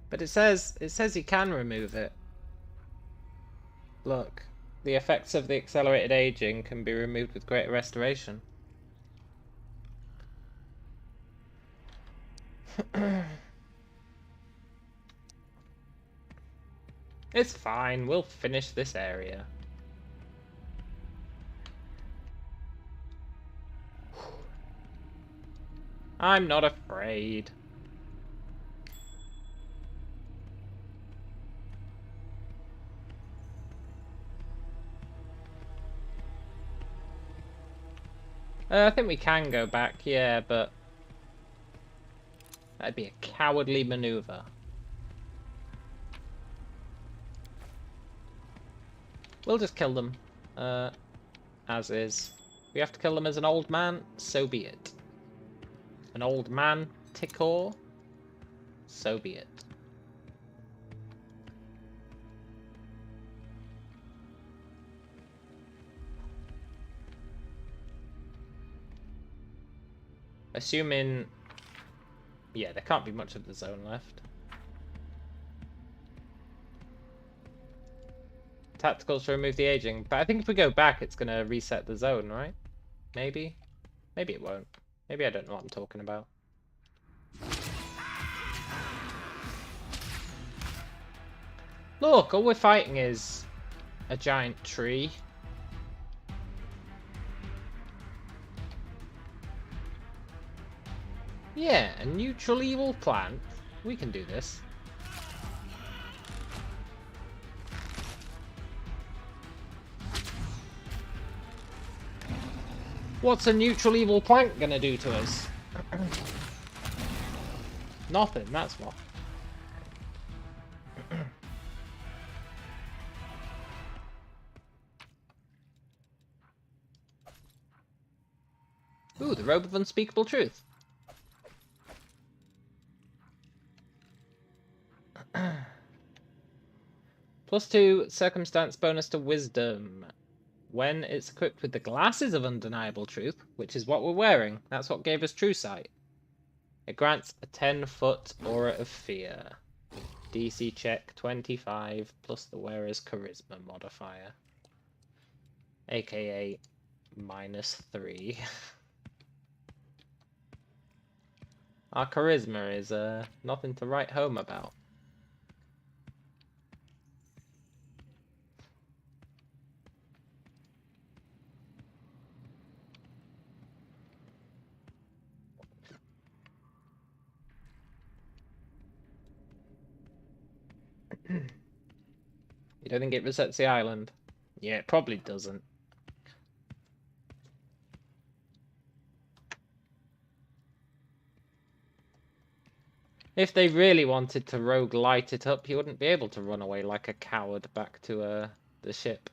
But it says you can remove it. Look, the effects of the accelerated aging can be removed with greater restoration. It's fine, we'll finish this area. I'm not afraid. I think we can go back, yeah, but that'd be a cowardly maneuver. We'll just kill them, as is. We have to kill them as an old man, so be it. An old man, Tikor, so be it. Assuming... yeah, there can't be much of the zone left. Tacticals to remove the aging. But I think if we go back, it's going to reset the zone, right? Maybe? Maybe it won't. Maybe I don't know what I'm talking about. Look, all we're fighting is a giant tree. Yeah, a neutral evil plant. We can do this. What's a neutral evil plant gonna do to us? Nothing, that's what. Ooh, the Robe of Unspeakable Truth. +2 circumstance bonus to wisdom. When it's equipped with the glasses of undeniable truth, which is what we're wearing. That's what gave us true sight. It grants a 10-foot aura of fear. DC check 25 plus the wearer's charisma modifier. AKA -3. Our charisma is nothing to write home about. You don't think it resets the island? Yeah, it probably doesn't. If they really wanted to rogue light it up, you wouldn't be able to run away like a coward back to the ship.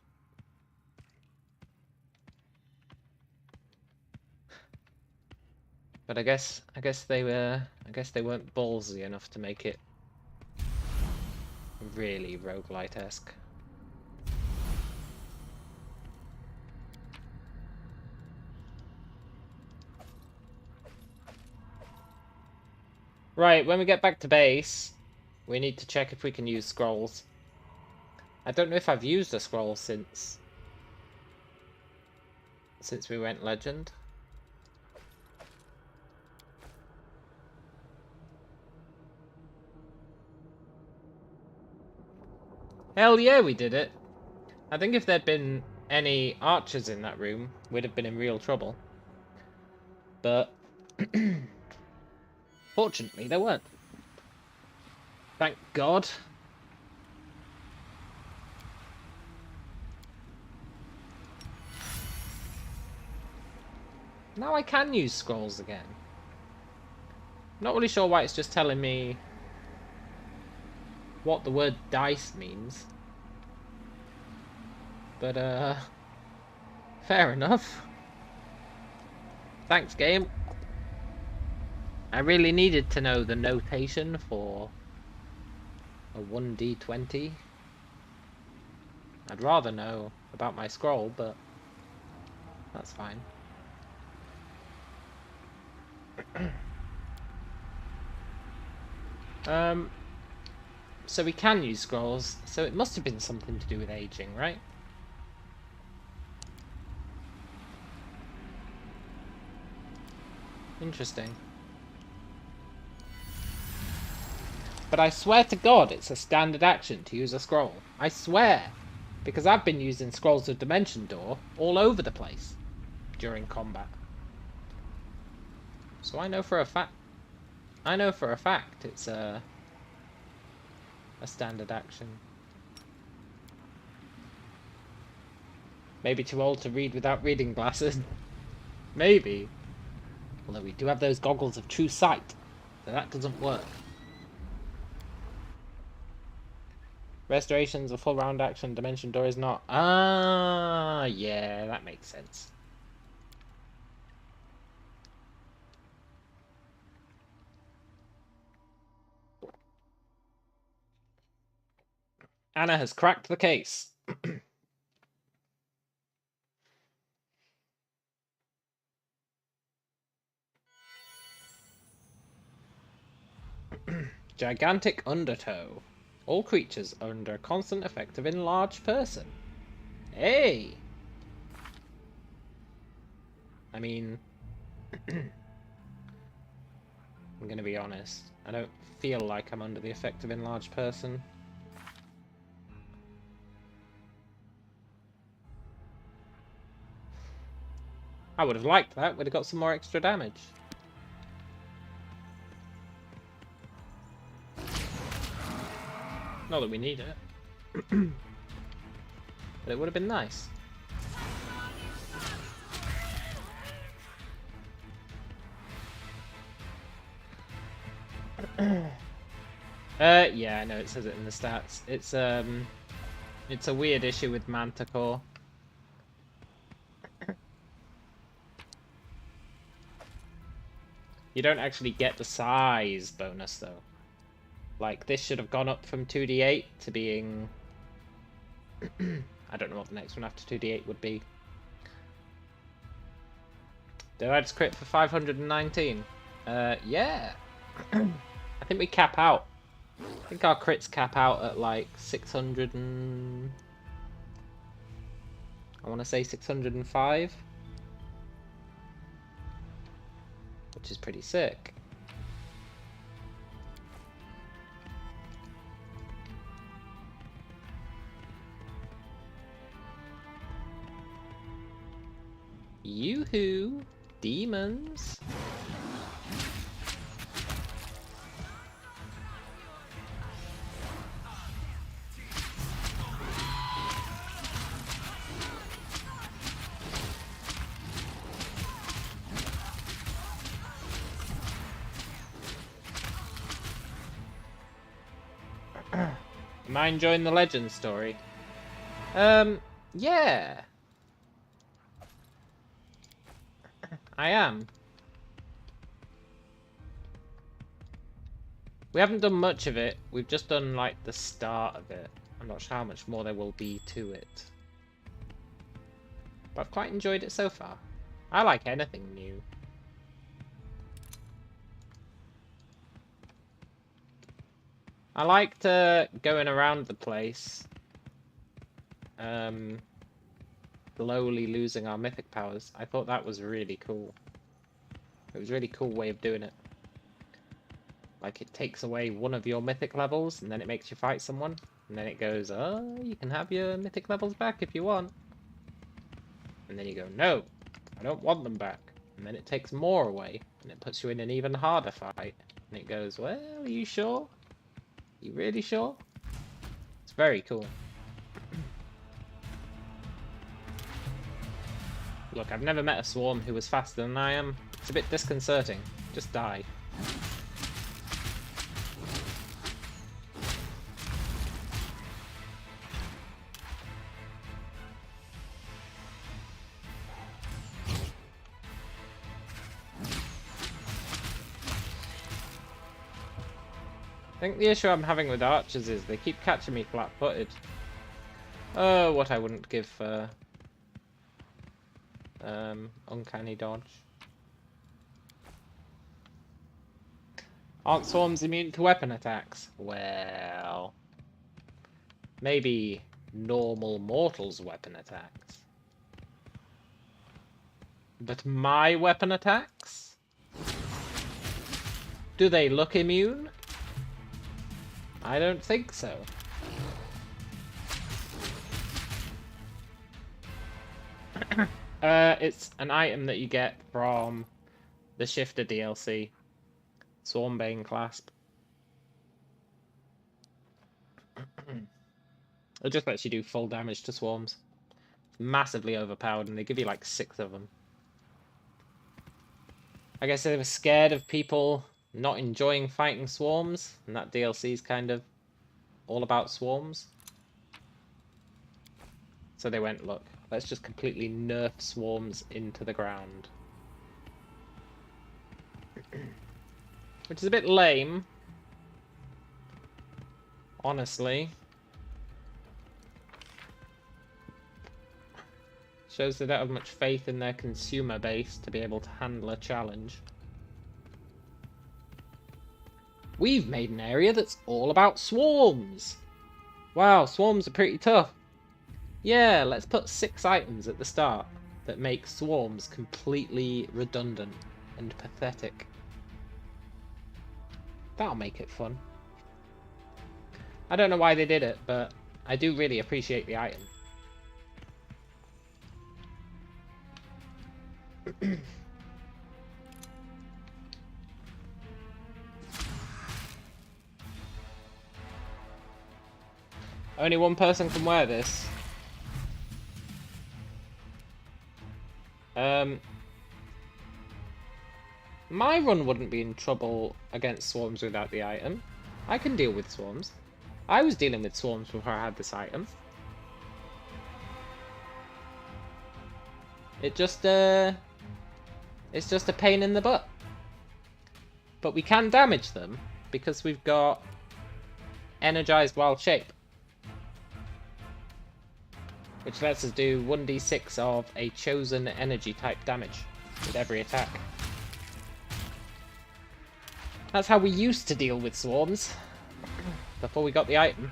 But I guess they weren't ballsy enough to make it really roguelite-esque. Right, when we get back to base, we need to check if we can use scrolls. I don't know if I've used a scroll since we went legend. Hell yeah, we did it. I think if there'd been any archers in that room, we'd have been in real trouble. But fortunately, there weren't. Thank God. Now I can use scrolls again. I'm not really sure why it's just telling me what the word dice means. But, fair enough. Thanks, game. I really needed to know the notation for a 1d20. I'd rather know about my scroll, but that's fine. So we can use scrolls, so it must have been something to do with aging, right? Interesting. But I swear to God it's a standard action to use a scroll. I swear! Because I've been using Scrolls of Dimension Door all over the place during combat. So I know for a fact it's a standard action. Maybe too old to read without reading glasses. Maybe. Although we do have those goggles of true sight, so that doesn't work. Restoration's a full round action, Dimension Door is not. Ah, yeah, that makes sense. Anna has cracked the case. Gigantic Undertow. All creatures are under constant effect of enlarged person. Hey! I mean, I'm gonna be honest. I don't feel like I'm under the effect of enlarged person. I would have liked that. Would have got some more extra damage. Not that we need it. But it would have been nice. Yeah, I know it says it in the stats. It's a weird issue with Manticore. You don't actually get the size bonus though. Like this should have gone up from 2d8 to being I don't know what the next one after 2d8 would be. Did I just crit for 519? Yeah. I think we cap out. I think our crits cap out at like 600 and... I want to say 605. Which is pretty sick. Yoo-hoo! Demons! Am I enjoying the legend story? Yeah. I am. We haven't done much of it. We've just done, like, the start of it. I'm not sure how much more there will be to it. But I've quite enjoyed it so far. I like anything new. I liked going around the place, slowly losing our mythic powers. I thought that was really cool. It was a really cool way of doing it. Like, it takes away one of your mythic levels, and then it makes you fight someone, and then it goes, oh, you can have your mythic levels back if you want. And then you go, no, I don't want them back. And then it takes more away, and it puts you in an even harder fight. And it goes, well, are you sure? You really sure? It's very cool. Look, I've never met a swarm who was faster than I am. It's a bit disconcerting. Just die. I think the issue I'm having with archers is they keep catching me flat-footed. Oh, what I wouldn't give for uncanny dodge. Aren't swarms immune to weapon attacks? Well, maybe normal mortals' weapon attacks. But my weapon attacks? Do they look immune? I don't think so. It's an item that you get from the Shifter DLC. Swarmbane Clasp. It just lets you do full damage to swarms. It's massively overpowered and they give you like 6 of them. I guess they were scared of people not enjoying fighting swarms, and that DLC is kind of all about swarms. So they went, look, let's just completely nerf swarms into the ground. Which is a bit lame, honestly. Shows they don't have much faith in their consumer base to be able to handle a challenge. We've made an area that's all about swarms! Wow, swarms are pretty tough. Yeah, let's put 6 items at the start that make swarms completely redundant and pathetic. That'll make it fun. I don't know why they did it, but I do really appreciate the item. Only one person can wear this. My run wouldn't be in trouble against swarms without the item. I can deal with swarms. I was dealing with swarms before I had this item. It's just a pain in the butt. But we can damage them because we've got energized wild shape, which lets us do 1d6 of a chosen energy type damage with every attack. That's how we used to deal with swarms before we got the item.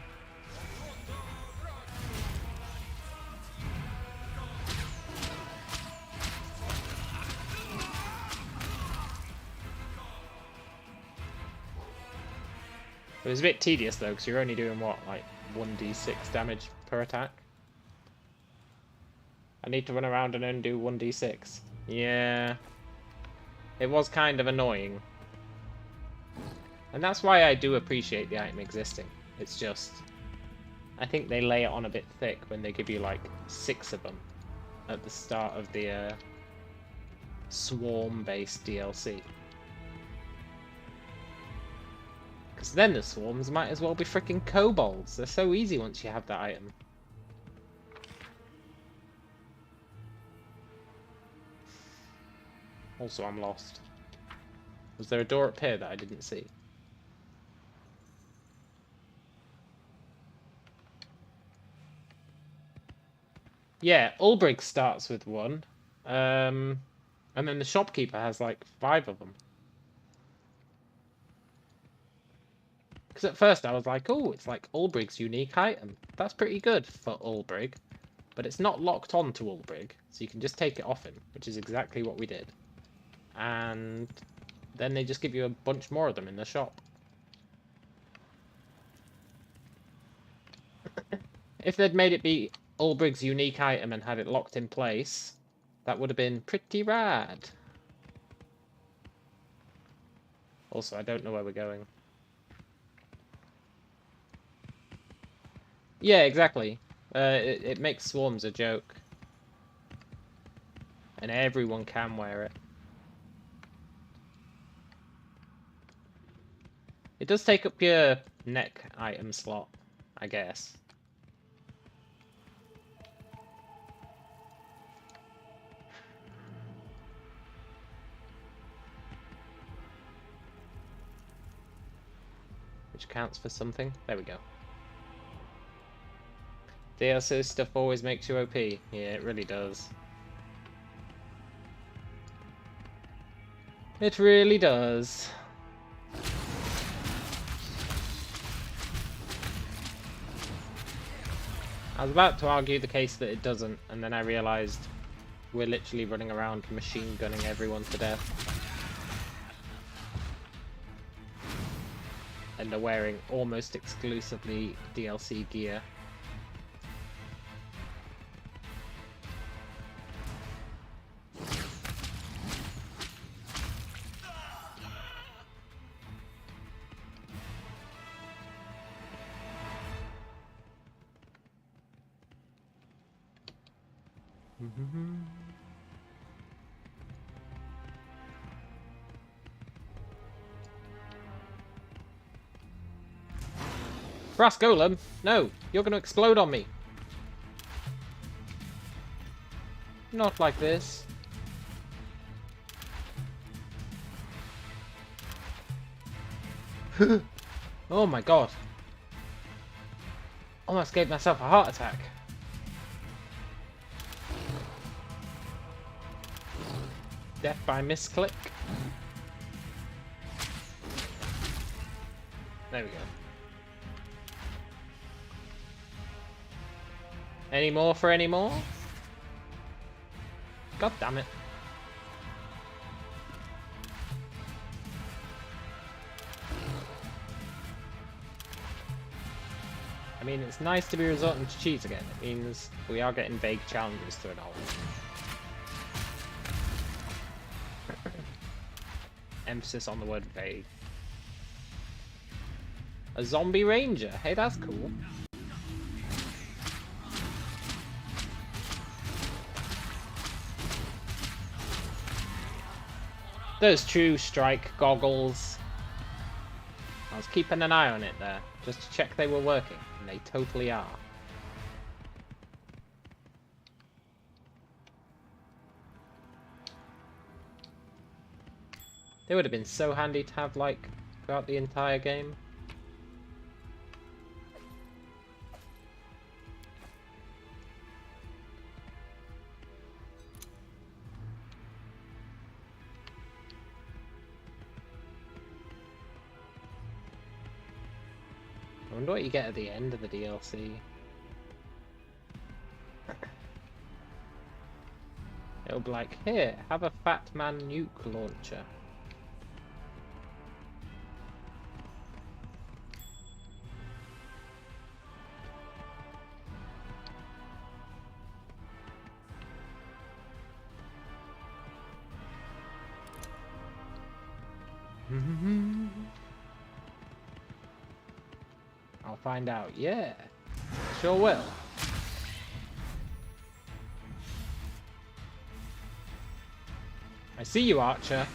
It was a bit tedious though, because you're only doing what, like 1d6 damage per attack? I need to run around and only do 1d6. Yeah. It was kind of annoying. And that's why I do appreciate the item existing. It's just, I think they lay it on a bit thick when they give you like 6 of them at the start of the swarm-based DLC. Because then the swarms might as well be freaking kobolds. They're so easy once you have that item. Also, I'm lost. Was there a door up here that I didn't see? Yeah, Ulbrich starts with 1. And then the shopkeeper has like 5 of them. Because at first I was like, oh, it's like Ulbrich's unique item. That's pretty good for Ulbrich. But it's not locked on to Ulbrich, so you can just take it off him, which is exactly what we did. And then they just give you a bunch more of them in the shop. If they'd made it be Ulbrich's unique item and had it locked in place, that would have been pretty rad. Also, I don't know where we're going. Yeah, exactly. It makes swarms a joke. And everyone can wear it. It does take up your neck item slot, I guess. Which counts for something. There we go. DLC stuff always makes you OP. Yeah, it really does. It really does. I was about to argue the case that it doesn't, and then I realised we're literally running around machine gunning everyone to death. And they're wearing almost exclusively DLC gear. Frost Golem! No! You're gonna explode on me! Not like this. Oh my god. Almost gave myself a heart attack. Death by misclick. There we go. Any more for any more? God damn it. I mean, it's nice to be resorting to cheats again. It means we are getting vague challenges through it all. Emphasis on the word vague. A zombie ranger. Hey, that's cool. Those True Strike goggles. I was keeping an eye on it there, just to check they were working, and they totally are. They would have been so handy to have, like, throughout the entire game. I wonder what you get at the end of the DLC. It'll be like, here, have a Fat Man nuke launcher. I'll find out. Yeah, sure will. I see you, Archer.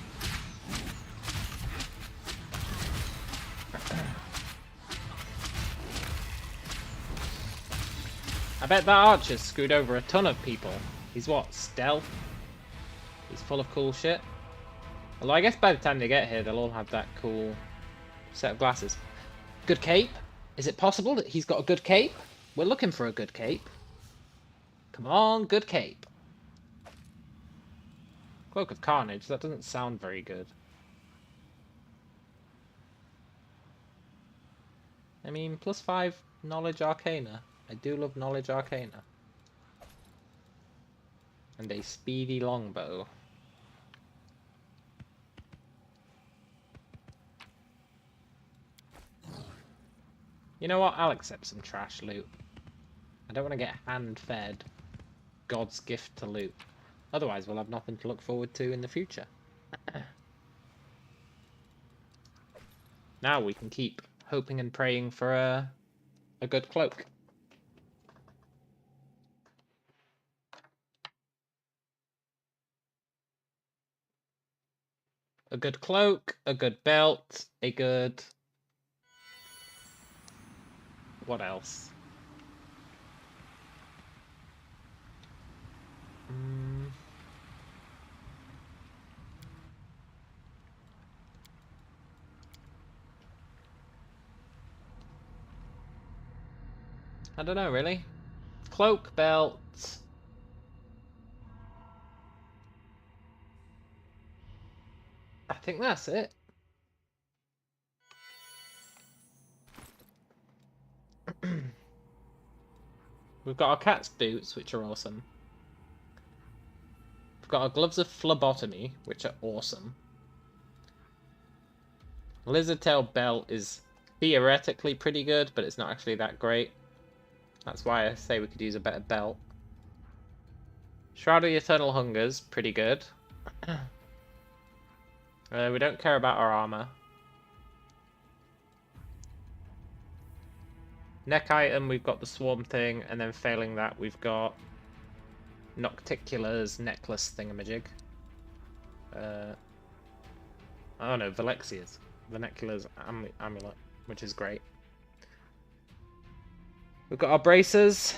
I bet that Archer's screwed over a ton of people. He's what, stealth? He's full of cool shit. Although I guess by the time they get here, they'll all have that cool set of glasses. Good cape? Is it possible that he's got a good cape? We're looking for a good cape. Come on, good cape. Cloak of Carnage, that doesn't sound very good. I mean, +5 Knowledge Arcana. I do love Knowledge Arcana. And a speedy longbow. You know what? I'll accept some trash loot. I don't want to get hand-fed God's gift to loot. Otherwise, we'll have nothing to look forward to in the future. Now we can keep hoping and praying for a good cloak. A good cloak, a good belt, a good... What else? I don't know, really. Cloak, belt... I think that's it. We've got our cat's boots, which are awesome. We've got our gloves of phlebotomy, which are awesome. Lizard tail belt is theoretically pretty good, but it's not actually that great. That's why I say we could use a better belt. Shroud of the Eternal Hunger's pretty good. We don't care about our armor. Neck item, we've got the Swarm thing, and then failing that, we've got Nocticula's necklace thingamajig. Oh no, Valexia's. Vernecula's amulet, which is great. We've got our bracers,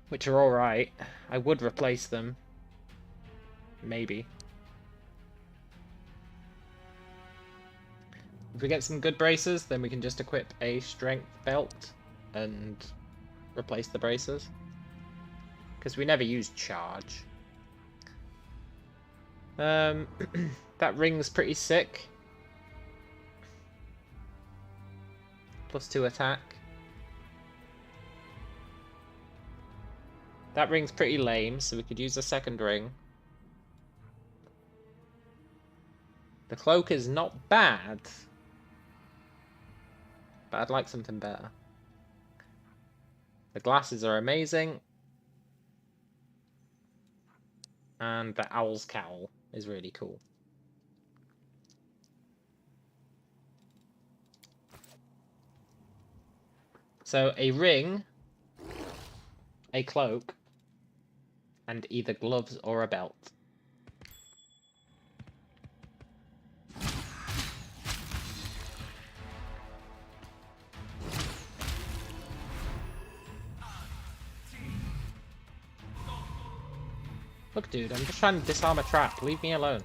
which are alright. I would replace them. Maybe. If we get some good bracers, then we can just equip a strength belt and replace the bracers. Because we never use charge. That ring's pretty sick. +2 attack. That ring's pretty lame, so we could use a second ring. The cloak is not bad, but I'd like something better. The glasses are amazing. And the owl's cowl is really cool. So a ring, a cloak, and either gloves or a belt. Look, dude, I'm just trying to disarm a trap. Leave me alone.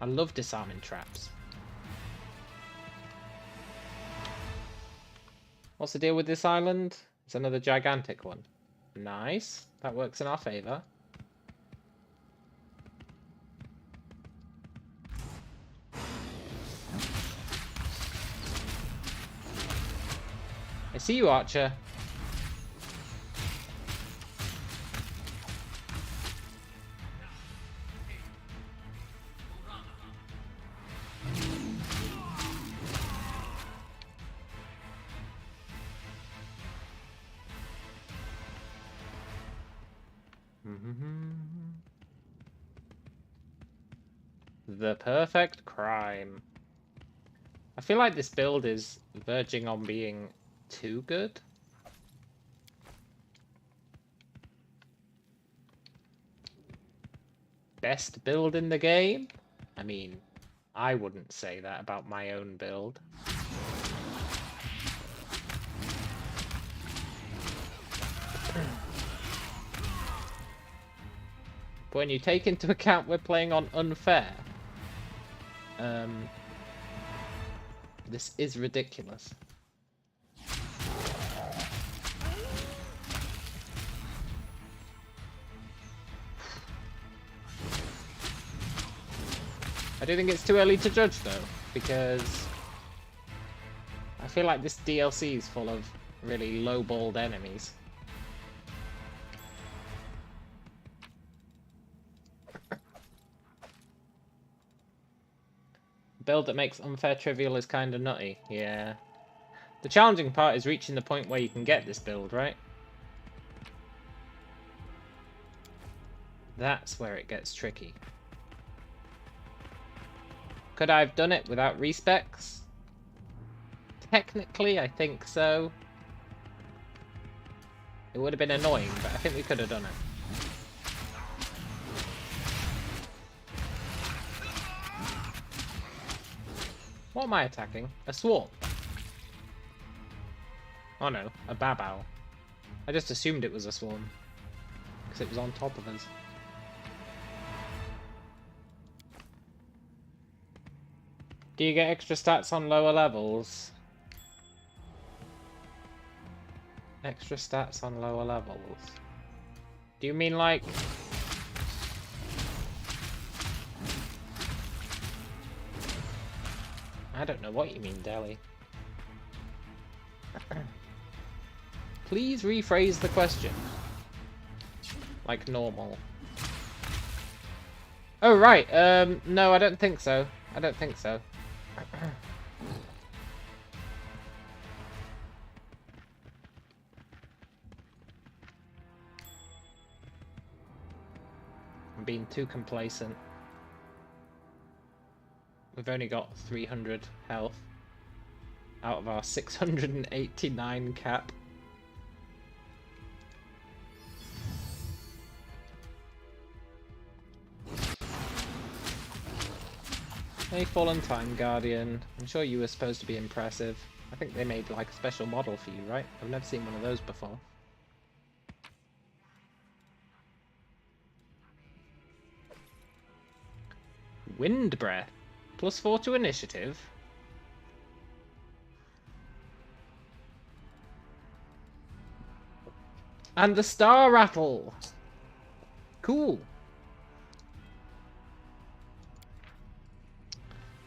I love disarming traps. What's the deal with this island? It's another gigantic one. Nice. That works in our favor. I see you, Archer. The perfect crime. I feel like this build is verging on being too good. Best build in the game? I mean, I wouldn't say that about my own build. But when you take into account we're playing on unfair, this is ridiculous. I do think it's too early to judge though, because I feel like this DLC is full of really low-balled enemies. Build that makes unfair trivial is kinda nutty, yeah. The challenging part is reaching the point where you can get this build, right? That's where it gets tricky. Could I have done it without respecs? Technically, I think so. It would have been annoying, but I think we could have done it. What am I attacking? A swarm? Oh no, a babao. I just assumed it was a swarm, because it was on top of us. Do you get extra stats on lower levels? Extra stats on lower levels? Do you mean like... I don't know what you mean, Deli. Please rephrase the question. Like normal. Oh, right. No, I don't think so. I don't think so. I'm being too complacent. We've only got 300 health out of our 689 cap. Hey, Fallen Time Guardian. I'm sure you were supposed to be impressive. I think they made like a special model for you, right? I've never seen one of those before. Wind Breath. +4 to initiative. And the Star Rattle. Cool.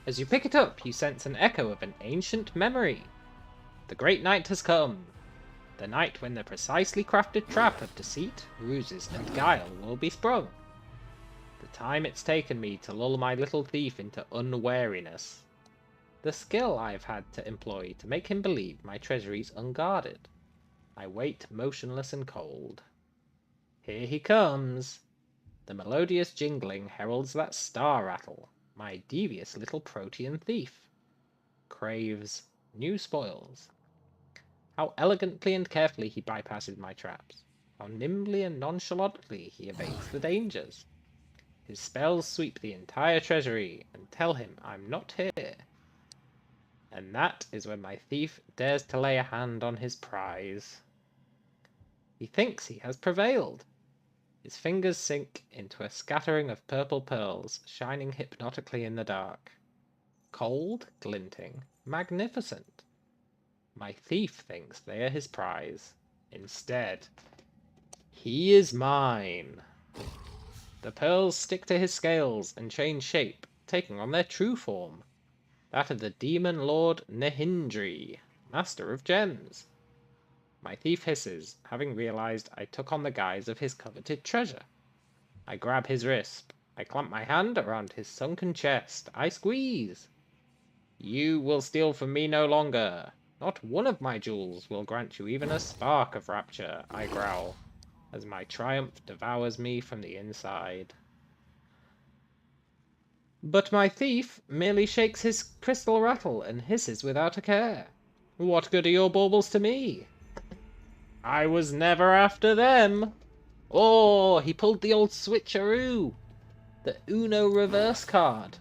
As you pick it up, you sense an echo of an ancient memory. The great night has come. The night when the precisely crafted trap of deceit, ruses, and guile will be sprung. The time it's taken me to lull my little thief into unwariness. The skill I've had to employ to make him believe my treasury's unguarded. I wait motionless and cold. Here he comes. The melodious jingling heralds that Star Rattle, my devious little protean thief. Craves new spoils. How elegantly and carefully he bypasses my traps. How nimbly and nonchalantly he evades the dangers. His spells sweep the entire treasury and tell him I'm not here. And that is when my thief dares to lay a hand on his prize. He thinks he has prevailed. His fingers sink into a scattering of purple pearls, shining hypnotically in the dark. Cold, glinting, magnificent. My thief thinks they are his prize. Instead, he is mine. The pearls stick to his scales and change shape, taking on their true form. That of the demon lord Nehindri, master of gems. My thief hisses, having realized I took on the guise of his coveted treasure. I grab his wrist. I clamp my hand around his sunken chest. I squeeze. You will steal from me no longer. Not one of my jewels will grant you even a spark of rapture, I growl, as my triumph devours me from the inside. But my thief merely shakes his crystal rattle and hisses without a care. What good are your baubles to me? I was never after them. Oh, he pulled the old switcheroo. The Uno reverse card.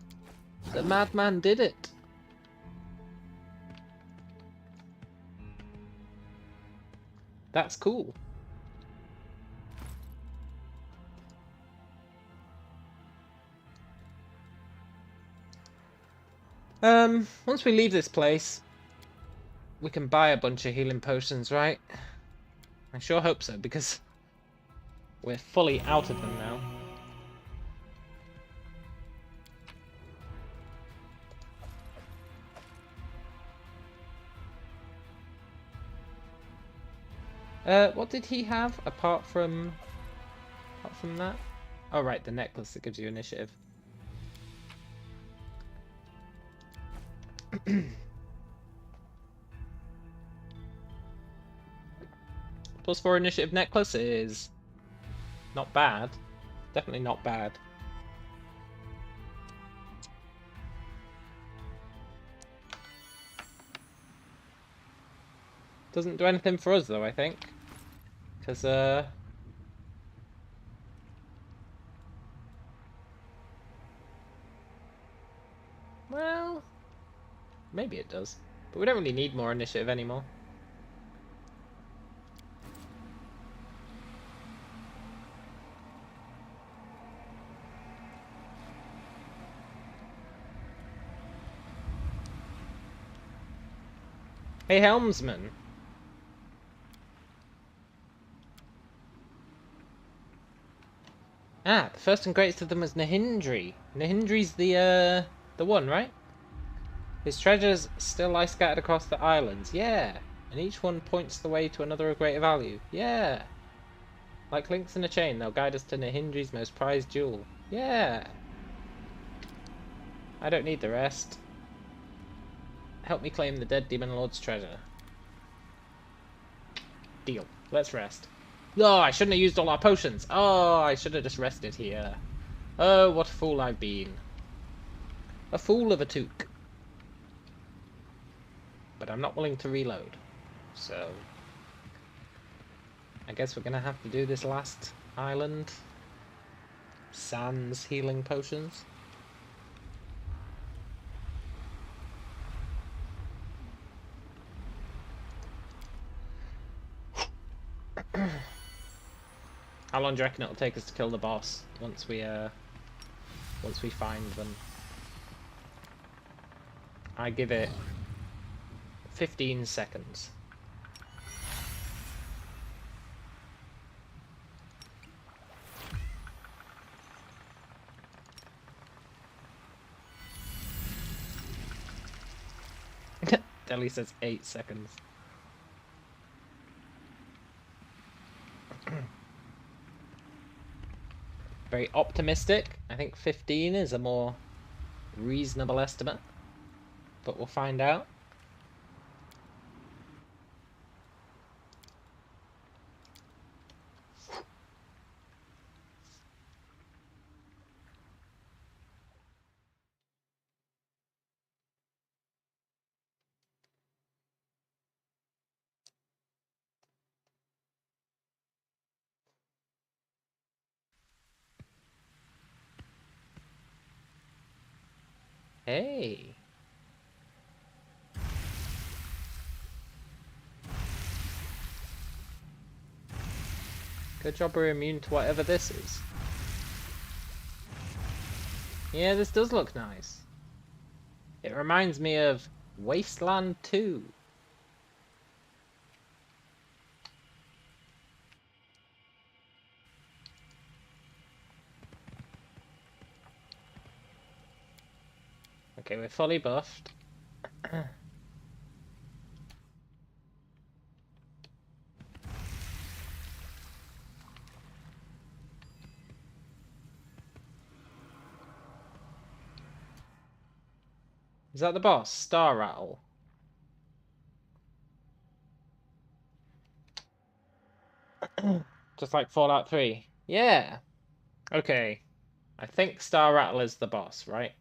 The madman did it. That's cool. Once we leave this place, we can buy a bunch of healing potions, right? I sure hope so, because we're fully out of them now. What did he have apart from that? Oh right, the necklace that gives you initiative. +4 initiative necklace is not bad. Definitely not bad. Doesn't do anything for us though, I think. Because, well, maybe it does. But we don't really need more initiative anymore. Hey, Helmsman. Ah, the first and greatest of them was Nehindri. Nehindri's the one, right? His treasures still lie scattered across the islands. Yeah. And each one points the way to another of greater value. Yeah. Like links in a chain, they'll guide us to Nehindri's most prized jewel. Yeah. I don't need the rest. Help me claim the dead demon lord's treasure. Deal. Let's rest. Oh, I shouldn't have used all our potions. Oh, I should have just rested here. Oh, what a fool I've been. A fool of a toque. But I'm not willing to reload. So I guess we're gonna have to do this last island. Sans healing potions. How long do you reckon it'll take us to kill the boss once we find them? I give it 15 seconds. Deli says 8 seconds. Very optimistic. I think 15 is a more reasonable estimate, but we'll find out. Hey. Good job we're immune to whatever this is. Yeah, this does look nice. It reminds me of Wasteland 2. Okay, we're fully buffed. Is that the boss? Star Rattle. Just like Fallout 3. Yeah. Okay. I think Star Rattle is the boss, right?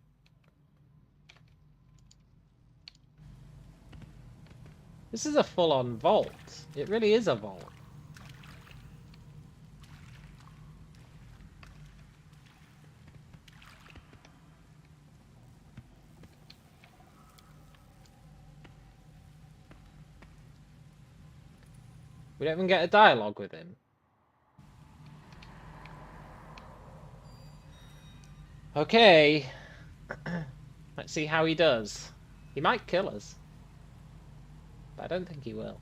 This is a full-on vault. It really is a vault. We don't even get a dialogue with him. Okay. Let's see how he does. He might kill us. But I don't think he will.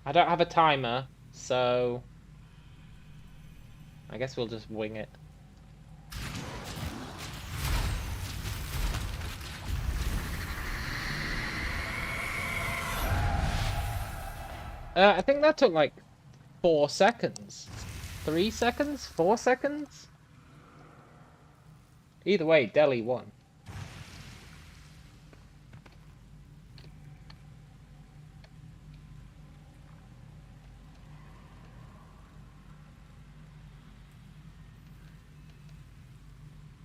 I don't have a timer, so I guess we'll just wing it. I think that took like 4 seconds. 3 seconds? 4 seconds? Either way, Deli won.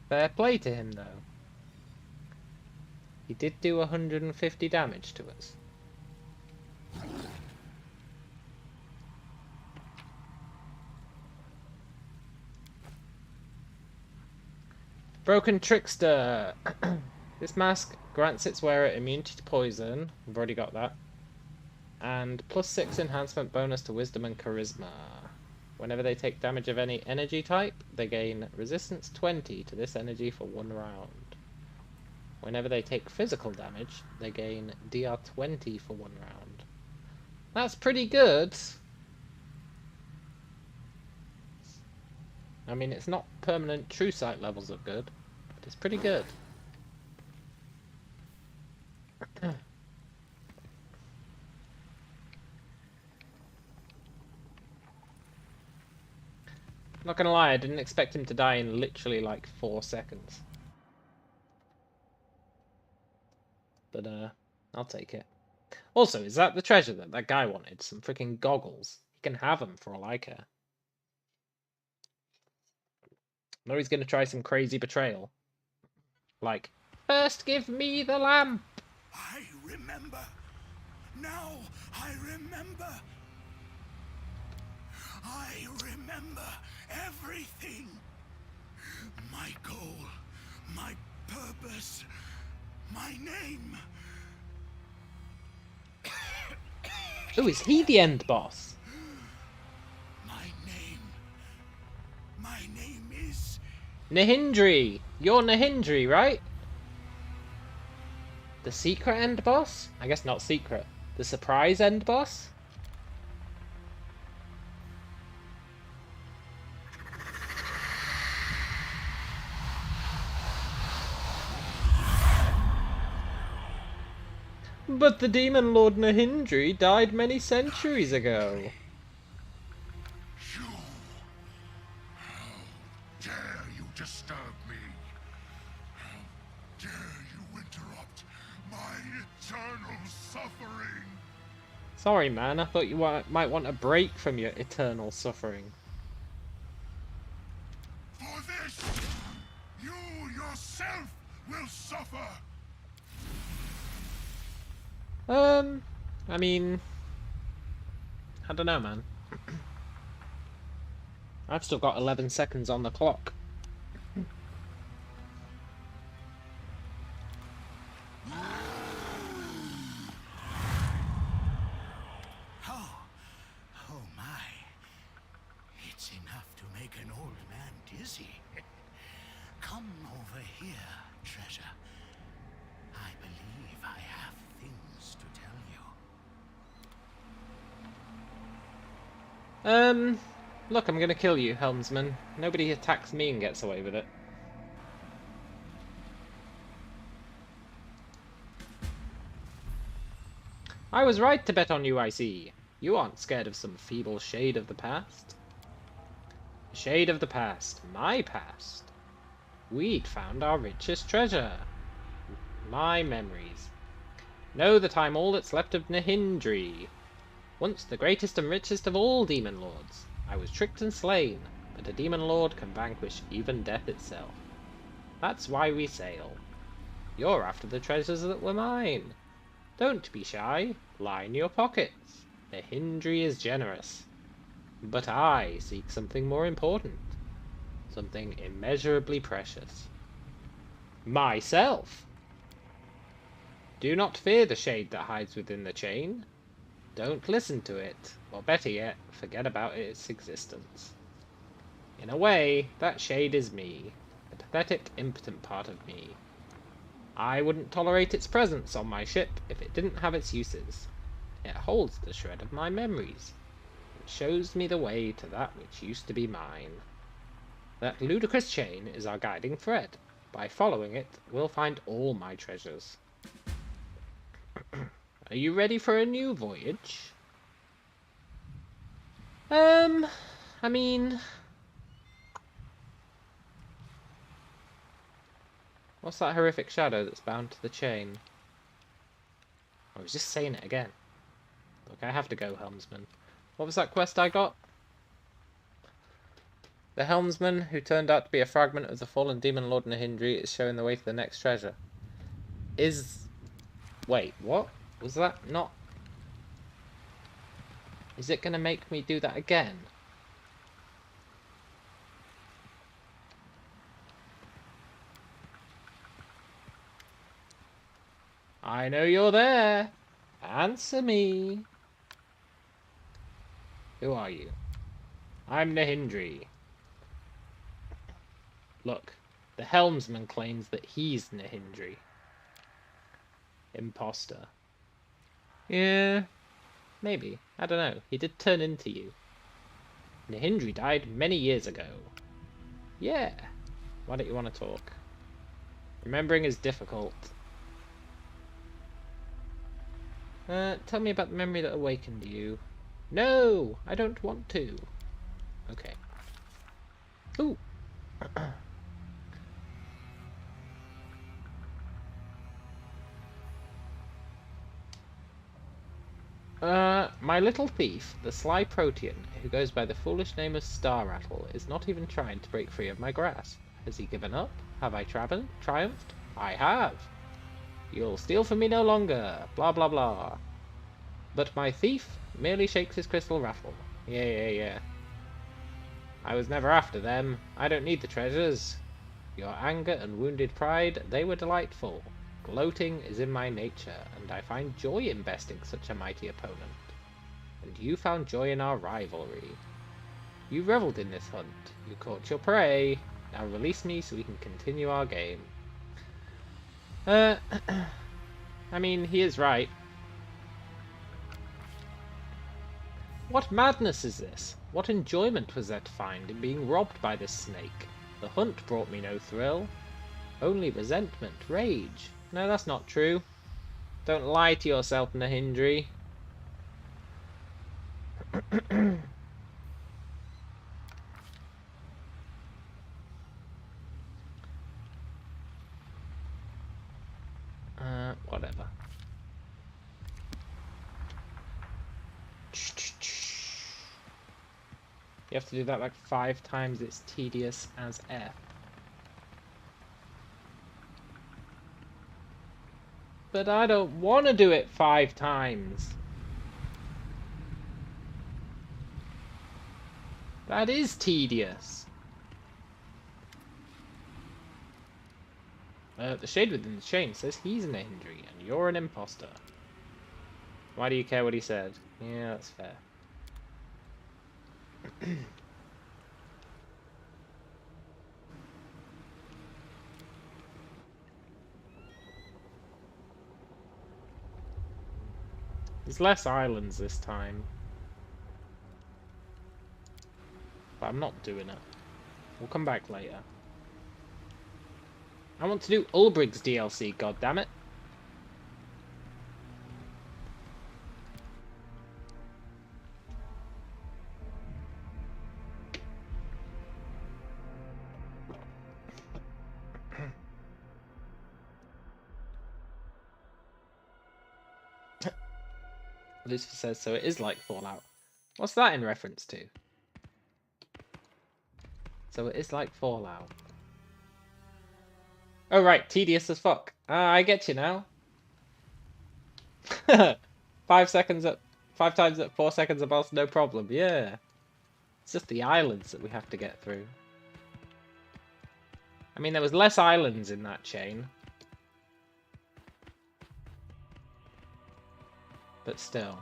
Fair play to him, though. He did do 150 damage to us. Broken Trickster. This mask grants its wearer immunity to poison. We've already got that. And +6 enhancement bonus to wisdom and charisma. Whenever they take damage of any energy type, they gain resistance 20 to this energy for 1 round. Whenever they take physical damage, they gain DR 20 for 1 round. That's pretty good. I mean, it's not permanent true sight levels of good, but it's pretty good. Not gonna lie, I didn't expect him to die in literally like 4 seconds. But I'll take it. Also, is that the treasure that that guy wanted? Some freaking goggles. He can have them for all I care. I know he's gonna try some crazy betrayal. Like, first give me the lamp! I remember. Now I remember. I remember everything. My goal, my purpose, my name. Oh, is he the end boss? Nihindri! You're Nihindri, right? The secret end boss? I guess not secret. The surprise end boss? But the Demon Lord Nihindri died many centuries ago. You! How dare you disturb me? How dare you interrupt my eternal suffering? Sorry, man. I thought you might want a break from your eternal suffering. For this, you yourself will suffer! I mean... I don't know, man. I've still got 11 seconds on the clock. Oh my. It's enough to make an old man dizzy. Come over here, treasure. I believe I have things to tell you. Look, I'm gonna kill you, helmsman. Nobody attacks me and gets away with it. I was right to bet on you, I see. You aren't scared of some feeble shade of the past. Shade of the past. My past. We'd found our richest treasure. My memories. Know that I'm all that's left of Nihindri. Once the greatest and richest of all demon lords. I was tricked and slain, but a demon lord can vanquish even death itself. That's why we sail. You're after the treasures that were mine. Don't be shy. Line your pockets. Nihindri is generous. But I seek something more important. Something immeasurably precious. Myself! Do not fear the shade that hides within the chain. Don't listen to it, or better yet, forget about its existence. In a way, that shade is me, a pathetic, impotent part of me. I wouldn't tolerate its presence on my ship if it didn't have its uses. It holds the shred of my memories. It shows me the way to that which used to be mine. That ludicrous chain is our guiding thread. By following it, we'll find all my treasures. Are you ready for a new voyage? I mean... What's that horrific shadow that's bound to the chain? I was just saying it again. Look, I have to go, helmsman. What was that quest I got? The helmsman, who turned out to be a fragment of the fallen demon lord Nihindri, is showing the way to the next treasure. Wait, what? Was that not... Is it gonna make me do that again? I know you're there. Answer me. Who are you? I'm Nihindri. Look, the helmsman claims that he's Nihindri. Imposter. Yeah, maybe. I don't know. He did turn into you. Nihindri died many years ago. Yeah. Why don't you want to talk? Remembering is difficult. Tell me about the memory that awakened you. No, I don't want to. Okay. Ooh. My little thief, the sly Protean, who goes by the foolish name of Star Rattle, is not even trying to break free of my grasp. Has he given up? Have I triumphed? I have. You'll steal from me no longer. Blah, blah, blah. But my thief merely shakes his crystal rattle. Yeah. I was never after them. I don't need the treasures. Your anger and wounded pride, they were delightful. Gloating is in my nature, and I find joy in besting such a mighty opponent. And you found joy in our rivalry. You reveled in this hunt. You caught your prey. Now release me so we can continue our game. I mean, he is right. What madness is this? What enjoyment was there to find in being robbed by this snake? The hunt brought me no thrill. Only resentment, rage. No, that's not true. Don't lie to yourself, Nahindri. Whatever. You have to do that like 5 times, it's tedious as F. But I don't want to do it 5 times. That is tedious. The shade within the chain says he's an Nahindri and you're an imposter. Why do you care what he said? Yeah, that's fair. There's less islands this time. But I'm not doing it. We'll come back later. I want to do Ulbrig's DLC, goddammit. Lucifer says, so it is like Fallout. What's that in reference to? So it is like Fallout. Oh right, tedious as fuck. I get you now. 5 seconds at 5 times at 4 seconds a boss, no problem. Yeah. It's just the islands that we have to get through. I mean, there was less islands in that chain. But still.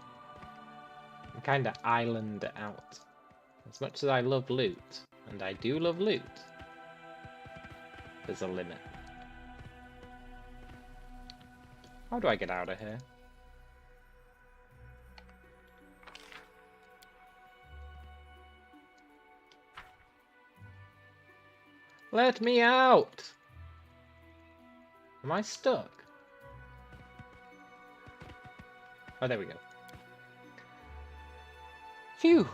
I'm kind of island out. As much as I love loot, and I do love loot, there's a limit. How do I get out of here? Let me out! Am I stuck? Oh, there we go. Phew!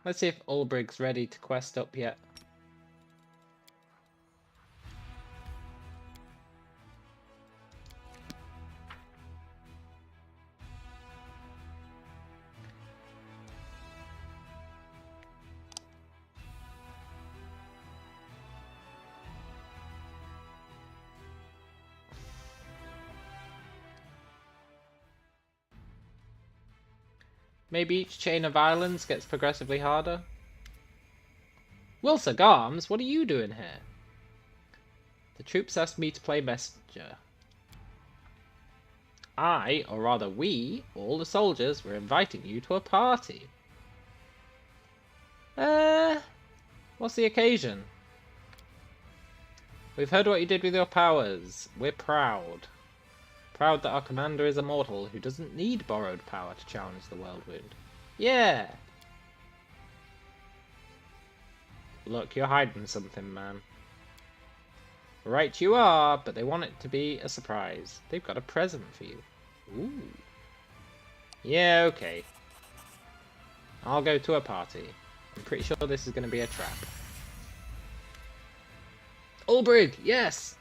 Let's see if Ulbrig's ready to quest up yet. Maybe each chain of islands gets progressively harder? Wilsa Garms, what are you doing here? The troops asked me to play messenger. I, or rather we, all the soldiers, were inviting you to a party. What's the occasion? We've heard what you did with your powers. We're proud. Proud that our commander is a mortal who doesn't need borrowed power to challenge the world wound. Yeah! Look, you're hiding something, man. Right you are, but they want it to be a surprise. They've got a present for you. Ooh. Yeah, okay. I'll go to a party. I'm pretty sure this is going to be a trap. Ulbrig, yes!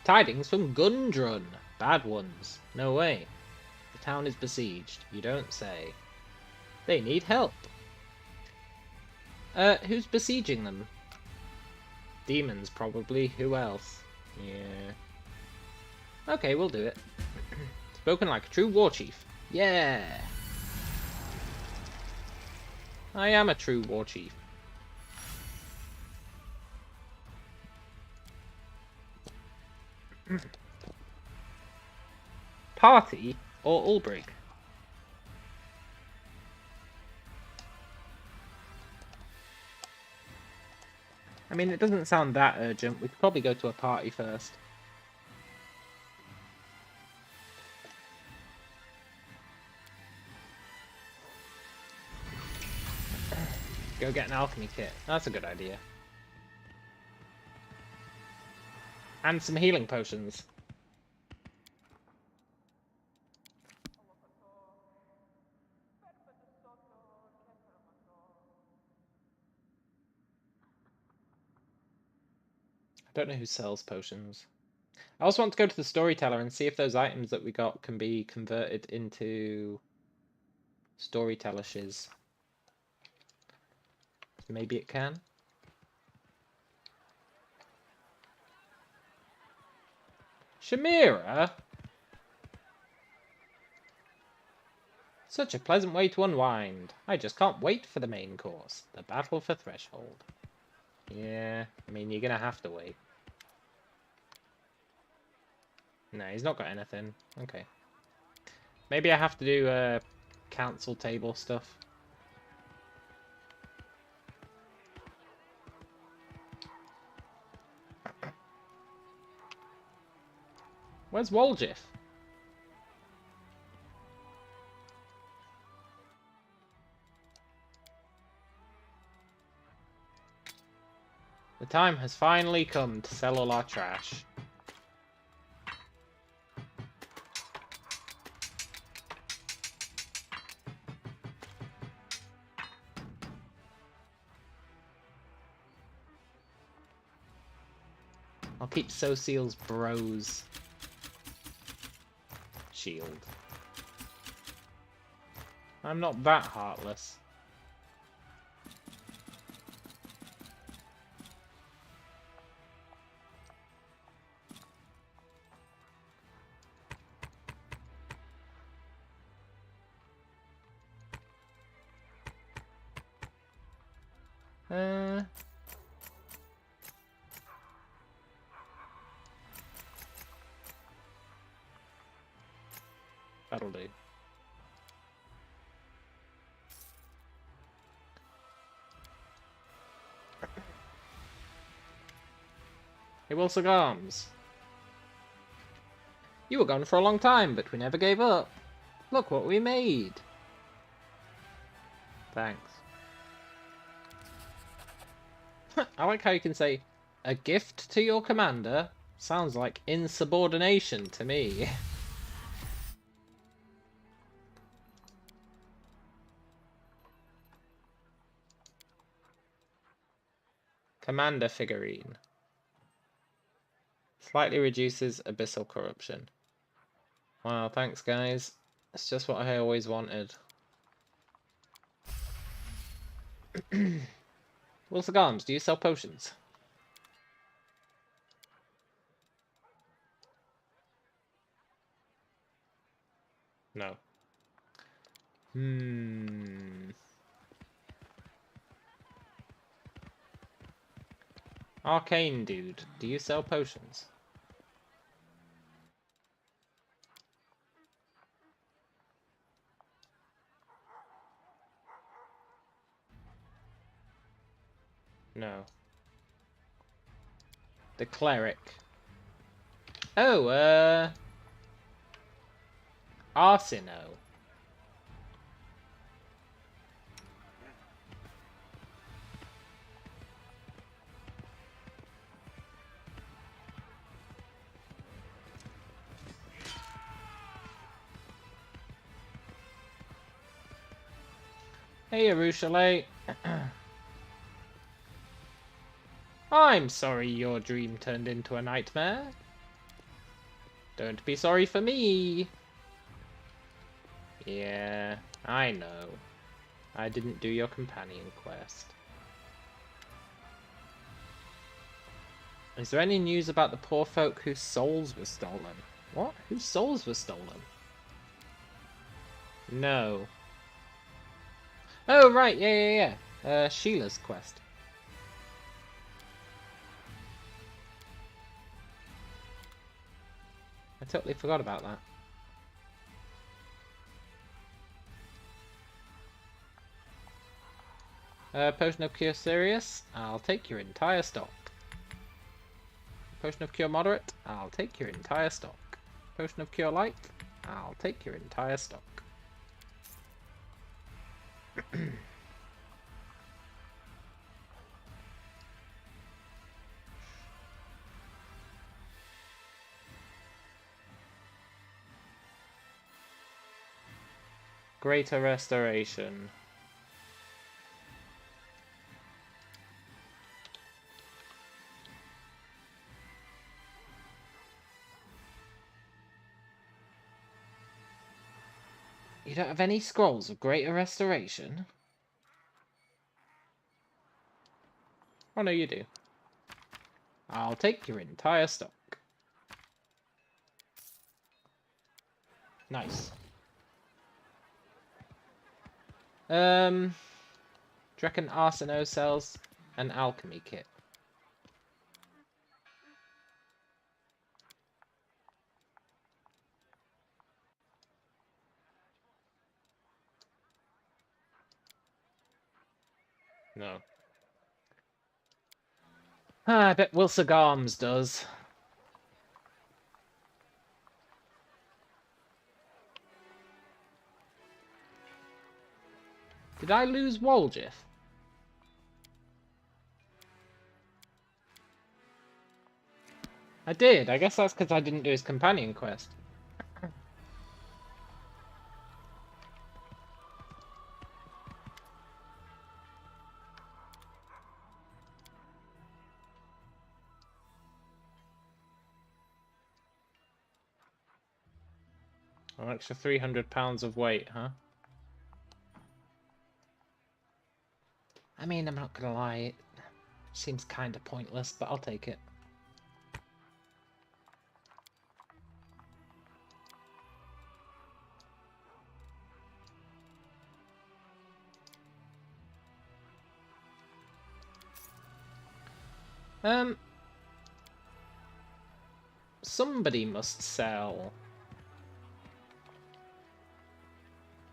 Tidings from Gundrun. Bad ones. No way. The town is besieged. You don't say. They need help. Who's besieging them? Demons, probably. Who else? Yeah. Okay, we'll do it. Spoken like a true war chief. Yeah! I am a true war chief. Party or Ulbrich? I mean, it doesn't sound that urgent. We could probably go to a party first. Go get an alchemy kit. That's a good idea. And some healing potions. I don't know who sells potions. I also want to go to the storyteller and see if those items that we got can be converted into storyteller shiz. Maybe it can. Shamira? Such a pleasant way to unwind. I just can't wait for the main course. The battle for Threshold. Yeah, I mean, you're gonna have to wait. No, he's not got anything. Okay. Maybe I have to do council table stuff. Where's Woljif? The time has finally come to sell all our trash. I'll keep Social's bros shield. I'm not that heartless. That'll do. Hey, Wilson Arms. You were gone for a long time, but we never gave up. Look what we made. Thanks. I like how you can say, a gift to your commander. Sounds like insubordination to me. Commander figurine. Slightly reduces abyssal corruption. Wow, thanks guys. It's just what I always wanted. Wilson Arms, do you sell potions? No. Arcane dude, do you sell potions? No. The cleric. Oh, Arsino. Hey, Arushale. I'm sorry your dream turned into a nightmare. Don't be sorry for me. Yeah, I know. I didn't do your companion quest. Is there any news about the poor folk whose souls were stolen? What? Whose souls were stolen? No. Oh, right, yeah. Sheila's quest. I totally forgot about that. Potion of Cure Serious, I'll take your entire stock. Potion of Cure Moderate, I'll take your entire stock. Potion of Cure Light, I'll take your entire stock. Greater Restoration. You don't have any scrolls of Greater Restoration? Oh no, you do. I'll take your entire stock. Nice. Do you reckon Arseno sells an alchemy kit? No. I bet Wilsa Garms does. Did I lose Woljif? I did. I guess that's because I didn't do his companion quest. An extra 300 pounds of weight, huh? I mean, I'm not gonna lie, it seems kinda pointless, but I'll take it. Somebody must sell.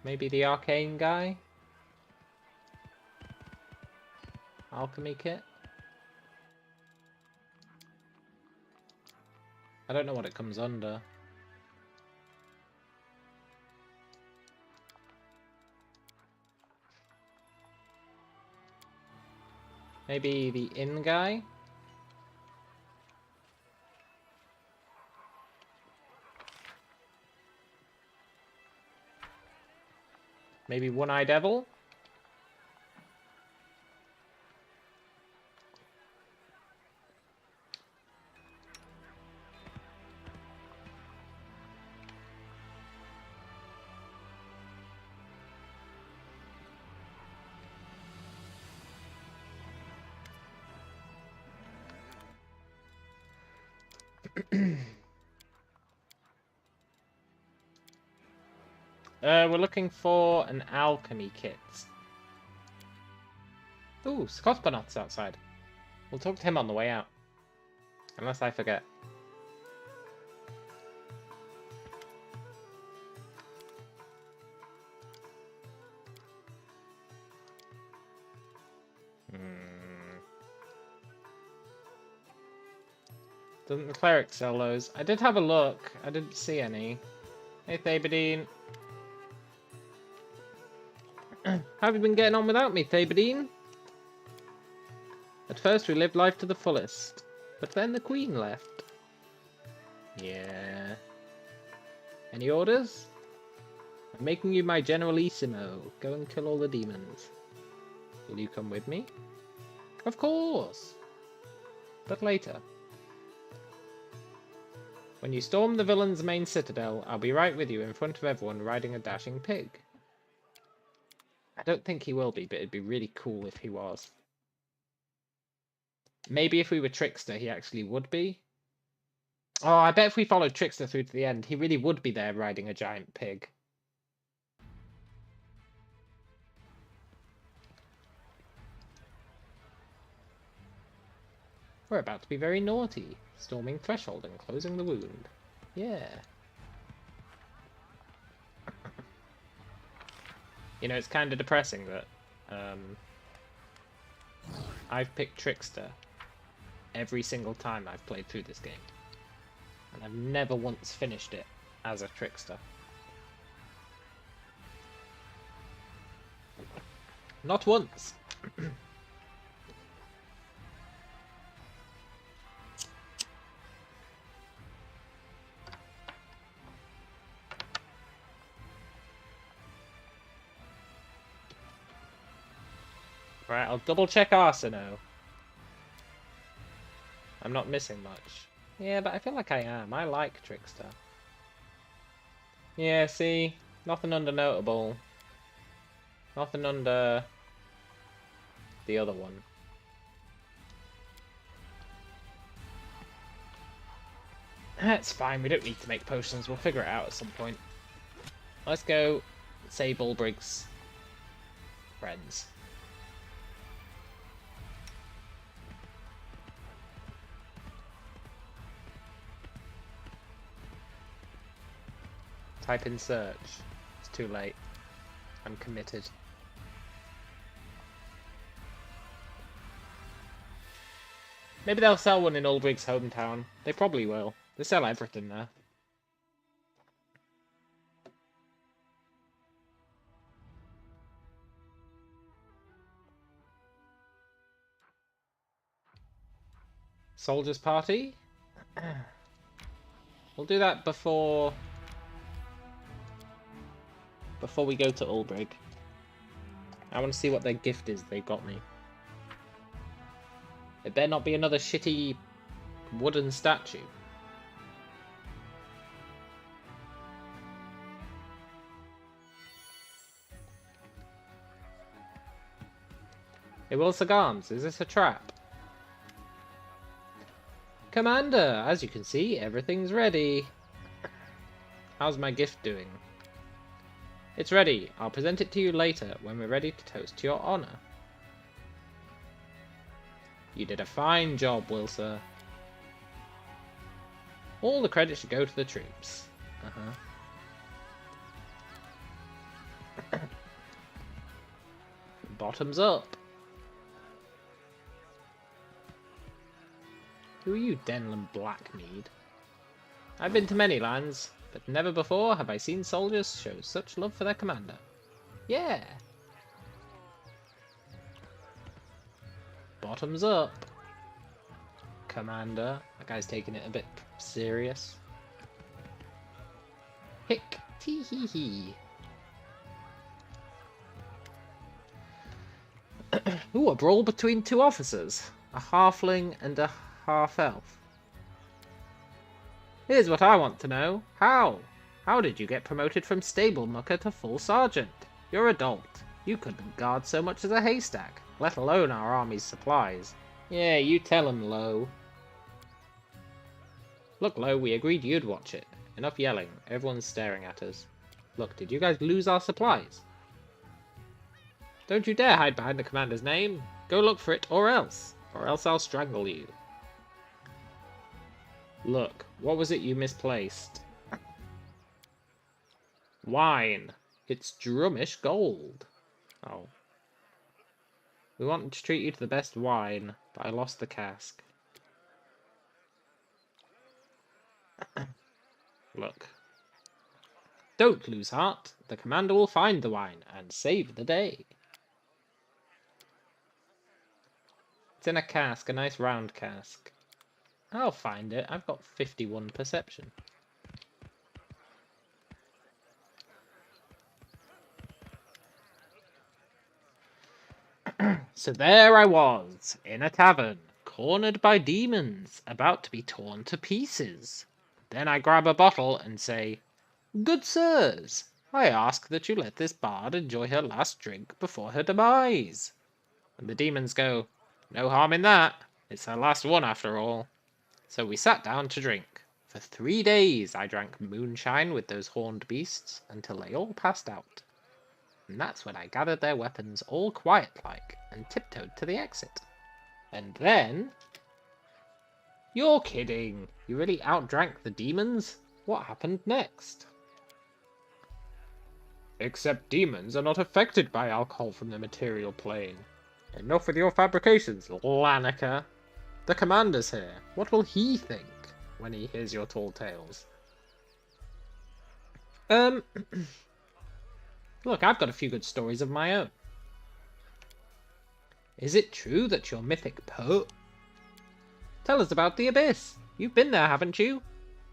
Maybe the arcane guy? Alchemy kit? I don't know what it comes under. Maybe the inn guy? Maybe One-Eye Devil? We're looking for an alchemy kit. Ooh, Scottbonot's outside. We'll talk to him on the way out. Unless I forget. Doesn't the cleric sell those? I did have a look. I didn't see any. Hey, Thabadine. How have you been getting on without me, Thabadine? At first we lived life to the fullest, but then the Queen left. Yeah. Any orders? I'm making you my Generalissimo. Go and kill all the demons. Will you come with me? Of course! But later. When you storm the villain's main citadel, I'll be right with you in front of everyone riding a dashing pig. I don't think he will be, but it'd be really cool if he was. Maybe if we were Trickster, he actually would be. Oh, I bet if we followed Trickster through to the end, he really would be there riding a giant pig. We're about to be very naughty, storming threshold and closing the wound. Yeah. You know, it's kind of depressing that I've picked Trickster every single time I've played through this game. And I've never once finished it as a Trickster. Not once! Right, I'll double check Arsino. I'm not missing much. Yeah, but I feel like I am. I like Trickster. Yeah, see? Nothing under notable. Nothing under the other one. That's fine, we don't need to make potions. We'll figure it out at some point. Let's go save Ulbrig's friends. Type in search. It's too late. I'm committed. Maybe they'll sell one in Ulbrig's hometown. They probably will. They sell everything there. Soldiers party? We'll do that before we go to Ulbrig. I want to see what their gift is they've got me. It better not be another shitty wooden statue. Hey, Wilson Arms, is this a trap? Commander, as you can see, everything's ready. How's my gift doing? It's ready. I'll present it to you later when we're ready to toast to your honor. You did a fine job, Wilson. All the credit should go to the troops. Bottoms up. Who are you, Denland Blackmead? I've been to many lands, but never before have I seen soldiers show such love for their commander. Yeah. Bottoms up. Commander. That guy's taking it a bit serious. Hick. Tee hee hee. Ooh, a brawl between two officers. A halfling and a half-elf. Here's what I want to know. How? How did you get promoted from stable mucker to full sergeant? You're adult. You couldn't guard so much as a haystack, let alone our army's supplies. Yeah, you tell him, Lo. Look, Lo, we agreed you'd watch it. Enough yelling. Everyone's staring at us. Look, did you guys lose our supplies? Don't you dare hide behind the commander's name. Go look for it, or else I'll strangle you. Look, what was it you misplaced? Wine. It's Drumish gold. Oh. We wanted to treat you to the best wine, but I lost the cask. Look. Don't lose heart. The commander will find the wine and save the day. It's in a cask, a nice round cask. I'll find it. I've got 51 perception. So there I was, in a tavern, cornered by demons, about to be torn to pieces. Then I grab a bottle and say, "Good sirs, I ask that you let this bard enjoy her last drink before her demise." And the demons go, "No harm in that. It's her last one after all." So we sat down to drink. For 3 days I drank moonshine with those horned beasts until they all passed out. And that's when I gathered their weapons all quiet-like and tiptoed to the exit. And then... You're kidding! You really outdrank the demons? What happened next? Except demons are not affected by alcohol from the material plane. Enough with your fabrications, Lanica. The commander's here. What will he think when he hears your tall tales? Look, I've got a few good stories of my own. Is it true that you're mythic poet? Tell us about the Abyss. You've been there, haven't you?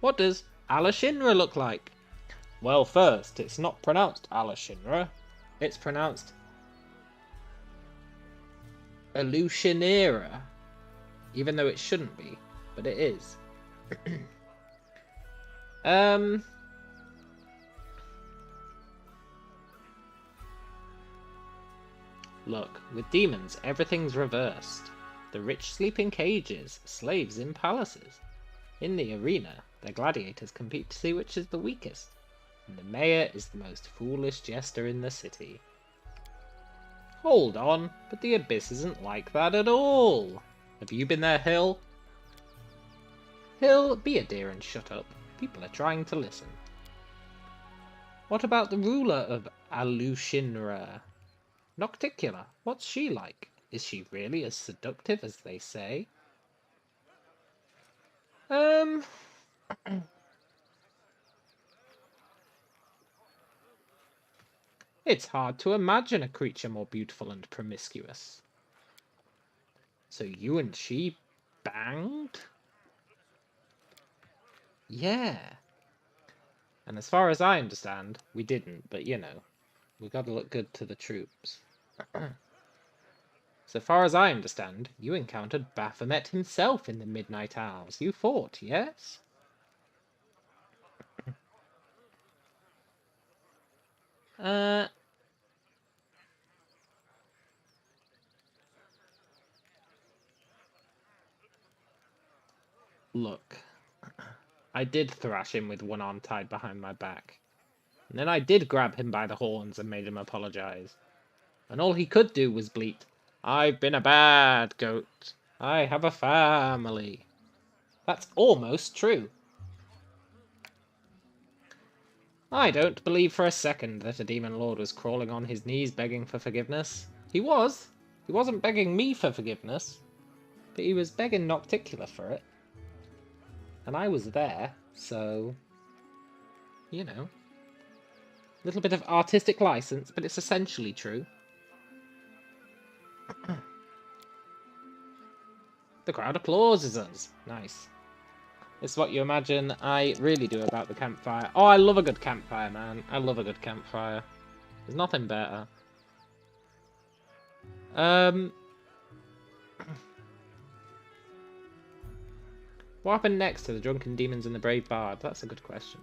What does Alashinra look like? Well, first, it's not pronounced Alashinra. It's pronounced Alushinera. Even though it shouldn't be, but it is. Look, with demons, everything's reversed. The rich sleep in cages, slaves in palaces. In the arena, the gladiators compete to see which is the weakest. And the mayor is the most foolish jester in the city. Hold on, but the Abyss isn't like that at all. Have you been there, Hill? Hill, be a dear and shut up. People are trying to listen. What about the ruler of Alushinra? Nocticula, what's she like? Is she really as seductive as they say? It's hard to imagine a creature more beautiful and promiscuous. So you and she banged? Yeah. And as far as I understand, we didn't, but you know, we gotta look good to the troops. So far as I understand, you encountered Baphomet himself in the Midnight Hours. You fought, yes? Look, I did thrash him with one arm tied behind my back. And then I did grab him by the horns and made him apologize. And all he could do was bleat, "I've been a bad goat. I have a family." That's almost true. I don't believe for a second that a demon lord was crawling on his knees begging for forgiveness. He was. He wasn't begging me for forgiveness. But he was begging Nocticula for it. And I was there, so... you know. A little bit of artistic license, but it's essentially true. The crowd applauses us. Nice. It's what you imagine I really do about the campfire. Oh, I love a good campfire, man. I love a good campfire. There's nothing better. What happened next to the drunken demons and the brave bard? That's a good question.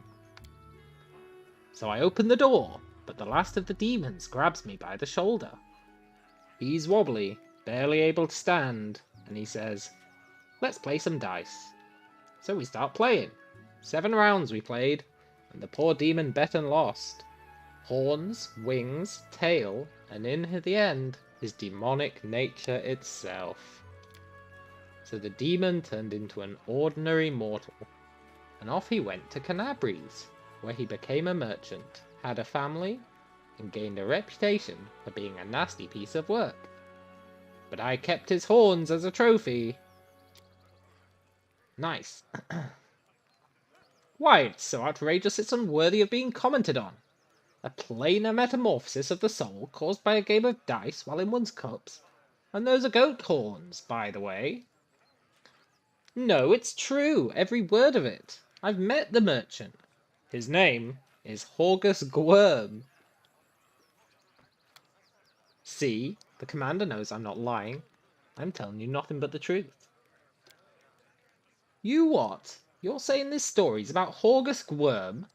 So I open the door, but the last of the demons grabs me by the shoulder. He's wobbly, barely able to stand, and he says, "Let's play some dice." So we start playing. 7 rounds we played, and the poor demon bet and lost. Horns, wings, tail, and in the end, his demonic nature itself. So the demon turned into an ordinary mortal, and off he went to Canabries, where he became a merchant, had a family, and gained a reputation for being a nasty piece of work. But I kept his horns as a trophy. Nice. Why, it's so outrageous it's unworthy of being commented on. A planar metamorphosis of the soul caused by a game of dice while in one's cups. And those are goat horns, by the way. No, it's true, every word of it. I've met the merchant. His name is Horgus Gwyrm. See, the commander knows I'm not lying. I'm telling you nothing but the truth. You what? You're saying this story's about Horgus Gwyrm?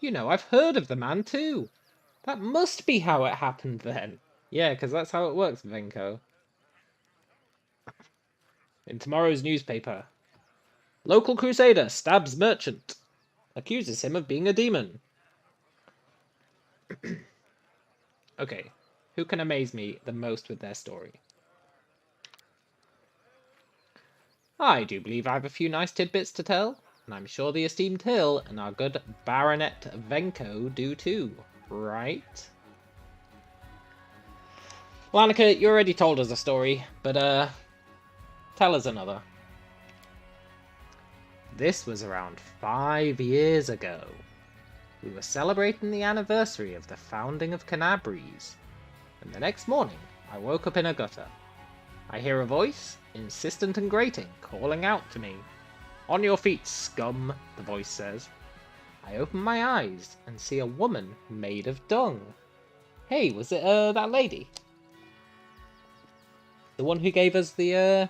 You know, I've heard of the man too. That must be how it happened then. Yeah, because that's how it works, Venko. In tomorrow's newspaper. Local crusader stabs merchant. Accuses him of being a demon. Okay, who can amaze me the most with their story? I do believe I have a few nice tidbits to tell. and I'm sure the esteemed Hill and our good Baronet Venko do too, right? Lanica, you already told us a story, but tell us another. This was around 5 years ago. We were celebrating the anniversary of the founding of Canabries, and the next morning I woke up in a gutter. I hear a voice, insistent and grating, calling out to me. "On your feet, scum," the voice says. I open my eyes and see a woman made of dung. Hey, was it that lady? The one who gave us the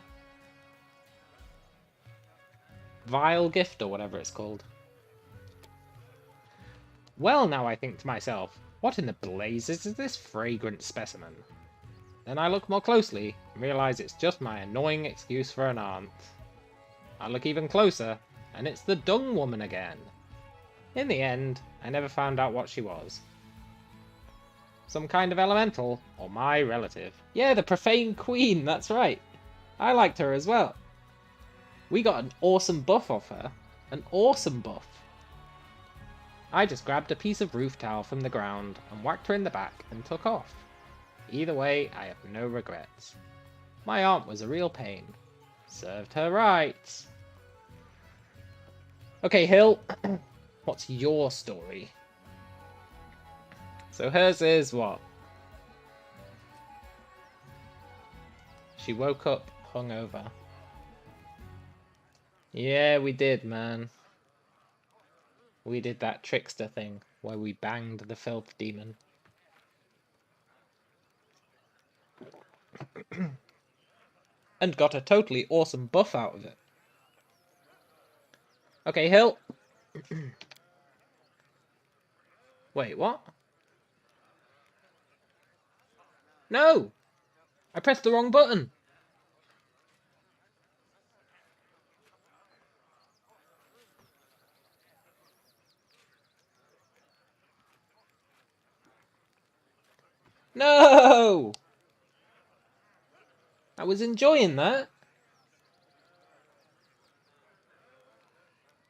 vile gift or whatever it's called. Well, now I think to myself, what in the blazes is this fragrant specimen? Then I look more closely and realise it's just my annoying excuse for an aunt. I look even closer, and it's the dung woman again. In the end, I never found out what she was. Some kind of elemental, or my relative. Yeah, the profane queen, that's right. I liked her as well. We got an awesome buff off her. An awesome buff. I just grabbed a piece of roof towel from the ground and whacked her in the back and took off. Either way, I have no regrets. My aunt was a real pain. Served her right. Okay, Hill, what's your story? So hers is what? She woke up hungover. Yeah, we did, man. We did that trickster thing where we banged the filth demon. And got a totally awesome buff out of it. Okay, Hill. Wait, what? No! I pressed the wrong button! No! I was enjoying that.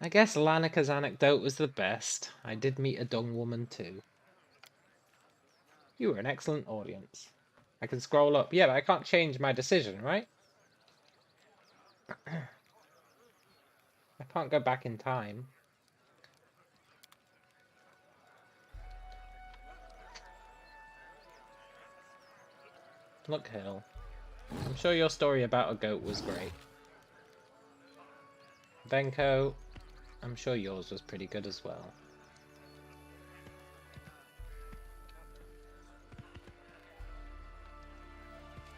I guess Lanica's anecdote was the best. I did meet a dung woman too. You were an excellent audience. I can scroll up. Yeah, but I can't change my decision, right? I can't go back in time. Look, Hill. I'm sure your story about a goat was great. Venko, I'm sure yours was pretty good as well.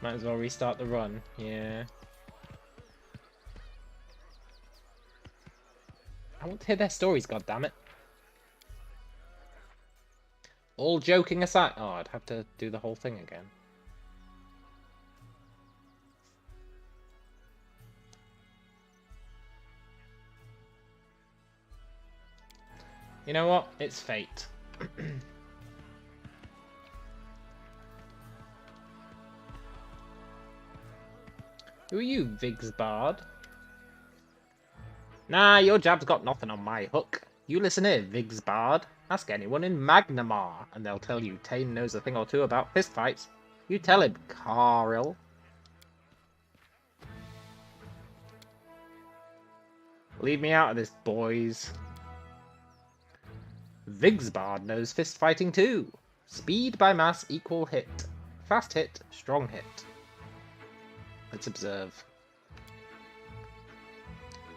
Might as well restart the run, yeah. I want to hear their stories, goddammit. All joking aside... Oh, I'd have to do the whole thing again. You know what? It's fate. Who are you, Vigsbard? Nah, your jab's got nothing on my hook. You listen here, Vigsbard. Ask anyone in Magnamar, and they'll tell you Tane knows a thing or two about fistfights. You tell him, Carl. Leave me out of this, boys. Vigsbard knows fist fighting too. Speed by mass equal hit. Fast hit, strong hit. Let's observe.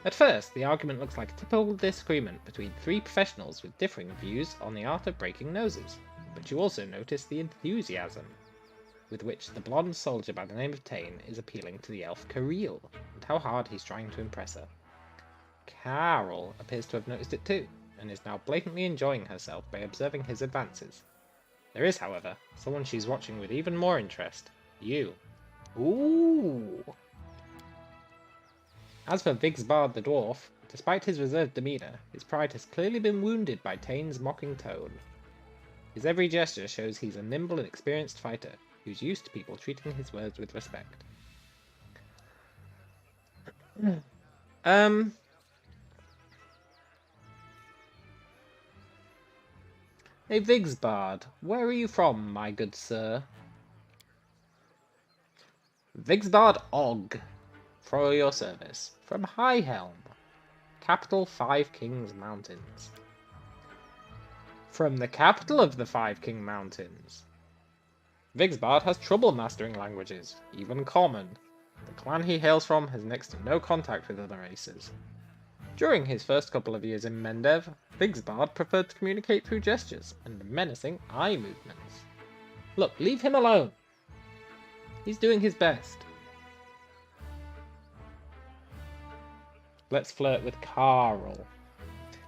At first, the argument looks like a typical disagreement between three professionals with differing views on the art of breaking noses, but you also notice the enthusiasm with which the blonde soldier by the name of Tane is appealing to the elf Kareel, and how hard he's trying to impress her. Carol appears to have noticed it too, and is now blatantly enjoying herself by observing his advances. There is, however, someone she's watching with even more interest. You. Ooh! As for Vigsbard the dwarf, despite his reserved demeanour, his pride has clearly been wounded by Tane's mocking tone. His every gesture shows he's a nimble and experienced fighter, who's used to people treating his words with respect. Hey Vigsbard, where are you from, my good sir? Vigsbard Og, for your service, from High Helm, capital Five Kings Mountains. From the capital of the Five King Mountains. Vigsbard has trouble mastering languages, even Common. The clan he hails from has next to no contact with other races. During his first couple of years in Mendev, Vigsbard preferred to communicate through gestures and menacing eye movements. Look, leave him alone! He's doing his best. Let's flirt with Carl.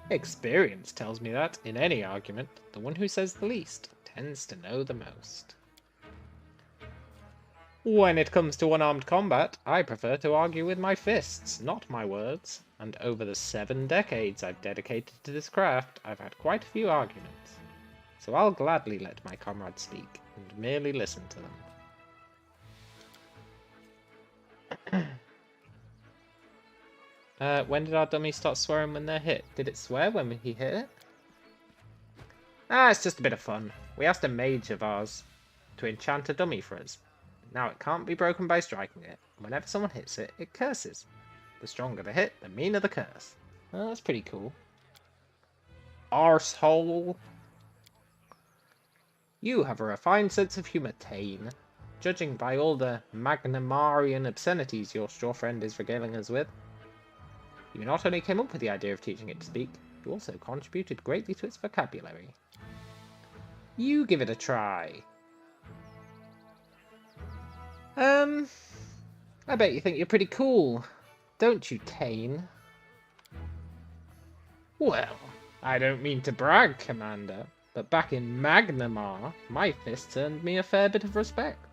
Experience tells me that, in any argument, the one who says the least tends to know the most. When it comes to unarmed combat, I prefer to argue with my fists, not my words, and over the 7 decades I've dedicated to this craft, I've had quite a few arguments. So I'll gladly let my comrades speak, and merely listen to them. When did our dummy start swearing when they're hit? Did it swear when he hit it? It's just a bit of fun. We asked a mage of ours to enchant a dummy for us. Now it can't be broken by striking it. Whenever someone hits it, it curses. The stronger the hit, the meaner the curse. Oh, that's pretty cool. Arsehole. You have a refined sense of humour, Tane. Judging by all the Magnamarian obscenities your straw friend is regaling us with. You not only came up with the idea of teaching it to speak, you also contributed greatly to its vocabulary. You give it a try. I bet you think you're pretty cool, don't you, Tane? Well, I don't mean to brag, Commander, but back in Magnamar, my fists earned me a fair bit of respect.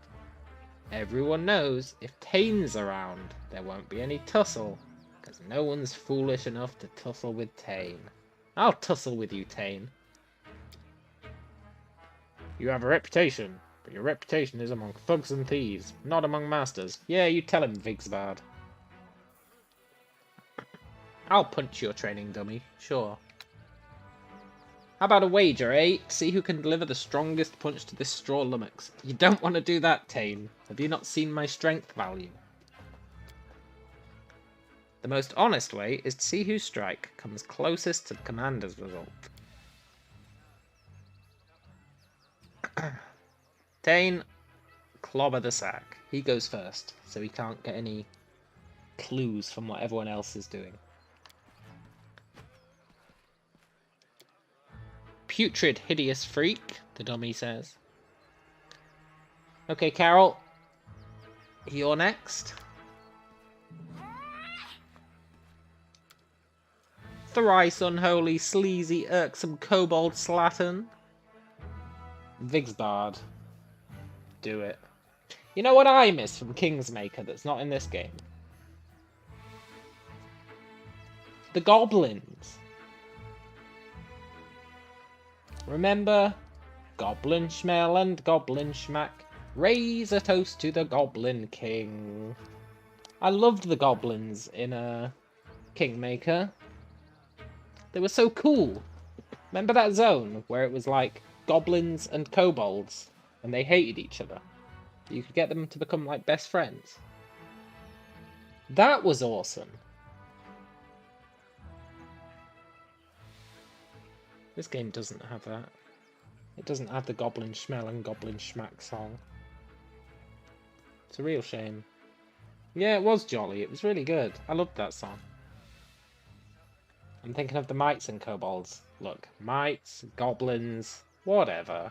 Everyone knows if Tane's around, there won't be any tussle, because no one's foolish enough to tussle with Tane. I'll tussle with you, Tane. You have a reputation, but your reputation is among thugs and thieves, not among masters. Yeah, you tell him, Vigsbard. I'll punch your training dummy, sure. How about a wager, eh? See who can deliver the strongest punch to this straw lummox. You don't want to do that, Tane. Have you not seen my strength value? The most honest way is to see whose strike comes closest to the commander's result. Tane, clobber the sack. He goes first, so he can't get any clues from what everyone else is doing. Putrid, hideous freak, the dummy says. Okay, Carol. You're next. Thrice unholy, sleazy, irksome kobold slattern. Vigsbard. Do it. You know what I miss from Kingsmaker that's not in this game? The goblins. Remember? Goblin Schmel and Goblin Schmack. Raise a toast to the Goblin King. I loved the goblins in Kingmaker. They were so cool. Remember that zone where it was like goblins and kobolds and they hated each other? You could get them to become like best friends. That was awesome. This game doesn't have that. It doesn't have the Goblin Schmel and Goblin Schmack song. It's a real shame. Yeah, it was jolly. It was really good. I loved that song. I'm thinking of the mites and kobolds. Look, mites, goblins, whatever.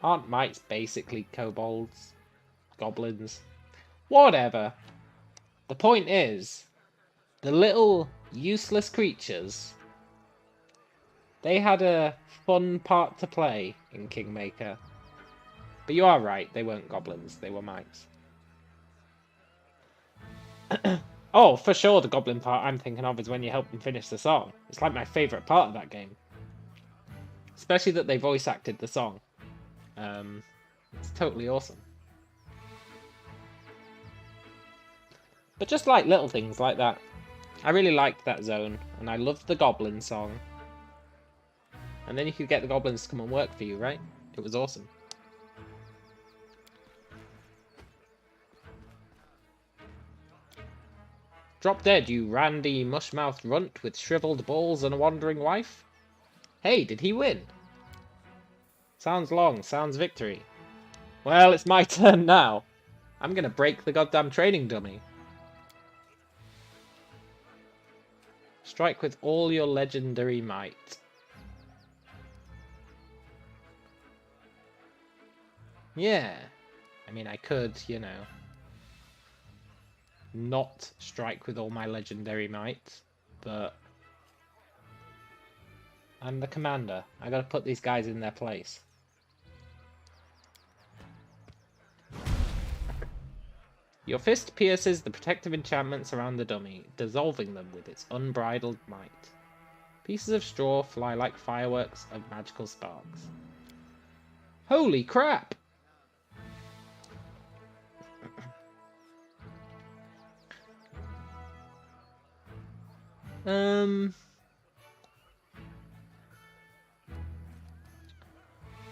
Aren't mites basically kobolds? Goblins? Whatever. The point is, the little useless creatures, they had a fun part to play in Kingmaker. But you are right, they weren't goblins, they were mites. Oh, for sure the goblin part I'm thinking of is when you help them finish the song. It's like my favourite part of that game. Especially that they voice acted the song. It's totally awesome. But just like little things like that. I really liked that zone, and I loved the goblin song. And then you could get the goblins to come and work for you, right? It was awesome. Drop dead, you randy, mush-mouthed runt with shriveled balls and a wandering wife? Hey, did he win? Sounds long, sounds victory. Well, it's my turn now. I'm gonna break the goddamn training dummy. Strike with all your legendary might. Yeah. I mean, I could, you know, not strike with all my legendary might, but I'm the commander. I gotta put these guys in their place. Your fist pierces the protective enchantments around the dummy, dissolving them with its unbridled might. Pieces of straw fly like fireworks of magical sparks. Holy crap!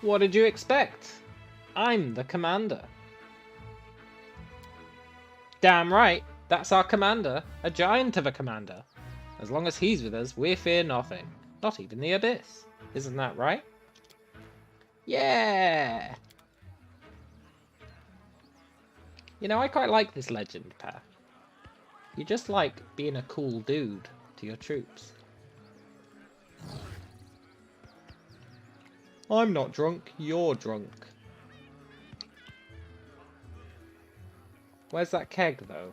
What did you expect? I'm the commander. Damn right, that's our commander, a giant of a commander. As long as he's with us, we fear nothing, not even the abyss. Isn't that right? Yeah! You know, I quite like this legend, Path. You just like being a cool dude to your troops. I'm not drunk, you're drunk. Where's that keg, though?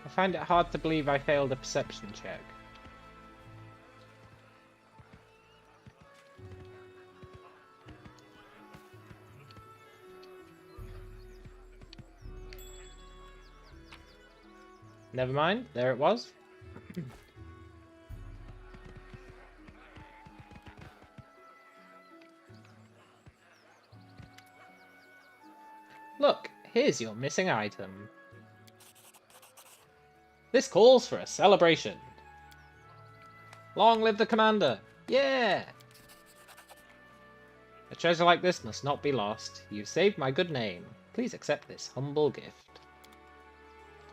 I find it hard to believe I failed a perception check. Never mind, there it was. Look, here's your missing item. This calls for a celebration. Long live the commander! Yeah! A treasure like this must not be lost. You've saved my good name. Please accept this humble gift.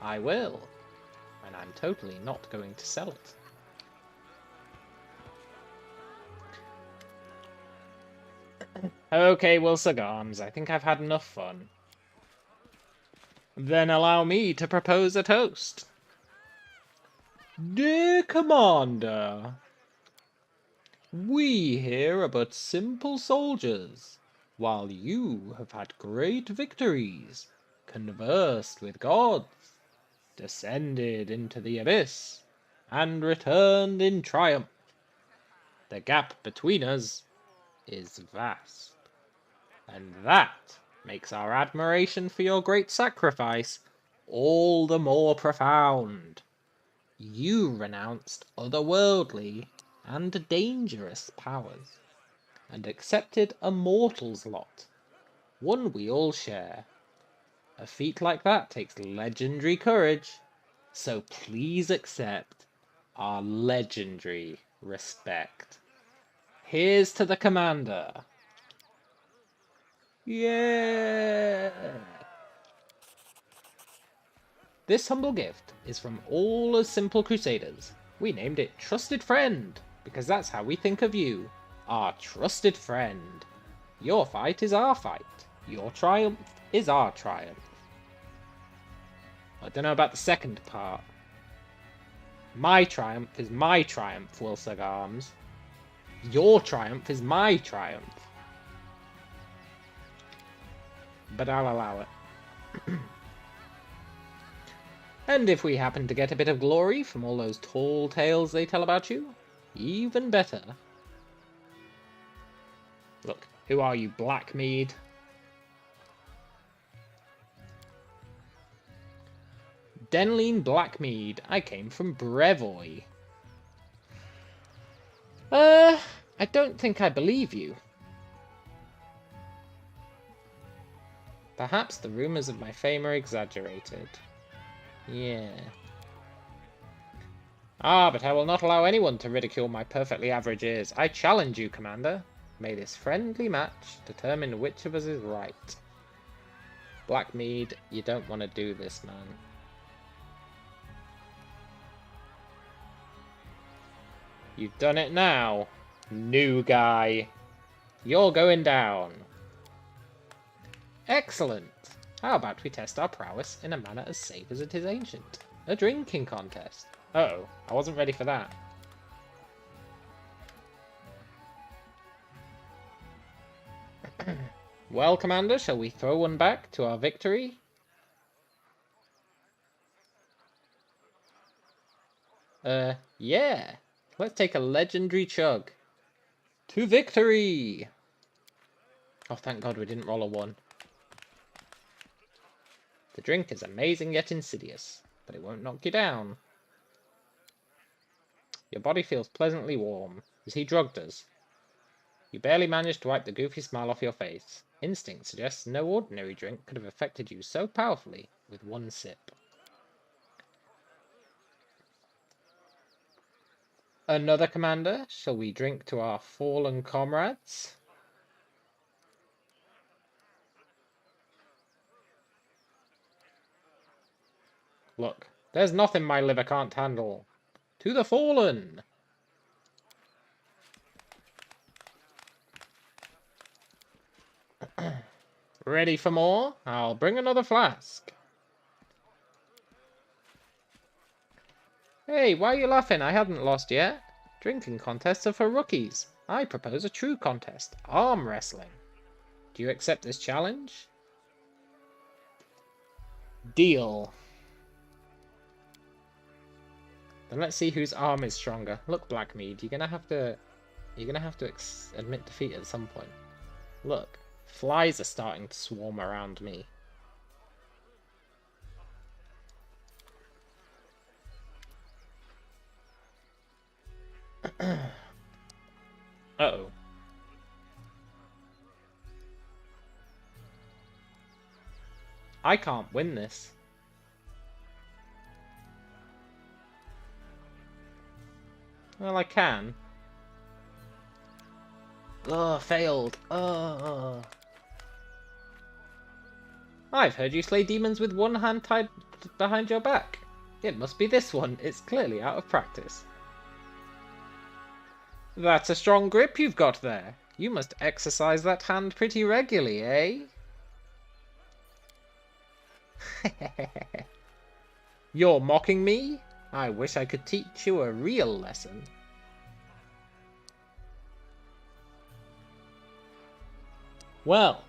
I will. And I'm totally not going to sell it. Okay, Wilsagams, I think I've had enough fun. Then allow me to propose a toast. Dear Commander, we here are but simple soldiers, while you have had great victories, conversed with gods, descended into the abyss, and returned in triumph. The gap between us is vast, and that makes our admiration for your great sacrifice all the more profound. You renounced otherworldly and dangerous powers, and accepted a mortal's lot, one we all share. A feat like that takes legendary courage, so please accept our legendary respect. Here's to the commander. Yeah! This humble gift is from all us simple crusaders. We named it Trusted Friend, because that's how we think of you. Our trusted friend. Your fight is our fight. Your triumph is our triumph. I don't know about the second part. My triumph is my triumph, Wilsagams. Your triumph is my triumph. But I'll allow it. And if we happen to get a bit of glory from all those tall tales they tell about you, even better. Look, who are you, Blackmead? Denleen Blackmead. I came from Brevoy. I I don't think I believe you. Perhaps the rumors of my fame are exaggerated. Yeah. Ah, but I will not allow anyone to ridicule my perfectly average ears. I challenge you, Commander. May this friendly match determine which of us is right. Blackmead, you don't want to do this, man. You've done it now, new guy. You're going down. Excellent. How about we test our prowess in a manner as safe as it is ancient? A drinking contest. Uh-oh, I wasn't ready for that. Well, Commander, shall we throw one back to our victory? Yeah. Let's take a legendary chug. To victory! Oh, thank God we didn't roll a 1. The drink is amazing yet insidious, but it won't knock you down. Your body feels pleasantly warm. Has he drugged us? You barely managed to wipe the goofy smile off your face. Instinct suggests no ordinary drink could have affected you so powerfully with 1 sip. Another, Commander? Shall we drink to our fallen comrades? Look, there's nothing my liver can't handle. To the fallen! Ready for more? I'll bring another flask. Hey, why are you laughing? I hadn't lost yet. Drinking contests are for rookies. I propose a true contest. Arm wrestling. Do you accept this challenge? Deal. Then let's see whose arm is stronger. Look, Blackmead, you're gonna have to admit defeat at some point. Look, flies are starting to swarm around me. Uh-oh. I can't win this. Well, I can. Oh, failed. Oh. I've heard you slay demons with one hand tied behind your back. It must be this one. It's clearly out of practice. That's a strong grip you've got there. You must exercise that hand pretty regularly, eh? You're mocking me? I wish I could teach you a real lesson. Well,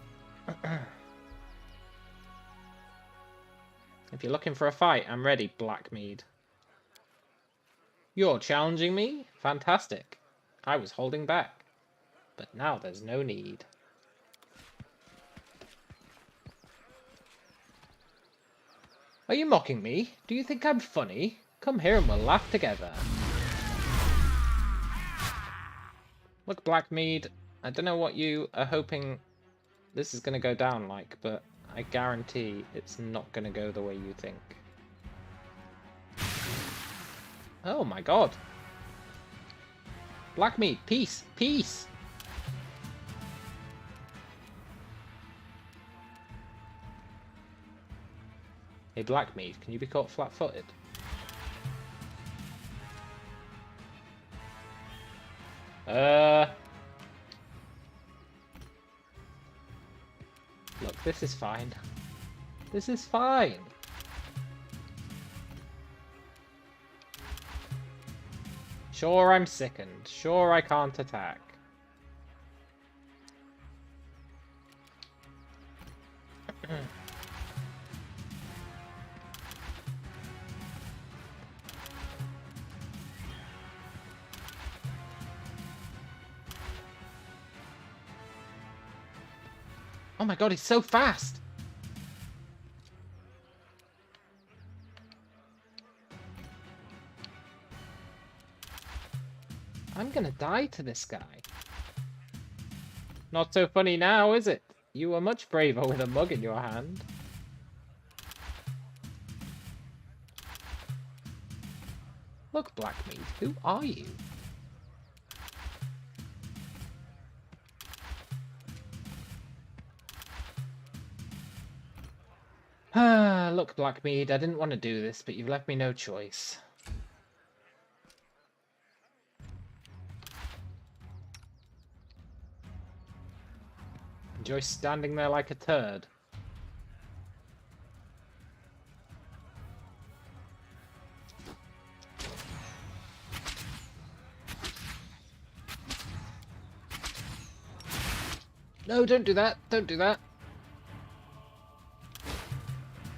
if you're looking for a fight, I'm ready, Blackmead. You're challenging me? Fantastic. I was holding back, but now there's no need. Are you mocking me? Do you think I'm funny? Come here and we'll laugh together. Look, Blackmead, I don't know what you are hoping this is going to go down like, but I guarantee it's not going to go the way you think. Oh my God. Blackmead, peace, peace! Hey Blackmead, can you be caught flat-footed? Look, this is fine. This is fine. Sure, I'm sickened. Sure, I can't attack. Oh my God, he's so fast! I'm gonna die to this guy. Not so funny now, is it? You were much braver with a mug in your hand. Look, Blackmead, who are you? Ah, look, Blackmead, I didn't want to do this, but you've left me no choice. Enjoy standing there like a turd. No, don't do that. Don't do that.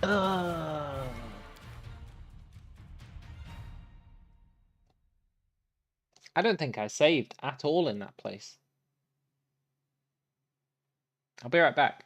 Ugh. I don't think I saved at all in that place. I'll be right back.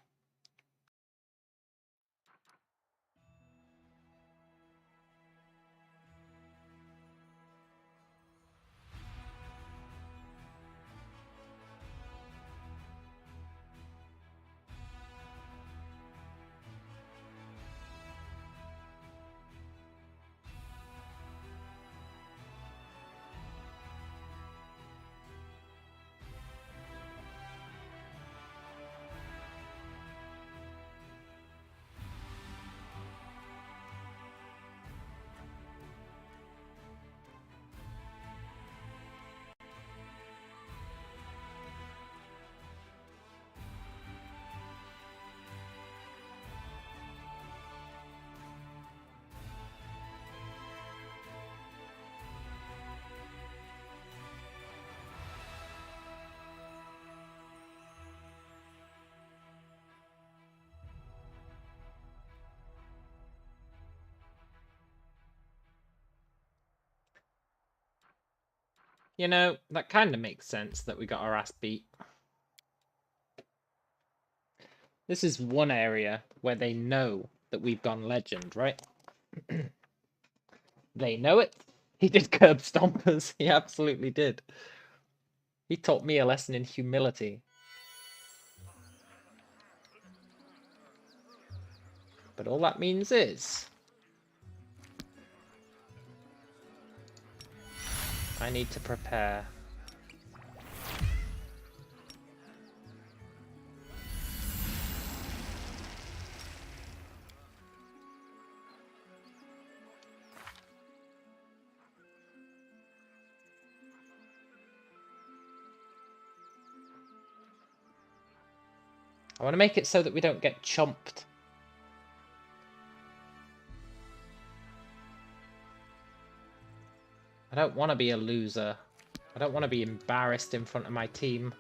You know, that kind of makes sense that we got our ass beat. This is one area where they know that we've gone legend, right? They know it. He did curb stompers. He absolutely did. He taught me a lesson in humility. But all that means is I need to prepare. I want to make it so that we don't get chomped. I don't want to be a loser. I don't want to be embarrassed in front of my team.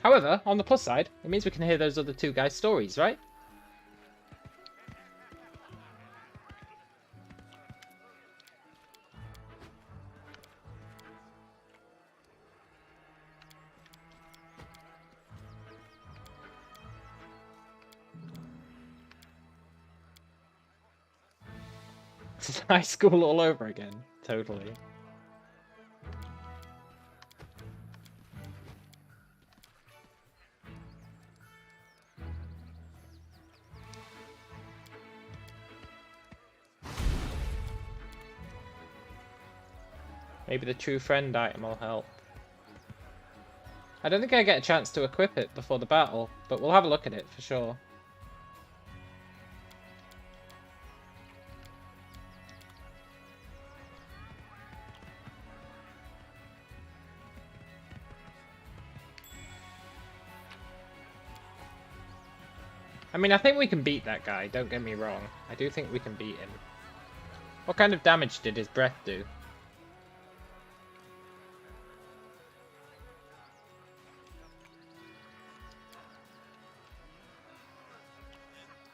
However, on the plus side, it means we can hear those other two guys' stories, right? This is high school all over again. Totally. Maybe the true friend item will help. I don't think I get a chance to equip it before the battle, but we'll have a look at it for sure. I mean, I think we can beat that guy, don't get me wrong. I do think we can beat him. What kind of damage did his breath do?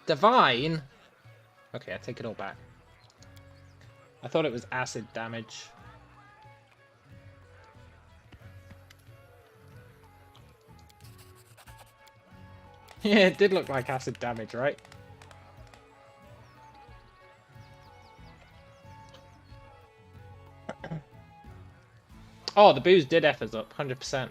Divine? Okay, I take it all back. I thought it was acid damage. Yeah, it did look like acid damage, right? Oh, the booze did F us up, 100%.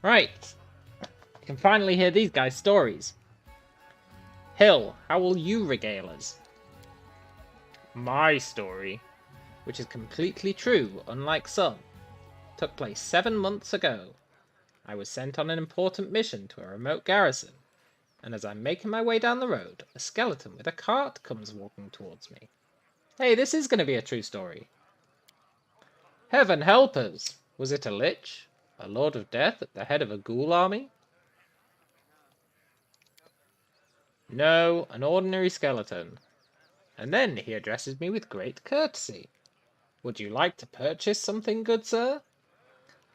Right. You can finally hear these guys' stories. Hill, how will you regale us? My story, which is completely true, unlike some, took place 7 months ago. I was sent on an important mission to a remote garrison, and as I'm making my way down the road, a skeleton with a cart comes walking towards me. Hey, this is going to be a true story. Heaven help us! Was it a lich? A lord of death at the head of a ghoul army? No, an ordinary skeleton. And then he addresses me with great courtesy. Would you like to purchase something, good sir?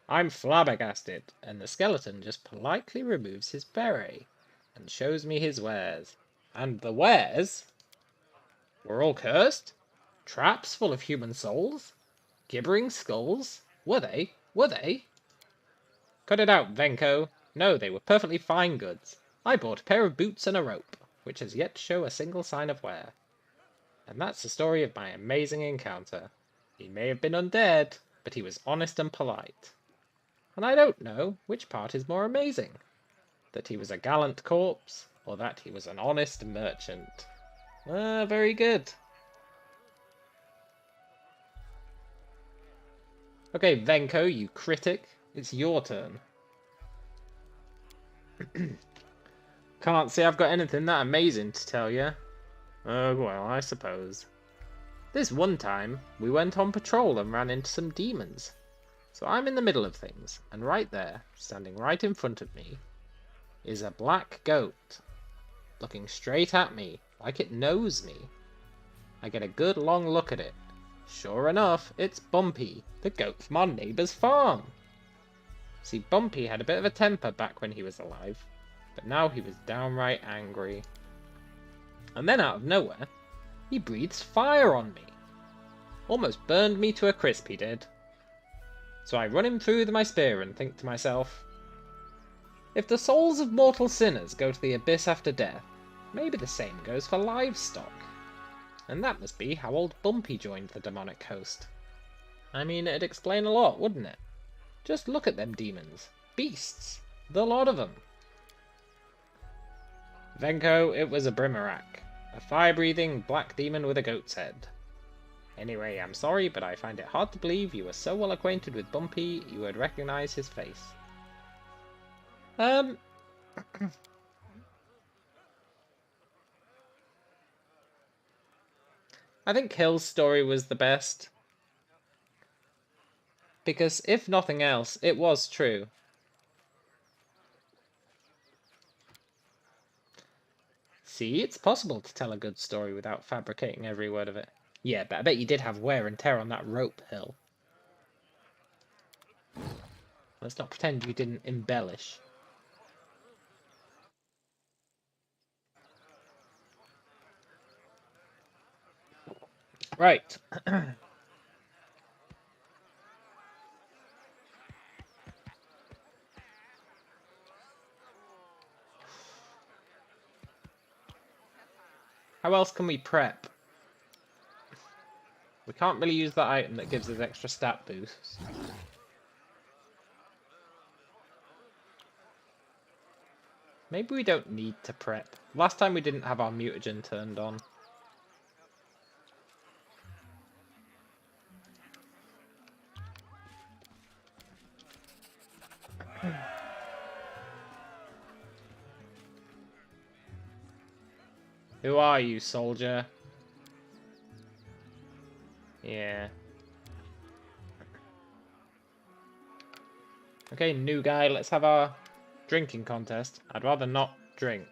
I'm flabbergasted, and the skeleton just politely removes his beret and shows me his wares. And the wares were all cursed? Traps full of human souls? Gibbering skulls? Were they? Were they? Cut it out, Venko. No, they were perfectly fine goods. I bought a pair of boots and a rope, which has yet to show a single sign of wear. And that's the story of my amazing encounter. He may have been undead, but he was honest and polite. And I don't know which part is more amazing. That he was a gallant corpse, or that he was an honest merchant. Very good. Okay, Venko, you critic, it's your turn. Can't say I've got anything that amazing to tell you. Oh, well, I suppose. This one time, we went on patrol and ran into some demons. So I'm in the middle of things, and right there, standing right in front of me, is a black goat, looking straight at me, like it knows me. I get a good long look at it. Sure enough, it's Bumpy, the goat from our neighbour's farm. See, Bumpy had a bit of a temper back when he was alive, but now he was downright angry. And then out of nowhere, he breathes fire on me. Almost burned me to a crisp, he did. So I run him through with my spear and think to myself, if the souls of mortal sinners go to the abyss after death, maybe the same goes for livestock. And that must be how old Bumpy joined the demonic host. I mean, it'd explain a lot, wouldn't it? Just look at them demons. Beasts. The lot of them. Venko, it was a Brimarak. A fire-breathing black demon with a goat's head. Anyway, I'm sorry, but I find it hard to believe you were so well acquainted with Bumpy you would recognize his face. I think Hill's story was the best. Because, if nothing else, it was true. See, it's possible to tell a good story without fabricating every word of it. Yeah, but I bet you did have wear and tear on that rope, Hill. Let's not pretend you didn't embellish. Right. How else can we prep? We can't really use that item that gives us extra stat boosts. Maybe we don't need to prep. Last time we didn't have our mutagen turned on. Who are you, soldier? Yeah. Okay, new guy, let's have our drinking contest. I'd rather not drink.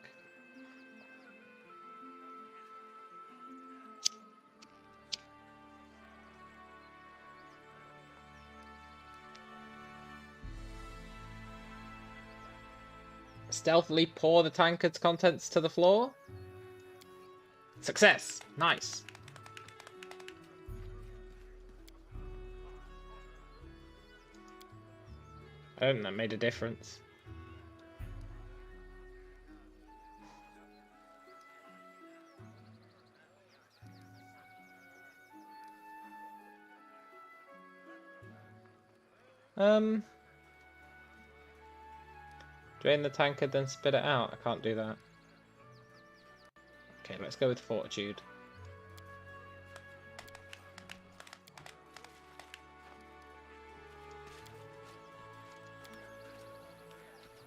Stealthily pour the tankard's contents to the floor? Success! Nice. I don't think that made a difference. Drain the tankard, then spit it out. I can't do that. Okay, let's go with Fortitude.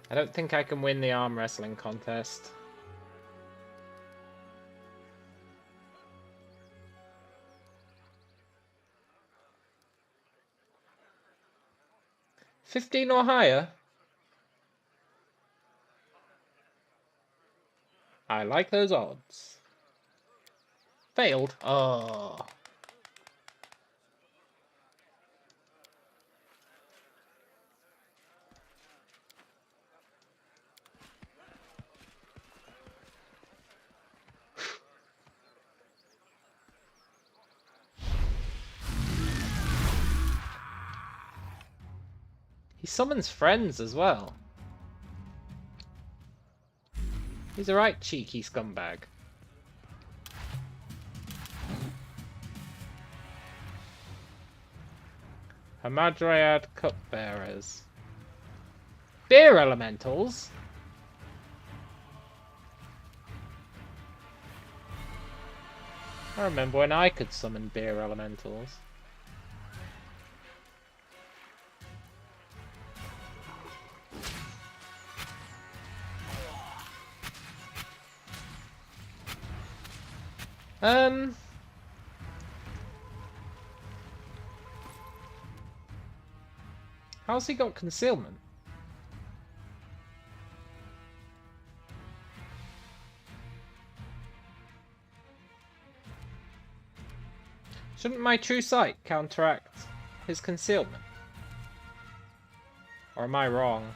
I don't think I can win the arm wrestling contest. $15 or higher? I like those odds. Failed? Oh. He summons friends as well. He's a right cheeky scumbag. Hamadryad Cupbearers. Beer elementals? I remember when I could summon beer elementals. How's he got concealment? Shouldn't my true sight counteract his concealment? Or am I wrong?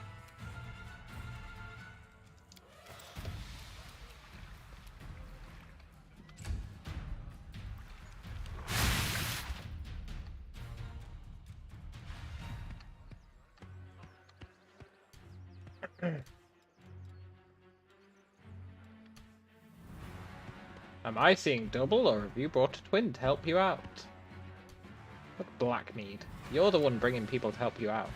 Am I seeing double, or have you brought a twin to help you out? Look, Blackmead, you're the one bringing people to help you out.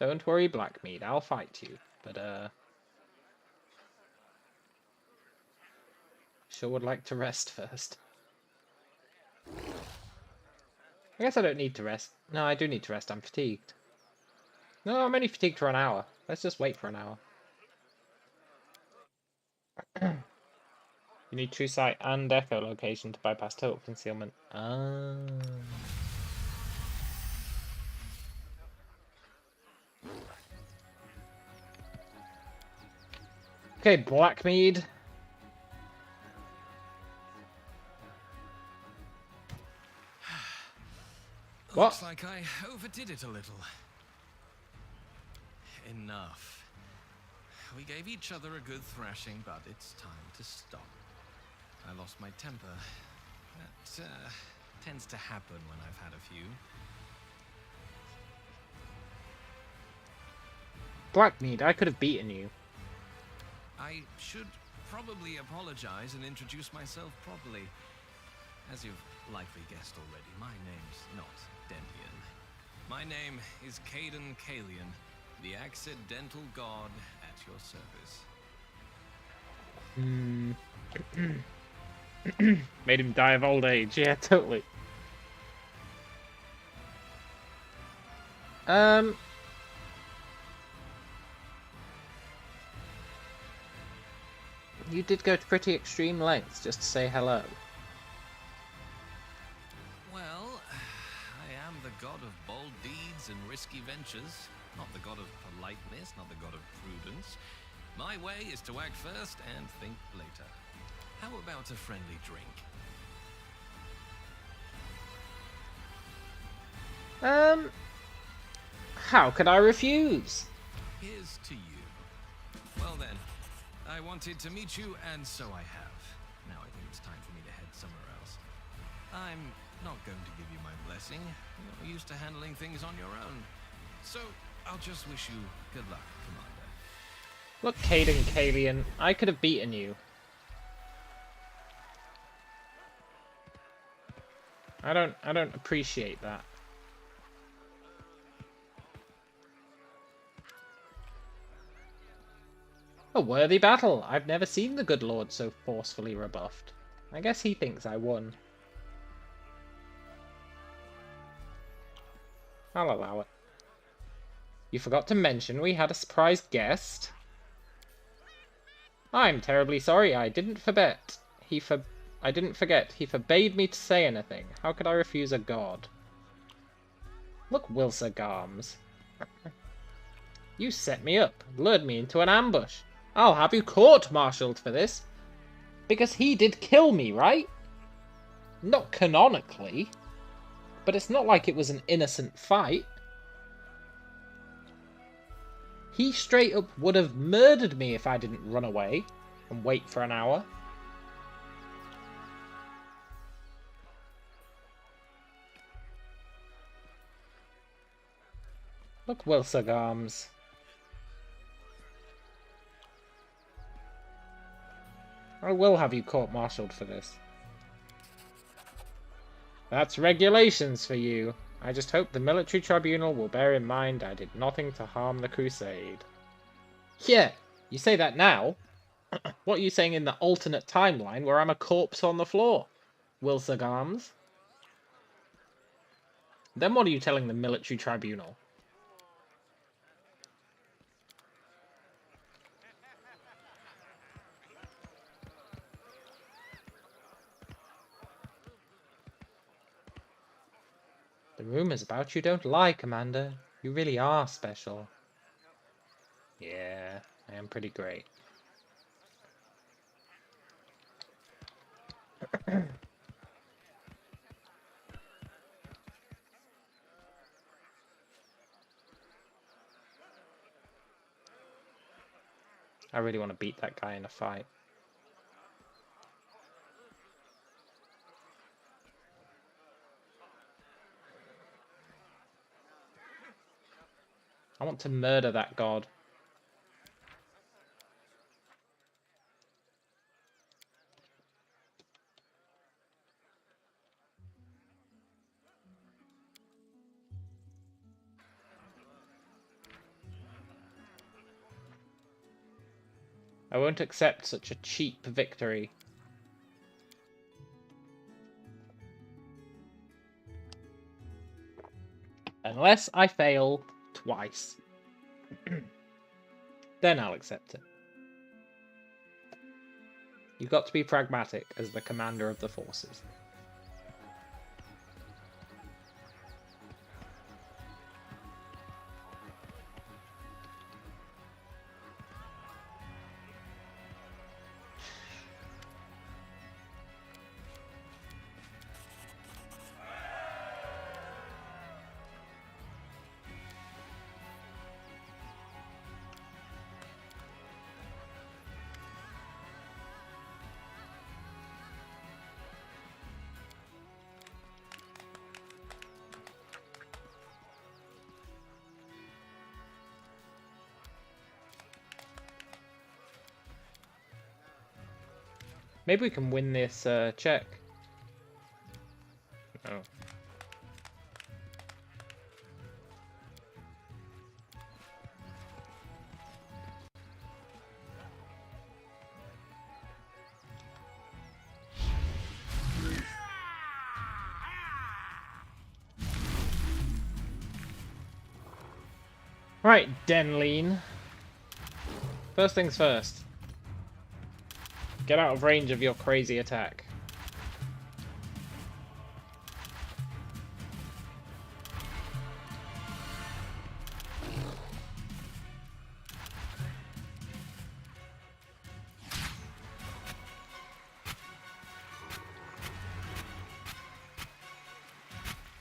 Don't worry, Blackmead, I'll fight you, but sure would like to rest first. I guess I don't need to rest. No, I do need to rest. I'm fatigued. No, I'm only fatigued for an hour. Let's just wait for an hour. You need true sight and echolocation to bypass total concealment. Ah. Okay, Blackmead. What? Looks like I overdid it a little. Enough. We gave each other a good thrashing, but it's time to stop. I lost my temper. That tends to happen when I've had a few. Blackmead, I could have beaten you. I should probably apologize and introduce myself properly. As you've likely guessed already, my name's not Dentian. My name is Caden Kalian, the accidental god at your service. Made him die of old age. Yeah, totally. You did go to pretty extreme lengths just to say hello. Well, I am the god of bold deeds and risky ventures, not the god of politeness, not the god of prudence. My way is to act first and think later. How about a friendly drink? How could I refuse? Here's to you. Well then, I wanted to meet you, and so I have. Now I think it's time for me to head somewhere else. I'm not going to give you my blessing. You're used to handling things on your own. So, I'll just wish you good luck, Commander. Look, Caden Kalian, I could have beaten you. I don't appreciate that. A worthy battle. I've never seen the good lord so forcefully rebuffed. I guess he thinks I won. I'll allow it. You forgot to mention we had a surprise guest. I'm terribly sorry. I didn't forget. I didn't forget. He forbade me to say anything. How could I refuse a god? Look, Wilsa Garms. You set me up, lured me into an ambush. I'll have you court-martialed for this. Because he did kill me, right? Not canonically. But it's not like it was an innocent fight. He straight up would have murdered me if I didn't run away and wait for an hour. Look, Wilsa Garms. I will have you court-martialed for this. That's regulations for you. I just hope the military tribunal will bear in mind I did nothing to harm the crusade. Yeah, you say that now. What are you saying in the alternate timeline where I'm a corpse on the floor, Wilsa Garms? Then what are you telling the military tribunal? The rumors about you don't lie, Commander. You really are special. Yeah, I am pretty great. I really want to beat that guy in a fight. I want to murder that god. I won't accept such a cheap victory. Unless I fail twice. Then I'll accept it. You've got to be pragmatic as the commander of the forces. Maybe we can win this check. Oh. Right, Denleen. First things first. Get out of range of your crazy attack.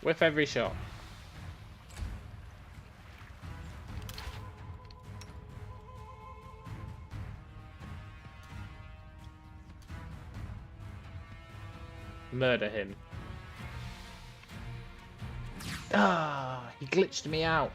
Whiff every shot. murder him. Ah, he glitched me out.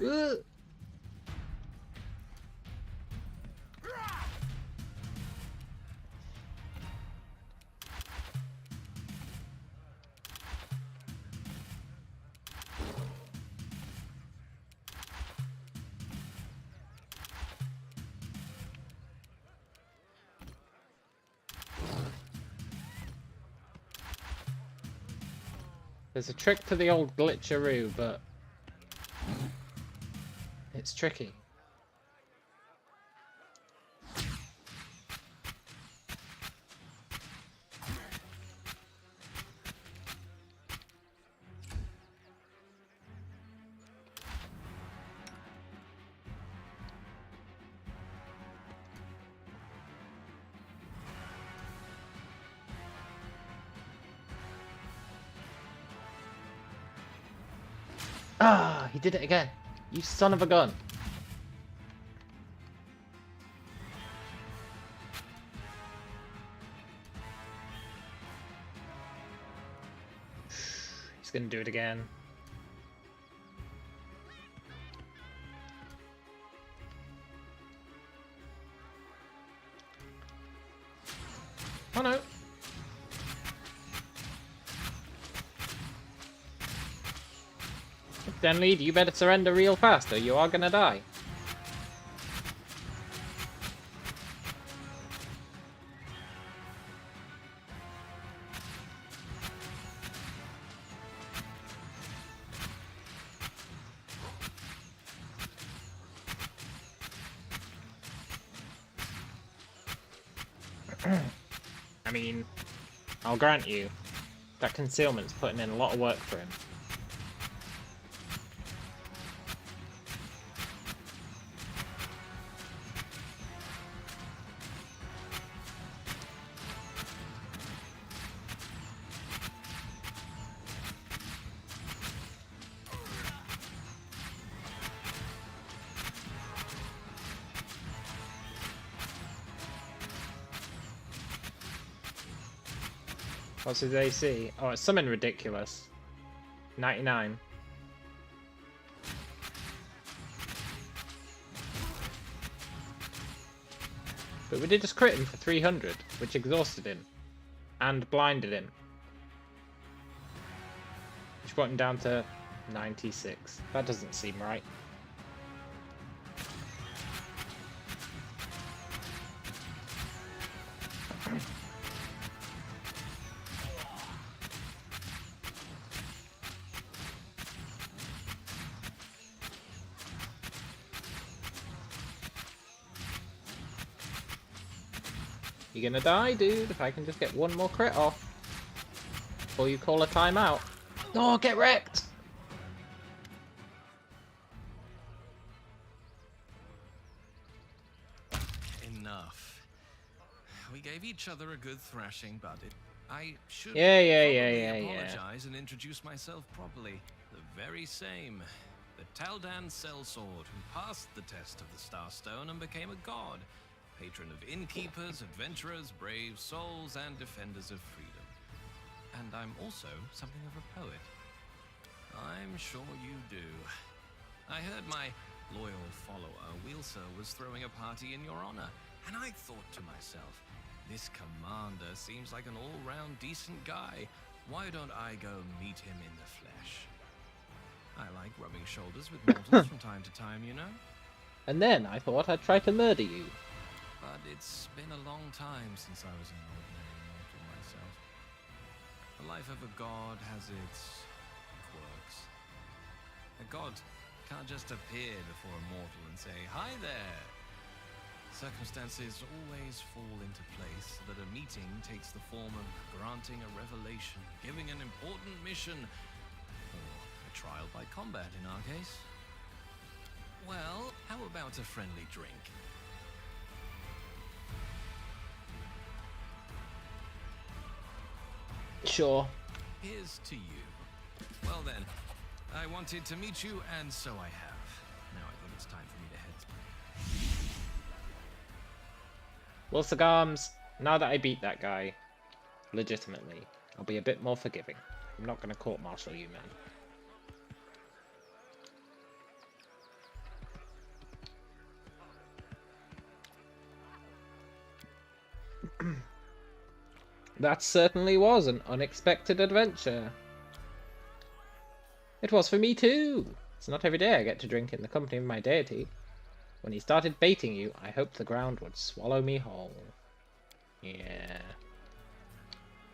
Ugh. There's a trick to the old glitcheroo, but it's tricky. Ah, he did it again. You son of a gun. He's gonna do it again. Oh no. Then lead, you better surrender real fast or you are gonna die. I mean, I'll grant you, that concealment's putting in a lot of work for him. What's his AC? Oh, it's something ridiculous. 99. But we did just crit him for 300, which exhausted him. And blinded him. Which brought him down to 96. That doesn't seem right. You gonna die, dude? If I can just get one more crit off. Before you call a timeout. Oh, get wrecked! Enough. We gave each other a good thrashing, but I should apologize and introduce myself properly. The very same. The Taldan Sellsword, who passed the test of the Starstone and became a god. Patron of innkeepers, adventurers, brave souls, and defenders of freedom. And I'm also something of a poet. I'm sure you do. I heard my loyal follower, Wheelser, was throwing a party in your honor, and I thought to myself, this commander seems like an all-round decent guy. Why don't I go meet him in the flesh? I like rubbing shoulders with mortals from time to time, you know? And then I thought I'd try to murder you. But it's been a long time since I was an ordinary mortal myself. The life of a god has its quirks. A god can't just appear before a mortal and say, "Hi there!" Circumstances always fall into place so that a meeting takes the form of granting a revelation, giving an important mission, or a trial by combat in our case. Well, how about a friendly drink? Sure. Here's to you. Well then, I wanted to meet you, and so I have. Now I think it's time for me to head. Well, Sagams, now that I beat that guy, legitimately, I'll be a bit more forgiving. I'm not going to court-martial you, man. That certainly was an unexpected adventure. It was for me too. It's not every day I get to drink in the company of my deity. When he started baiting you, I hoped the ground would swallow me whole. Yeah.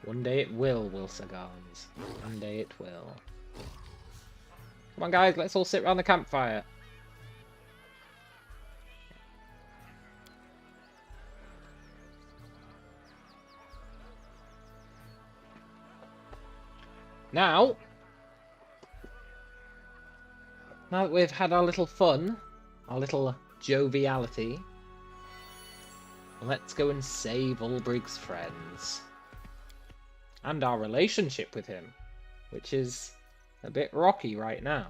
One day it will, Sagans. One day it will. Come on, guys, let's all sit around the campfire. Now that we've had our little fun, our little joviality, let's go and save Ulbrig's friends. And our relationship with him, which is a bit rocky right now.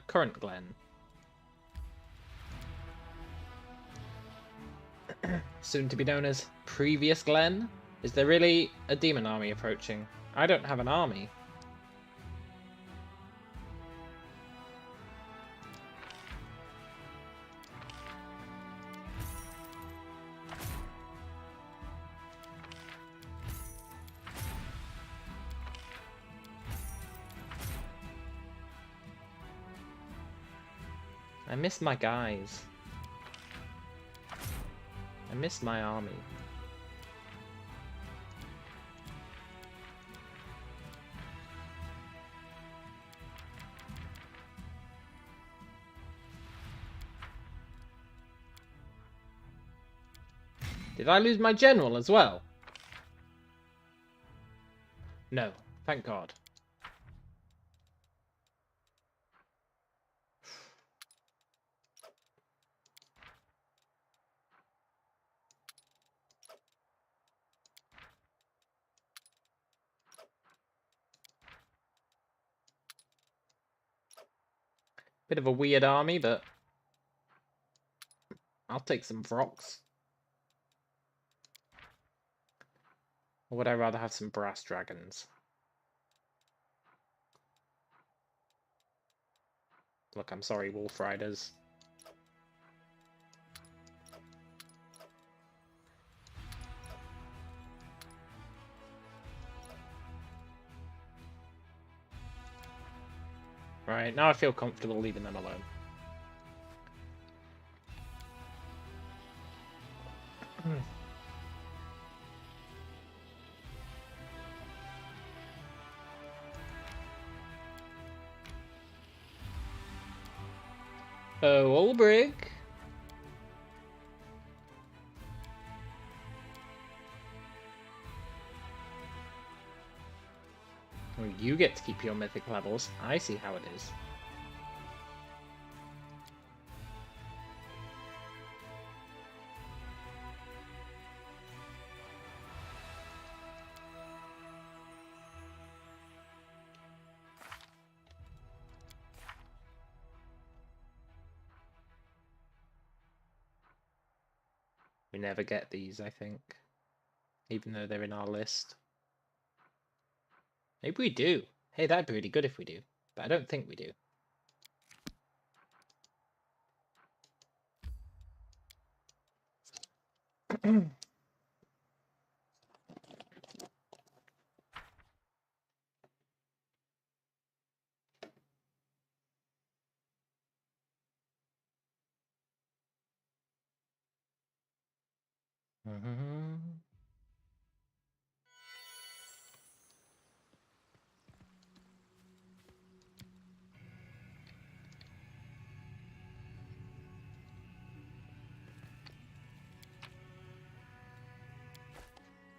Current Glen. Soon to be known as Previous Glen. Is there really a demon army approaching? I don't have an army. I miss my guys. I miss my army. Did I lose my general as well? No, thank God. Bit of a weird army, but I'll take some Vrox. Or would I rather have some brass dragons? Look, I'm sorry, Wolf Riders. Right, now I feel comfortable leaving them alone. Oh, Ulbrig. Well, you get to keep your mythic levels. I see how it is. We never get these, I think. Even though they're in our list. Maybe we do. Hey, that'd be really good if we do. But I don't think we do.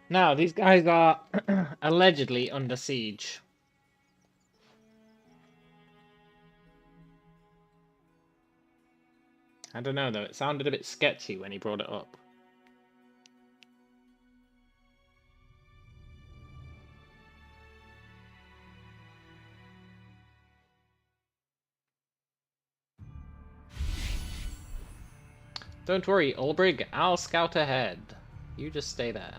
Now, these guys are allegedly under siege. I don't know though, it sounded a bit sketchy when he brought it up. Don't worry, Ulbrig, I'll scout ahead. You just stay there.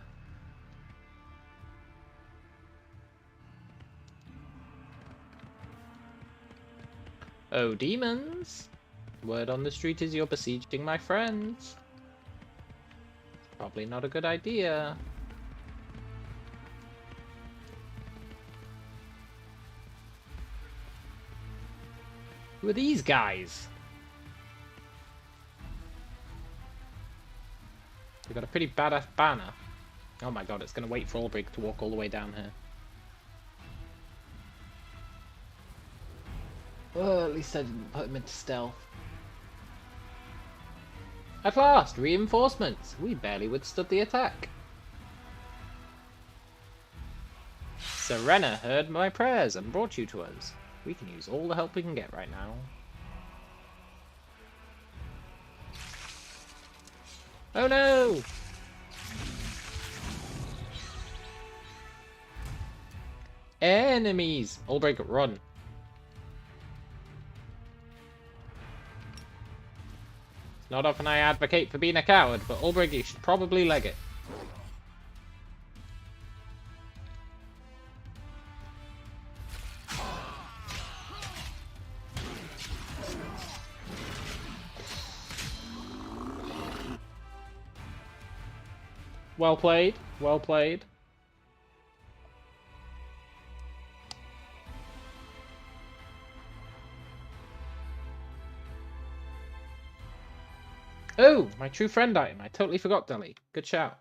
Oh, demons! Word on the street is you're besieging my friends. Probably not a good idea. Who are these guys? We've got a pretty badass banner. Oh my god, it's going to wait for Ulbrig to walk all the way down here. Well, at least I didn't put him into stealth. At last, reinforcements! We barely withstood the attack. Serena heard my prayers and brought you to us. We can use all the help we can get right now. Oh no! Enemies! Ulbrig, run. Not often I advocate for being a coward, but Ulbrig, you should probably leg it. Well played, well played. Oh, my true friend item. I totally forgot, Deli. Good shout.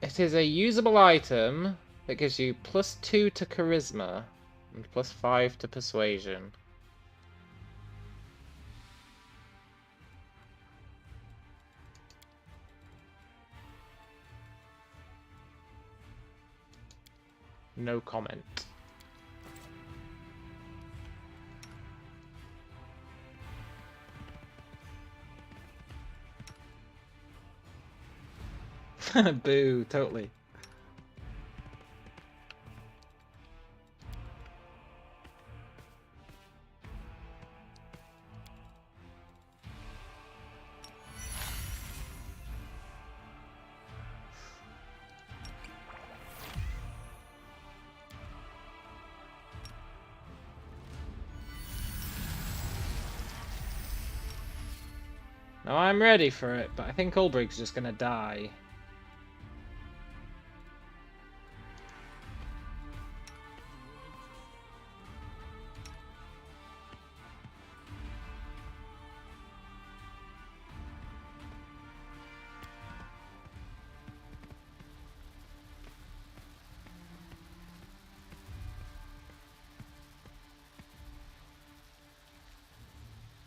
It is a usable item that gives you +2 to charisma and +5 to persuasion. No comment. Boo, totally. Now I'm ready for it, but I think Ulbrig's just gonna die.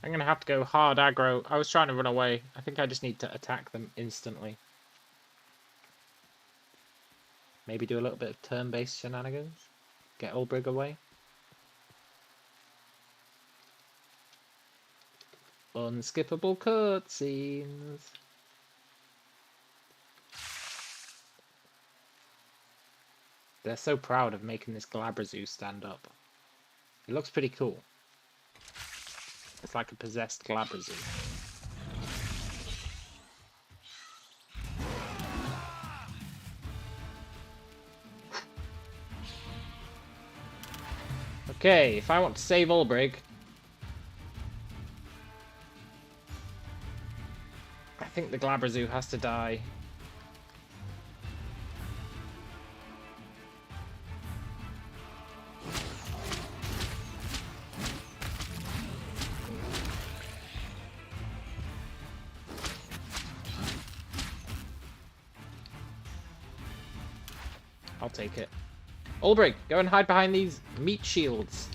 I'm gonna have to go hard aggro. I was trying to run away. I think I just need to attack them instantly. Maybe do a little bit of turn-based shenanigans. Get Ulbrig away. Unskippable cutscenes. They're so proud of making this Glabrazoo stand up. It looks pretty cool. It's like a possessed Glabrazoo. Okay, if I want to save Ulbrig, I think the Glabrazoo has to die. I'll take it. Ulbrig, go and hide behind these meat shields.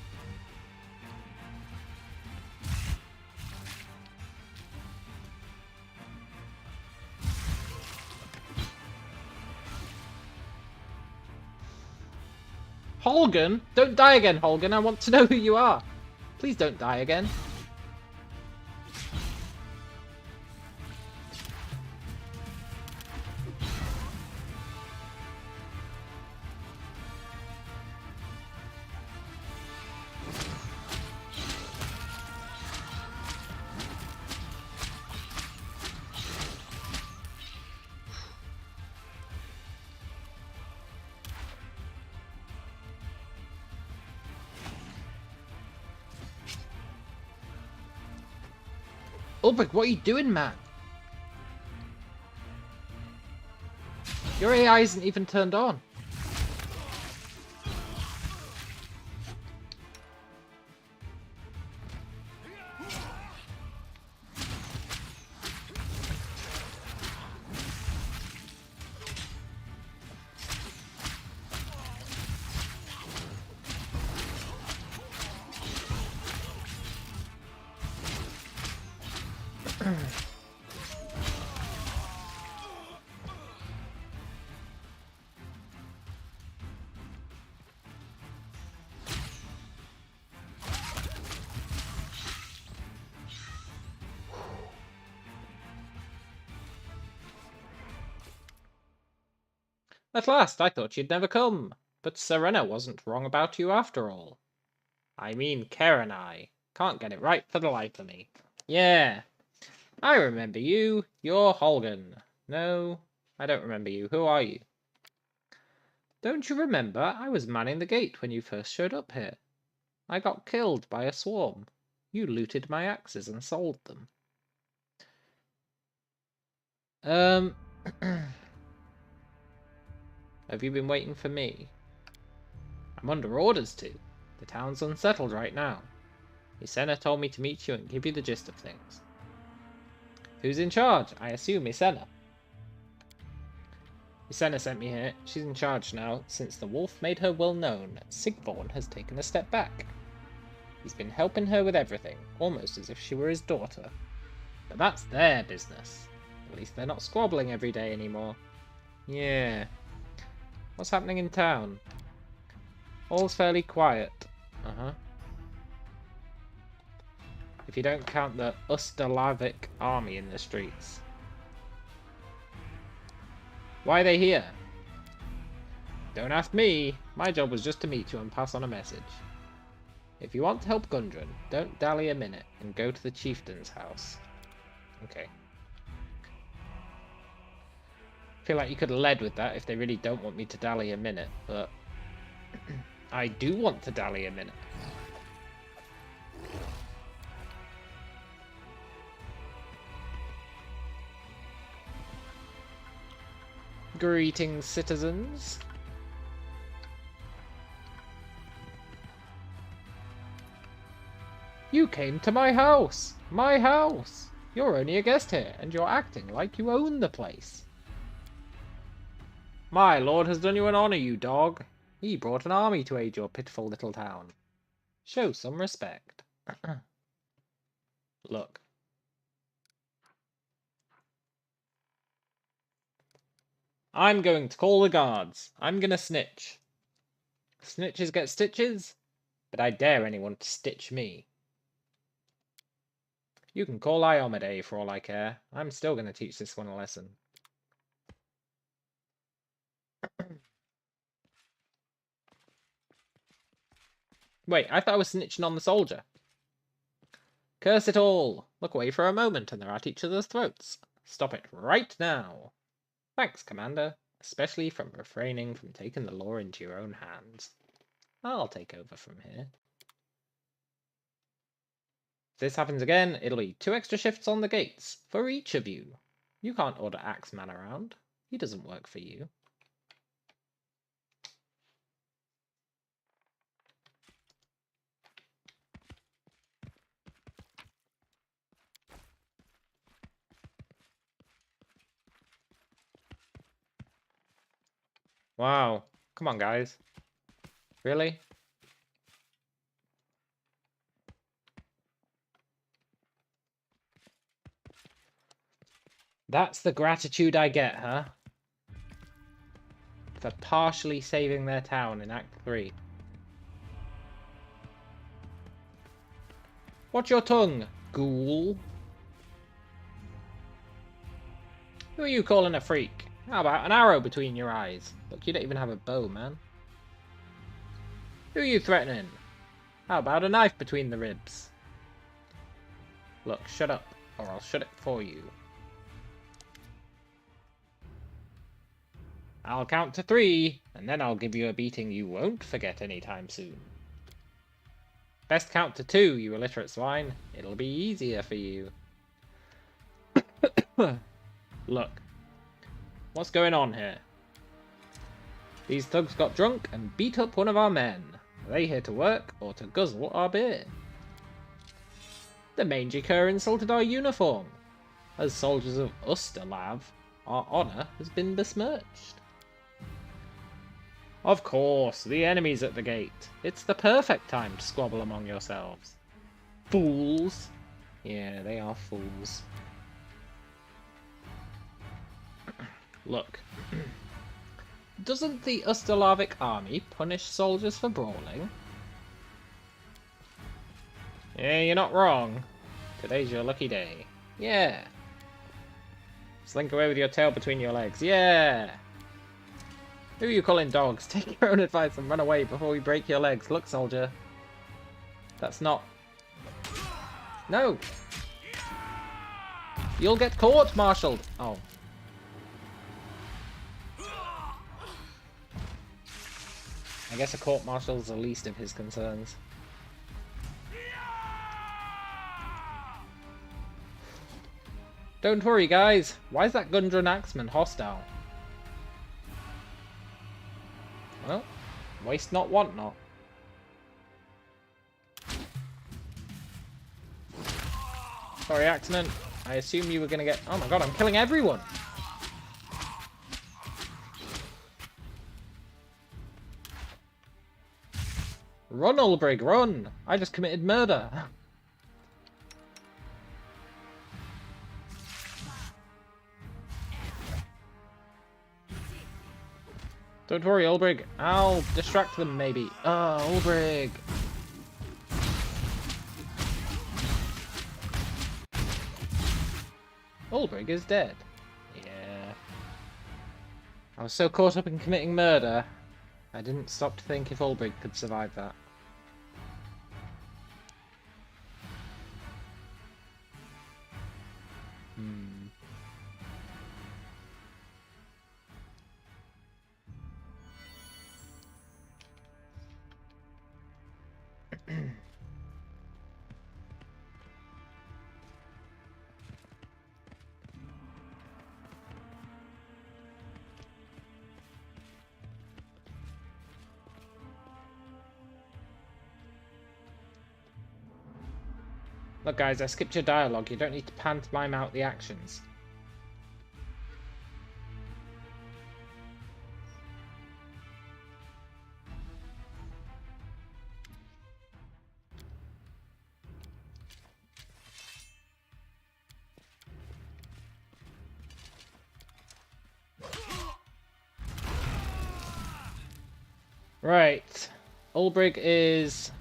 Holgan? Don't die again, Holgan. I want to know who you are. Please don't die again. Ulbrich, what are you doing, man? Your AI isn't even turned on. At last, I thought you'd never come. But Serena wasn't wrong about you after all. I mean, Karen and I can't get it right for the life of me. Yeah, I remember you. You're Holgan. No, I don't remember you. Who are you? Don't you remember? I was manning the gate when you first showed up here. I got killed by a swarm. You looted my axes and sold them. Have you been waiting for me? I'm under orders to. The town's unsettled right now. Isena told me to meet you and give you the gist of things. Who's in charge? I assume Isena. Isena sent me here. She's in charge now. Since the wolf made her well known, Sigvorn has taken a step back. He's been helping her with everything, almost as if she were his daughter. But that's their business. At least they're not squabbling every day anymore. Yeah. What's happening in town? All's fairly quiet. If you don't count the Ustalavic army in the streets. Why are they here? Don't ask me. My job was just to meet you and pass on a message. If you want to help Gundren, don't dally a minute and go to the chieftain's house. Okay. I feel like you could have led with that if they really don't want me to dally a minute, but I do want to dally a minute. Greetings, citizens. You came to my house! My house! You're only a guest here, and you're acting like you own the place. My lord has done you an honor, you dog. He brought an army to aid your pitiful little town. Show some respect. Look. I'm going to call the guards. I'm gonna snitch. Snitches get stitches, but I dare anyone to stitch me. You can call Iomade for all I care. I'm still gonna teach this one a lesson. Wait, I thought I was snitching on the soldier. Curse it all! Look away for a moment and they're at each other's throats. Stop it right now. Thanks, Commander. Especially from refraining from taking the law into your own hands. I'll take over from here. If this happens again, it'll be 2 extra shifts on the gates, for each of you. You can't order Axeman around. He doesn't work for you. Wow. Come on, guys. Really? That's the gratitude I get, huh? For partially saving their town in Act 3. Watch your tongue, ghoul. Who are you calling a freak? How about an arrow between your eyes? Look, you don't even have a bow, man. Who are you threatening? How about a knife between the ribs? Look, shut up, or I'll shut it for you. I'll count to 3, and then I'll give you a beating you won't forget anytime soon. Best count to 2, you illiterate swine. It'll be easier for you. Look. What's going on here? These thugs got drunk and beat up one of our men. Are they here to work or to guzzle our beer? The mangy cur insulted our uniform. As soldiers of Ustalav, our honour has been besmirched. Of course, the enemy's at the gate. It's the perfect time to squabble among yourselves. Fools. Yeah, they are fools. Look. Doesn't the Ustalavic army punish soldiers for brawling? Yeah, you're not wrong. Today's your lucky day. Yeah. Slink away with your tail between your legs. Yeah. Who are you calling dogs? Take your own advice and run away before we break your legs. Look, soldier. That's not... No. You'll get court-martialed. Oh. I guess a court-martial is the least of his concerns. Don't worry, guys. Why is that Gundren Axeman hostile? Well, waste not, want not. Sorry, Axeman. I assume you were going to get... Oh my god, I'm killing everyone! Run, Ulbrig, run! I just committed murder. Don't worry, Ulbrig. I'll distract them, maybe. Oh, Ulbrig. Ulbrig is dead. Yeah. I was so caught up in committing murder, I didn't stop to think if Ulbrig could survive that. Look guys, I skipped your dialogue. You don't need to pantomime out the actions. Right. Ulbrig is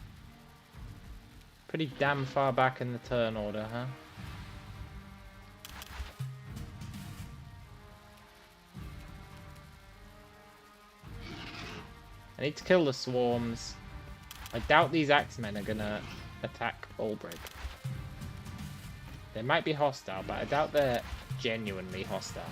pretty damn far back in the turn order, huh? I need to kill the swarms. I doubt these axemen are gonna attack Ulbrig. They might be hostile, but I doubt they're genuinely hostile.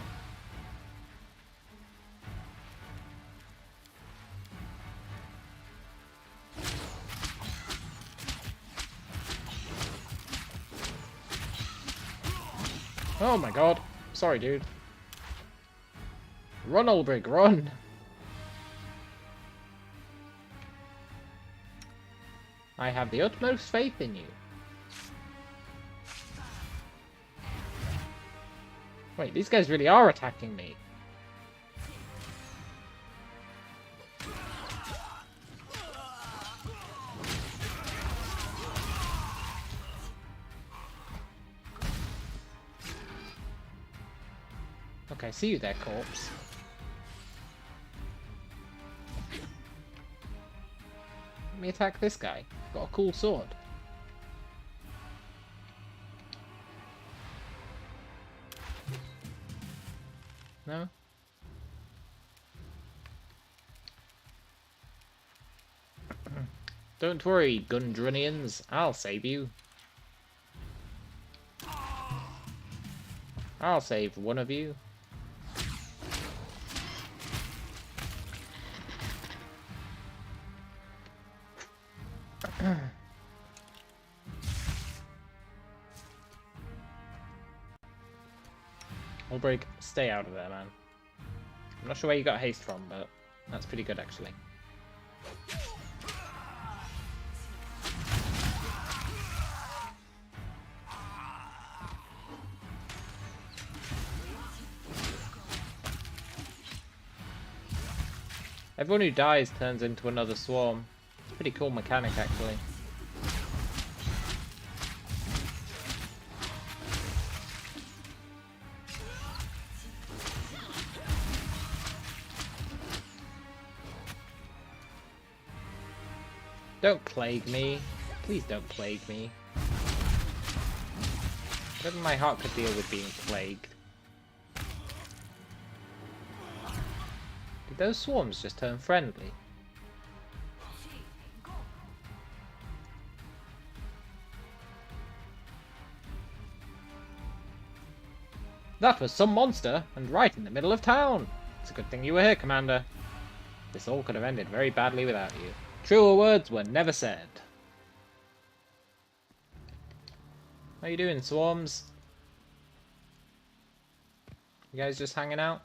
Oh my god. Sorry, dude. Run, Ulbrig, run! I have the utmost faith in you. Wait, these guys really are attacking me. Okay, see you there, corpse. Let me attack this guy. Got a cool sword. No? Don't worry, Gundrunians. I'll save you. I'll save one of you. Ulbrich, stay out of there, man. I'm not sure where you got haste from, but that's pretty good, actually. Everyone who dies turns into another swarm. It's a pretty cool mechanic, actually. Don't plague me. Please don't plague me. Whatever my heart could deal with being plagued. Did those swarms just turn friendly? That was some monster, and right in the middle of town. It's a good thing you were here, Commander. This all could have ended very badly without you. Truer words were never said. How you doing, swarms? You guys just hanging out?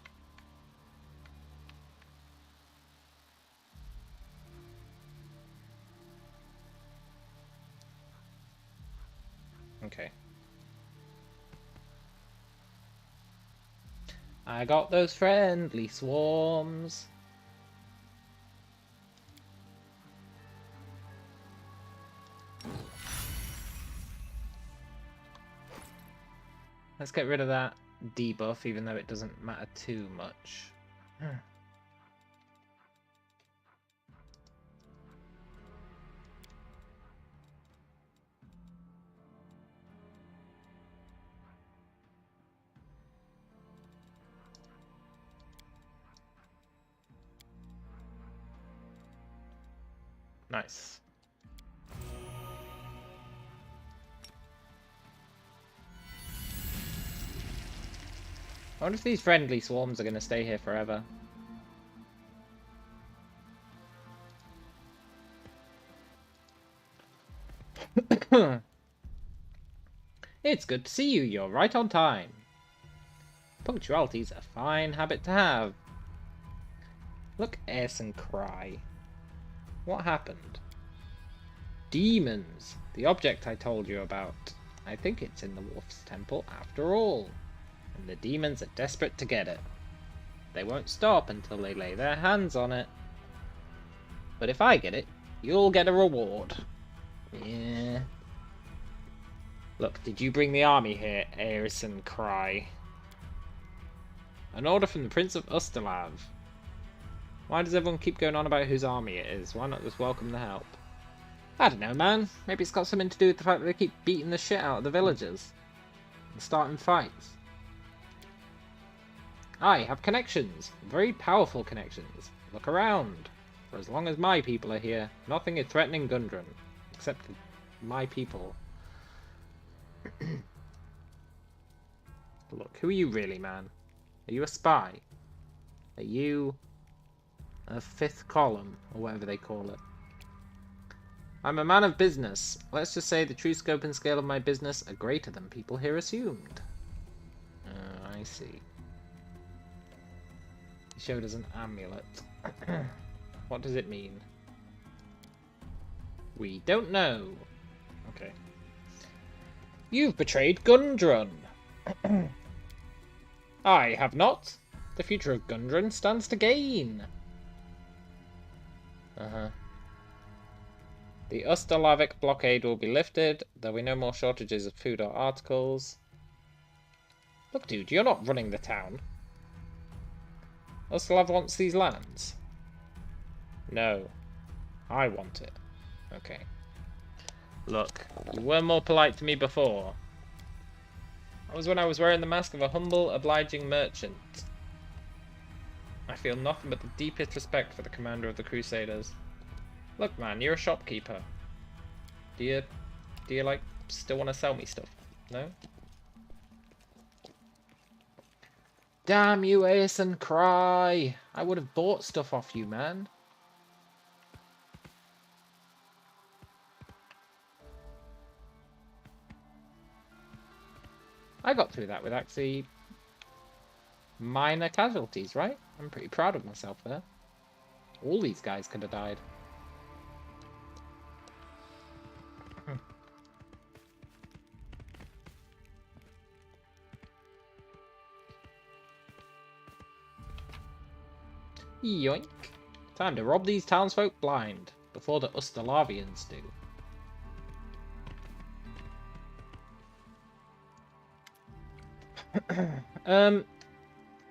Okay. I got those friendly swarms. Let's get rid of that debuff, even though it doesn't matter too much. Nice. I wonder if these friendly swarms are going to stay here forever. It's good to see you. You're right on time. Punctuality's a fine habit to have. Look, Airson cry. What happened? Demons. The object I told you about. I think it's in the Wolf's Temple after all. And the demons are desperate to get it. They won't stop until they lay their hands on it. But if I get it, you'll get a reward. Yeah. Look, did you bring the army here, Aerison Cry? An order from the Prince of Ustalav. Why does everyone keep going on about whose army it is? Why not just welcome the help? I don't know, man. Maybe it's got something to do with the fact that they keep beating the shit out of the villagers. And starting fights. I have connections. Very powerful connections. Look around. For as long as my people are here, nothing is threatening Gundren. Except my people. Look, who are you really, man? Are you a spy? Are you a fifth column, or whatever they call it? I'm a man of business. Let's just say the true scope and scale of my business are greater than people here assumed. I see. He showed us an amulet. What does it mean? We don't know. Okay. You've betrayed Gundren. I have not. The future of Gundren stands to gain. The Ustalavic blockade will be lifted. There'll be no more shortages of food or articles. Look, dude, you're not running the town. Ustalav wants these lands. No. I want it. Okay. Look, you were more polite to me before. That was when I was wearing the mask of a humble, obliging merchant. I feel nothing but the deepest respect for the commander of the Crusaders. Look, man, you're a shopkeeper. Do you like still want to sell me stuff? No? Damn you, Ace and Cry! I would have bought stuff off you, man. I got through that with actually minor casualties, right? I'm pretty proud of myself there. All these guys could have died. Yoink. Time to rob these townsfolk blind, before the Ustalavians do.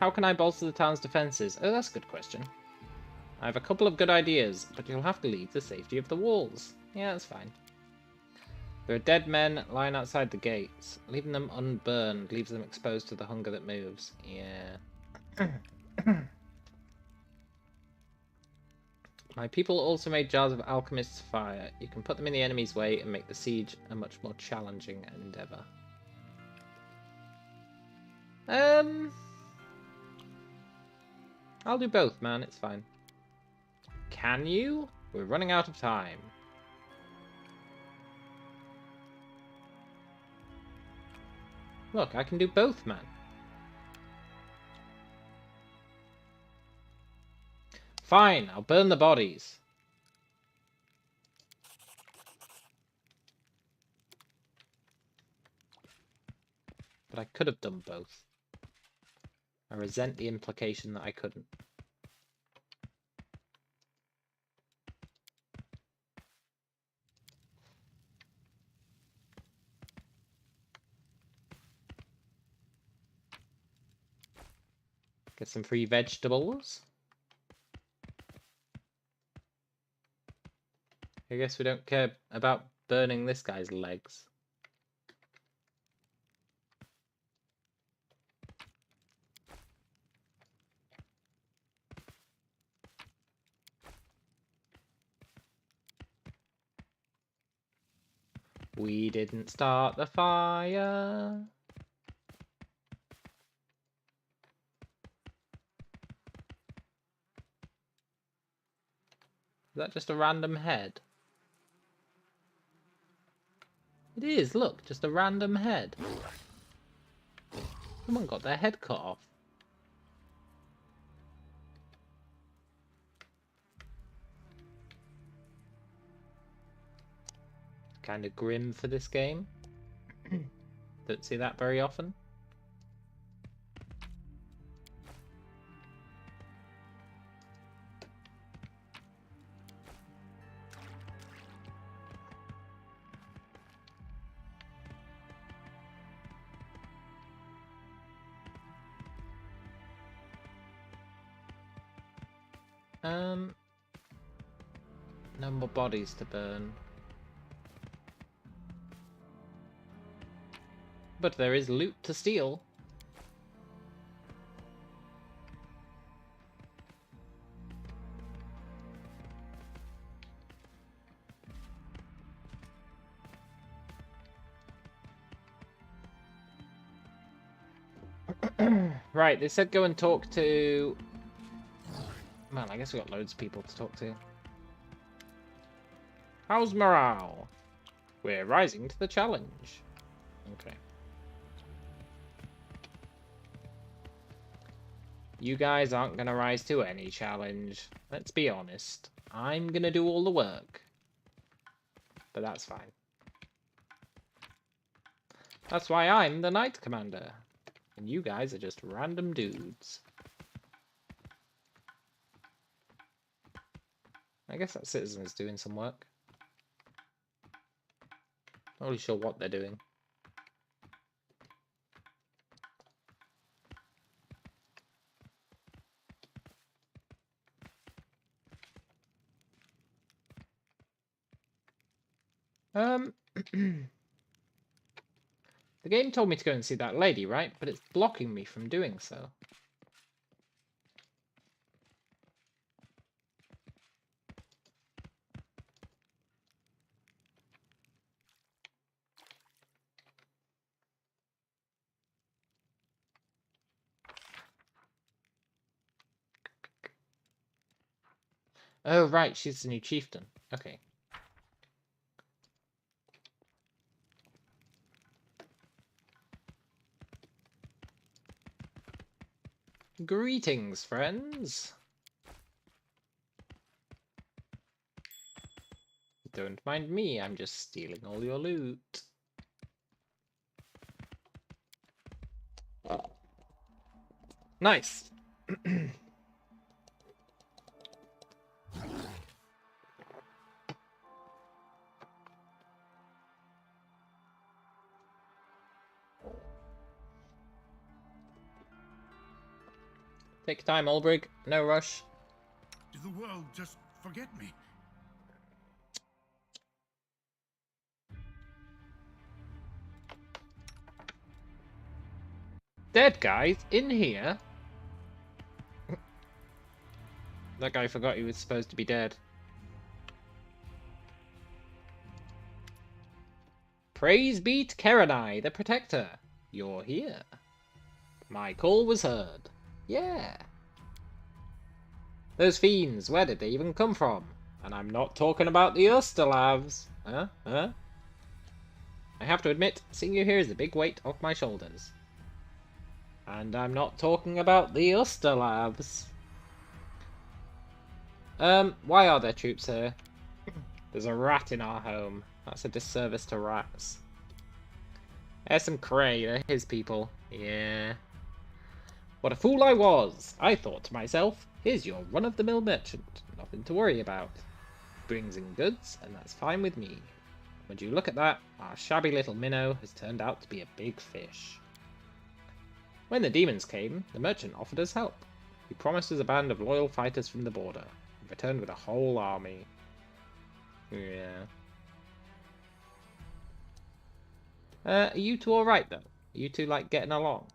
How can I bolster the town's defenses? Oh, that's a good question. I have a couple of good ideas, but you'll have to leave the safety of the walls. Yeah, that's fine. There are dead men lying outside the gates. Leaving them unburned leaves them exposed to the hunger that moves. Yeah. My people also made jars of alchemist's fire. You can put them in the enemy's way and make the siege a much more challenging endeavor. I'll do both, man. It's fine. Can you? We're running out of time. Look, I can do both, man. Fine, I'll burn the bodies. But I could have done both. I resent the implication that I couldn't. Get some free vegetables. I guess we don't care about burning this guy's legs. We didn't start the fire. Is that just a random head? It is, look, just a random head. Someone got their head cut off. Kind of grim for this game. Don't see that very often. No more bodies to burn. But there is loot to steal. Right, they said go and talk to... Man, I guess we got loads of people to talk to. How's morale? We're rising to the challenge. Okay. You guys aren't going to rise to any challenge. Let's be honest. I'm going to do all the work. But that's fine. That's why I'm the Knight Commander. And you guys are just random dudes. I guess that citizen is doing some work. Not really sure what they're doing. The game told me to go and see that lady, right? But it's blocking me from doing so. Oh, right, she's the new chieftain. Okay. Greetings, friends. Don't mind me, I'm just stealing all your loot. Nice. Take your time, Olbrig. No rush. Did the world just forget me? Dead guys in here. That guy forgot he was supposed to be dead. Praise be to Keranai, the Protector. You're here. My call was heard. Yeah. Those fiends, where did they even come from? And I'm not talking about the Ustalavs. Huh? I have to admit, seeing you here is a big weight off my shoulders. And I'm not talking about the Ustalavs. Why are there troops here? There's a rat in our home. That's a disservice to rats. There's some Cray, they're his people. Yeah. What a fool I was! I thought to myself, here's your run-of-the-mill merchant. Nothing to worry about. Brings in goods, and that's fine with me. Would you look at that? Our shabby little minnow has turned out to be a big fish. When the demons came, the merchant offered us help. He promised us a band of loyal fighters from the border, and returned with a whole army. Yeah. Are you two alright, though? Are you two, like, getting along?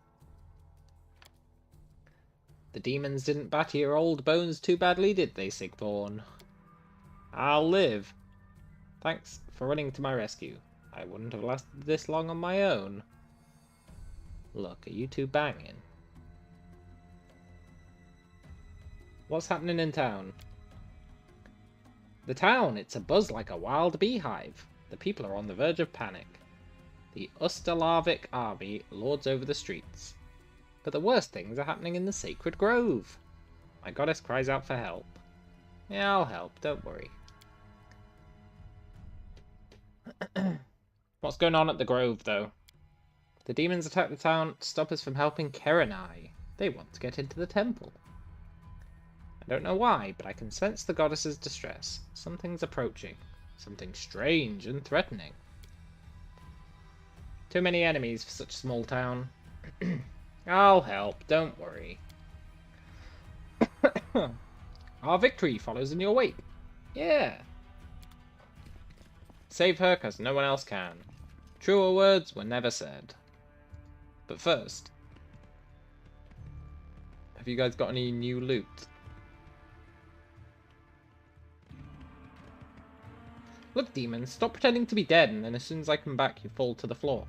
The demons didn't batter your old bones too badly, did they, Sigthorn? I'll live. Thanks for running to my rescue. I wouldn't have lasted this long on my own. Look, are you two banging? What's happening in town? The town, it's abuzz like a wild beehive. The people are on the verge of panic. The Ustalavic army lords over the streets. But the worst things are happening in the sacred grove. My goddess cries out for help. Yeah, I'll help, don't worry. What's going on at the grove, though? The demons attack the town to stop us from helping Keranai. They want to get into the temple. I don't know why, but I can sense the goddess's distress. Something's approaching. Something strange and threatening. Too many enemies for such a small town. I'll help, don't worry. Our victory follows in your wake. Yeah. Save her, cause no one else can. Truer words were never said. But first, have you guys got any new loot? Look, demons, stop pretending to be dead, and then as soon as I come back, you fall to the floor.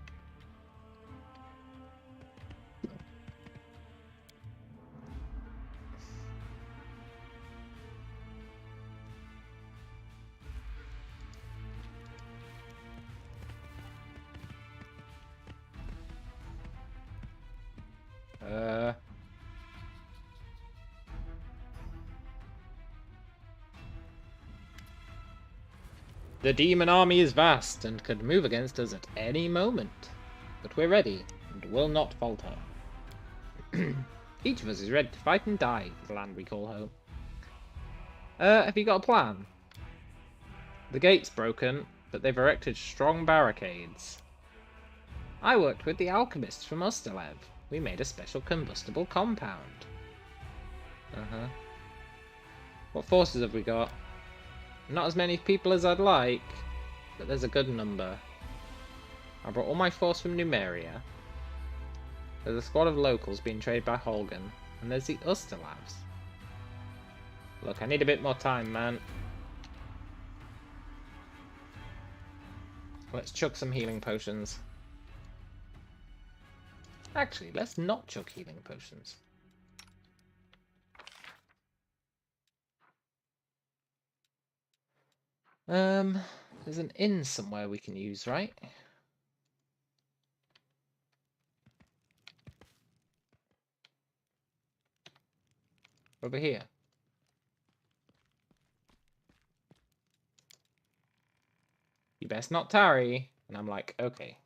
The demon army is vast and could move against us at any moment. But we're ready, and will not falter. Each of us is ready to fight and die for the land we call home. Have you got a plan? The gate's broken, but they've erected strong barricades. I worked with the alchemists from Ustalev. We made a special combustible compound. What forces have we got? Not as many people as I'd like, but there's a good number. I brought all my force from Numeria. There's a squad of locals being traded by Holgan, and there's the Ustalavs. Look, I need a bit more time, man. Let's chuck some healing potions. Actually, let's not chuck healing potions. There's an inn somewhere we can use, right? Over here. You best not tarry. And I'm like, okay,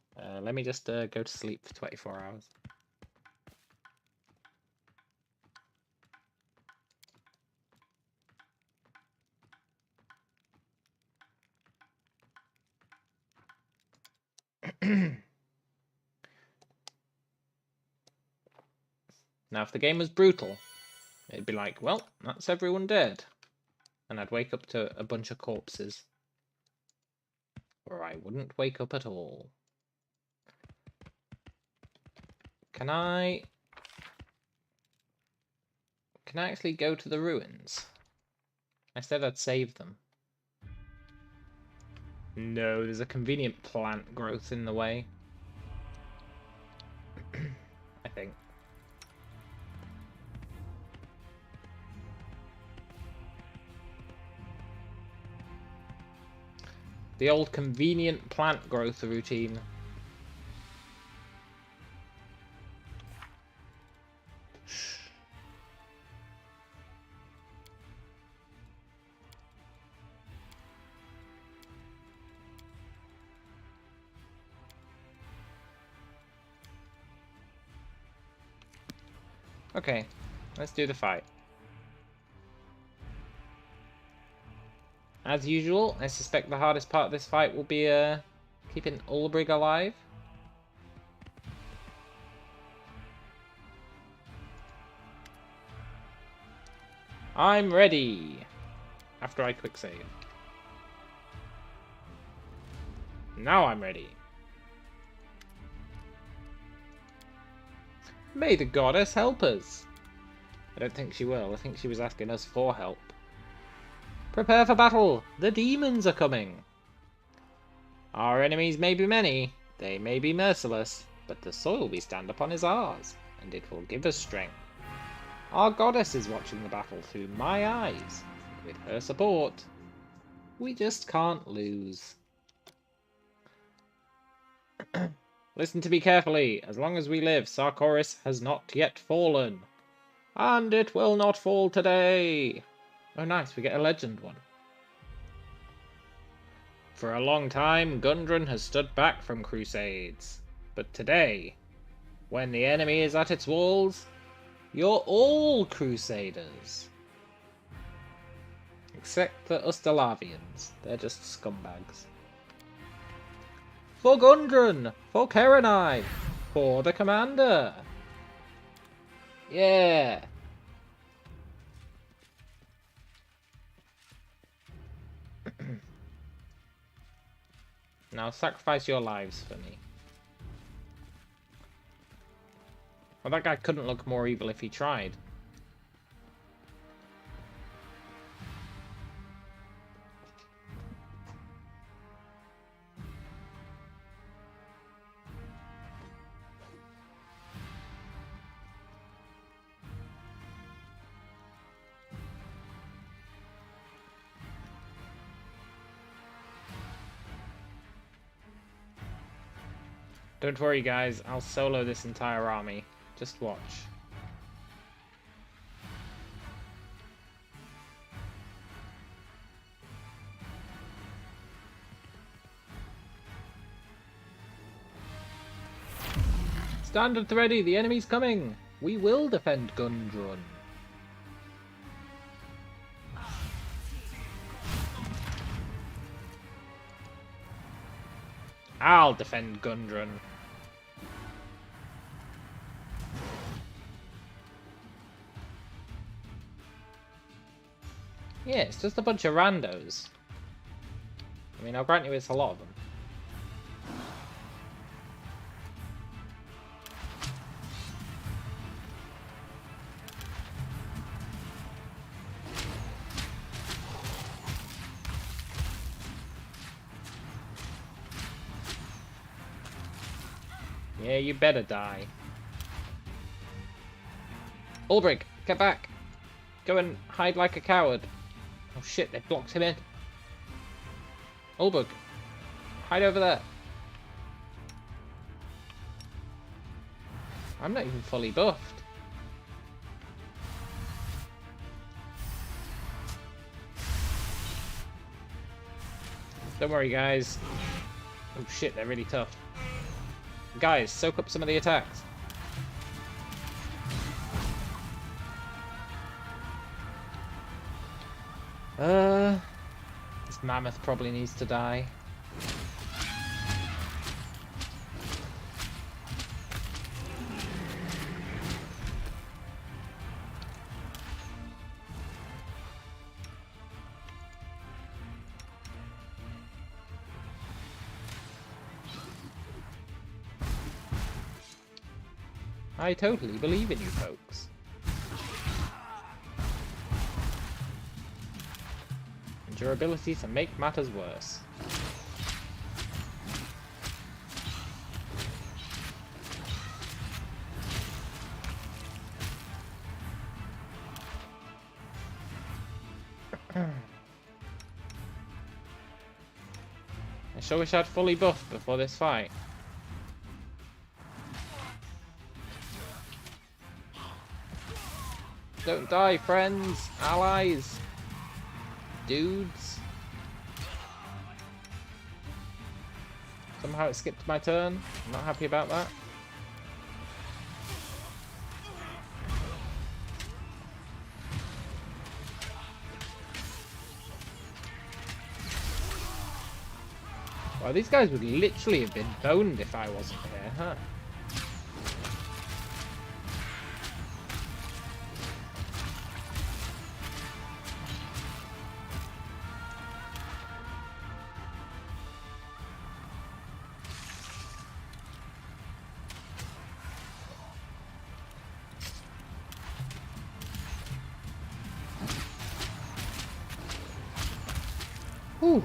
let me just go to sleep for 24 hours. Now, if the game was brutal, it'd be like, well, that's everyone dead. And I'd wake up to a bunch of corpses. Or I wouldn't wake up at all. Can I actually go to the ruins? I said I'd save them. No, there's a convenient plant growth in the way. I think. The old convenient plant growth routine. Okay, let's do the fight. As usual, I suspect the hardest part of this fight will be keeping Ulbrig alive. I'm ready! After I quick save. Now I'm ready. May the goddess help us! I don't think she will. I think she was asking us for help. Prepare for battle! The demons are coming! Our enemies may be many, they may be merciless, but the soil we stand upon is ours, and it will give us strength. Our goddess is watching the battle through my eyes. With her support, we just can't lose. Listen to me carefully. As long as we live, Sarkoris has not yet fallen. And it will not fall today. Oh nice, we get a legend one. For a long time, Gundren has stood back from crusades. But today, when the enemy is at its walls, you're all crusaders. Except the Ustalavians. They're just scumbags. For Gundren! For Kerenai! For the commander! Yeah! Now sacrifice your lives for me. Well, that guy couldn't look more evil if he tried. Don't worry guys, I'll solo this entire army. Just watch. Stand at the ready, the enemy's coming! We will defend Gundren. I'll defend Gundren. Yeah, it's just a bunch of randos. I mean, I'll grant you it's a lot of them. Yeah, you better die. Ulbrig, get back! Go and hide like a coward. Oh shit, they blocked him in. Ulbug, hide over there. I'm not even fully buffed. Don't worry, guys. Oh shit, they're really tough. Guys, soak up some of the attacks. This mammoth probably needs to die. I totally believe in you folks. And your ability to make matters worse. I sure wish I'd fully buffed before this fight. Don't die, friends, allies, dudes. Somehow it skipped my turn. I'm not happy about that. Well, these guys would literally have been boned if I wasn't here, huh? Whew.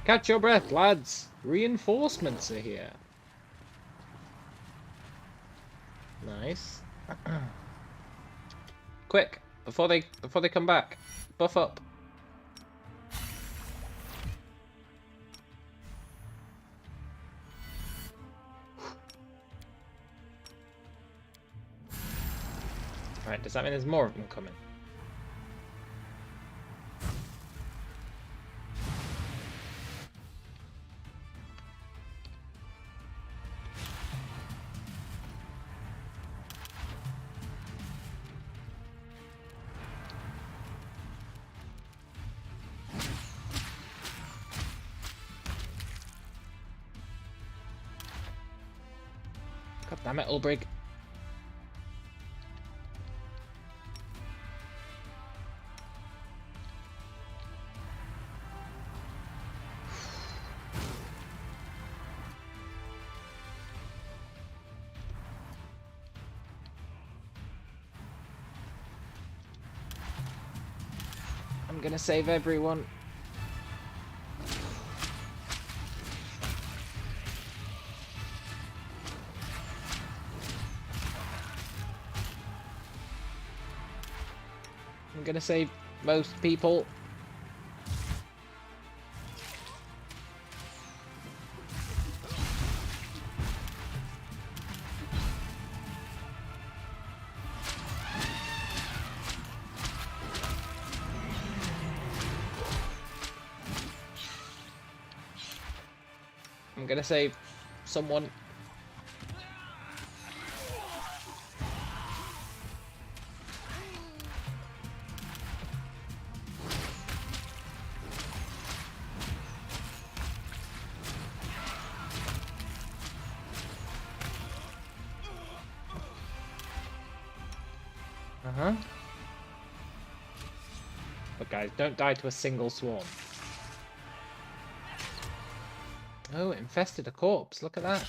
Catch your breath, lads. Reinforcements are here. Nice. Quick, before they come back, buff up. Right, does that mean there's more of them coming? God damn it, Ulbrig. I'm gonna save everyone. I'm gonna save most people. I'm gonna save someone. But guys, don't die to a single swarm. Oh, it infested a corpse. Look at that.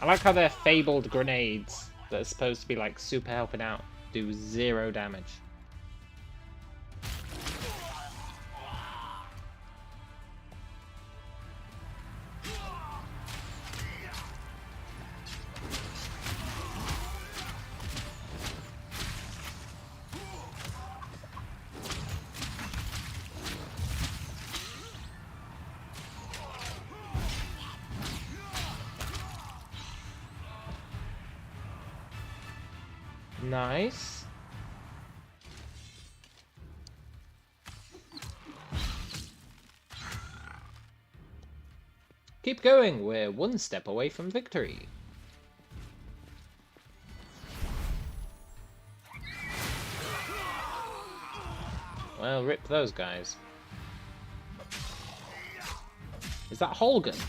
I like how they're fabled grenades that are supposed to be like super helping out do 0 damage. Nice. Keep going, we're 1 step away from victory. Well, rip those guys. Is that Holgan?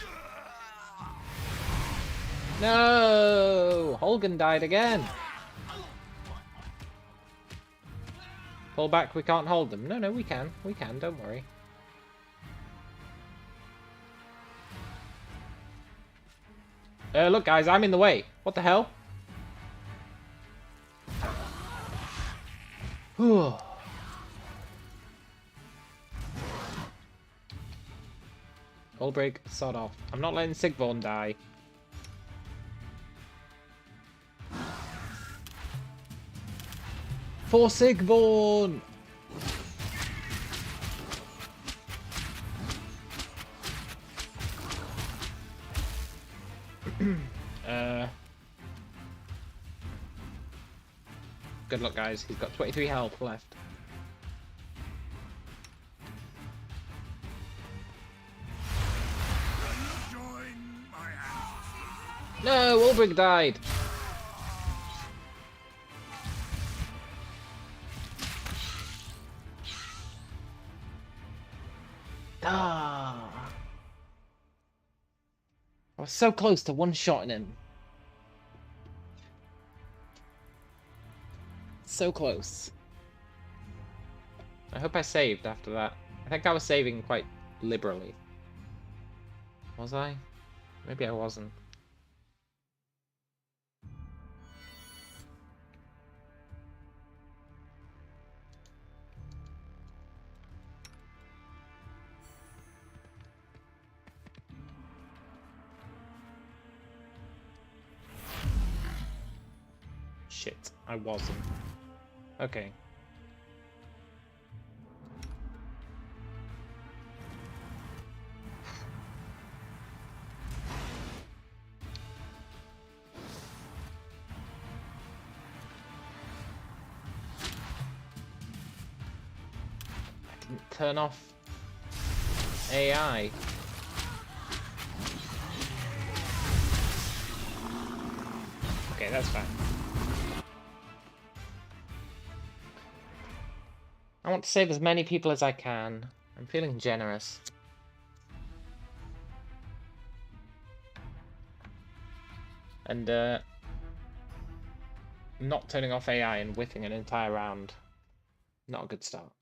No! Holgan died again! Pull back, we can't hold them. No, we can. We can, don't worry. Look guys, I'm in the way. What the hell? Whew. All break, sod off. I'm not letting Sigvorn die. For Sigvorn! Good luck, guys. He's got 23 health left. No, Ulbrich died. Ah. I was so close to one-shotting him. So close. I hope I saved after that. I think I was saving quite liberally. Was I? Maybe I wasn't. Shit, I wasn't. Okay. I didn't turn off AI. Okay, that's fine. I want to save as many people as I can. I'm feeling generous. And not turning off AI and whiffing an entire round. Not a good start.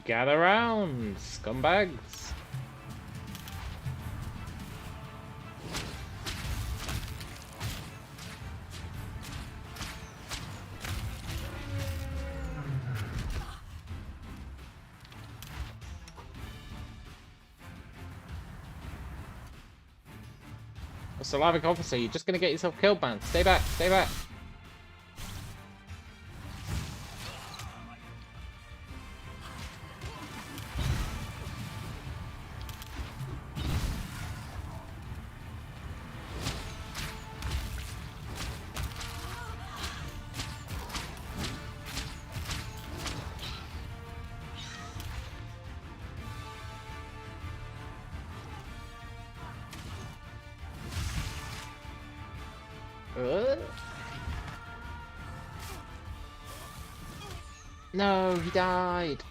Gather round, scumbags. A Slavic officer, you're just gonna get yourself killed, man. Stay back, stay back. No, he died.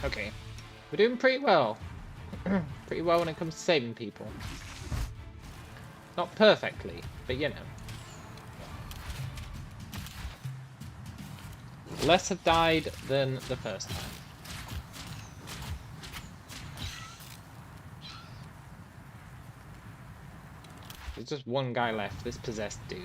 Okay, we're doing pretty well. Pretty well when it comes to saving people. Not perfectly, but you know. Less have died than the first time. There's just one guy left, this possessed dude.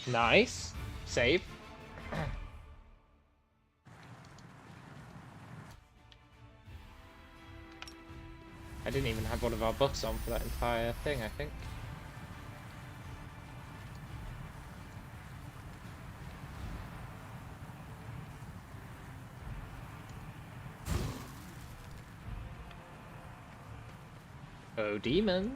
Nice. Save. I didn't even have one of our buffs on for that entire thing, I think. Oh, demons.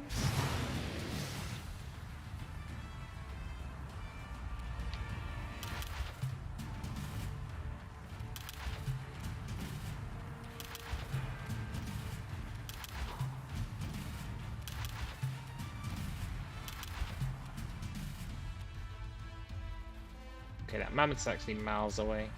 Okay, that mammoth's actually miles away.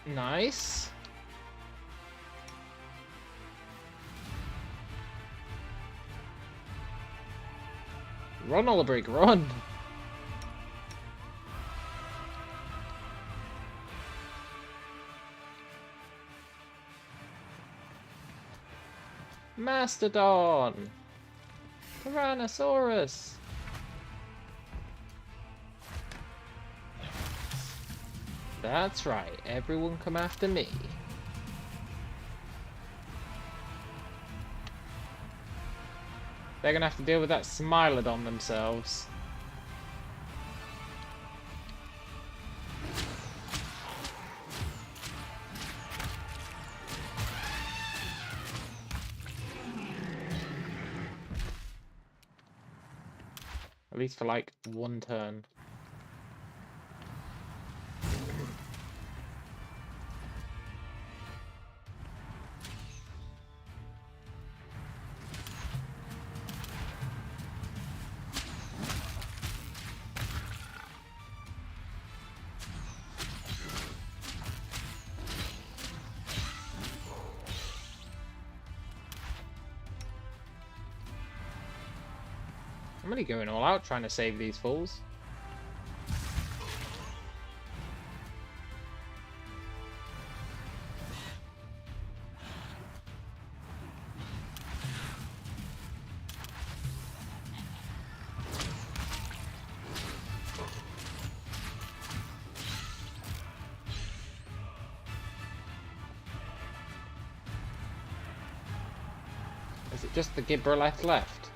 Nice. Run, Olabrig, run! Mastodon! Tyrannosaurus! That's right, everyone come after me. They're gonna have to deal with that Smilodon themselves. At least for like one turn. I'm really going all out trying to save these fools. Is it just the Gibraleth left?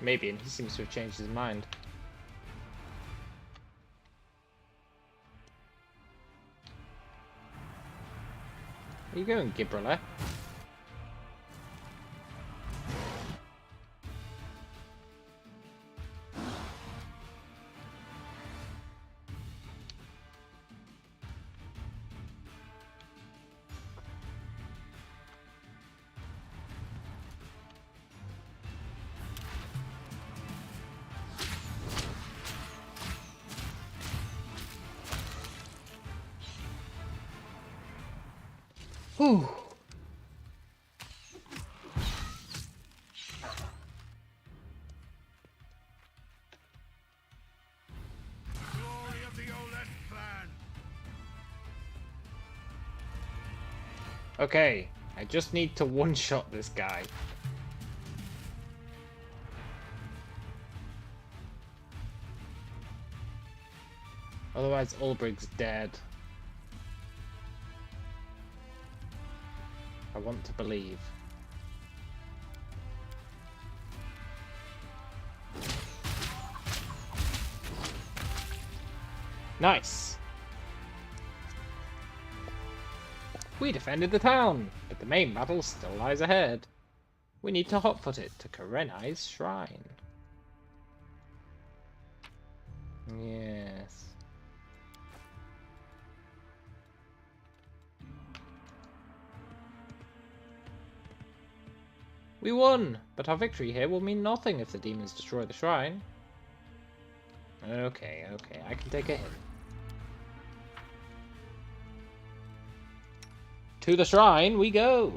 Maybe, and he seems to have changed his mind. Where are you going, Gibraleth? Whew. Glory of the Olet clan. Okay, I just need to one-shot this guy. Otherwise, Ulbrig's dead. I want to believe. Nice! We defended the town, but the main battle still lies ahead. We need to hotfoot it to Karenai's shrine. Yes. We won, but our victory here will mean nothing if the demons destroy the shrine. Okay, I can take a hit. To the shrine we go!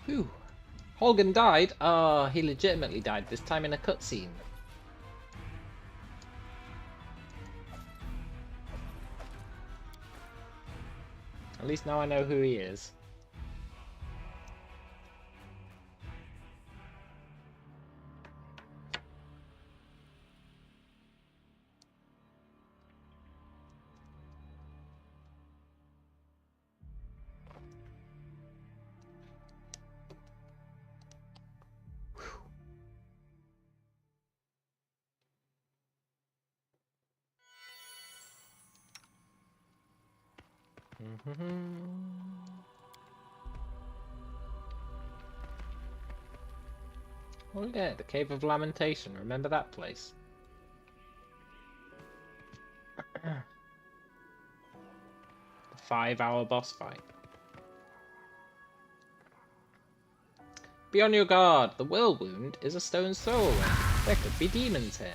Whew. Holgan died? Ah, he legitimately died, this time in a cutscene. At least now I know who he is. Oh yeah, the Cave of Lamentation. Remember that place? The 5-hour boss fight. Be on your guard. The whirlwind is a stone's throw away. There could be demons here.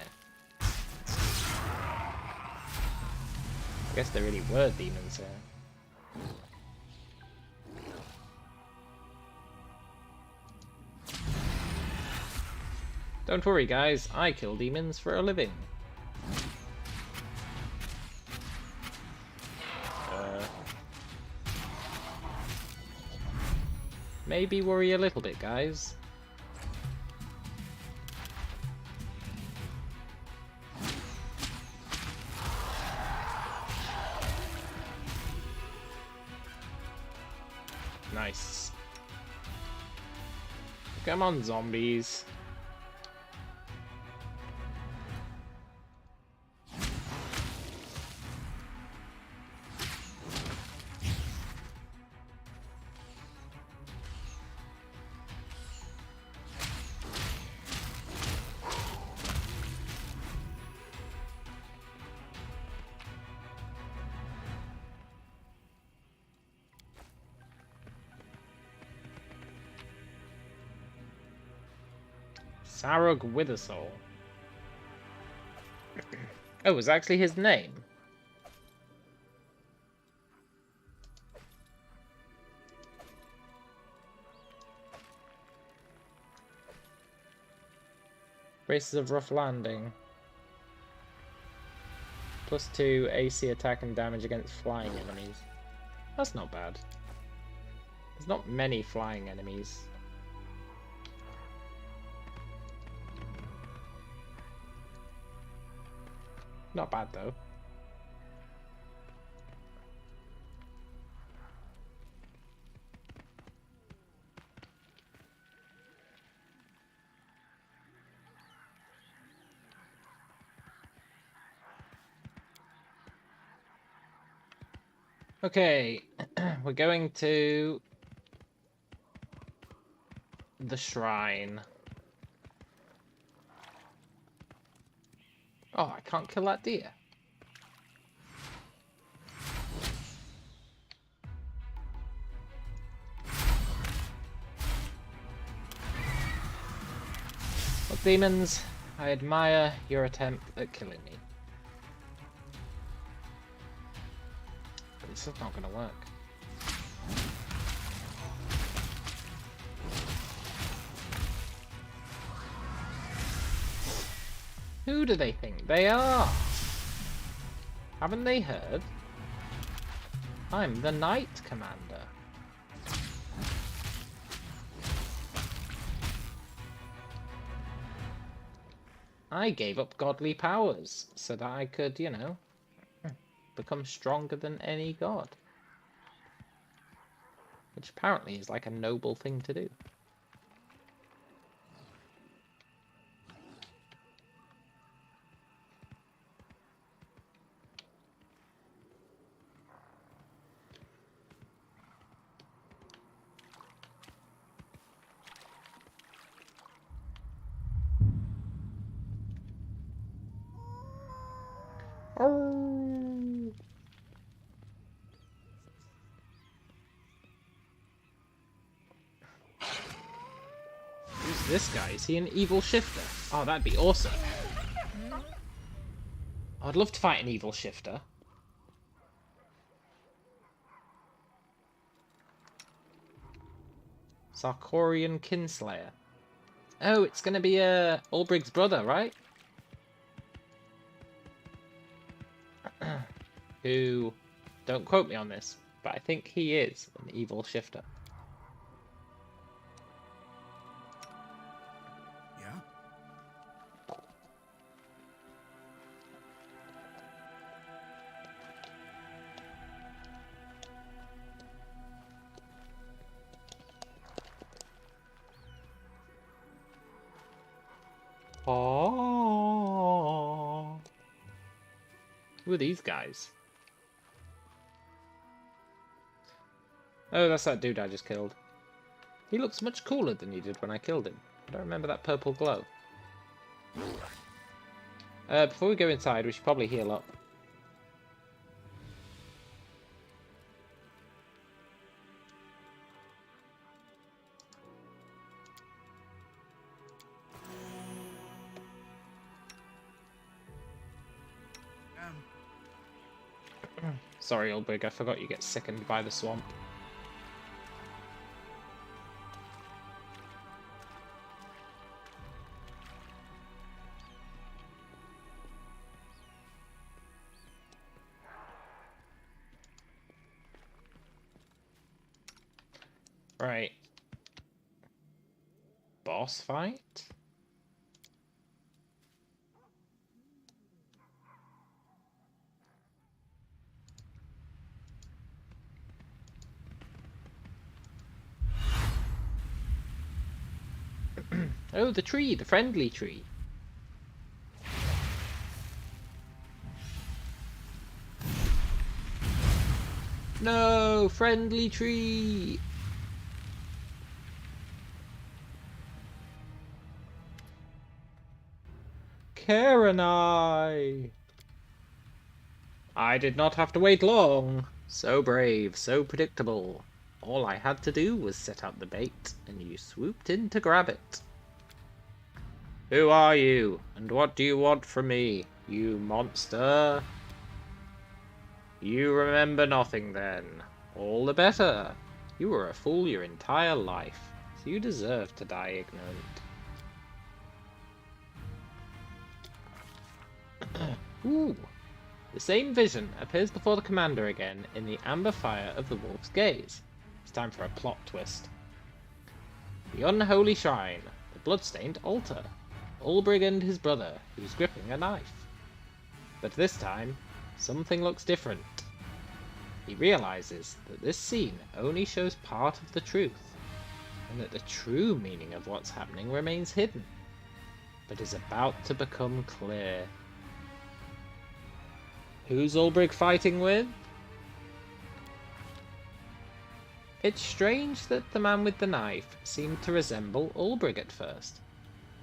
I guess there really were demons here. Don't worry guys, I kill demons for a living. Maybe worry a little bit guys. Nice. Come on zombies. Sarug Withersoul. Oh, it was actually his name. Braces of Rough Landing. +2 AC attack and damage against flying enemies. That's not bad. There's not many flying enemies. Not bad though. Okay, we're going to the shrine. Oh, I can't kill that deer. Look, demons, I admire your attempt at killing me. But this is not going to work. Who do they think they are? Haven't they heard? I'm the Knight Commander. I gave up godly powers so that I could, you know, become stronger than any god. Which apparently is like a noble thing to do. Oh. Who's this guy? Is he an evil shifter? Oh, that'd be awesome. I'd love to fight an evil shifter. Sarkorian Kinslayer. Oh, it's gonna be Ulbrig's brother, right? Who, don't quote me on this, but I think he is an evil shifter. Yeah? Oh. Who are these guys? Oh, that's that dude I just killed. He looks much cooler than he did when I killed him. I don't remember that purple glow. Before we go inside, we should probably heal up. Sorry, Ulbrig, I forgot you get sickened by the swamp. Right. Boss fight? Oh, the tree, the friendly tree. No, friendly tree. Karen, I did not have to wait long. So brave, so predictable. All I had to do was set out the bait, and you swooped in to grab it. Who are you, and what do you want from me, you monster? You remember nothing then. All the better. You were a fool your entire life, so you deserve to die ignorant. Ooh. The same vision appears before the commander again in the amber fire of the wolf's gaze. It's time for a plot twist. The unholy shrine, the blood-stained altar, Ulbrig and his brother, who's gripping a knife. But this time, something looks different. He realizes that this scene only shows part of the truth, and that the true meaning of what's happening remains hidden, but is about to become clear. Who's Ulbrig fighting with? It's strange that the man with the knife seemed to resemble Ulbrig at first.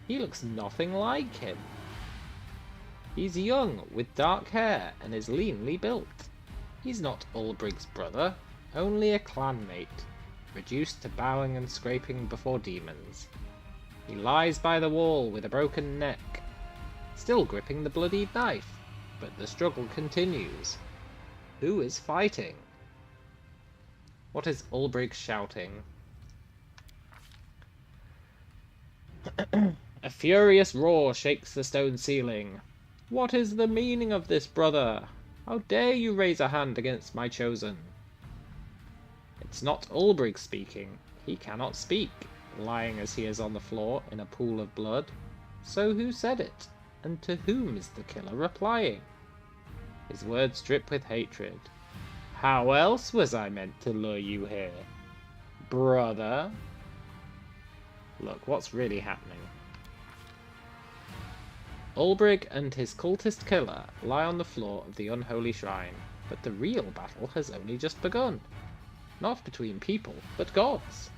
He looks nothing like him. He's young, with dark hair, and is leanly built. He's not Ulbrig's brother, only a clanmate, reduced to bowing and scraping before demons. He lies by the wall with a broken neck, still gripping the bloodied knife, but the struggle continues. Who is fighting? What is Ulbrich shouting? A furious roar shakes the stone ceiling. What is the meaning of this, brother? How dare you raise a hand against my chosen? It's not Ulbrich speaking. He cannot speak, lying as he is on the floor in a pool of blood. So who said it? And to whom is the killer replying? His words drip with hatred. How else was I meant to lure you here, brother? Look, what's really happening? Ulbrich and his cultist killer lie on the floor of the unholy shrine, but the real battle has only just begun. Not between people, but gods.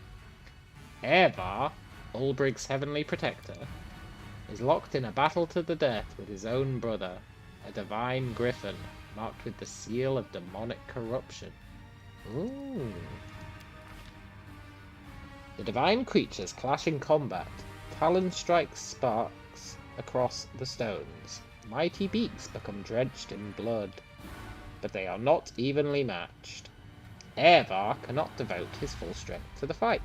Evar, Ulbrich's heavenly protector, is locked in a battle to the death with his own brother, a divine griffin, marked with the seal of demonic corruption. Ooh. The divine creatures clash in combat. Talon strikes sparks across the stones. Mighty beaks become drenched in blood. But they are not evenly matched. Evar cannot devote his full strength to the fight,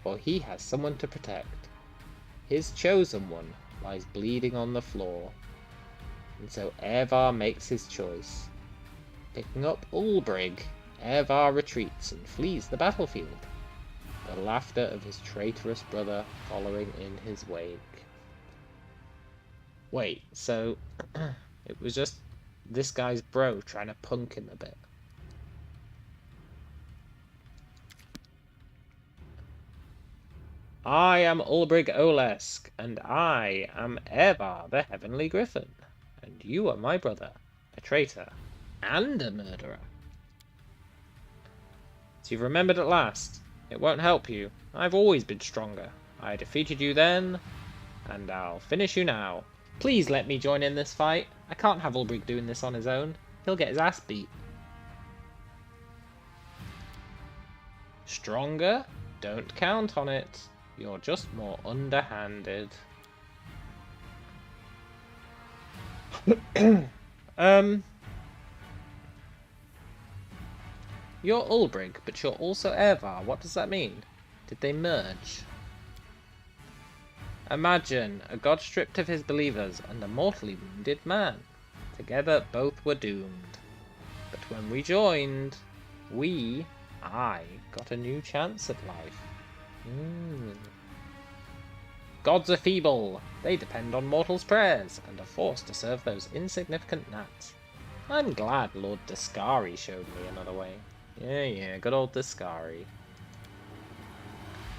for he has someone to protect. His chosen one lies bleeding on the floor, and so Evar makes his choice. Picking up Ulbrich, Evar retreats and flees the battlefield, the laughter of his traitorous brother following in his wake. Wait, so it was just this guy's bro trying to punk him a bit. I am Ulbrich Olesk, and I am Evar the Heavenly Griffin, and you are my brother, a traitor, and a murderer. So you've remembered at last. It won't help you. I've always been stronger. I defeated you then, and I'll finish you now. Please let me join in this fight. I can't have Ulbrich doing this on his own. He'll get his ass beat. Stronger? Don't count on it. You're just more underhanded. You're Ulbrich, but you're also Evar. What does that mean? Did they merge? Imagine a god stripped of his believers and a mortally wounded man. Together, both were doomed. But when we joined, I got a new chance at life. Gods are feeble. They depend on mortals' prayers and are forced to serve those insignificant gnats. I'm glad Lord Discari showed me another way. Yeah, good old Discari.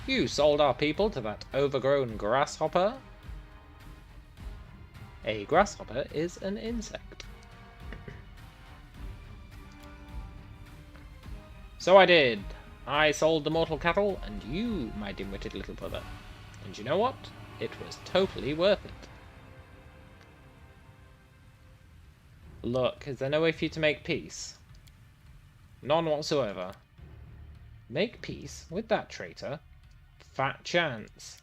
You sold our people to that overgrown grasshopper? A grasshopper is an insect. So I did. I sold the mortal cattle, and you, my dim-witted little brother. And you know what? It was totally worth it. Look, is there no way for you to make peace? None whatsoever. Make peace with that traitor? Fat chance.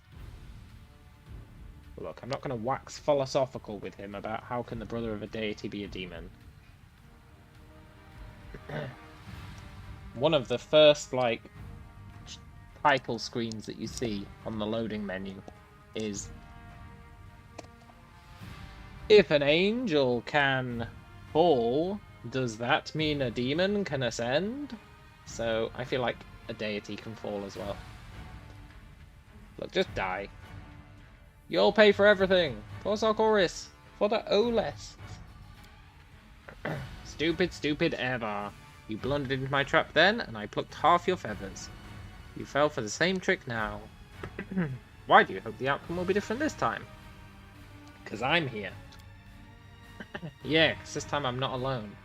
Look, I'm not going to wax philosophical with him about how can the brother of a deity be a demon. One of the first, title screens that you see on the loading menu is, if an angel can fall, does that mean a demon can ascend? So I feel like a deity can fall as well. Look, just die. You'll pay for everything. For Sarkoris. For the Oles. Stupid Evar. You blundered into my trap then, and I plucked half your feathers. You fell for the same trick now. Why do you hope the outcome will be different this time? Because I'm here. Yeah, because this time I'm not alone.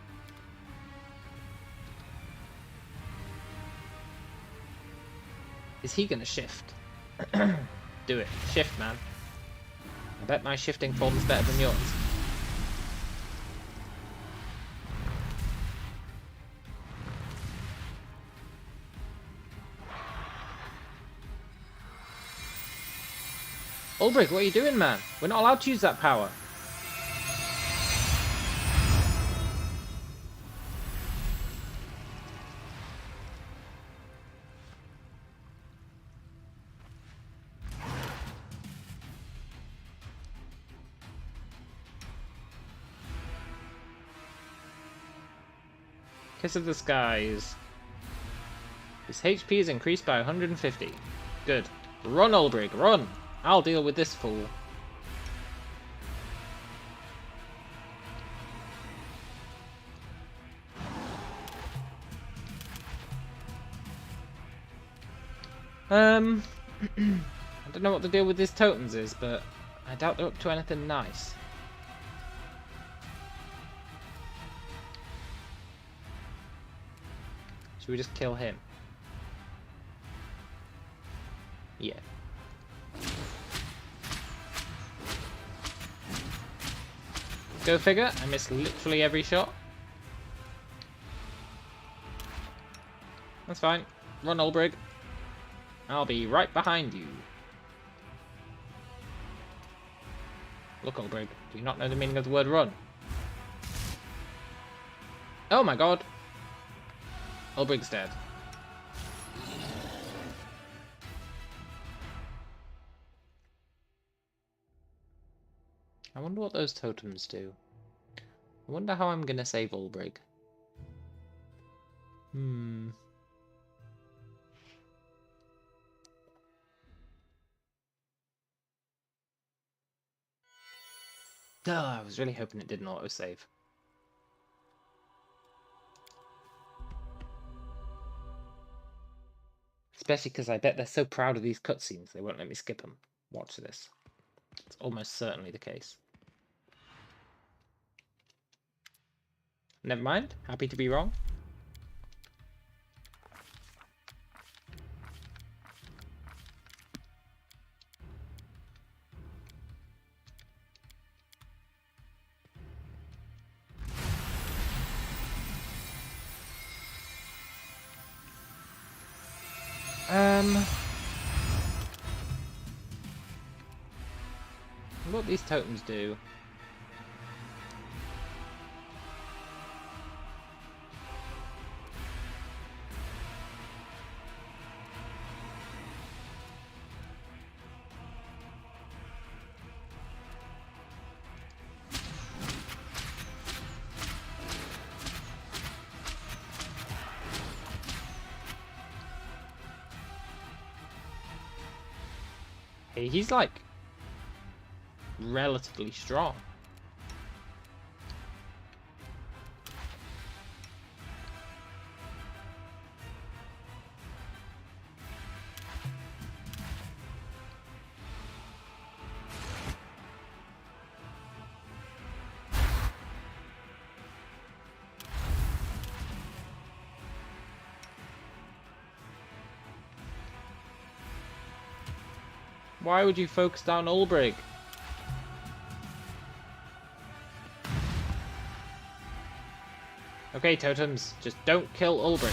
Is he gonna shift? Do it. Shift, man. I bet my shifting form is better than yours. Ulbrich, what are you doing, man? We're not allowed to use that power. Kiss of the Skies. His HP is increased by 150. Good. Run, Ulbrich, run! I'll deal with this fool. I don't know what the deal with these totems is, but I doubt they're up to anything nice. Should we just kill him? Yeah. Go figure, I missed literally every shot. That's fine. Run, Ulbrich. I'll be right behind you. Look, Ulbrich, do you not know the meaning of the word run? Oh my god! Ulbrich's dead. I wonder what those totems do. I wonder how I'm gonna save Ulbrich. Oh, I was really hoping it didn't autosave. Especially because I bet they're so proud of these cutscenes they won't let me skip them. Watch this. It's almost certainly the case. Never mind. Happy to be wrong. What these totems do? Hey, he's like relatively strong. Why would you focus down Ulbrich? Okay, totems, just don't kill Ulbrich.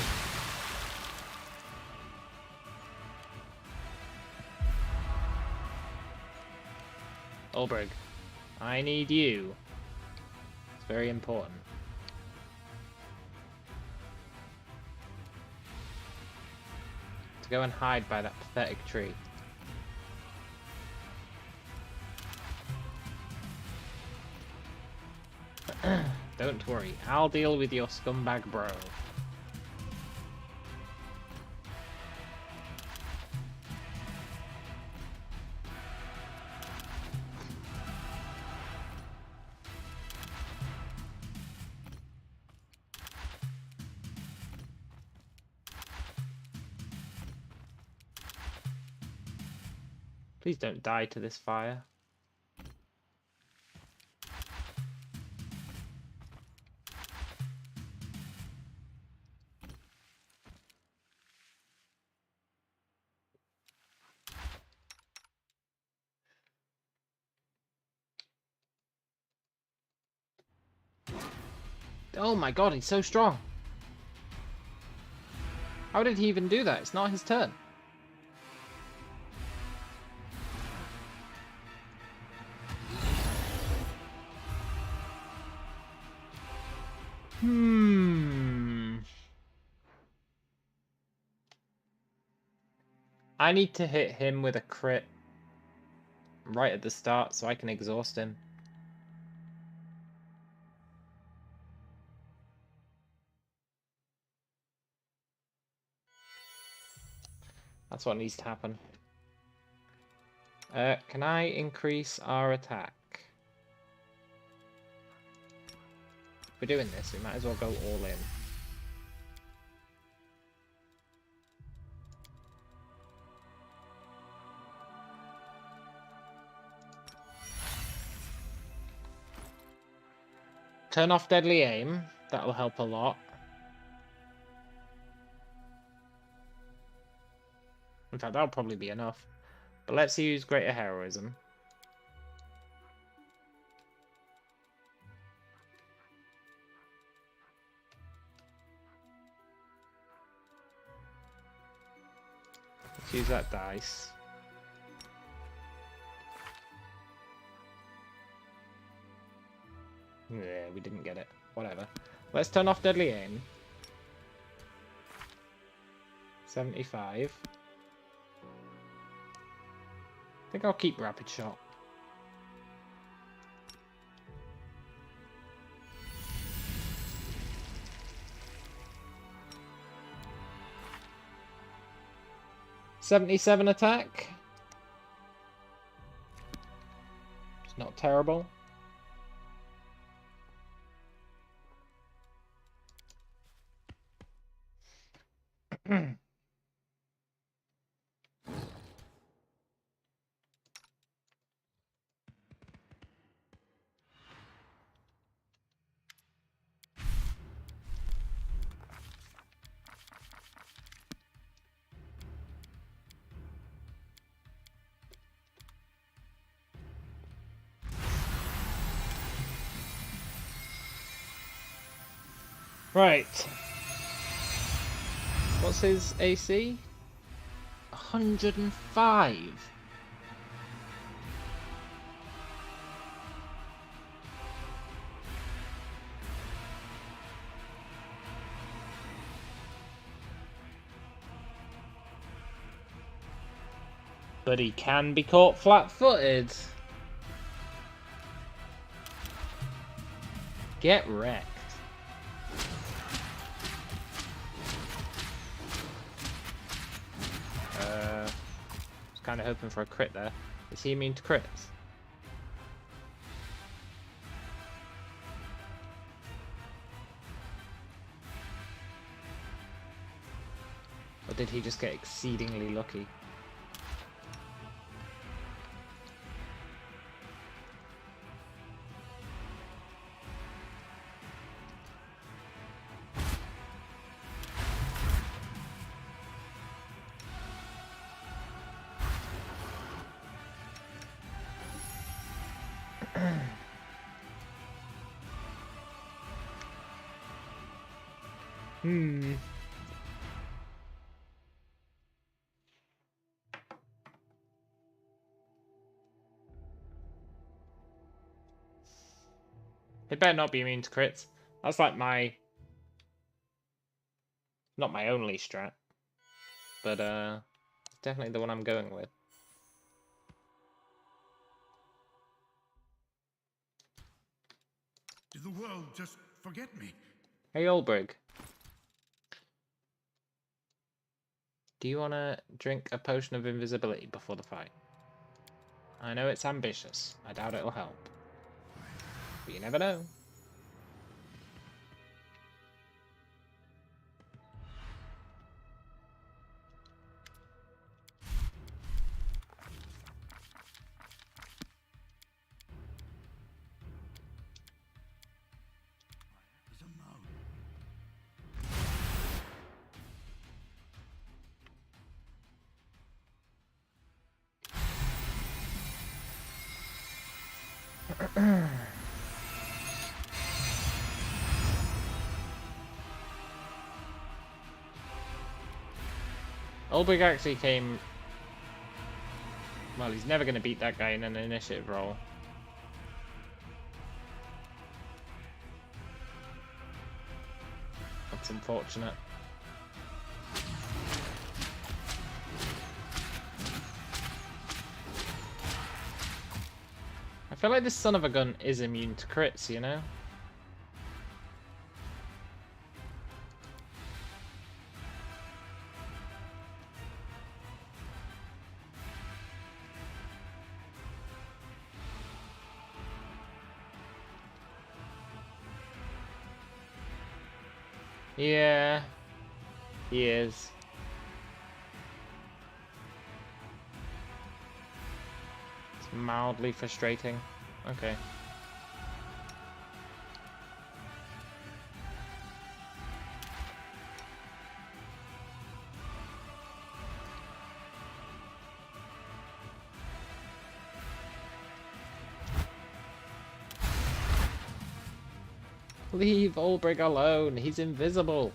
Ulbrich, I need you. It's very important. To go and hide by that pathetic tree. Don't worry, I'll deal with your scumbag bro. Please don't die to this fire. Oh my god, he's so strong. How did he even do that? It's not his turn. I need to hit him with a crit right at the start so I can exhaust him. That's what needs to happen. Can I increase our attack? If we're doing this, we might as well go all in. Turn off deadly aim. That'll help a lot. In fact, that'll probably be enough. But let's use greater heroism. Let's use that dice. Yeah, we didn't get it. Whatever. Let's turn off deadly aim. 75. I think I'll keep rapid shot. $77 attack. It's not terrible. Right. What's his AC? 105. But he can be caught flat-footed. Get wrecked. Kind of hoping for a crit there. Is he immune to crits? Or did he just get exceedingly lucky? It better not be immune to crits. That's like my... Not my only strat. But, definitely the one I'm going with. Did the world just forget me? Hey, Olbrig. Do you want to drink a potion of invisibility before the fight? I know it's ambitious. I doubt it'll help. But you never know. Olbrig actually came... Well, he's never going to beat that guy in an initiative roll. It's unfortunate. I feel like this son of a gun is immune to crits, you know? Yeah, he is. It's mildly frustrating. Okay. Leave Ulbrig alone. He's invisible.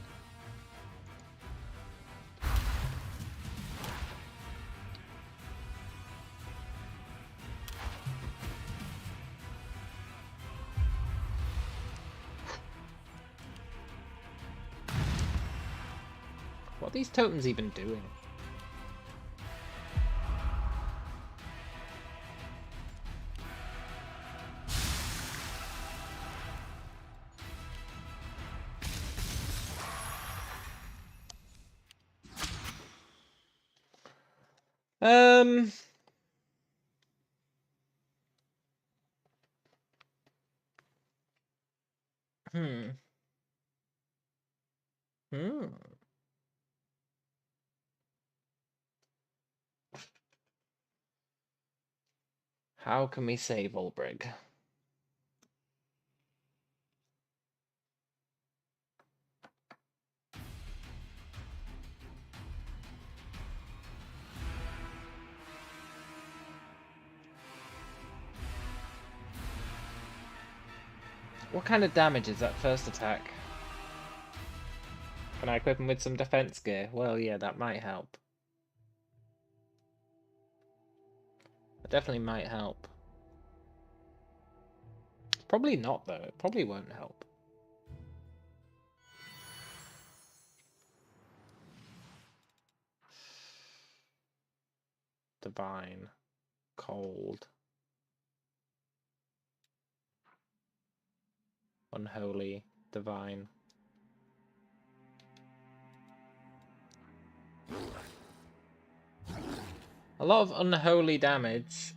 What are these totems even doing? Um. Hmm. Hmm. How can we save Ulbrig? What kind of damage is that first attack? Can I equip him with some defense gear? Well, yeah, that might help. That definitely might help. Probably not, though. It probably won't help. Divine. Cold. Unholy. Divine. A lot of unholy damage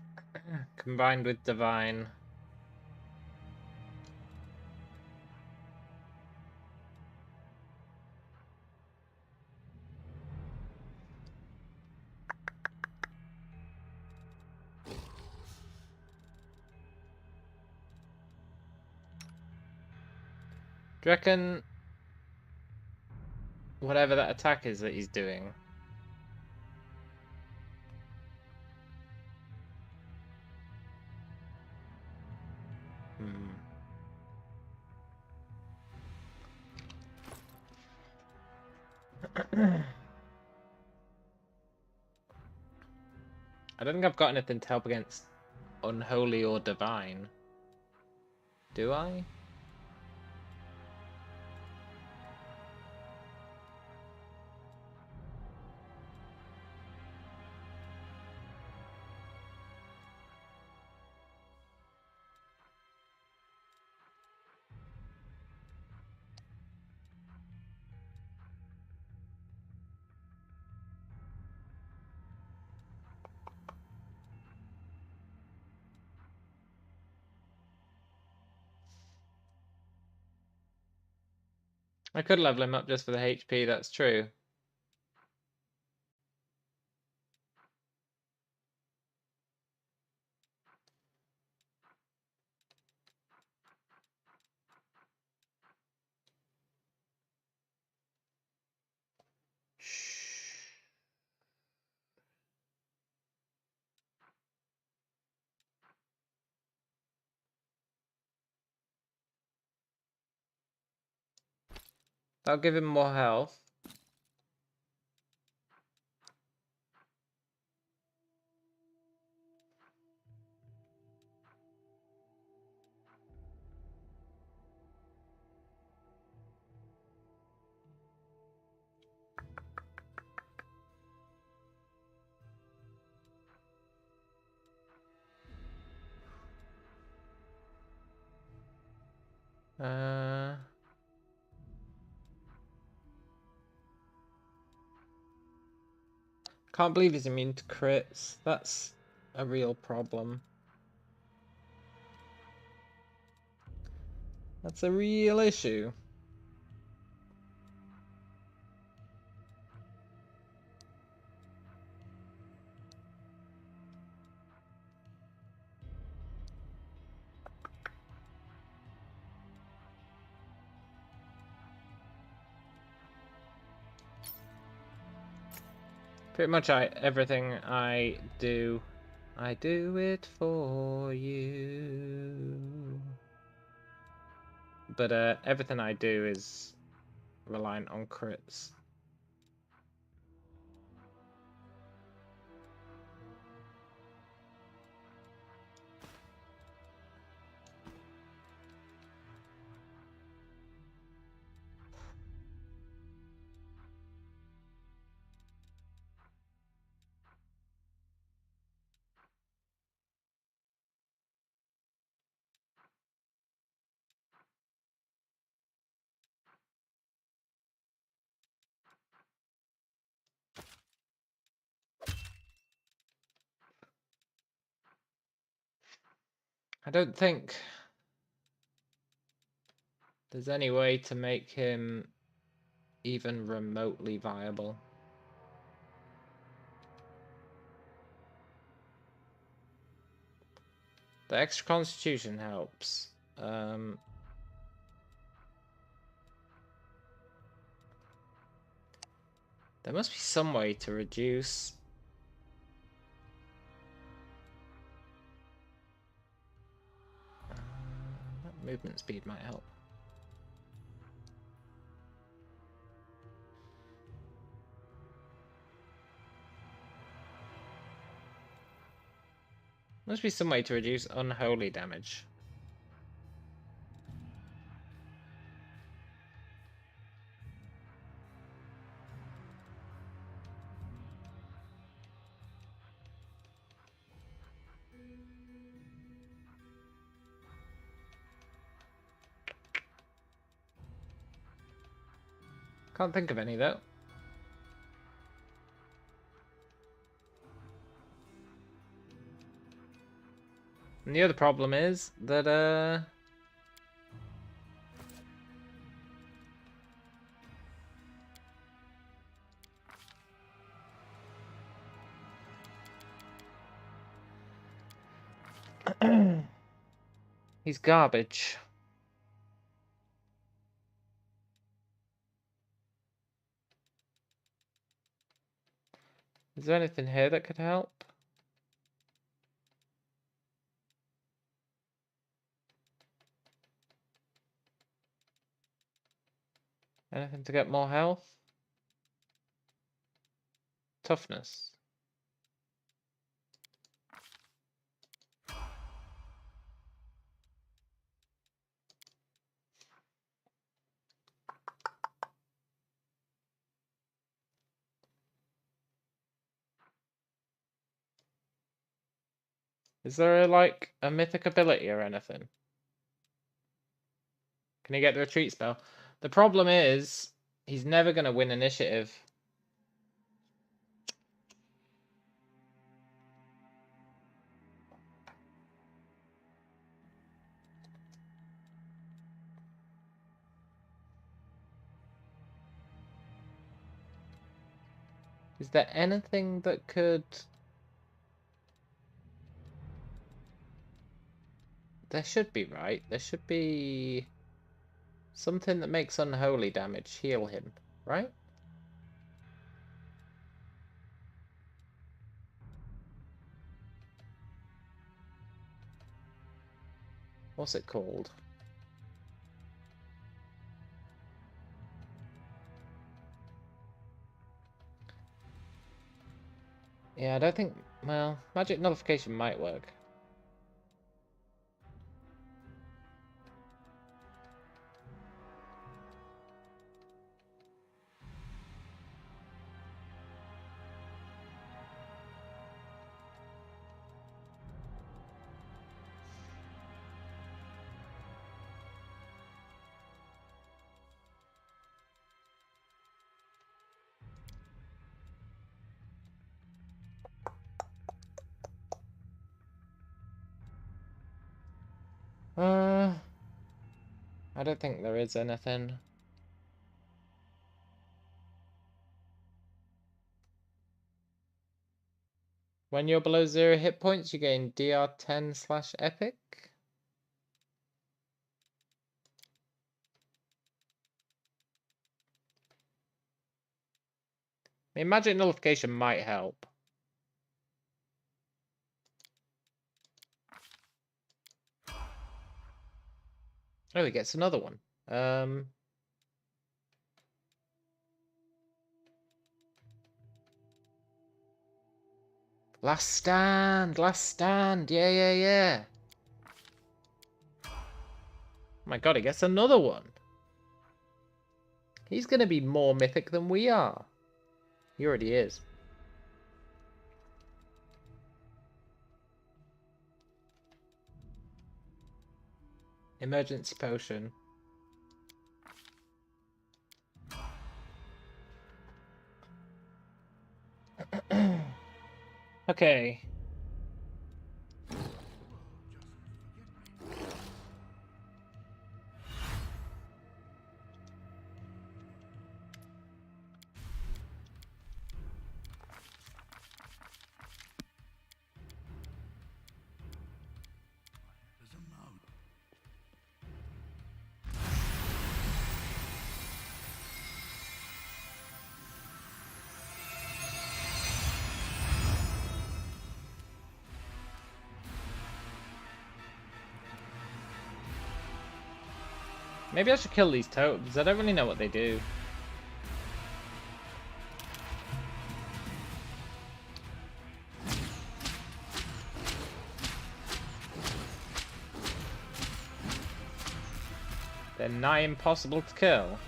combined with divine. Do you reckon whatever that attack is that he's doing? Hmm. I don't think I've got anything to help against unholy or divine. Do I? I could level him up just for the HP, that's true. That'll give him more health. Can't believe he's immune to crits. That's a real problem. That's a real issue. Pretty much everything I do it for you. But everything I do is reliant on crits. I don't think there's any way to make him even remotely viable. The extra constitution helps. There must be some way to reduce. That movement speed might help. Must be some way to reduce unholy damage. Can't think of any though. And the other problem is that he's garbage. Is there anything here that could help? Anything to get more health? Toughness. Is there like a mythic ability or anything? Can he get the retreat spell? The problem is he's never going to win initiative. Is there anything that could... There should be, right? There should be something that makes unholy damage heal him, right? What's it called? Yeah, I don't think... Well, magic nullification might work. I don't think there is anything. When you're below 0 hit points, you gain DR10/epic. I mean, magic nullification might help. Oh, he gets another one. Last stand, yeah, yeah, yeah. Oh my god, he gets another one. He's gonna be more mythic than we are. He already is. Emergency potion. Okay. Maybe I should kill these totems. I don't really know what they do. They're nigh impossible to kill.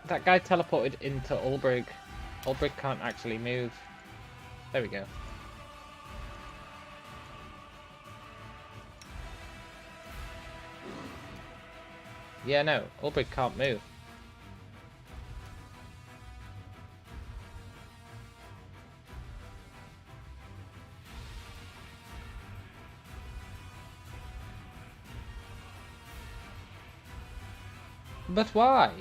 That guy teleported into Ulbrig. Ulbrig can't actually move. There we go. Yeah, no, Ulbrig can't move. But why?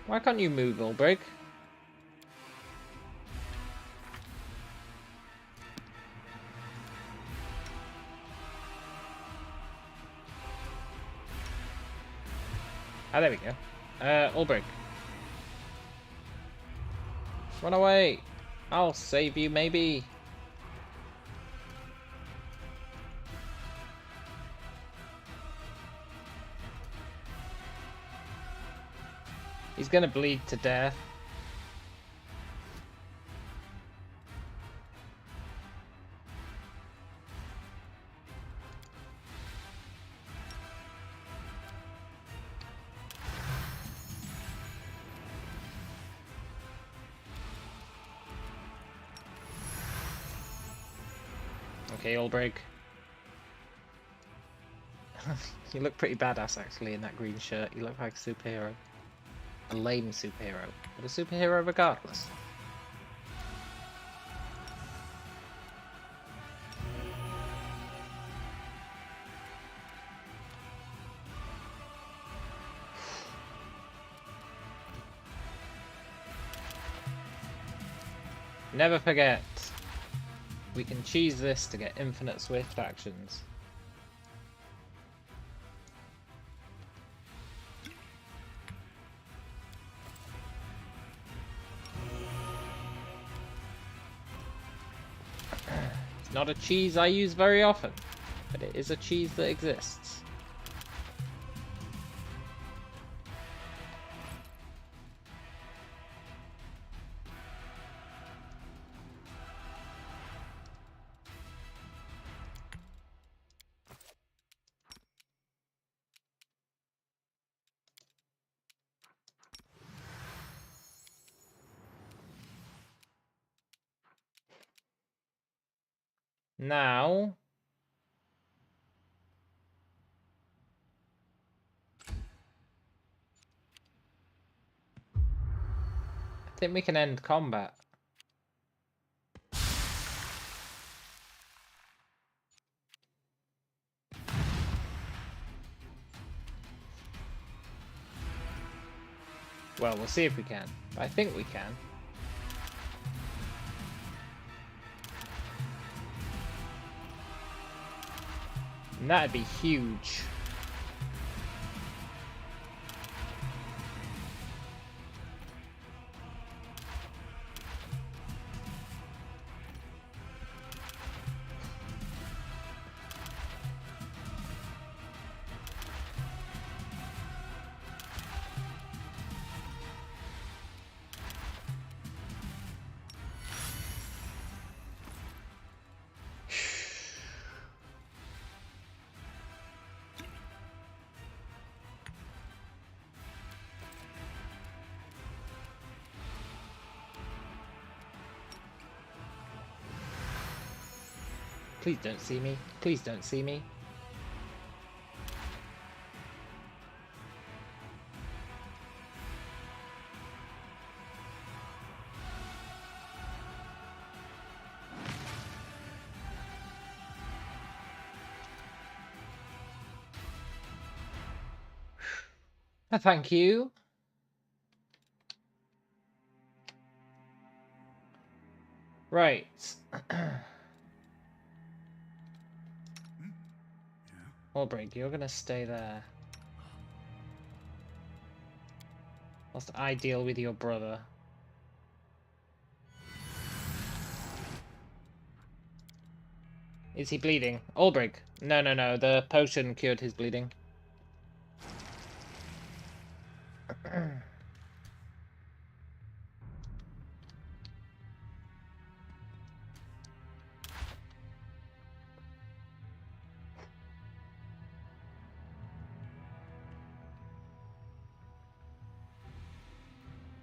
Why can't you move, Ulbrig? Ah, there we go. Ulbrig. Run away! I'll save you, maybe! He's gonna bleed to death. Okay, Ulbrig. You look pretty badass actually in that green shirt. You look like a superhero. A lame superhero. But a superhero regardless. Never forget, we can cheese this to get infinite swift actions. Not a cheese I use very often, but it is a cheese that exists. Now, I think we can end combat. Well, we'll see if we can. But I think we can. And that'd be huge. Please don't see me. Please don't see me. Thank you. Right. Albrecht, you're gonna stay there. Whilst I deal with your brother. Is he bleeding? Albrecht. No, no, no. The potion cured his bleeding.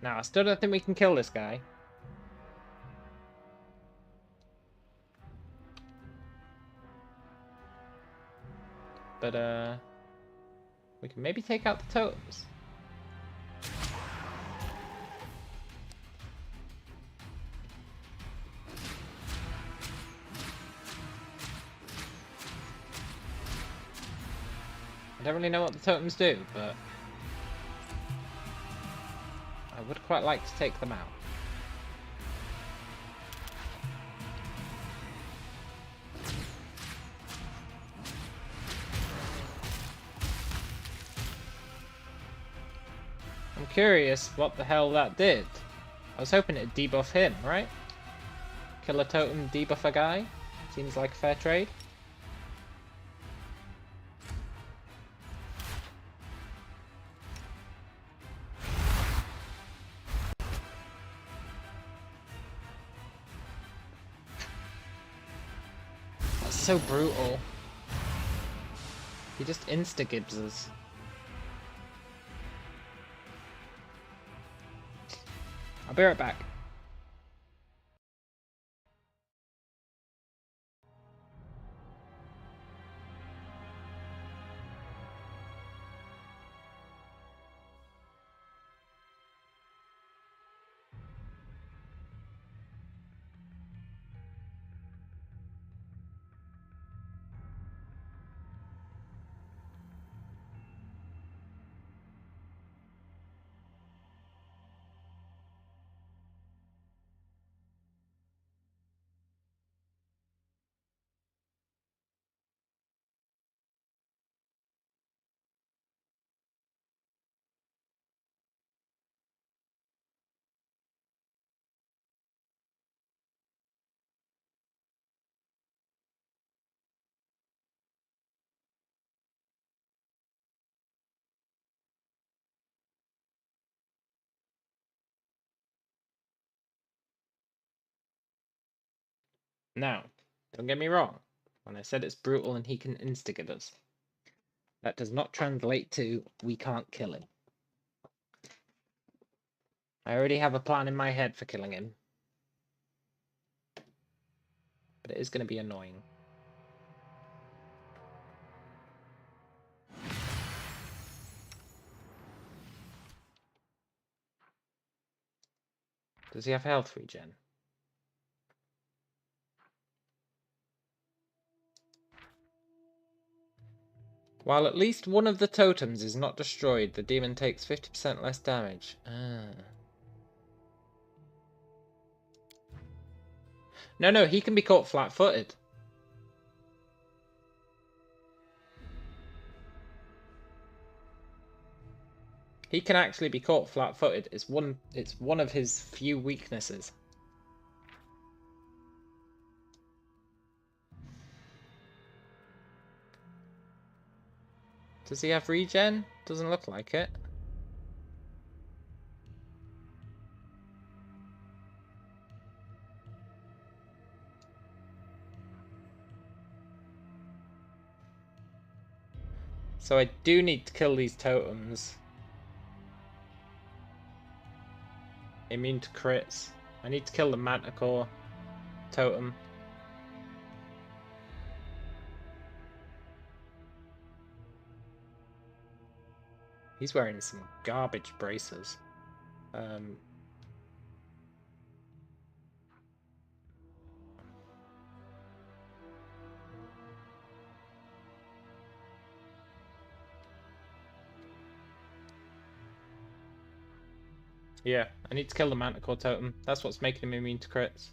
Now, I still don't think we can kill this guy. But, we can maybe take out the totems. I don't really know what the totems do, but I would quite like to take them out. I'm curious what the hell that did. I was hoping it'd debuff him, right? Kill a totem, debuff a guy? Seems like a fair trade. That's so brutal. He just insta-gibs us. I'll be right back. Now, don't get me wrong. When I said it's brutal and he can instigate us, that does not translate to we can't kill him. I already have a plan in my head for killing him. But it is going to be annoying. Does he have health regen? While at least one of the totems is not destroyed, the demon takes 50% less damage. No, he can be caught flat-footed. He can actually be caught flat-footed. It's one of his few weaknesses. Does he have regen? Doesn't look like it. So I do need to kill these totems. Immune to crits. I need to kill the Manticore totem. He's wearing some garbage braces. Yeah, I need to kill the Manticore totem. That's what's making him immune to crits.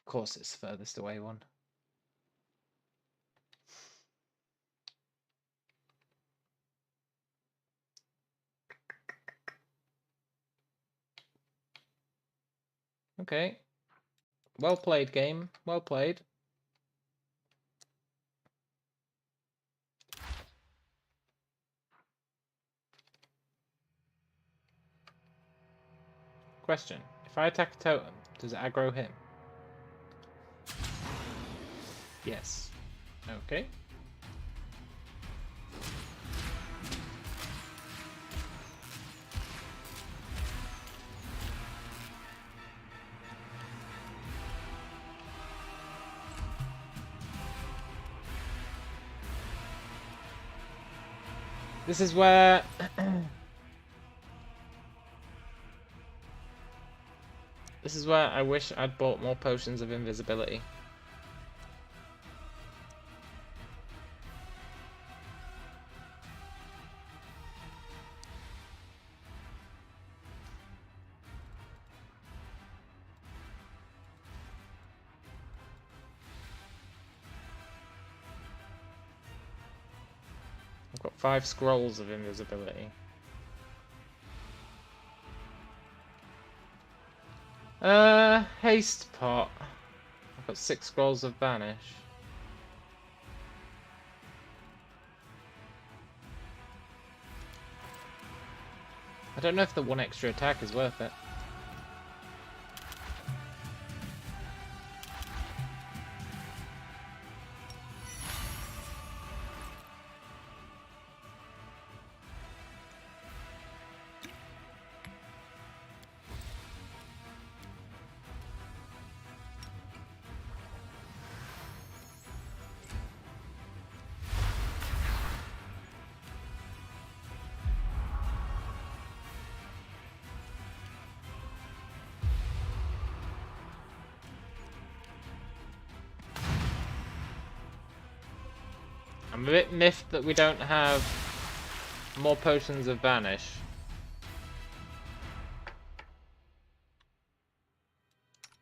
Of course it's the furthest away one. Okay. Well played, game. Well played. Question. If I attack a totem, does it aggro him? Yes. Okay. This is where... This is where I wish I'd bought more potions of invisibility. I've got 5 scrolls of invisibility. Haste pot. I've got 6 scrolls of banish. I don't know if the 1 extra attack is worth it. I'm a bit miffed that we don't have more potions of banish.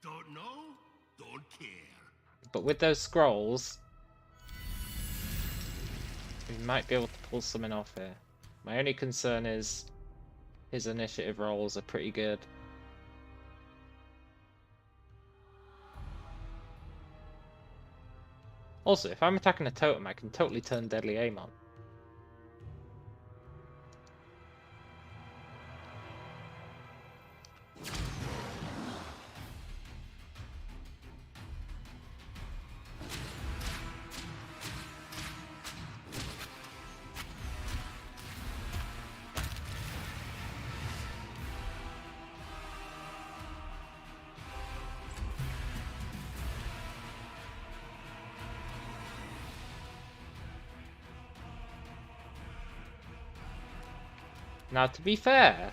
Don't know, don't care. But with those scrolls, we might be able to pull something off here. My only concern is his initiative rolls are pretty good. Also, if I'm attacking a totem, I can totally turn deadly aim on. Now, to be fair,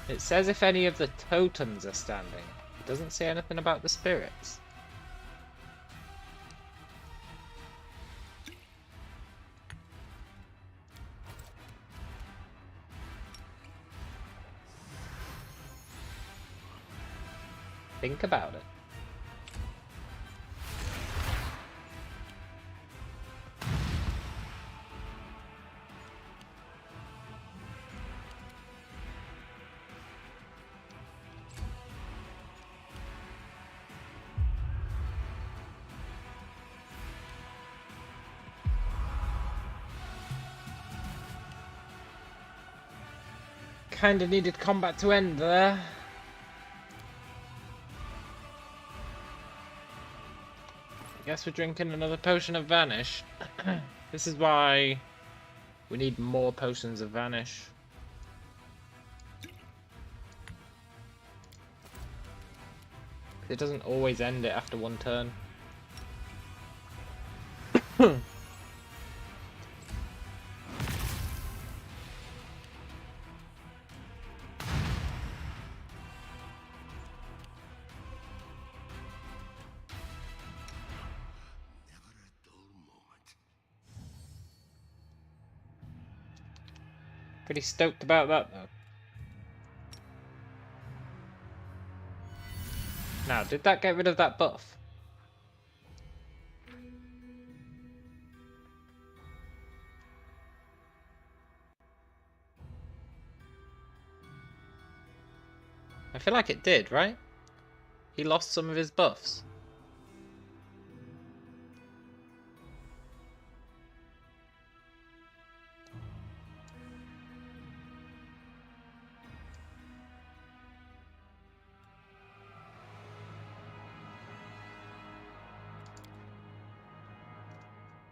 it says if any of the totems are standing. It doesn't say anything about the spirits. Think about it. Kinda needed combat to end there. I guess we're drinking another potion of Vanish. This is why we need more potions of Vanish. It doesn't always end it after one turn. Pretty stoked about that, though. Now, did that get rid of that buff? I feel like it did, right? He lost some of his buffs.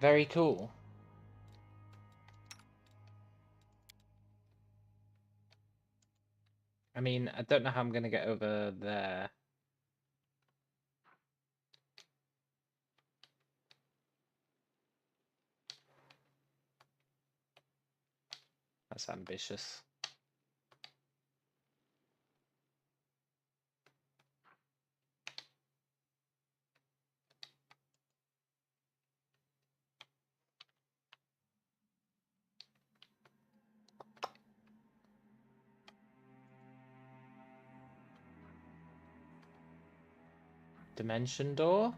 Very cool. I mean, I don't know how I'm going to get over there. That's ambitious. Dimension door?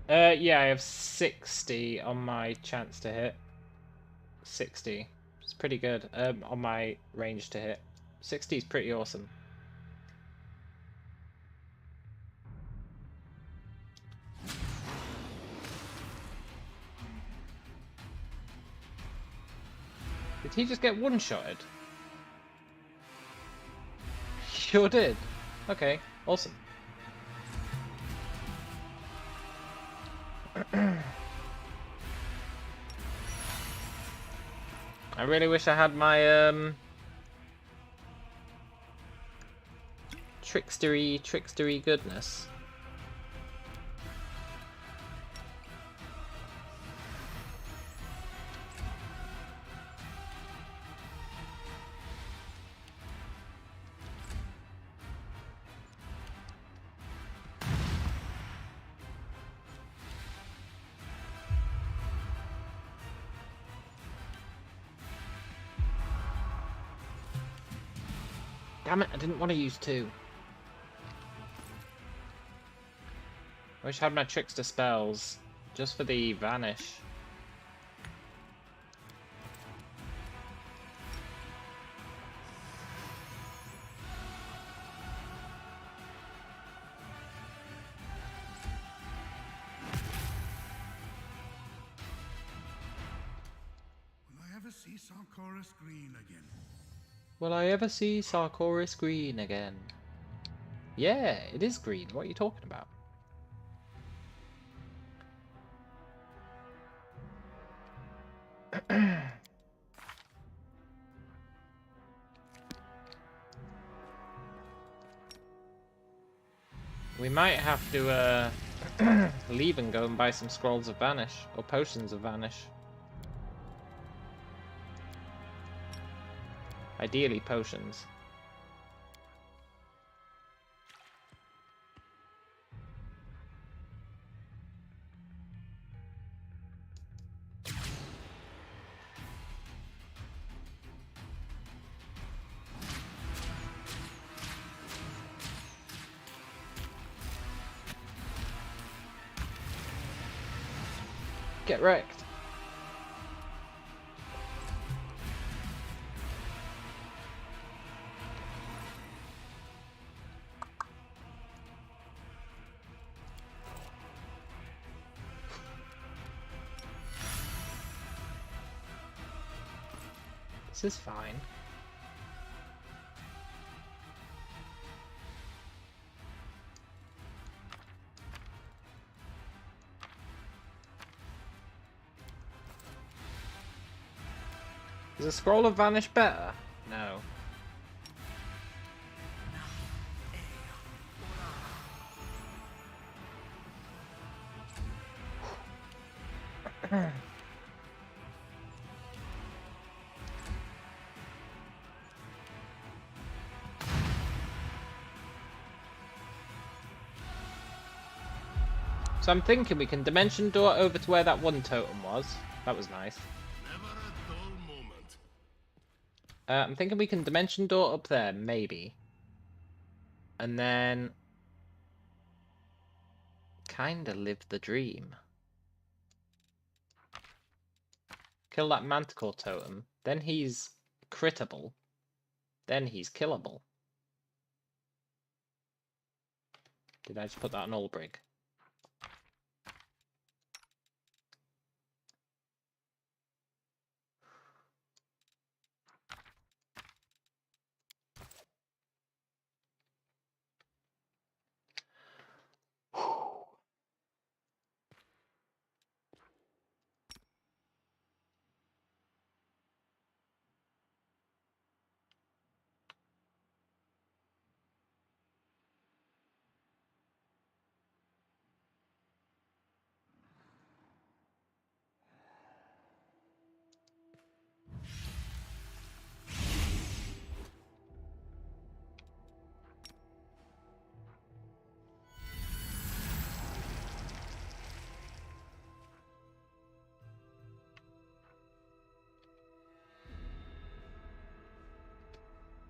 Yeah, I have 60 on my chance to hit. 60. It's pretty good. On my range to hit. 60 is pretty awesome. Did he just get one-shotted? Sure did. Okay, awesome. I really wish I had my trickstery goodness. Damn it, I didn't want to use 2. I wish I had my Trickster spells just for the Vanish. see Sarkoris green again? Will I ever see Sarkoris green again? Yeah, it is green. What are you talking about? We might have to leave and go and buy some scrolls of vanish or potions of vanish. Ideally potions. Get wrecked. This is fine. Is a scroll of vanish better? No. So I'm thinking we can dimension door over to where that one totem was. That was nice. Never a dull moment. I'm thinking we can dimension door up there, maybe. And then kinda live the dream. Kill that manticore totem. Then he's crittable. Then he's killable. Did I just put that on Ulbrig?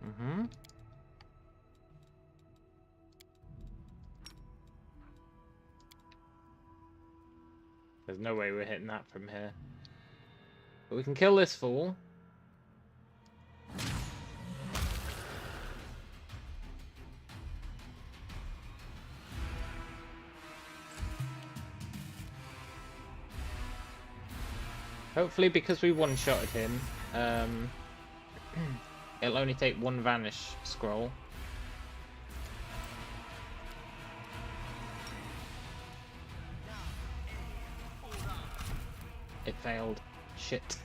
Mm-hmm. There's no way we're hitting that from here. But we can kill this fool. Hopefully, because we one-shotted him, it'll only take one vanish scroll. It failed. Shit.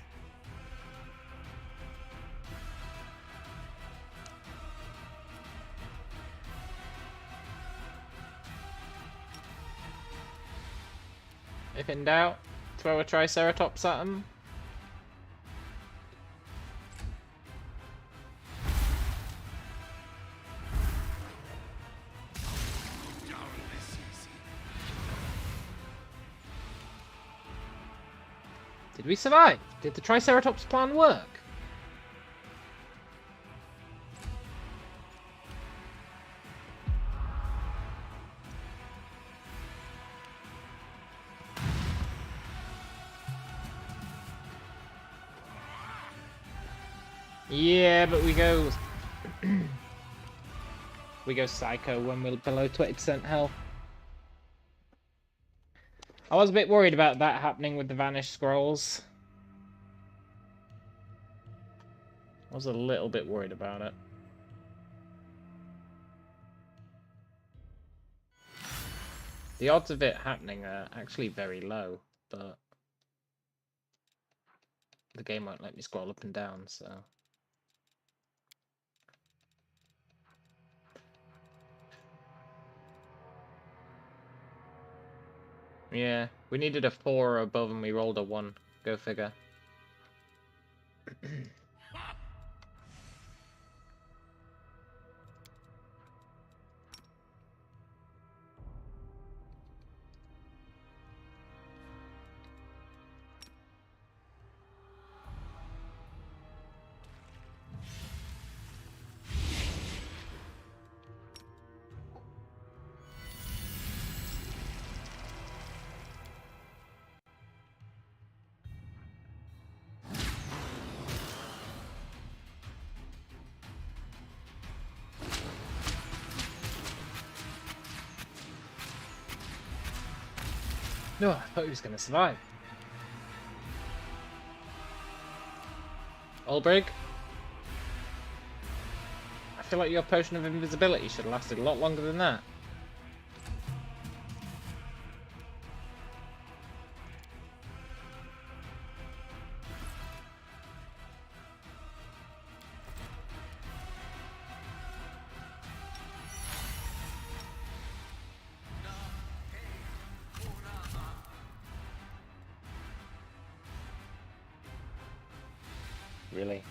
If in doubt, throw a Triceratops at him. Did we survive? Did the Triceratops plan work? Yeah, but we go... we go psycho when we're below 20% health. I was a bit worried about that happening with the Vanish Scrolls. I was a little bit worried about it. The odds of it happening are actually very low, but the game won't let me scroll up and down, so... Yeah, we needed a 4 or above and we rolled a 1. Go figure. No, I thought he was going to survive. Olbrig? I feel like your potion of invisibility should have lasted a lot longer than that. Really?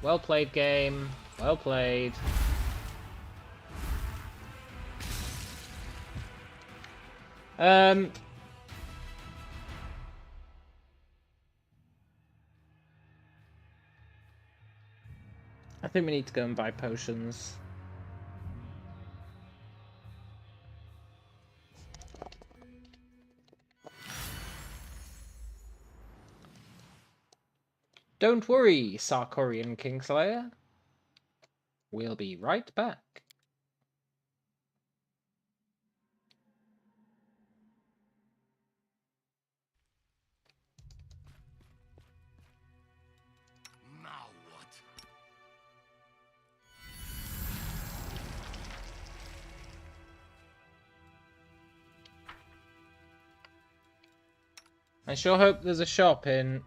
Well played, game. Well played. I think we need to go and buy potions. Don't worry, Sarkorian Kingslayer. We'll be right back. Now what? I sure hope there's a shop in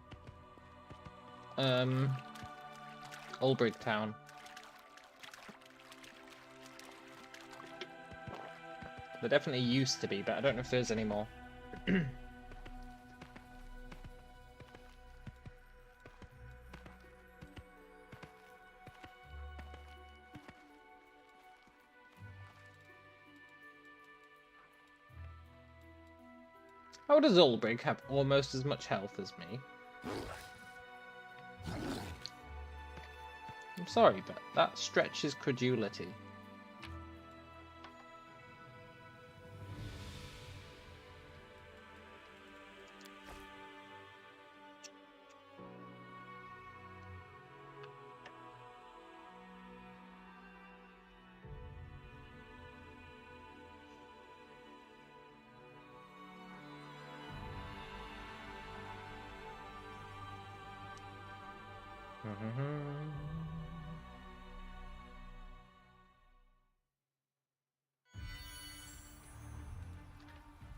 Olbrig Town. There definitely used to be, but I don't know if there's any more. How does Olbrig have almost as much health as me? I'm sorry, but that stretches credulity.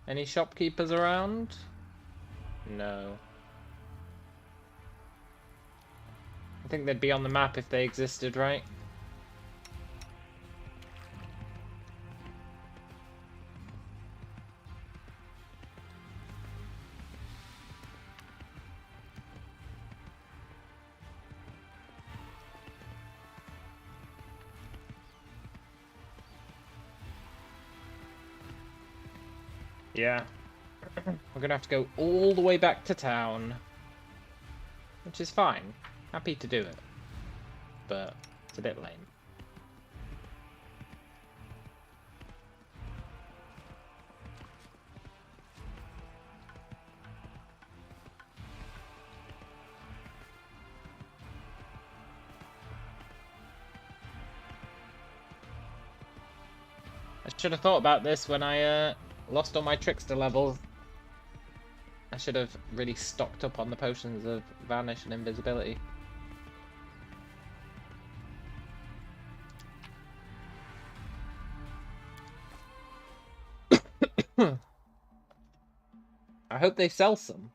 Any shopkeepers around? No. I think they'd be on the map if they existed, right? Yeah. We're gonna have to go all the way back to town. Which is fine. Happy to do it. But it's a bit lame. I should have thought about this when I lost all my Trickster levels I should have really stocked up on the potions of vanish and invisibility. I hope they sell some.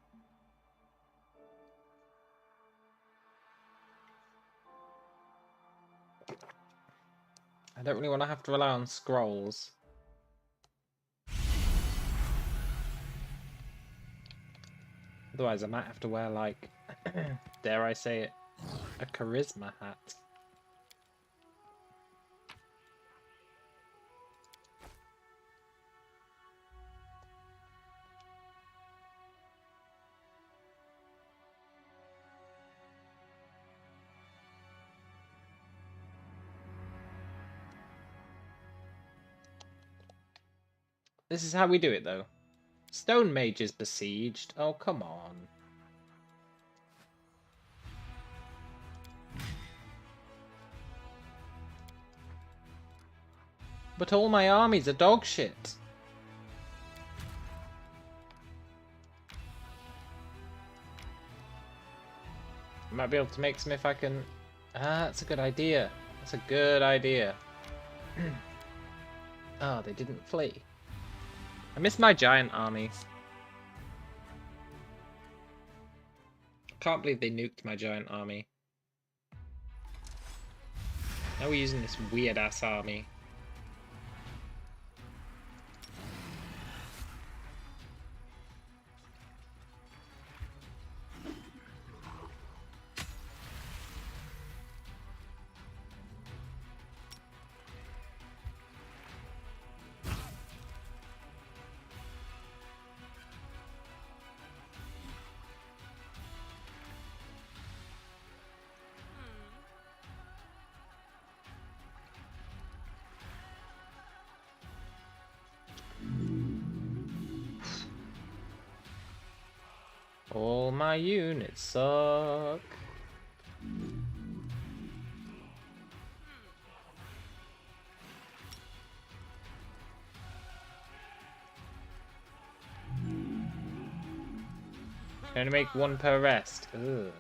I don't really want to have to rely on scrolls. Otherwise I might have to wear, like, dare I say it, a charisma hat. This is how we do it, though. Stone Mage is besieged. Oh, come on. But all my armies are dog shit. I might be able to make some if I can... Ah, that's a good idea. That's a good idea. Oh, they didn't flee. I miss my giant army. Can't believe they nuked my giant army. Now we're using this weird ass army. All my units suck. Can only make one per rest. Ugh.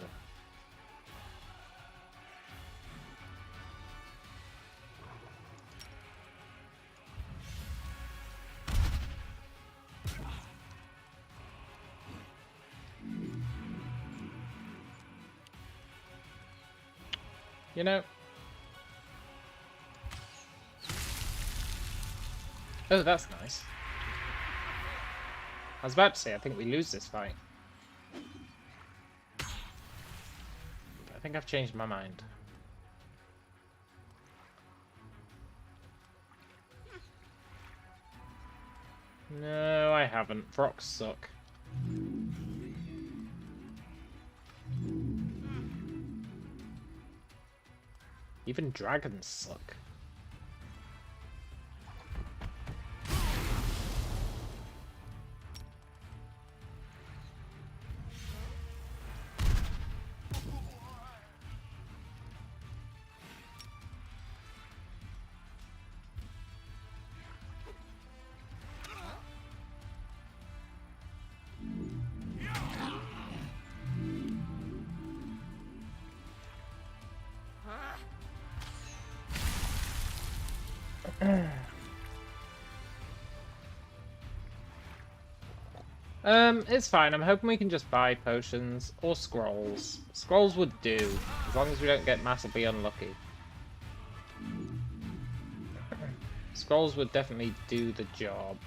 You know. Oh, that's nice. I was about to say, I think we lose this fight. I think I've changed my mind. No, I haven't. Rocks suck. Even dragons suck. It's fine. I'm hoping we can just buy potions or scrolls. Scrolls would do, as long as we don't get massively unlucky. Scrolls would definitely do the job.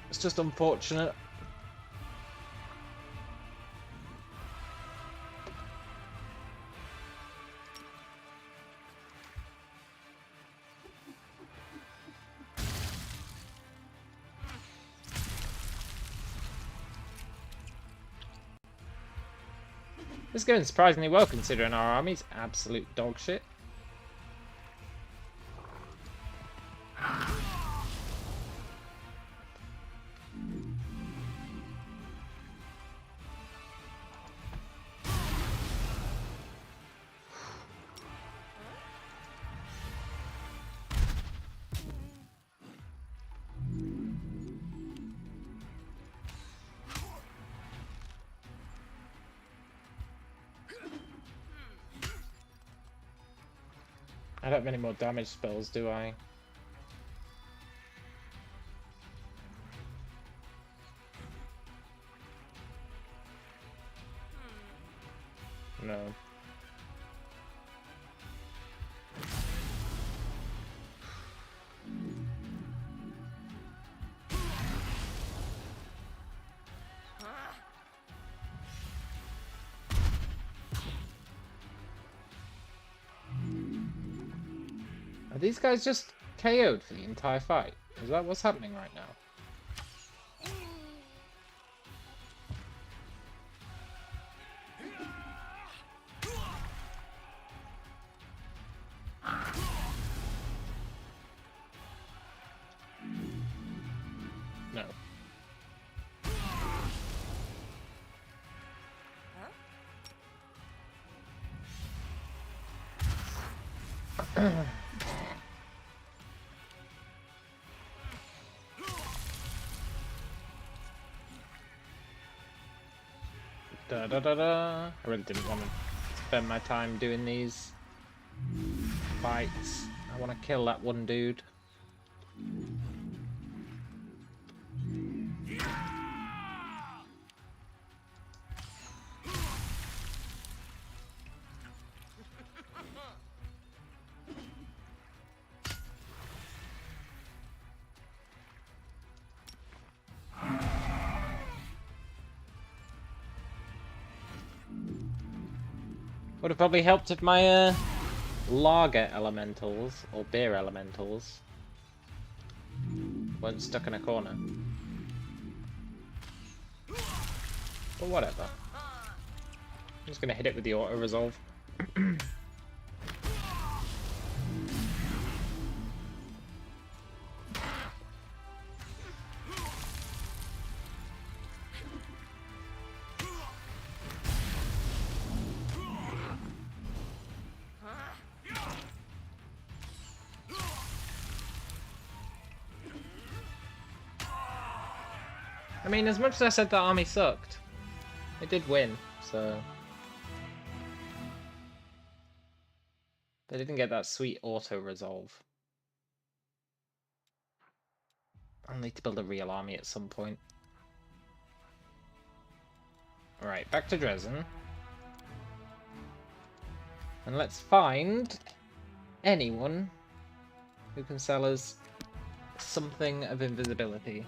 It's just unfortunate. This is going surprisingly well considering our army's absolute dog shit. I don't have any more damage spells, do I? No. Are these guys just KO'd for the entire fight? Is that what's happening right now? No. Da da da da. I really didn't want to spend my time doing these fights. I want to kill that one dude. Would have probably helped if my lager elementals, or beer elementals, weren't stuck in a corner. But whatever. I'm just gonna hit it with the auto resolve. I mean, as much as I said that army sucked, it did win, so... They didn't get that sweet auto-resolve. I'll need to build a real army at some point. Alright, back to Dresden. And let's find anyone who can sell us something of invisibility.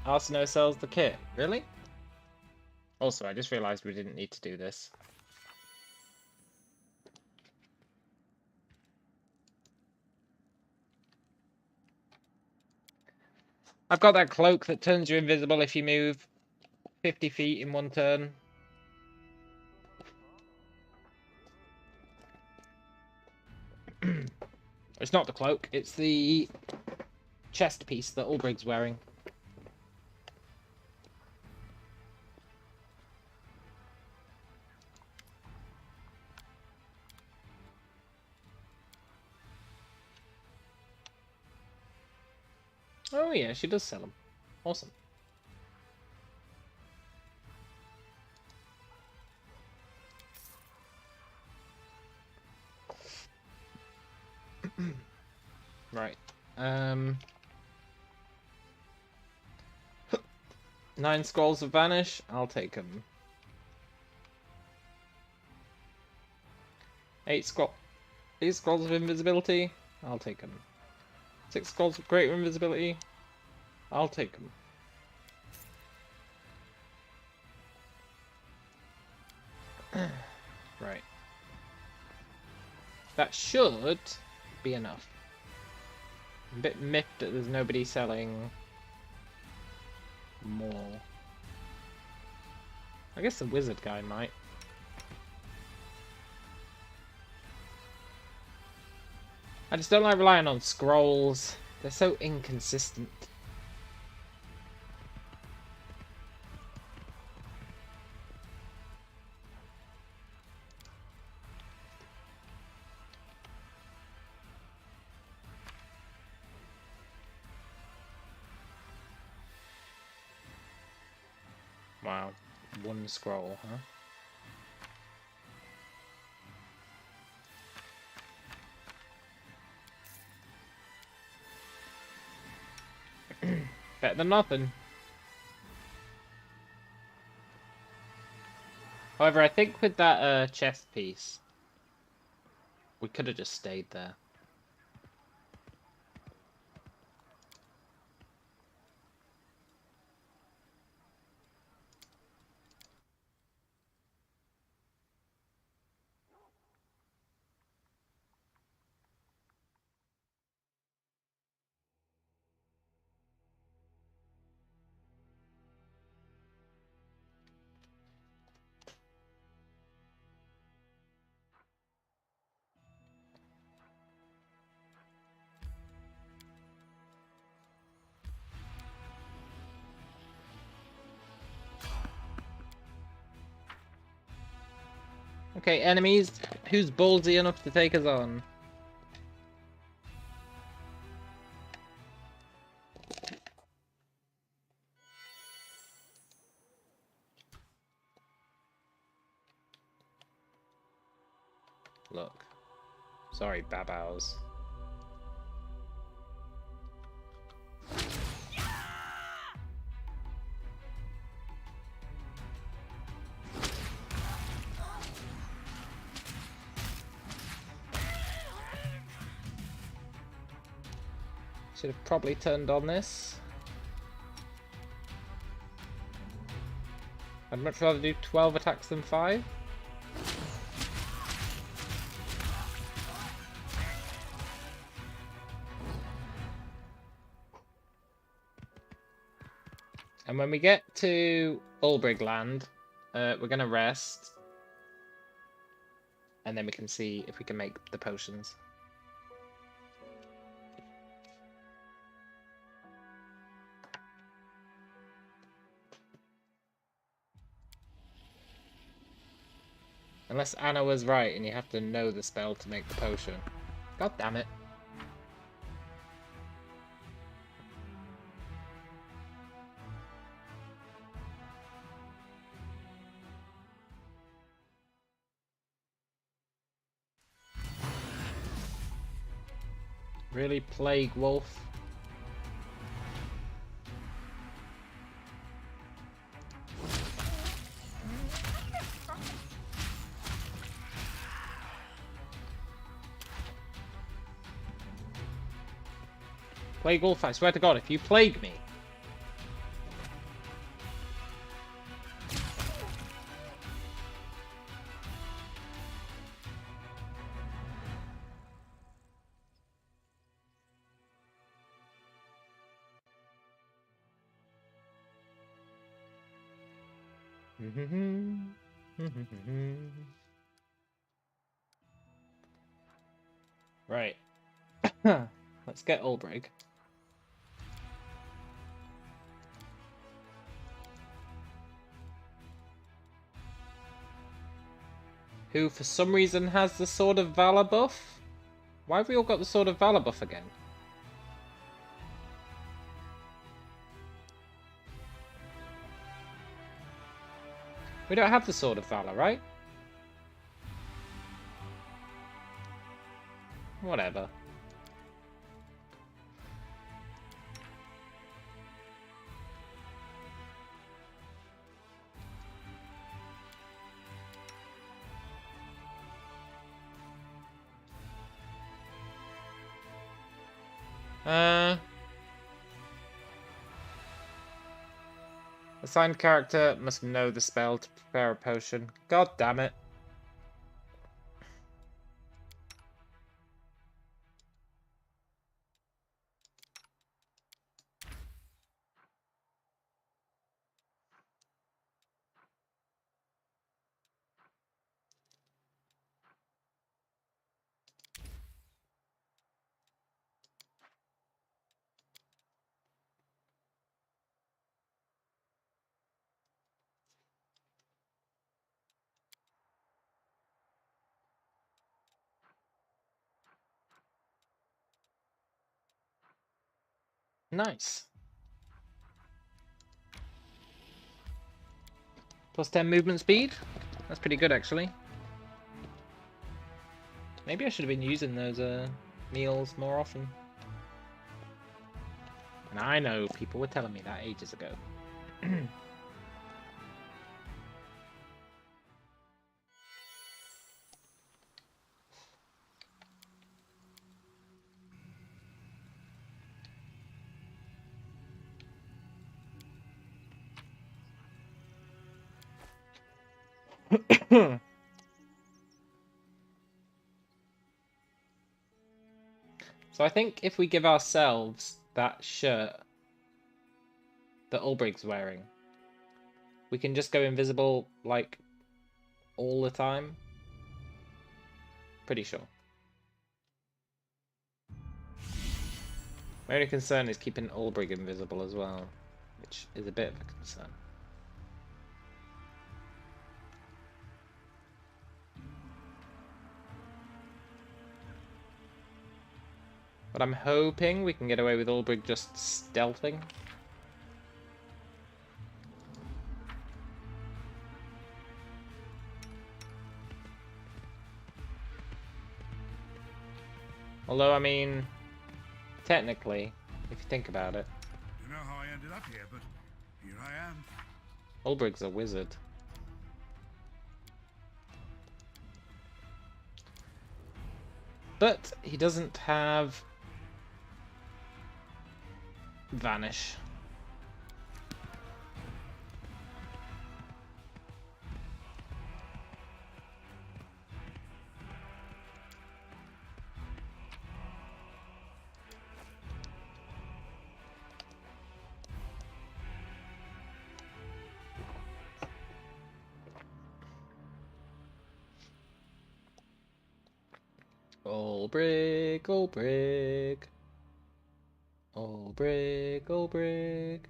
Arsino sells the kit. Really? Also, I just realized we didn't need to do this. I've got that cloak that turns you invisible if you move 50 feet in one turn. It's not the cloak, it's the chest piece that Ulbrig's wearing. Oh yeah, she does sell them. Awesome. Right. 9 scrolls of vanish. I'll take them. 8 scrolls of invisibility. I'll take them. 6 scrolls of greater invisibility. I'll take them. Right. That should be enough. I'm a bit miffed that there's nobody selling more. I guess the wizard guy might. I just don't like relying on scrolls. They're so inconsistent. Wow. One scroll, huh? Better than nothing. However, I think with that chest piece, we could have just stayed there. Okay, enemies, who's ballsy enough to take us on? Look. Sorry, babows. Should have probably turned on this. I'd much rather do 12 attacks than 5. And when we get to Ulbrig Land, we're going to rest. And then we can see if we can make the potions. Unless Anna was right and you have to know the spell to make the potion. God damn it. Really, Plague Wolf? Plague Wolf, I swear to God, if you plague me. Right. Let's get Ulbrig. Who, for some reason, has the Sword of Valor buff? Why have we all got the Sword of Valor buff again? We don't have the Sword of Valor, right? Whatever. Assigned character must know the spell to prepare a potion. God damn it. Nice. Plus 10 movement speed. That's pretty good, actually. Maybe I should have been using those meals more often. And I know people were telling me that ages ago. So I think if we give ourselves that shirt that Ulbrig's wearing, we can just go invisible, like, all the time. Pretty sure. My only concern is keeping Ulbrig invisible as well, which is a bit of a concern. But I'm hoping we can get away with Ulbrig just stealthing. Although, I mean, technically, if you think about it, Don't know how I ended up here, but here I am. Ulbrig's a wizard. But he doesn't have Vanish. Ulbrig, Ulbrig. Ulbrig, Ulbrig.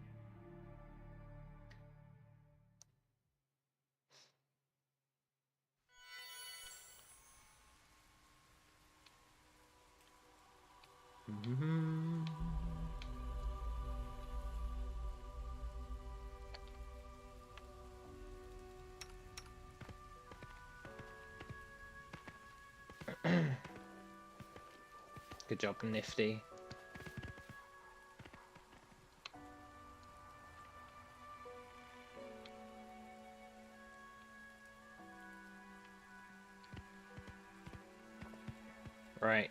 Good job, Nifty. Right.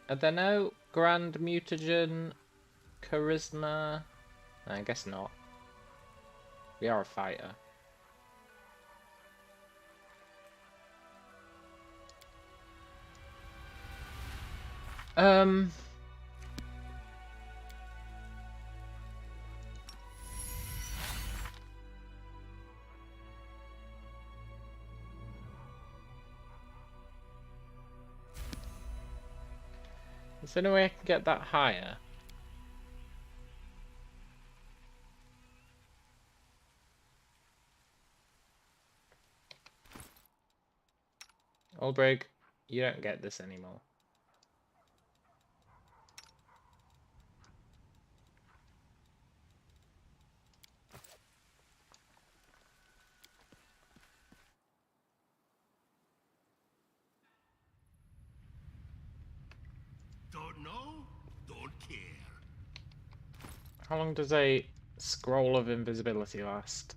Are there no Grand Mutagen Charisma? I guess not. We are a fighter. Is there any way I can get that higher? Ulbrig, you don't get this anymore. Don't know? Don't care. How long does a scroll of invisibility last?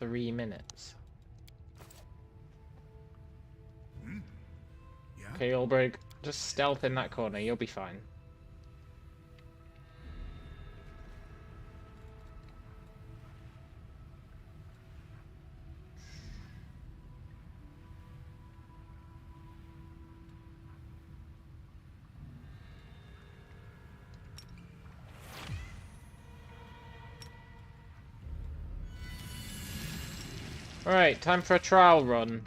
Three minutes. Yeah? Okay, Ulbrig, just stealth in that corner, you'll be fine. Alright, time for a trial run.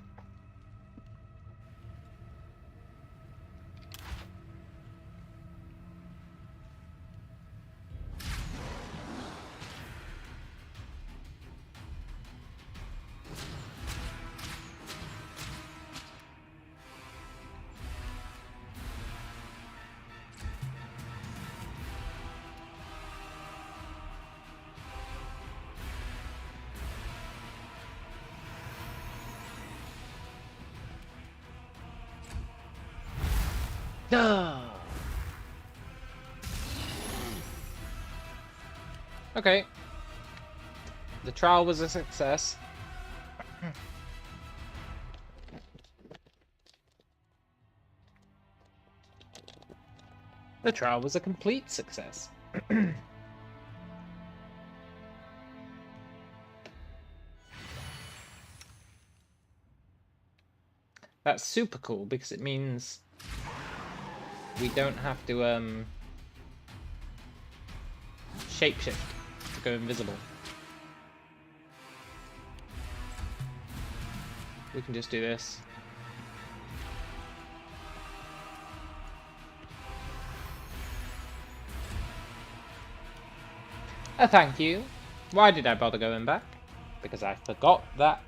Duh. Okay. The trial was a success. The trial was a complete success. That's super cool because it means we don't have to shapeshift to go invisible. We can just do this. Thank you. Why did I bother going back? Because I forgot that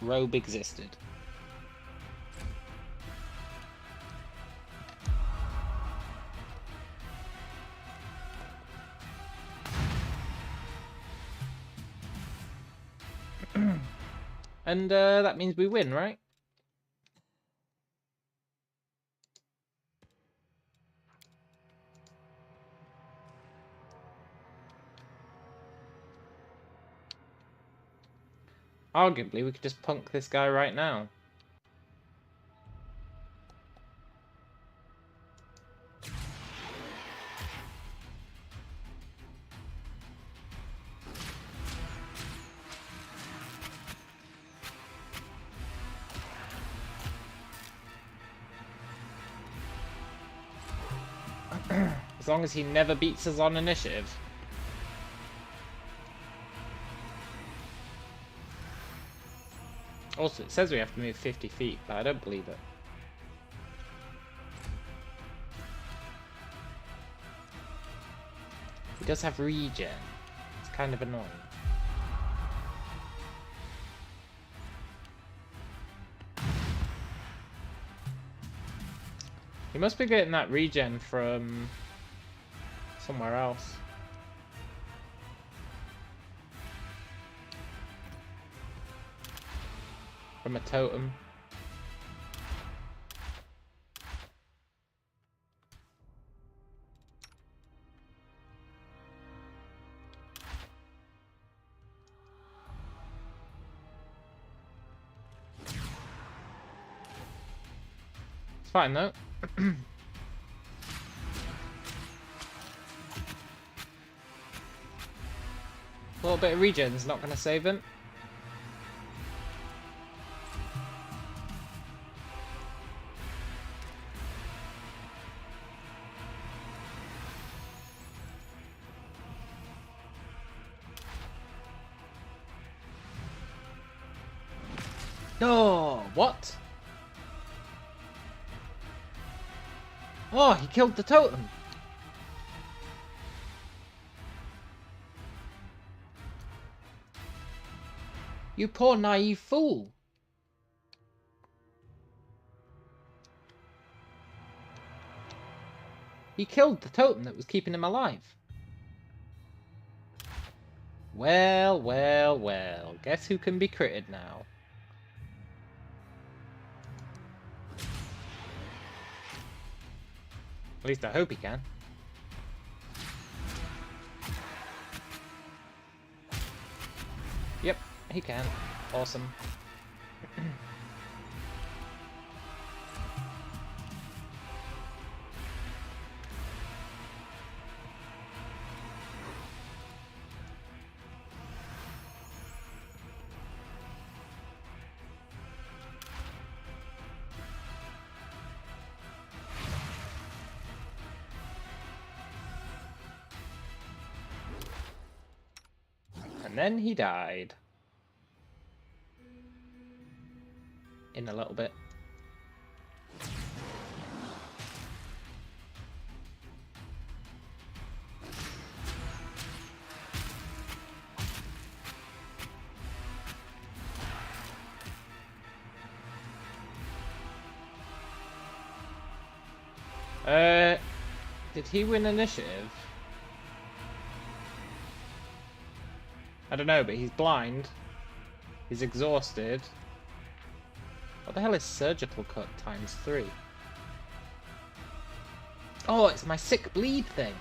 robe existed. And that means we win, right? Arguably, we could just punk this guy right now. As long as he never beats us on initiative. Also, it says we have to move 50 feet, but I don't believe it. He does have regen. It's kind of annoying. He must be getting that regen from somewhere else. From a totem. It's fine though. A little bit of regen's not going to save him. Oh, what? Oh, he killed the totem. You poor naive fool. He killed the totem that was keeping him alive. Well, well, well. Guess who can be critted now? At least I hope he can. Yep, he can. Awesome. And then he died. in a little bit. Did he win initiative? I don't know, but he's blind. He's exhausted. What the hell is surgical cut ×3? Oh, it's my sick bleed thing.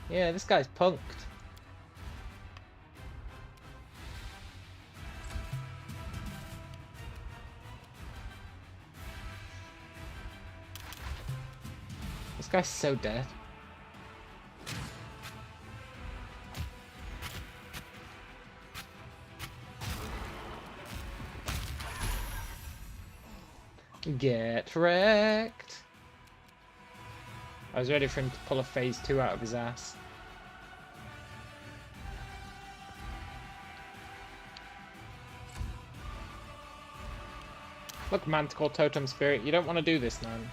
Yeah, this guy's punked. This guy's so dead. Get wrecked. I was ready for him to pull a phase 2 out of his ass. Look, Manticore Totem Spirit, you don't want to do this, man.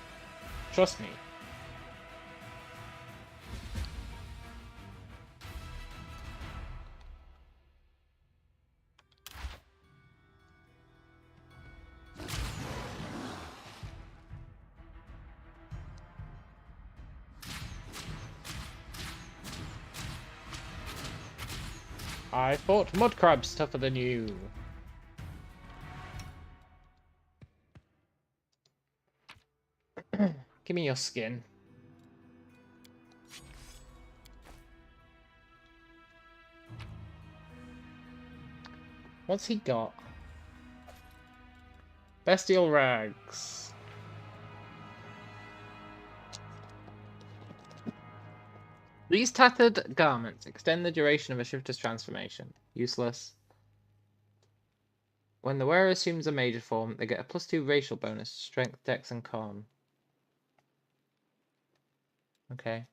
Trust me. I thought mud crab's tougher than you. Give me your skin. What's he got? Bestial rags. These tattered garments extend the duration of a shifter's transformation. Useless. When the wearer assumes a major form, they get a +2 racial bonus to strength, dex, and con. Okay.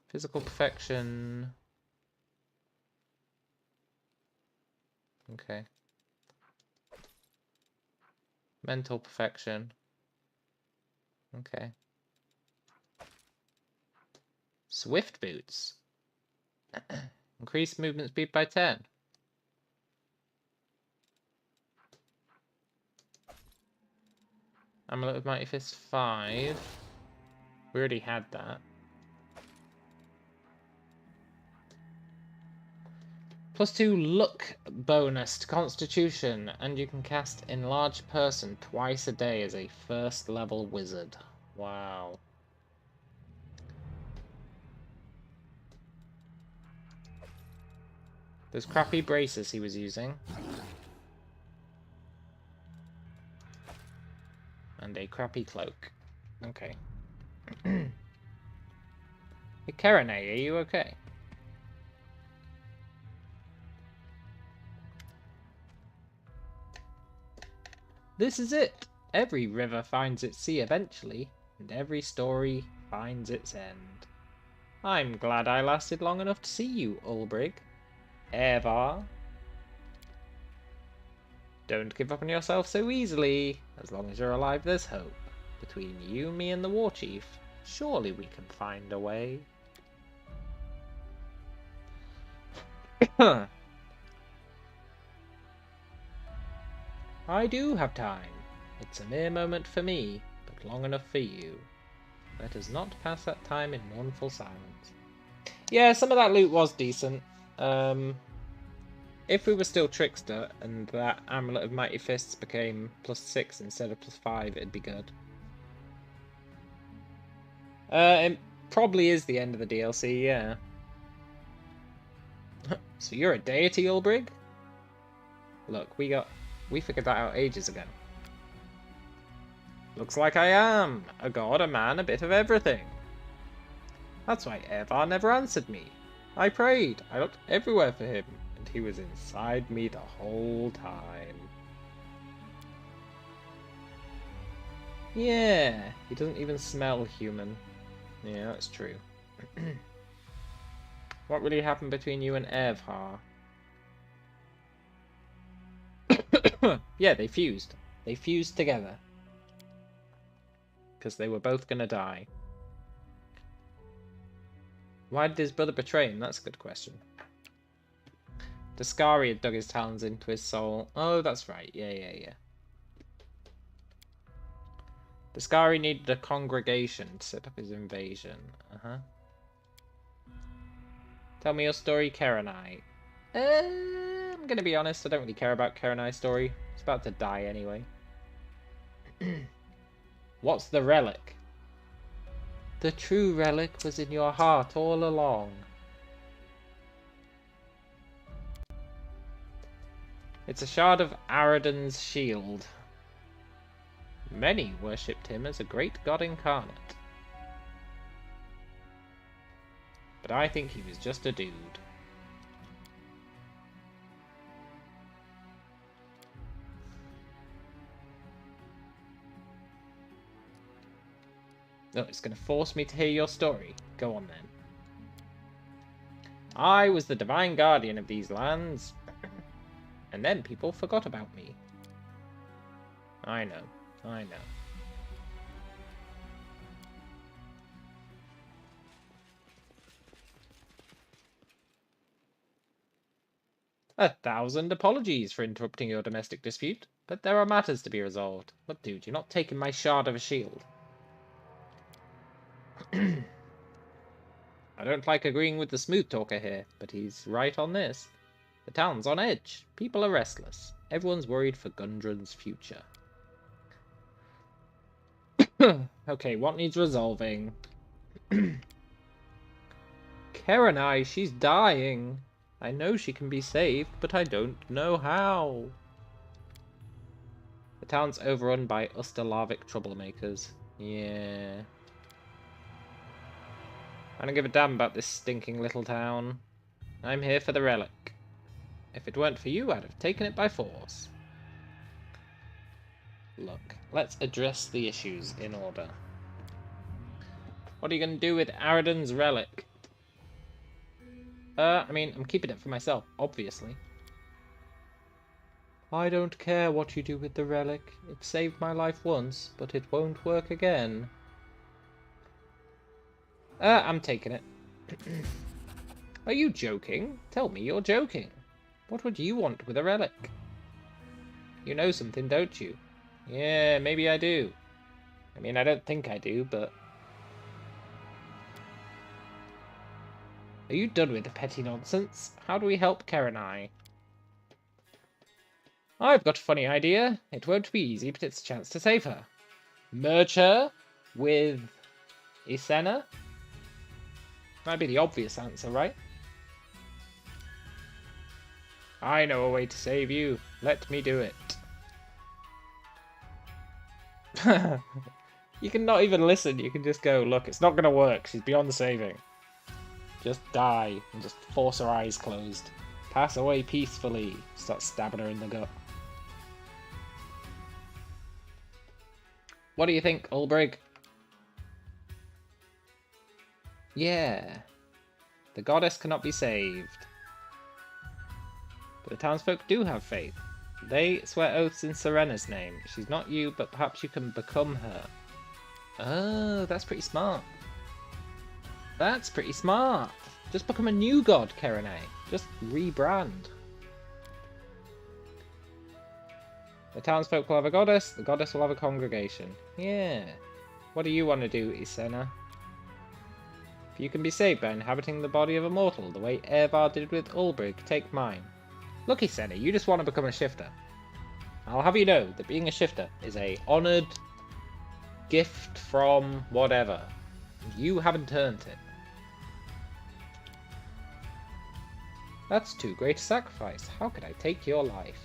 Physical perfection. Okay. Mental perfection. Okay. Swift boots. Increase movement speed by 10. Amulet of Mighty Fist 5. We already had that. +2 luck bonus to Constitution, and you can cast Enlarged Person twice a day as a first level wizard. Wow. Those crappy braces he was using. And a crappy cloak. Okay. Hey, Kerene, are you okay? This is it! Every river finds its sea eventually, and every story finds its end. I'm glad I lasted long enough to see you, Ulbrig. Ever. Don't give up on yourself so easily. As long as you're alive, there's hope. Between you, me, and the War Chief, surely we can find a way. I do have time. It's a mere moment for me, but long enough for you. Let us not pass that time in mournful silence. Yeah, some of that loot was decent. If we were still Trickster and that Amulet of Mighty Fists became +6 instead of +5, it'd be good. It probably is the end of the DLC, yeah. So you're a deity, Ulbrig? Look, we figured that out ages ago. Looks like I am. A god, a man, a bit of everything. That's why Evar never answered me. I prayed. I looked everywhere for him, and he was inside me the whole time. Yeah, he doesn't even smell human. Yeah, that's true. What really happened between you and Evhar? Yeah, they fused. They fused together. Because they were both gonna die. Why did his brother betray him? That's a good question. Daskari had dug his talons into his soul. Oh, that's right. Yeah. Daskari needed a congregation to set up his invasion. Tell me your story, Karenai. I'm gonna be honest, I don't really care about Karenai's story. It's about to die anyway. What's the relic? The true relic was in your heart all along. It's a shard of Aradan's shield. Many worshipped him as a great god incarnate. But I think he was just a dude. No, it's going to force me to hear your story. Go on then. I was the divine guardian of these lands. And then people forgot about me. I know. 1,000 apologies for interrupting your domestic dispute, but there are matters to be resolved. Look, dude, you're not taking my shard of a shield. I don't like agreeing with the smooth talker here, but he's right on this. The town's on edge. People are restless. Everyone's worried for Gundren's future. Okay, what needs resolving? Karenai, she's dying. I know she can be saved, but I don't know how. The town's overrun by Ustalavic troublemakers. Yeah. I don't give a damn about this stinking little town. I'm here for the relic. If it weren't for you, I'd have taken it by force. Look, let's address the issues in order. What are you going to do with Aradan's relic? I mean, I'm keeping it for myself, obviously. I don't care what you do with the relic. It saved my life once, but it won't work again. I'm taking it. Are you joking? Tell me you're joking. What would you want with a relic? You know something, don't you? Yeah, maybe I do. I mean, I don't think I do, but... Are you done with the petty nonsense? How do we help Karenai? I've got a funny idea. It won't be easy, but it's a chance to save her. Merge her with Isena? Might be the obvious answer, right? I know a way to save you. Let me do it. You can not even listen. You can just go, look, it's not going to work. She's beyond saving. Just die and just force her eyes closed. Pass away peacefully. Start stabbing her in the gut. What do you think, Ulbrig? Yeah. The goddess cannot be saved. But the townsfolk do have faith. They swear oaths in Serena's name. She's not you, but perhaps you can become her. Oh, that's pretty smart. That's pretty smart. Just become a new god, Karenai. Just rebrand. The townsfolk will have a goddess, the goddess will have a congregation. Yeah. What do you want to do, Isena? If you can be saved by inhabiting the body of a mortal, the way Evar did with Ulbrig, take mine. Look, Isena, you just want to become a shifter. I'll have you know that being a shifter is a honoured gift from whatever. You haven't earned it. That's too great a sacrifice. How could I take your life?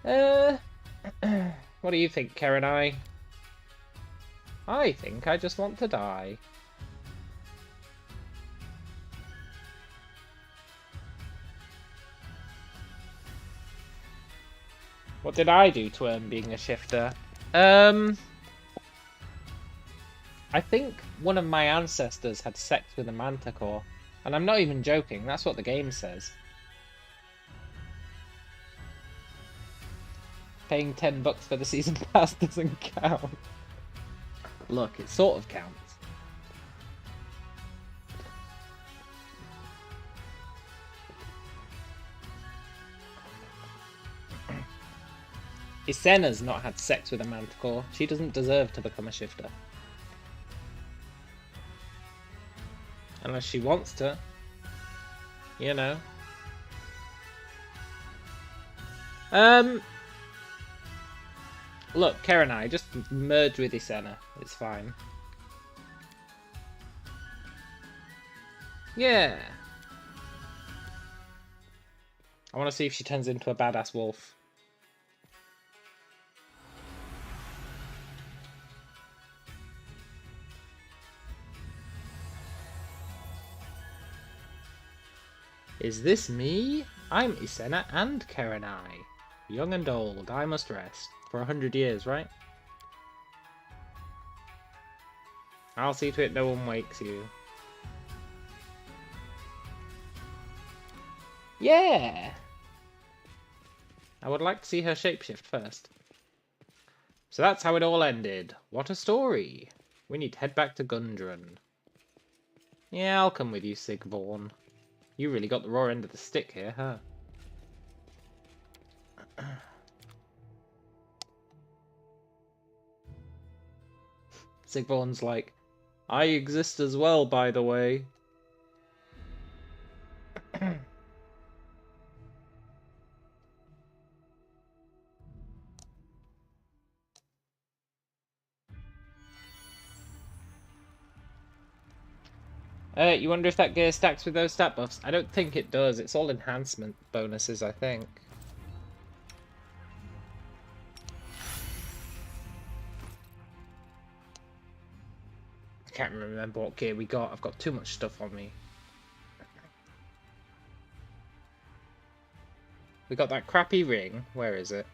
What do you think, Karenai? I think I just want to die. What did I do to earn being a shifter? I think one of my ancestors had sex with a manticore. And I'm not even joking, that's what the game says. Paying $10 for the season pass doesn't count. Look, it sort of counts. Isena's not had sex with a manticore. She doesn't deserve to become a shifter. Unless she wants to. You know. Look, Karenai, just merge with Isena. It's fine. Yeah. I want to see if she turns into a badass wolf. Is this me? I'm Isena and Karenai. Young and old, I must rest. For 100 years, right? I'll see to it no one wakes you. Yeah! I would like to see her shapeshift first. So that's how it all ended. What a story. We need to head back to Gundren. Yeah, I'll come with you, Sigvorn. You really got the raw end of the stick here, huh? Sigvorn's like, I exist as well, by the way. You wonder if that gear stacks with those stat buffs? I don't think it does. It's all enhancement bonuses, I think. I can't remember what gear we got. I've got too much stuff on me. We got that crappy ring. Where is it?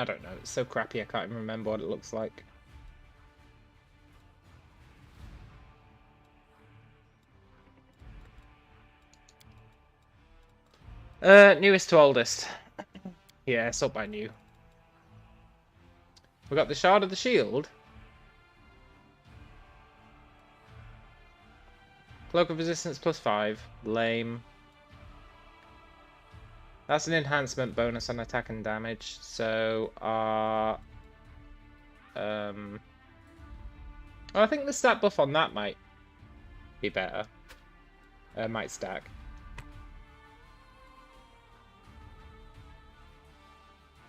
I don't know. It's so crappy I can't even remember what it looks like. Newest to oldest. Yeah, sort by new. We got the Shard of the Shield. Cloak of Resistance +5. Lame. That's an enhancement bonus on attack and damage. So, oh, I think the stat buff on that might be better. Might stack.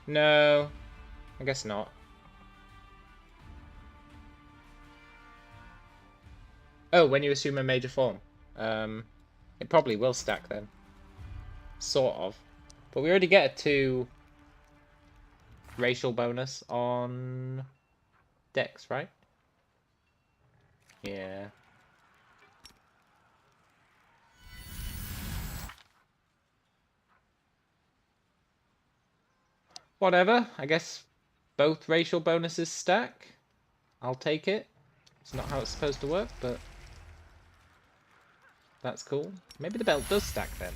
No, I guess not. Oh, when you assume a major form. It probably will stack then. Sort of. But we already get a 2 racial bonus on Dex, right? Yeah. Whatever. I guess both racial bonuses stack. I'll take it. It's not how it's supposed to work, but that's cool. Maybe the belt does stack then.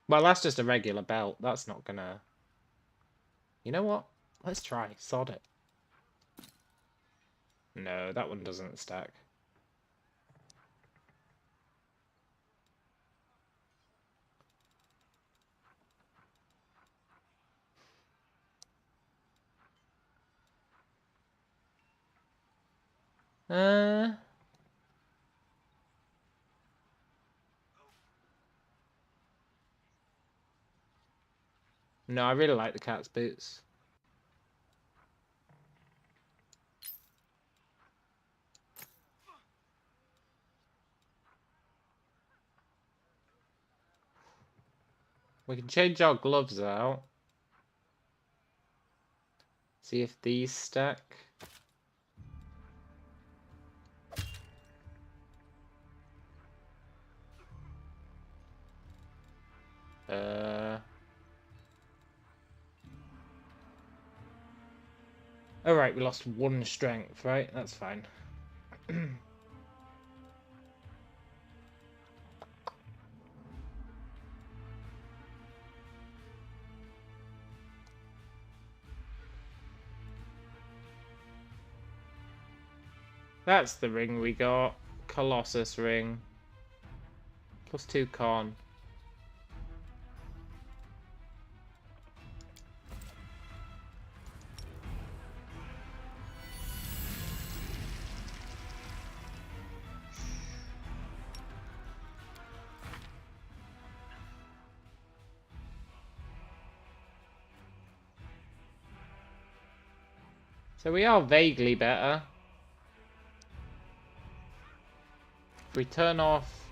Well, that's just a regular belt. That's not gonna... You know what? Let's try. Sod it. No, that one doesn't stack. No, I really like the cat's boots. We can change our gloves out. See if these stack. Alright, we lost 1 strength, right? That's fine. That's the ring we got. Colossus ring. +2 con. So we are vaguely better. If we turn off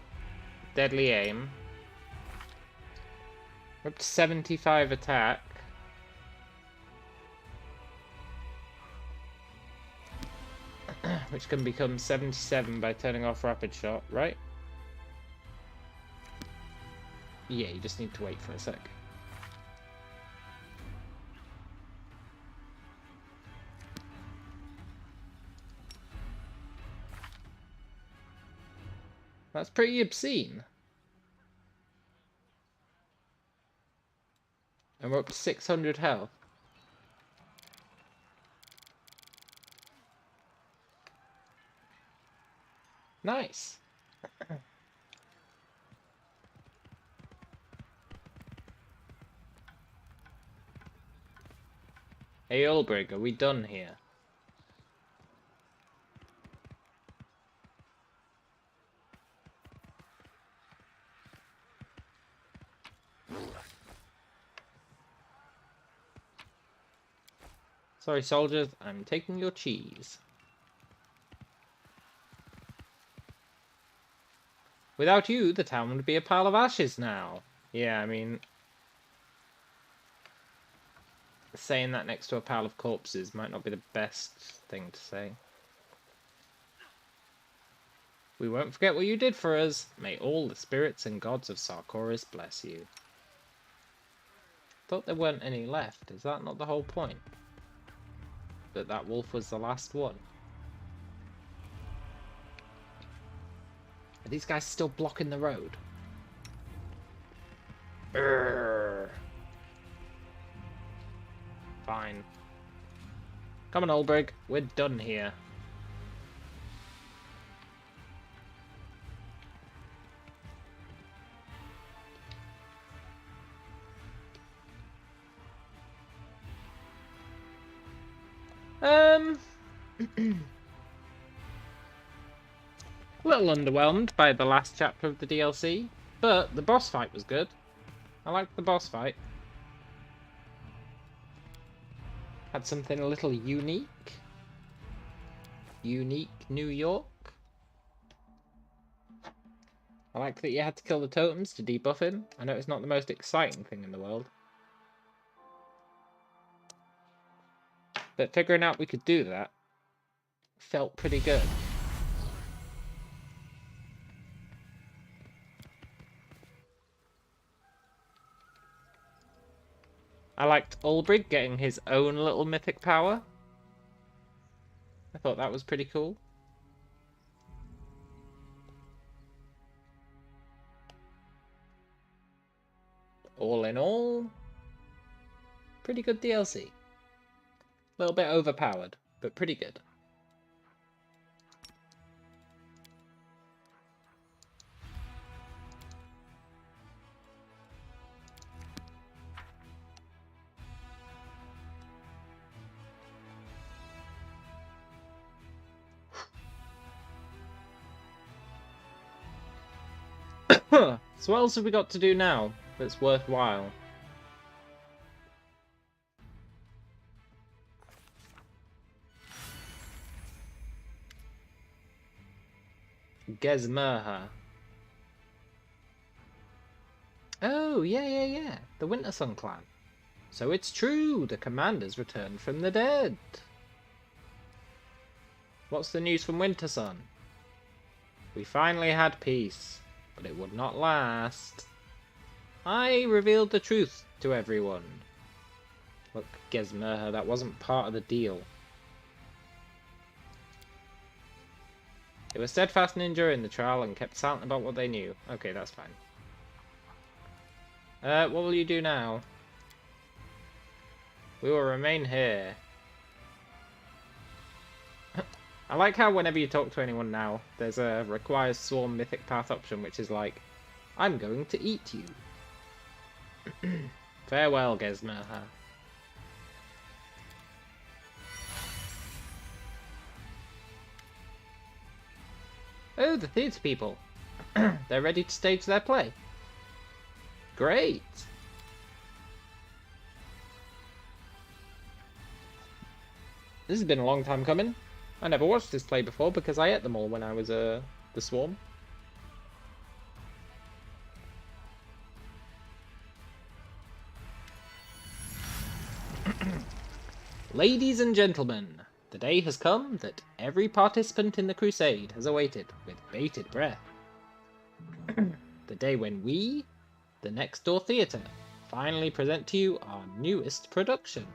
deadly aim, we're up to 75 attack. Which can become 77 by turning off rapid shot, right? Yeah, you just need to wait for a sec. That's pretty obscene. And we're up to 600 health. Nice. Hey, Ulbrig, are we done here? Sorry, soldiers, I'm taking your cheese. Without you, the town would be a pile of ashes now. Yeah, I mean, saying that next to a pile of corpses might not be the best thing to say. We won't forget what you did for us. May all the spirits and gods of Sarkoris bless you. Thought there weren't any left. Is that not the whole point? That wolf was the last one. Are these guys still blocking the road? Urgh. Fine. Come on, Ulbrig. We're done here. A little underwhelmed by the last chapter of the DLC, but the boss fight was good. I liked the boss fight. Had something a little unique. Unique New York. I like that you had to kill the totems to debuff him. I know it's not the most exciting thing in the world. But figuring out we could do that felt pretty good. I liked Ulbrig getting his own little mythic power. I thought that was pretty cool. All in all, pretty good DLC. A little bit overpowered, but pretty good. So what else have we got to do now that's worthwhile? Gesmerha. Oh, yeah. The Winter Sun clan. So it's true, the commander's returned from the dead. What's the news from Wintersun? We finally had peace, but it would not last. I revealed the truth to everyone. Look, Gizmerha, that wasn't part of the deal. They were steadfast in enduring the trial and kept silent about what they knew. Okay, that's fine. What will you do now? We will remain here. I like how whenever you talk to anyone now, there's a requires swarm mythic path option, which is like, I'm going to eat you. Farewell, Gizmerha. Oh, the theatre people. They're ready to stage their play. Great. This has been a long time coming. I never watched this play before because I ate them all when I was the swarm. Ladies and gentlemen, the day has come that every participant in the crusade has awaited with bated breath. The day when we, the Next Door Theatre, finally present to you our newest production.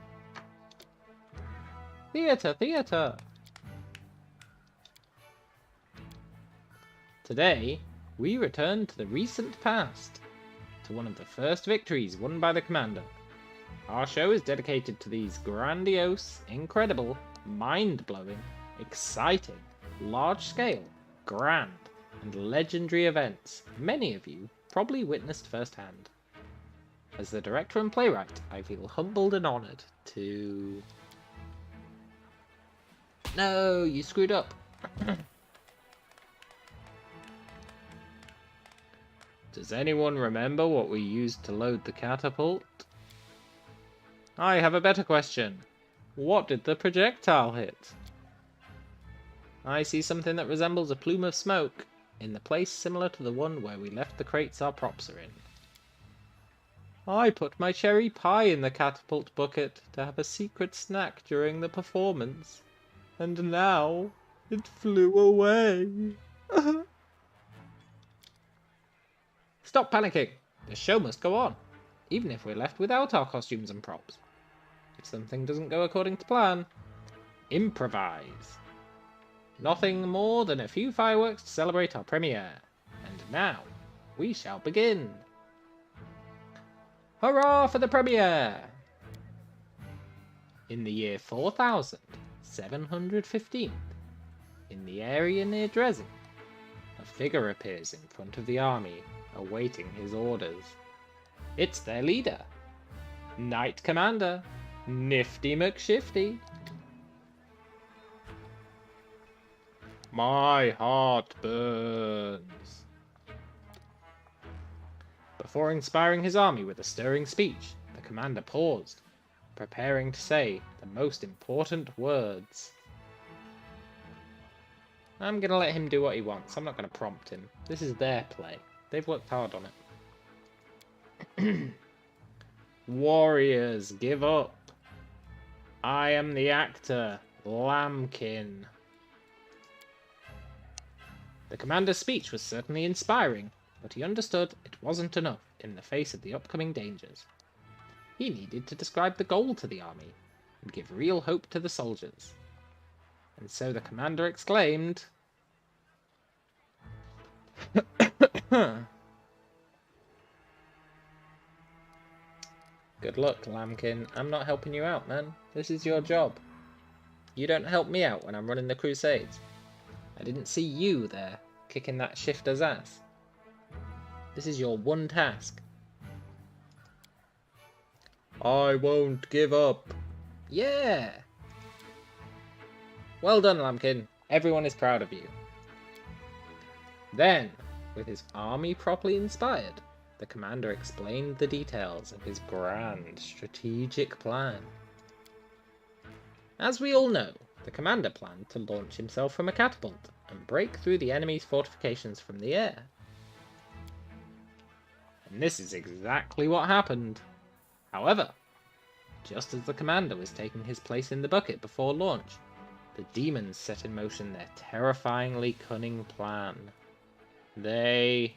Theatre, theatre! Today, we return to the recent past, to one of the first victories won by the Commander. Our show is dedicated to these grandiose, incredible, mind-blowing, exciting, large-scale, grand, and legendary events many of you probably witnessed firsthand. As the director and playwright, I feel humbled and honoured to... No, you screwed up. Does anyone remember what we used to load the catapult? I have a better question. What did the projectile hit? I see something that resembles a plume of smoke in the place similar to the one where we left the crates our props are in. I put my cherry pie in the catapult bucket to have a secret snack during the performance, and now it flew away. Stop panicking. The show must go on, even if we're left without our costumes and props. If something doesn't go according to plan, improvise. Nothing more than a few fireworks to celebrate our premiere. And now, we shall begin. Hurrah for the premiere! In the year 4715, in the area near Dresden, a figure appears in front of the army, awaiting his orders. It's their leader, Knight Commander, Nifty McShifty. My heart burns. Before inspiring his army with a stirring speech, the commander paused, preparing to say the most important words. I'm going to let him do what he wants. I'm not going to prompt him. This is their play. They've worked hard on it. Warriors, give up. I am the actor, Lambkin. The commander's speech was certainly inspiring, but he understood it wasn't enough in the face of the upcoming dangers. He needed to describe the goal to the army and give real hope to the soldiers. And so the commander exclaimed, Good luck, Lambkin. I'm not helping you out, man. This is your job. You don't help me out when I'm running the crusades. I didn't see you there, kicking that shifter's ass. This is your one task. I won't give up. Yeah! Well done, Lambkin. Everyone is proud of you. Then, with his army properly inspired, the commander explained the details of his grand strategic plan. As we all know, the commander planned to launch himself from a catapult and break through the enemy's fortifications from the air. And this is exactly what happened. However, just as the commander was taking his place in the bucket before launch, the demons set in motion their terrifyingly cunning plan. They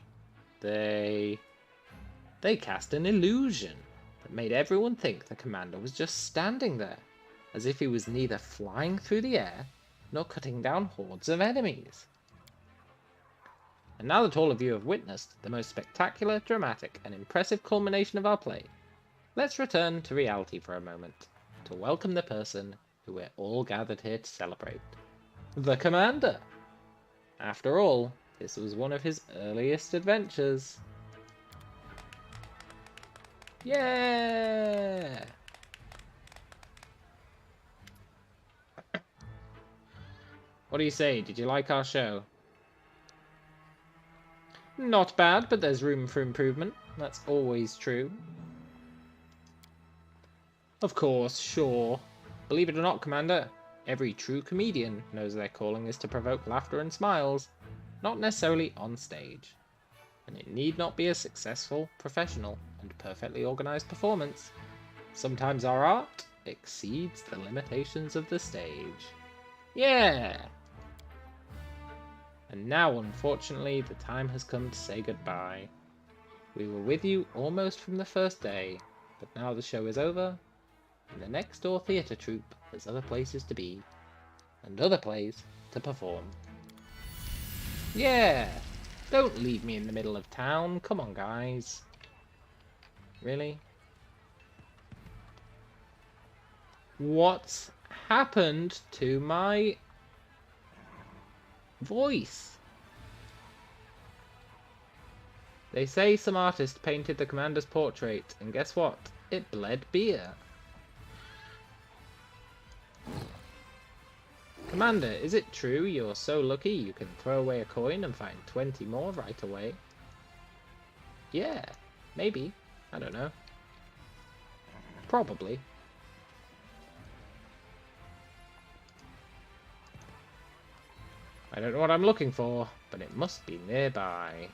cast an illusion that made everyone think the commander was just standing there, as if he was neither flying through the air nor cutting down hordes of enemies. And now that all of you have witnessed the most spectacular, dramatic, and impressive culmination of our play, let's return to reality for a moment to welcome the person who we're all gathered here to celebrate. The Commander! After all, this was one of his earliest adventures. Yeah! What do you say? Did you like our show? Not bad, but there's room for improvement. That's always true. Of course, sure. Believe it or not, Commander, every true comedian knows their calling is to provoke laughter and smiles, not necessarily on stage. And it need not be a successful, professional, and perfectly organized performance. Sometimes our art exceeds the limitations of the stage. Yeah! And now, unfortunately, the time has come to say goodbye. We were with you almost from the first day, but now the show is over, and the next door theatre troupe has other places to be, and other plays to perform. Yeah! Don't leave me in the middle of town, come on guys. Really? What's happened to my voice? They say some artist painted the commander's portrait, and guess what? It bled beer. Commander, is it true you're so lucky you can throw away a coin and find 20 more right away? Yeah, maybe. I don't know. Probably. I don't know what I'm looking for, but it must be nearby.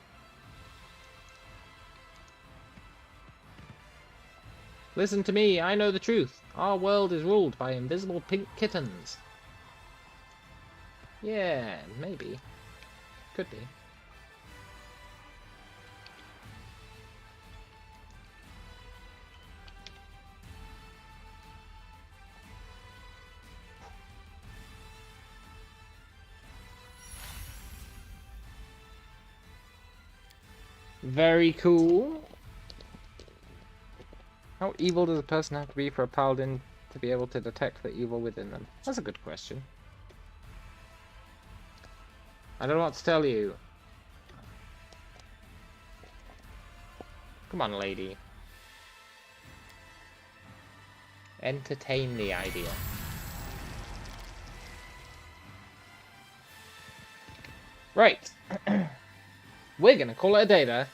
Listen to me, I know the truth. Our world is ruled by invisible pink kittens. Yeah, maybe. Could be. Very cool. How evil does a person have to be for a paladin to be able to detect the evil within them? That's a good question. I don't know what to tell you. Come on, lady. Entertain the idea. Right. We're gonna call it a day there.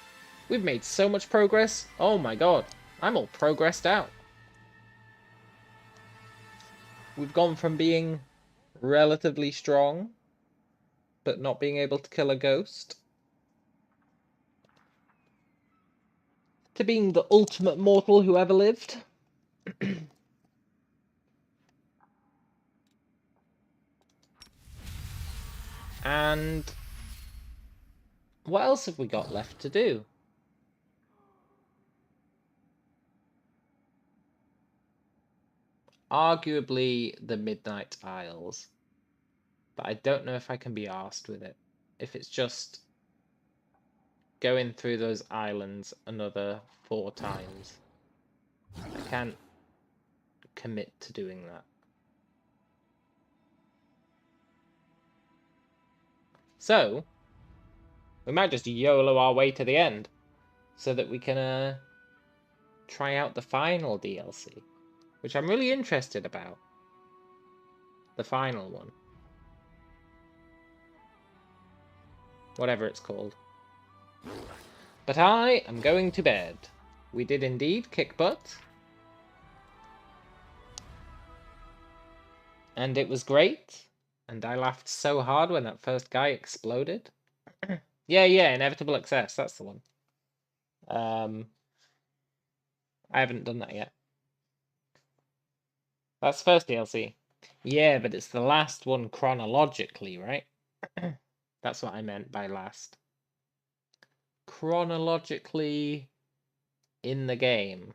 We've made so much progress. Oh my god. I'm all progressed out. We've gone from being relatively strong, but not being able to kill a ghost, to being the ultimate mortal who ever lived. And what else have we got left to do? Arguably the Midnight Isles, but I don't know if I can be arsed with it. If it's just going through those islands another 4 times, I can't commit to doing that. So we might just YOLO our way to the end so that we can try out the final DLC, which I'm really interested about. The final one. Whatever it's called. But I am going to bed. We did indeed kick butt. And it was great. And I laughed so hard when that first guy exploded. Yeah, Inevitable Excess, that's the one. I haven't done that yet. That's the first DLC. Yeah, but it's the last one chronologically, right? That's what I meant by last. Chronologically in the game.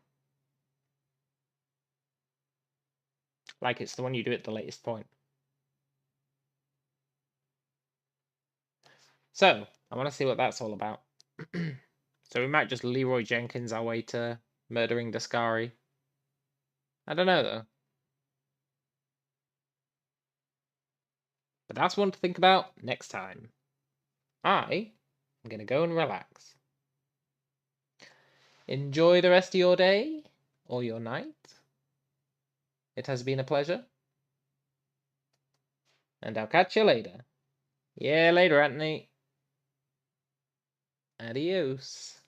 Like it's the one you do at the latest point. So, I want to see what that's all about. So we might just Leroy Jenkins our way to murdering Daskari. I don't know, though. But that's one to think about next time. I'm going to go and relax. Enjoy the rest of your day or your night. It has been a pleasure. And I'll catch you later. Yeah, later, Anthony. Adios.